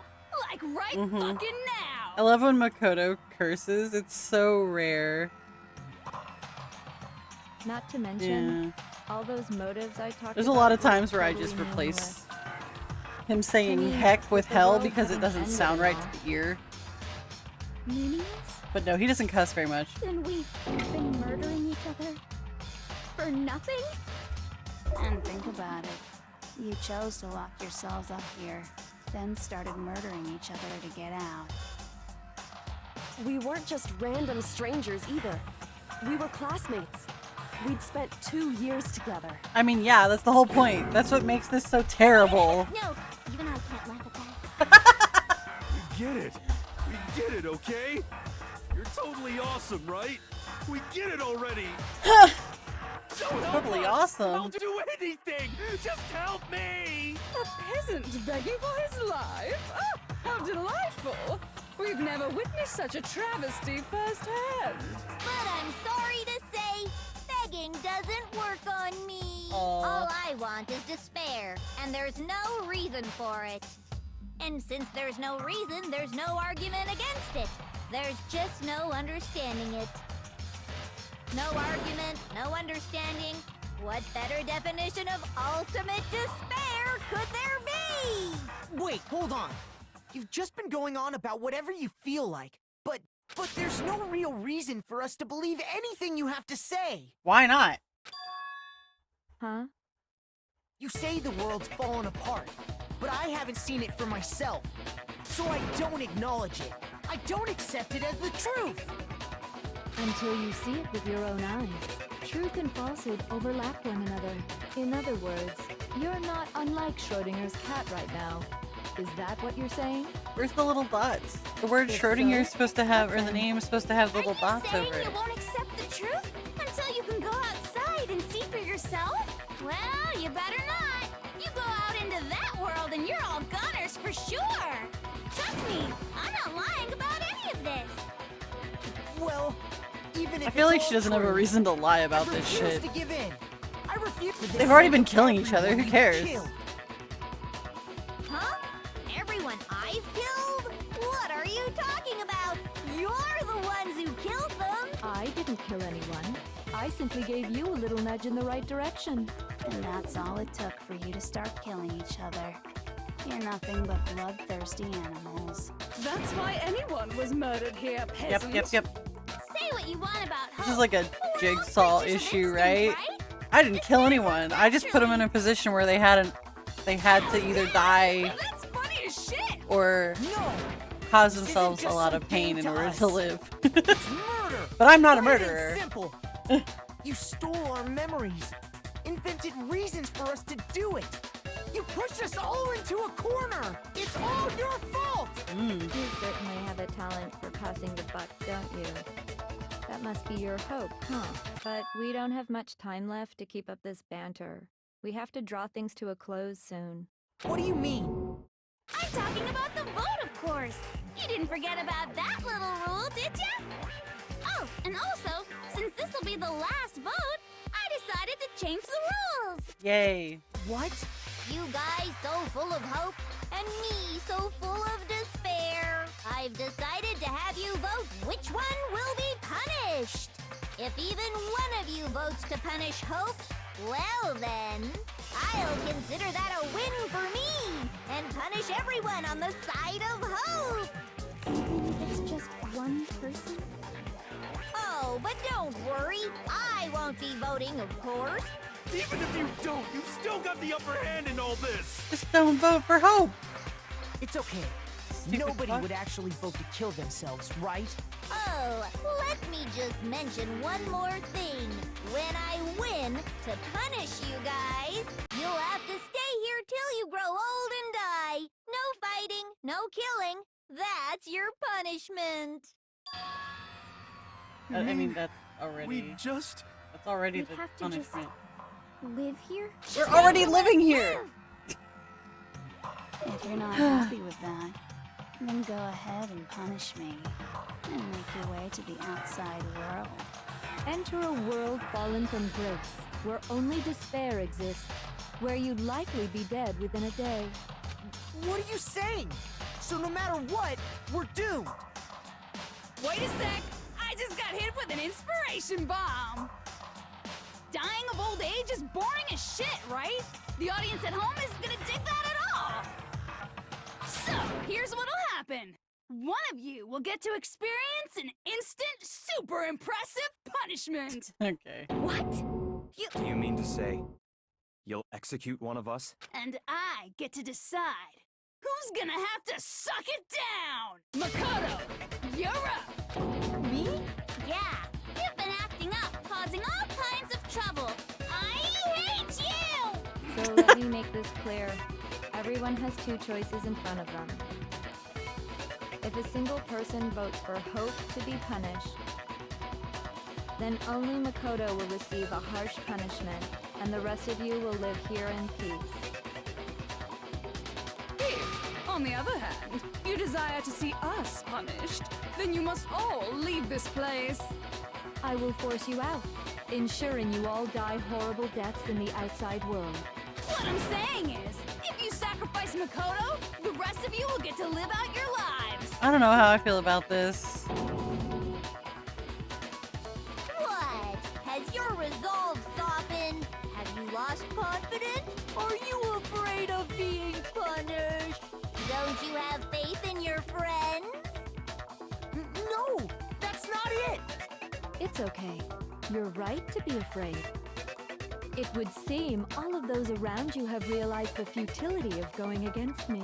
Like right fucking now. I love when Makoto curses. It's so rare. Not to mention, all those motives I talked There's a about lot of were times where I totally just replace meaningless. him saying To me, heck with the hell world because it hadn't doesn't ended sound at right all. to the ear. Meaningless? But no, he doesn't cuss very much. Then we've been murdering each other? For nothing? And think about it. You chose to lock yourselves up here, then started murdering each other to get out. We weren't just random strangers either. We were classmates. We'd spent 2 years together. I mean, yeah, that's the whole point. That's what makes this so terrible. No, even I can't laugh at that. We get it. We get it, okay? You're totally awesome, right? We get it already. Don't help Totally us. awesome. I'll do anything. Just help me. A peasant begging for his life? Oh, how delightful! We've never witnessed such a travesty firsthand. But I'm sorry to say, begging doesn't work on me. Aw. All I want is despair, and there's no reason for it. And since there's no reason, there's no argument against it. There's just no understanding it. No argument, no understanding. What better definition of ultimate despair could there be? Wait, hold on. You've just been going on about whatever you feel like, but there's no real reason for us to believe anything you have to say. Why not? Huh? You say the world's fallen apart, but I haven't seen it for myself. So I don't acknowledge it. I don't accept it as the truth. Until you see it with your own eyes. Truth and falsehood overlap one another. In other words, you're not unlike Schrodinger's cat right now. Is that what you're saying? Where's the little dots? The word If Schrodinger is so, supposed to have, or the name is supposed to have little dots Saying over it. you won't accept the truth until you can go outside and see for yourself? Well, you better not. You go out into that world and you're all gunners for sure. Trust me, I'm not lying about any of this. Well, even if I feel like it's she all doesn't have a true, reason to lie about I this refuse shit. to give in. I refuse to They've already been killing each other, who everyone cares? killed. Huh? Everyone I've killed? What are you talking about? You're the ones who killed them! I didn't kill anyone. I simply gave you a little nudge in the right direction. And that's all it took for you to start killing each other. You're nothing but bloodthirsty animals. That's why anyone was murdered here, Yep, peasant. yep. Say what you want about This hope. is like a but we're all jigsaw creatures of issue, instinct, right? I didn't kill anyone. I just put them in a position where they had to either die That's funny as shit. or No, cause This isn't themselves a just lot some of pain game in to order us. to live. it's murder. But I'm not a Plain and murderer. Simple. You stole our memories, invented reasons for us to do it. You pushed us all into a corner. It's all your fault. You certainly have a talent for passing the buck, don't you? That must be your hope, huh? But we don't have much time left to keep up this banter. We have to draw things to a close soon. What do you mean? I'm talking about the vote, of course. You didn't forget about that little rule, did ya? Oh, and also, since this will be the last vote, I decided to change the rules. Yay. What? You guys so full of hope, and me so full of despair. I've decided to have you vote which one will be punished. If even one of you votes to punish Hope, well then, I'll consider that a win for me, and punish everyone on the side of Hope. Even if it's just one person? Oh, but don't worry, I won't be voting, of course. Even if you don't, you've still got the upper hand in all this. Just don't vote for Hope. It's okay. Stupid Nobody fuck. would actually vote to kill themselves, right? Oh, let me just mention one more thing. When I win, to punish you guys, you'll have to stay here till you grow old and die. No fighting, no killing. That's your punishment. I mean, that's already. Just... That's already We'd the have to just punishment. live here? We're already living here. If you're not happy with that, then go ahead and punish me and make your way to the outside world. Enter a world fallen from grace, where only despair exists, where you'd likely be dead within a day. What are you saying? So no matter what, we're doomed. Wait a sec. I just got hit with an inspiration bomb. Dying of old age is boring as shit, right? The audience at home isn't gonna dig that at all. So, here's what'll happen. One of you will get to experience an instant, super impressive punishment. Okay. What? Do you mean to say you'll execute one of us? And I get to decide who's gonna have to suck it down. Makoto, you're up. Me? Yeah, you've been acting up, causing all kinds of trouble. I hate you! So let me make this clear. Everyone has two choices in front of them. If a single person votes for Hope to be punished, then only Makoto will receive a harsh punishment, and the rest of you will live here in peace. If, on the other hand, you desire to see us punished, then you must all leave this place. I will force you out, ensuring you all die horrible deaths in the outside world. What I'm saying is, if you sacrifice Makoto, the rest of you will get to live out your lives. I don't know how I feel about this. What? Has your resolve softened? Have you lost confidence? Are you afraid of being punished? Don't you have faith friends? No, that's not it. It's okay. You're right to be afraid. It would seem all of those around you have realized the futility of going against me.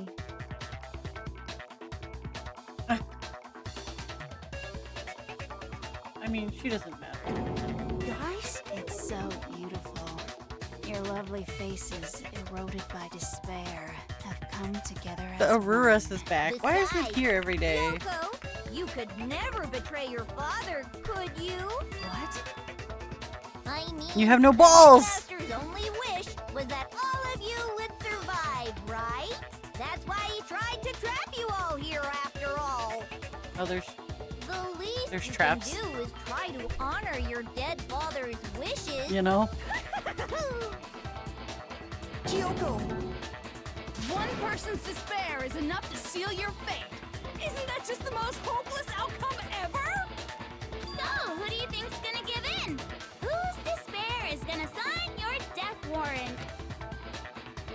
I mean, she doesn't matter. Guys, it's so beautiful. Your lovely faces, eroded by despair, have come together as The Auroras one. is back. Why is it here every day? Yoko, you could never betray your father, could you? What? I mean, You have no balls! Master's only wish was that all of you would survive, right? That's why he tried to trap you all here after all. Oh, there's The least There's you traps. can do is try to honor your dead father's wishes. you know. Kyoko, One person's despair is enough to seal your fate. Isn't that just the most hopeless outcome ever? So, who do you think's gonna give in? Whose despair is gonna sign your death warrant?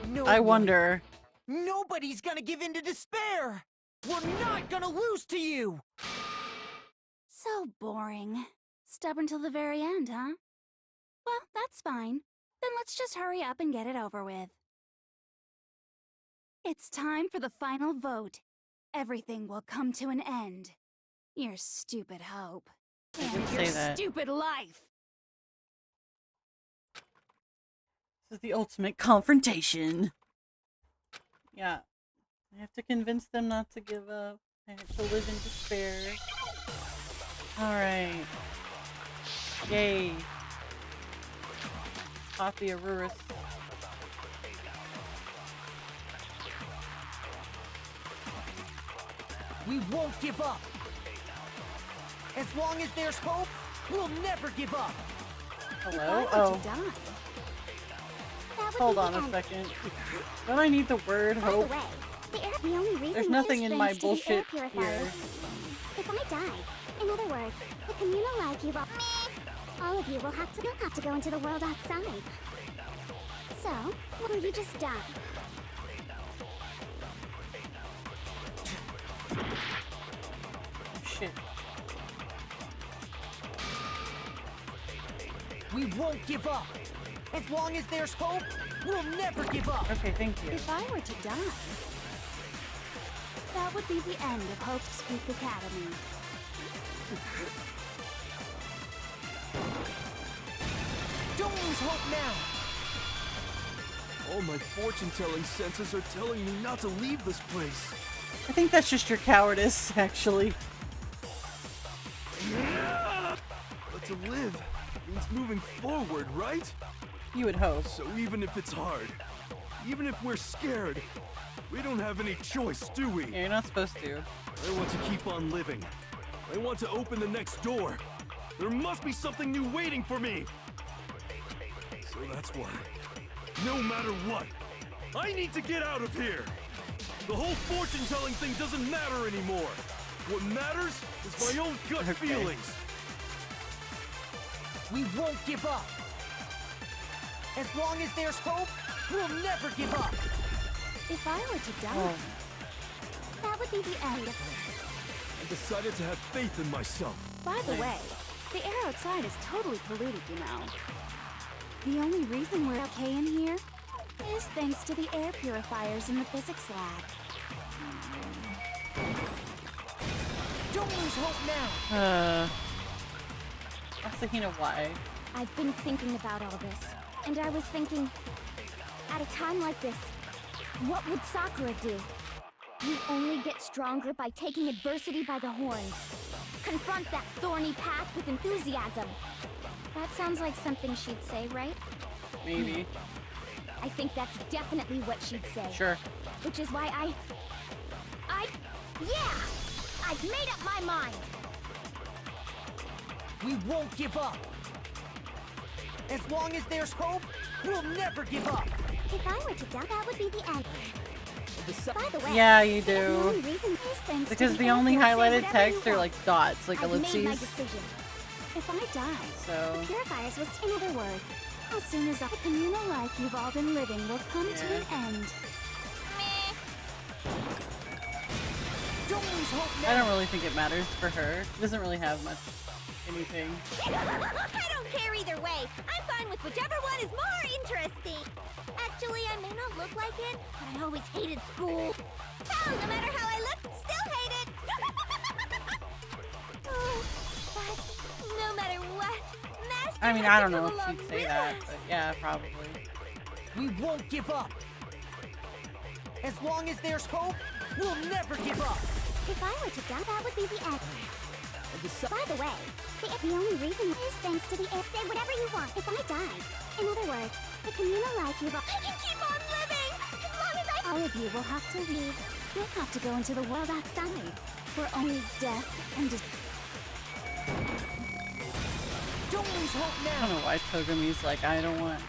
no. I wonder. Nobody's gonna give in to despair. We're not gonna lose to you. So boring. Stubborn till the very end, huh? Well, that's fine. Then let's just hurry up and get it over with. It's time for the final vote. Everything will come to an end. Your stupid hope. I And did your say that. stupid life. This is the ultimate confrontation. Yeah. I have to convince them not to give up. I have to live in despair. Alright. Yay. Caught the Auroras. We won't give up. As long as there's hope, we'll never give up. Hello? Why Oh. would you die? That would Hold be on the a end. second. Don't I need the word By the hope? way, the only reason There's is nothing in my thanks to the air bullshit purifier. here. If I die, in other words, the communal life you will... All of you will have to go into the world outside. So, will you just die? Shit. We won't give up. As long as there's hope, we'll never give up. Okay, thank you. If I were to die, that would be the end of Hope's Spook Academy. Don't lose hope now. All my fortune-telling senses are telling me not to leave this place. I think that's just your cowardice, actually. But to live means moving forward, right? You would hope. So even if it's hard, even if we're scared, we don't have any choice, do we? Yeah, you're not supposed to. I want to keep on living. I want to open the next door. There must be something new waiting for me. So that's why, no matter what, I need to get out of here. The whole fortune-telling thing doesn't matter anymore. What matters is my own gut feelings. We won't give up. As long as there's hope, we'll never give up. If I were to die, Oh. That would be the end. I decided to have faith in myself. by the way, the air outside is totally polluted, you know. The only reason we're okay in here is thanks to the air purifiers in the physics lab. Don't lose hope now. I was thinking of why. I've been thinking about all this, and I was thinking, at a time like this, what would Sakura do? You only get stronger by taking adversity by the horns. Confront that thorny path with enthusiasm. That sounds like something she'd say, right? Maybe. I think that's definitely what she'd say. Sure. Which is why yeah! I've made up my mind! We won't give up. As long as there's hope, we'll never give up. If I were to die, that would be the end. By the way, Yeah, you the only do. reason is thanks to Because the only air, say highlighted whatever text you are want. like dots, like I've made my ellipses. decision. If I die, So, The purifiers was, in other words, as soon as the communal life you've all been living will come to an end. Don't lose hope I now. don't really think it matters for her. She doesn't really have much anything. I don't care either way. I'm fine with whichever one is more interesting. Actually, I may not look like it, but I always hated school. Hell, no matter how I look, still hate it. Oh, but no matter what, Master I mean, has I to don't know come if along she'd say with that, us. but yeah, probably. We won't give up. As long as there's hope, we'll never give up. If I were to die, that would be the end. By the way, the only reason is thanks to the air. Say whatever you want. If I die, in other words, the communal life you've. I can keep on living as long as I. All of you will have to leave. You'll have to go into the world outside, where only death and Don't lose hope I now. don't know why Togumi's like, I don't want.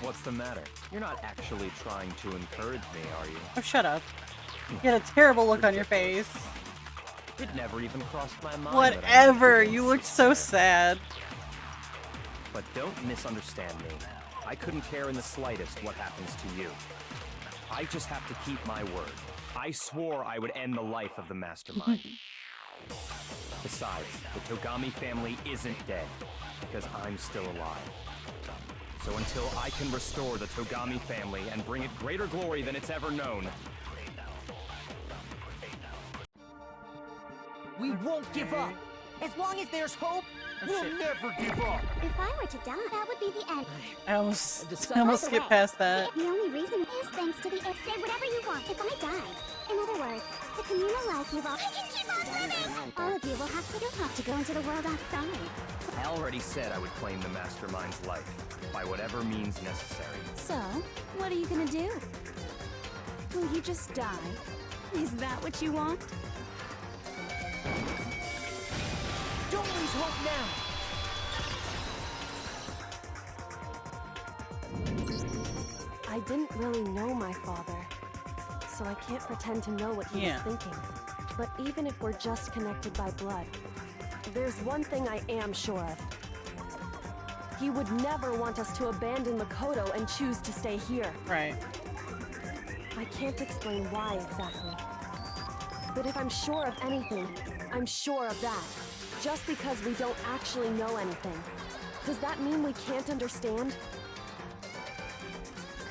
What's the matter? You're not actually trying to encourage me, are you? Oh, shut up. You had a terrible look on your face. It never even crossed my mind. Whatever, you looked so sad. But don't misunderstand me. I couldn't care in the slightest what happens to you. I just have to keep my word. I swore I would end the life of the mastermind. Besides, the Togami family isn't dead, because I'm still alive. So until I can restore the Togami family and bring it greater glory than it's ever known, We won't give up. As long as there's hope, we'll never give up. If I were to die, that would be the end. I almost By the skipped way, past that. The only reason is thanks to the air. Say whatever you want. If I die, in other words, the communal life you've all. I can keep on living. All of you will have to go into the world outside. I already said I would claim the mastermind's life, by whatever means necessary. So, what are you gonna do? Will you just die? Is that what you want? Don't lose hope now. I didn't really know my father, so I can't pretend to know what he was thinking. But even if we're just connected by blood, there's one thing I am sure of. He would never want us to abandon Makoto and choose to stay here. Right. I can't explain why exactly. But if I'm sure of anything, I'm sure of that. Just because we don't actually know anything, does that mean we can't understand?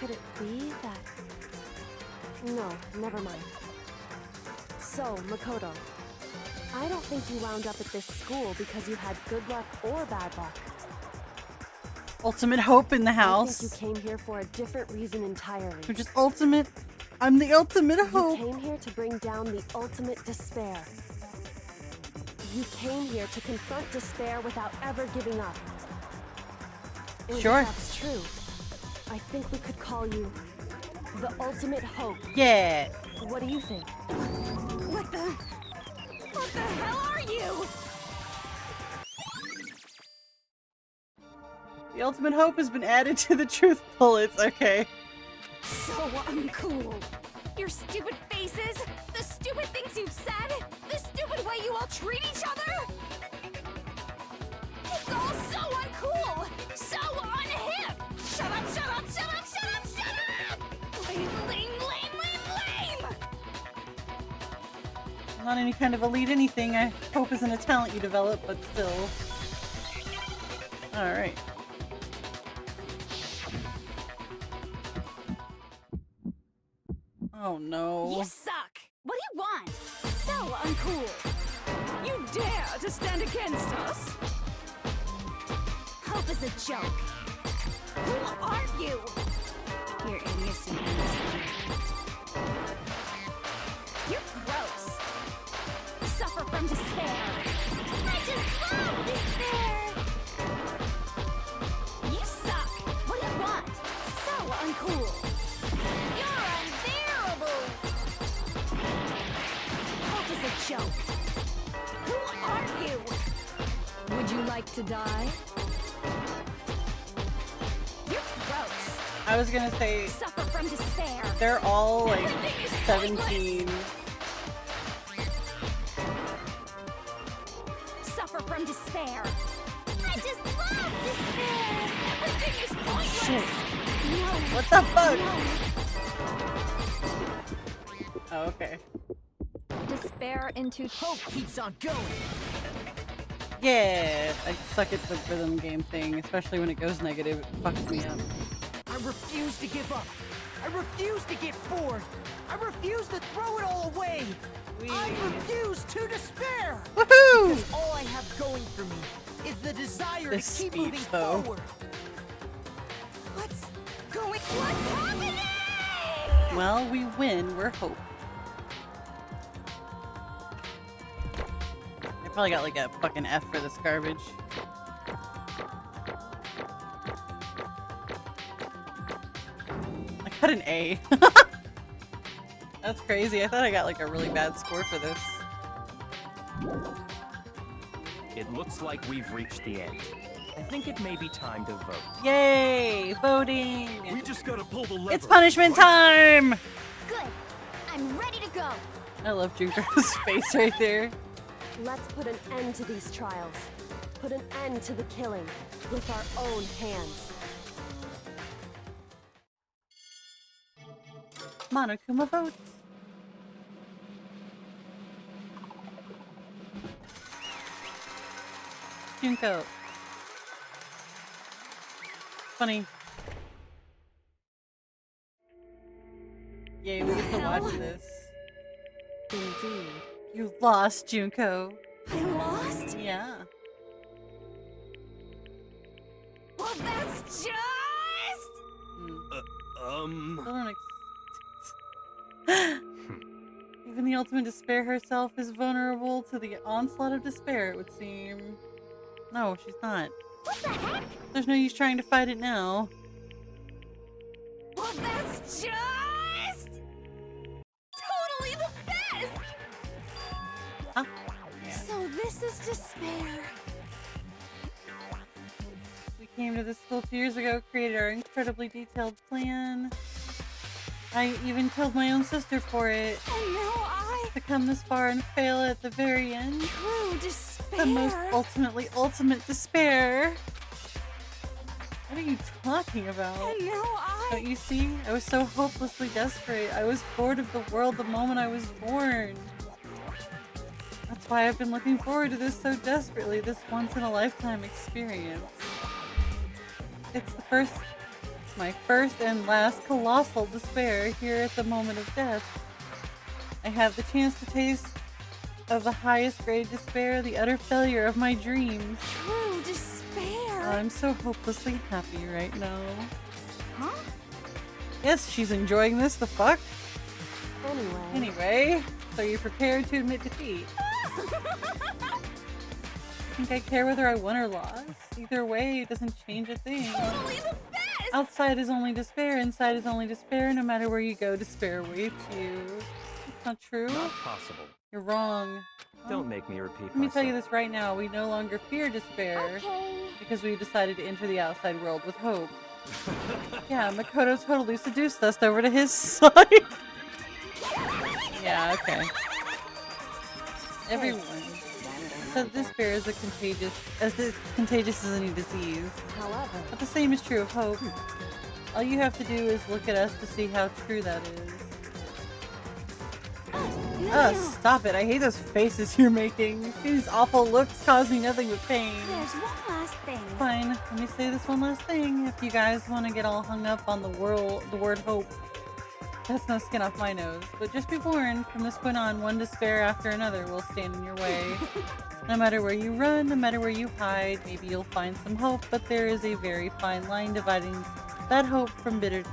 Could it be that... No, never mind. So, Makoto, I don't think you wound up at this school because you had good luck or bad luck. Ultimate hope in the I house. think you came here for a different reason entirely. Which is ultimate. I'm the ultimate hope. You came here to bring down the ultimate despair. You came here to confront despair without ever giving up. And Sure. if that's true, I think we could call you the ultimate hope. Yeah. What do you think? What the hell are you? The ultimate hope has been added to the truth bullets. Okay. So uncool. Your stupid faces, the stupid things you've said, the stupid way you all treat each other. It's all so uncool, so unhip. Shut up, shut up, shut up, shut up, shut up! Lame, lame, lame, lame, lame! Not any kind of elite anything. I hope isn't a talent you develop, but still. Alright. Oh no. You suck! What do you want? So uncool! You dare to stand against us? Hope is a joke. Who are you? Your idiocy is You're gross. Suffer from despair. I just love despair. You suck. What do you want? So uncool. You're unbearable. Hope is a joke. Who are you? Would you like to die? You're gross. I was gonna say Suffer from despair. they're all like Everything is 17. Suffer from despair. I just love despair. Everything is pointless. Shit. No. What the fuck? No. Oh, okay. despair into hope keeps on going. Yeah, I suck at the rhythm game thing, especially when it goes negative. It fucks me up. I refuse to give up. I refuse to get bored. I refuse to throw it all away. I refuse to despair. Woohoo! Because all I have going for me is the desire This to keep speech, moving though. forward. What's happening? Well, we win. We're hope. I probably got like a fucking F for this garbage. I got an A. That's crazy. I thought I got like a really bad score for this. It looks like we've reached the end. I think it may be time to vote. Yay! Voting! We just gotta pull the lever. It's punishment time! Good. I'm ready to go. I love Junko's face right there. Let's put an end to these trials. Put an end to the killing with our own hands. Monokuma votes. Junko. Funny. Yay, we get to watch this. Indeed. You lost, Junko. I lost? Yeah. Well, that's just... Still don't Even the ultimate despair herself is vulnerable to the onslaught of despair, it would seem. No, she's not. What the heck? There's no use trying to fight it now. Well, that's just... totally the best! Huh? So this is despair. We came to this school 2 years ago, created our incredibly detailed plan. I even killed my own sister for it. And now to come this far and fail at the very end. True despair. The most ultimate despair. What are you talking about? And now Don't you see? I was so hopelessly desperate. I was bored of the world the moment I was born. That's why I've been looking forward to this so desperately, this once-in-a-lifetime experience. It's my first and last colossal despair here at the moment of death. I have the chance to taste of the highest grade despair, the utter failure of my dreams. True despair. I'm so hopelessly happy right now. Huh? Yes, she's enjoying this, the fuck? Anyway, so you're prepared to admit defeat. Think I care whether I won or lost? Either way, it doesn't change a thing. Totally the best! Outside is only despair, inside is only despair. No matter where you go, despair awaits you. It's not true. Not possible. You're wrong. Don't make me repeat Let me tell you this right now. We no longer fear despair because we decided to enter the outside world with hope. Yeah, Makoto totally seduced us over to his side. Yeah, okay. Everyone said despair is as contagious as any disease. however, But the same is true of hope. All you have to do is look at us to see how true that is. Stop it. I hate those faces you're making. These awful looks cause me nothing but pain. There's one last thing. Fine. Let me say this one last thing. If you guys want to get all hung up on the word hope, that's no skin off my nose. But just be warned, from this point on, one despair after another will stand in your way. No matter where you run, no matter where you hide, maybe you'll find some hope, but there is a very fine line dividing that hope from bitter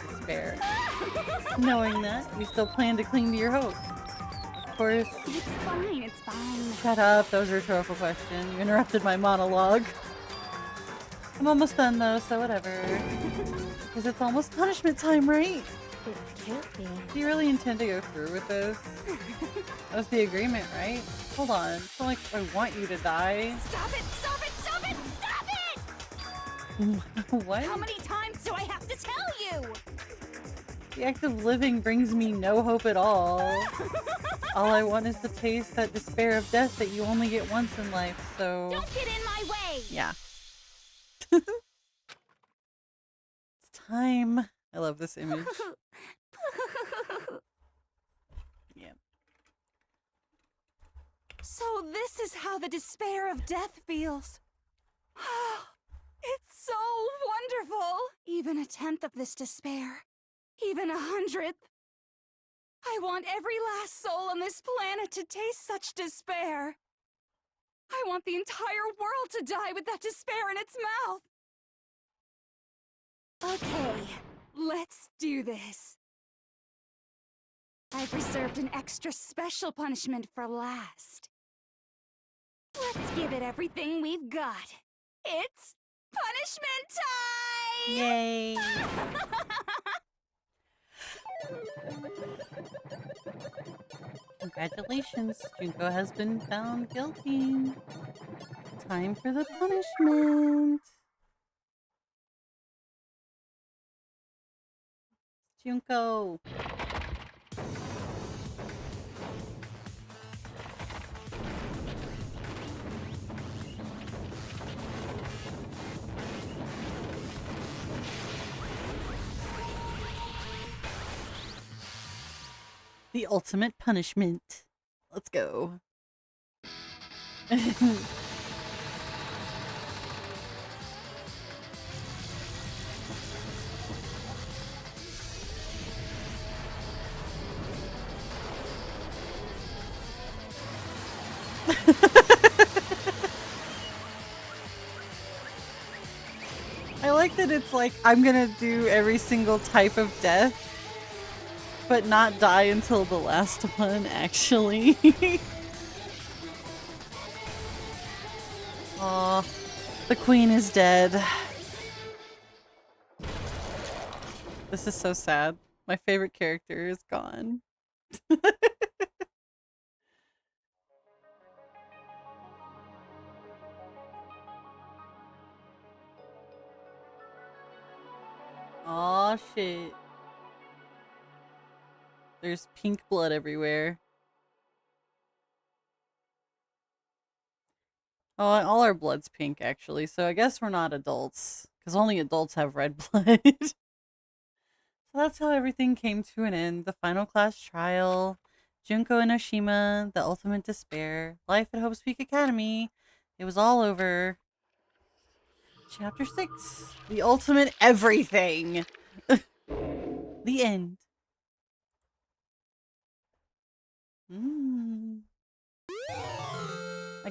despair. Knowing that, you still plan to cling to your hope. Of course. It's fine, it's fine. Shut up, that was a rhetorical question. You interrupted my monologue. I'm almost done though, so whatever. Because it's almost punishment time, right? it can't be. Do you really intend to go through with this? That was the agreement, right? Hold on. It's not like I want you to die. Stop it! Stop it! Stop it! Stop it! What? How many times do I have to tell you? The act of living brings me no hope at all. All I want is to taste that despair of death that you only get once in life, so... Don't get in my way! Yeah. It's time. I love this image. So this is how the despair of death feels. It's so wonderful. Even a tenth of this despair. Even 100th. I want every last soul on this planet to taste such despair. I want the entire world to die with that despair in its mouth. Okay, let's do this. I've reserved an extra special punishment for last. Let's give it everything we've got. It's punishment time! Yay! Congratulations, Junko has been found guilty. Time for the punishment. Junko. The ultimate punishment. Let's go. I like that it's like, I'm gonna do every single type of death, but not die until the last one, actually. Aw, the queen is dead. This is so sad. My favorite character is gone. Aw, shit. There's pink blood everywhere. Oh, all our blood's pink, actually, so I guess we're not adults. Because only adults have red blood. So that's how everything came to an end. The final class trial. Junko and Oshima, the ultimate despair. Life at Hope's Peak Academy. It was all over. Chapter 6. The ultimate everything. The end.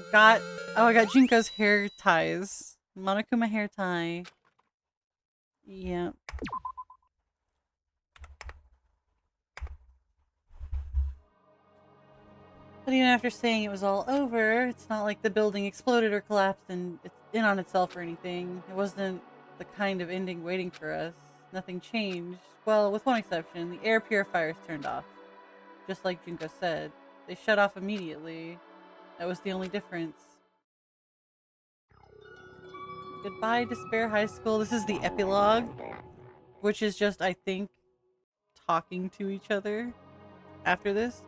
I got Junko's hair ties. Monokuma hair tie. Yeah. But even after saying it was all over, it's not like the building exploded or collapsed and it's in on itself or anything. It wasn't the kind of ending waiting for us. Nothing changed. Well, with one exception, the air purifiers turned off. Just like Junko said. They shut off immediately. That was the only difference. Goodbye, Despair High School. This is the epilogue, which is just, I think, talking to each other after this.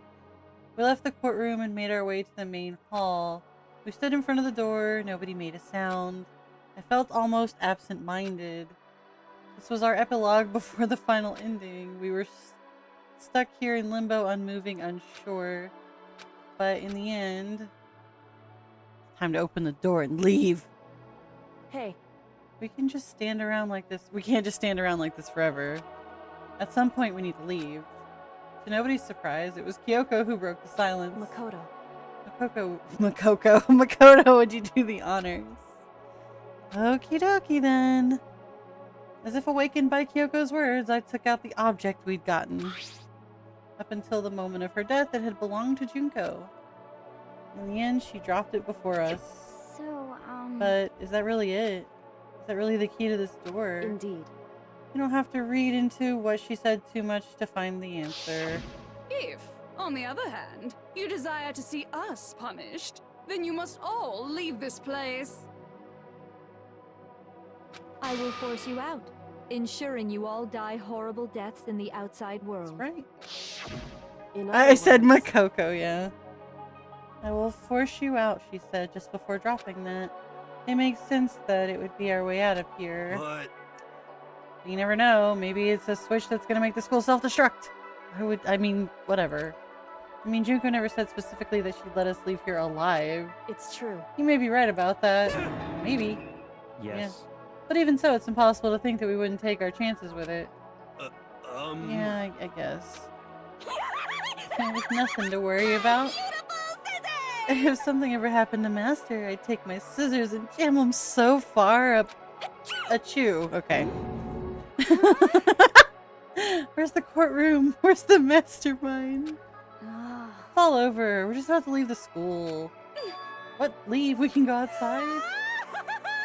We left the courtroom and made our way to the main hall. We stood in front of the door. Nobody made a sound. I felt almost absent-minded. This was our epilogue before the final ending. We were stuck here in limbo, unmoving, unsure. But in the end, it's time to open the door and leave. Hey. We can just stand around like this. We can't just stand around like this forever. At some point, we need to leave. To nobody's surprise, it was Kyoko who broke the silence. Makoto, would you do the honors? Okie dokie then. As if awakened by Kyoko's words, I took out the object we'd gotten. Up until the moment of her death, it had belonged to Junko. In the end, she dropped it before us. So, But is that really it? Is that really the key to this door? Indeed. You don't have to read into what she said too much to find the answer. If, on the other hand, you desire to see us punished, then you must all leave this place. I will force you out, ensuring you all die horrible deaths in the outside world. That's right. I said Makoko, yeah. I will force you out, she said just before dropping that. It makes sense that it would be our way out of here. But you never know. Maybe it's a switch that's gonna make the school self-destruct. I mean, whatever. I mean, Junko never said specifically that she'd let us leave here alive. It's true. You may be right about that. Maybe. Yes. Yeah. But even so, it's impossible to think that we wouldn't take our chances with it. Yeah, I guess. There's nothing to worry about. If something ever happened to Master, I'd take my scissors and jam them so far up. Achoo. Okay. Where's the courtroom? Where's the mastermind? It's all over. We're just about to leave the school. What? Leave? We can go outside?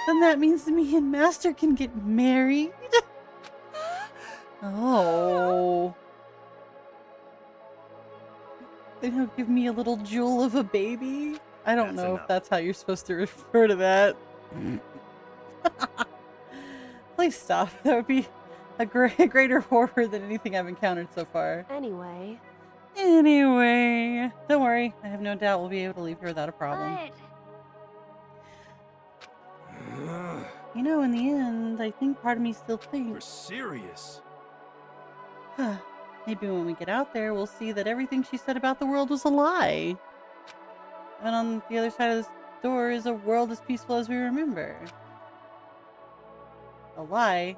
Then that means me and Master can get married? Oh. Then he'll give me a little jewel of a baby? I don't know if that's how you're supposed to refer to that. Please stop. That would be a greater horror than anything I've encountered so far. Anyway, don't worry. I have no doubt we'll be able to leave here without a problem. You know, in the end, I think part of me still thinks... We're serious. Maybe when we get out there, we'll see that everything she said about the world was a lie. And on the other side of this door is a world as peaceful as we remember. A lie?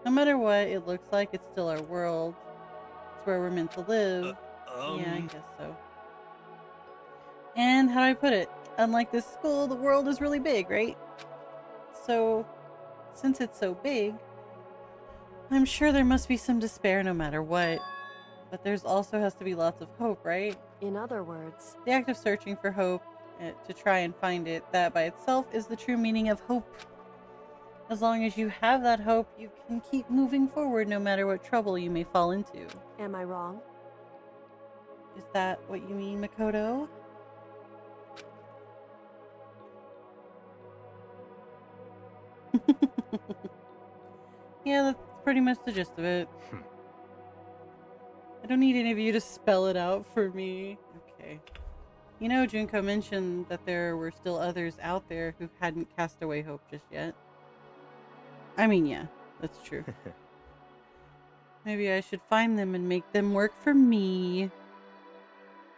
No matter what it looks like, it's still our world. It's where we're meant to live. Yeah, I guess so. And how do I put it? Unlike this school, the world is really big, right? So, since it's so big, I'm sure there must be some despair no matter what. But there's also has to be lots of hope, right? in other words, The act of searching for hope, to try and find it, that by itself is the true meaning of hope. As long as you have that hope, you can keep moving forward no matter what trouble you may fall into. am I wrong? Is that what you mean, Makoto? Yeah, that's pretty much the gist of it. I don't need any of you to spell it out for me. Okay. You know, Junko mentioned that there were still others out there who hadn't cast away hope just yet. I mean, yeah, that's true. Maybe I should find them and make them work for me.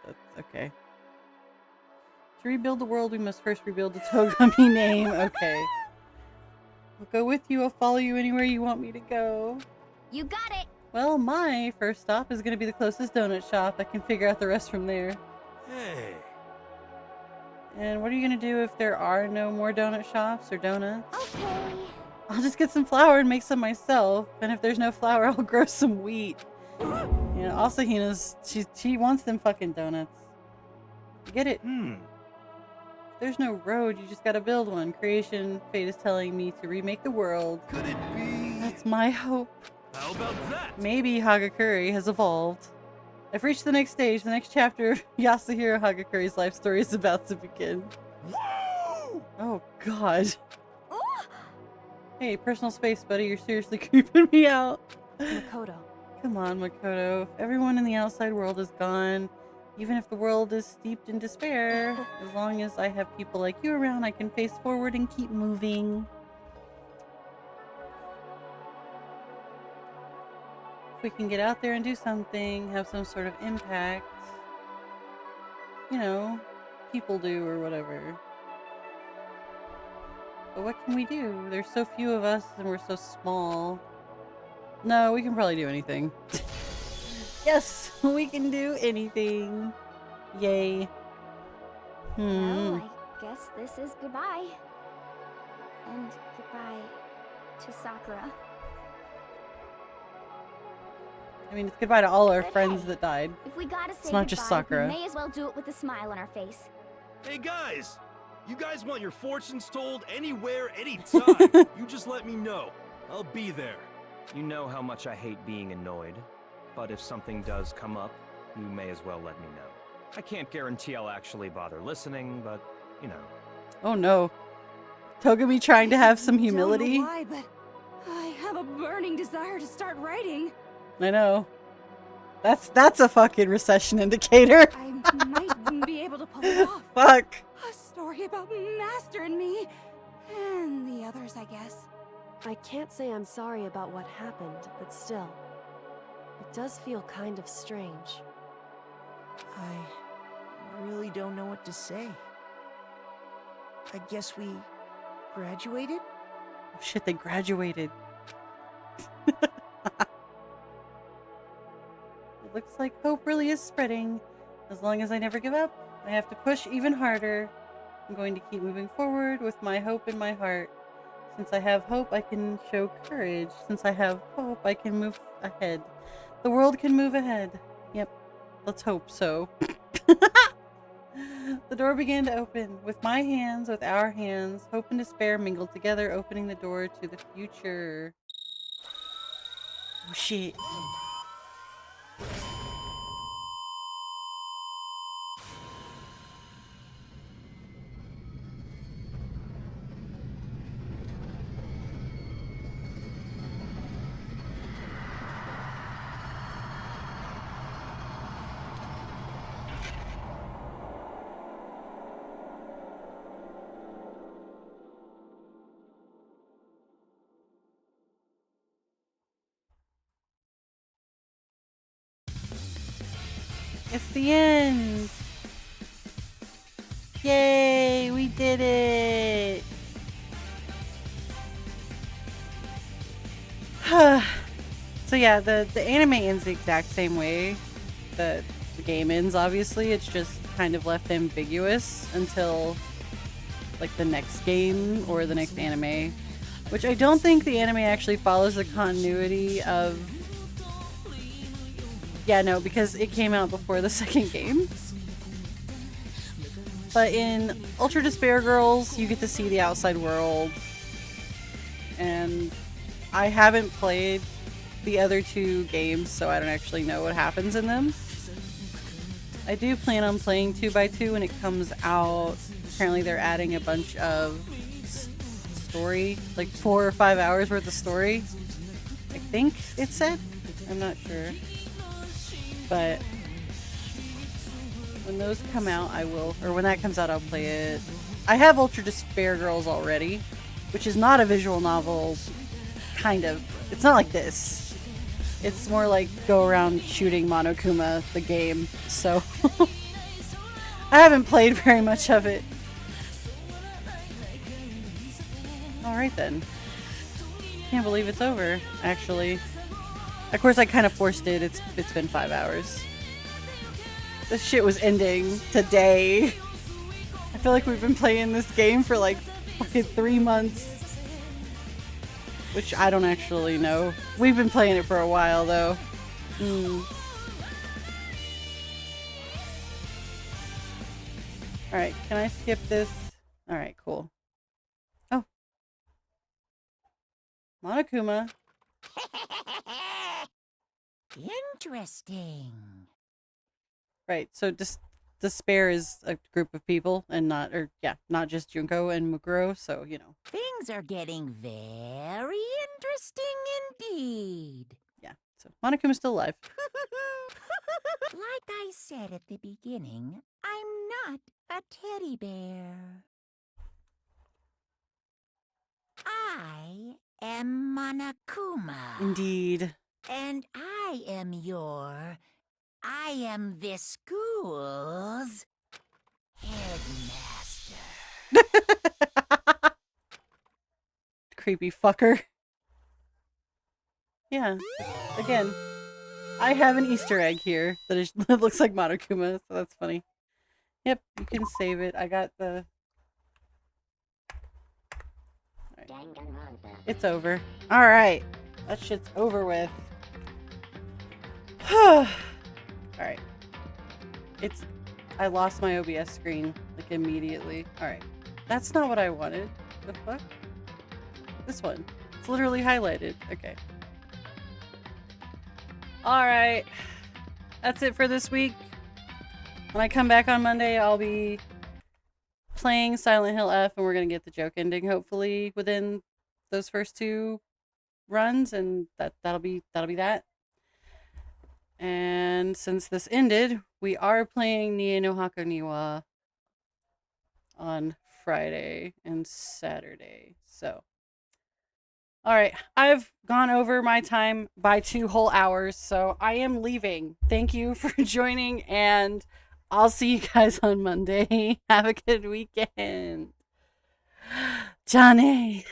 That's okay. To rebuild the world, we must first rebuild the Togami name. Okay. I'll go with you. I'll follow you anywhere you want me to go. You got it. Well, my first stop is going to be the closest donut shop. I can figure out the rest from there. Hey. And what are you going to do if there are no more donut shops or donuts? Okay. I'll just get some flour and make some myself. And if there's no flour, I'll grow some wheat. Yeah, Asahina's, she wants them fucking donuts. Get it? If there's no road, you just gotta build one. Creation, fate is telling me to remake the world. Could it be? That's my hope. How about that? Maybe Hagakure has evolved. I've reached the next stage. The next chapter of Yasuhiro Hagakure's life story is about to begin. Whoa! Oh, God. Hey, personal space, buddy. You're seriously creeping me out. Makoto. Come on, Makoto. If everyone in the outside world is gone, even if the world is steeped in despair, as long as I have people like you around, I can face forward and keep moving. If we can get out there and do something, have some sort of impact, you know, people do or whatever. But what can we do? There's so few of us and we're so small. No, we can probably do anything. Yes, we can do anything. Yay. Well, I guess this is goodbye. And goodbye to Sakura. I mean, it's goodbye to all our But friends hey, that died. If we gotta say It's not just goodbye, Sakura. we may as well do it with a smile on our face. Hey guys! You guys want your fortunes told anywhere, anytime. You just let me know. I'll be there. You know how much I hate being annoyed, but if something does come up, you may as well let me know. I can't guarantee I'll actually bother listening, but, you know. Oh no. Togami trying to have some humility? Don't know why, but I have a burning desire to start writing. I know. That's a fucking recession indicator. I might be able to pull it off. Fuck. A story about Master and me, and the others, I guess. I can't say I'm sorry about what happened, but still, it does feel kind of strange. I really don't know what to say. I guess we graduated? Oh, shit, they graduated. It looks like hope really is spreading. As long as I never give up, I have to push even harder. I'm going to keep moving forward with my hope in my heart. Since I have hope, I can show courage. Since I have hope, I can move ahead. The world can move ahead. Yep, let's hope so. The door began to open. With my hands, with our hands, hope and despair mingled together, opening the door to the future. Oh shit. It's the end! Yay! We did it! So yeah, the anime ends the exact same way that the game ends, obviously. It's just kind of left ambiguous until like the next game or the next anime. Which I don't think the anime actually follows the continuity of... Yeah, no, because it came out before the second game. But in Ultra Despair Girls, you get to see the outside world. And I haven't played the other two games, so I don't actually know what happens in them. I do plan on playing 2x2 when it comes out. Apparently they're adding a bunch of story, like 4 or 5 hours worth of story. I think it said. I'm not sure. But when those come out, I will, or when that comes out, I'll play it. I have Ultra Despair Girls already, which is not a visual novel, kind of. It's not like this. It's more like go around shooting Monokuma, the game, so I haven't played very much of it. Alright then. Can't believe it's over, actually. Of course, I kind of forced it. It's been 5 hours. This shit was ending today. I feel like we've been playing this game for like fucking 3 months. Which I don't actually know. We've been playing it for a while though. Alright, can I skip this? Alright, cool. Oh. Monokuma. Interesting. Right, so Despair is a group of people and not just Junko and Mukuro, so, you know. Things are getting very interesting indeed. Yeah, so Monokuma's still alive. Like I said at the beginning, I'm not a teddy bear. I am Monokuma. Indeed. And I am this school's headmaster. Creepy fucker. Yeah. Again, I have an Easter egg here that looks like Monokuma, so that's funny. Yep, you can save it. I got the... Right. It's over. Alright. That shit's over with. Alright. I lost my OBS screen, like, immediately. Alright. That's not what I wanted. The fuck? This one. It's literally highlighted. Okay. Alright. That's it for this week. When I come back on Monday, I'll be playing Silent Hill F, and we're gonna get the joke ending, hopefully, within those first 2 runs, and that'll be that. And since this ended, we are playing Nie no Hakoniwa on Friday and Saturday. So, All right, I've gone over my time by 2 whole hours, so I am leaving. Thank you for joining, and I'll see you guys on Monday. Have a good weekend. じゃあね。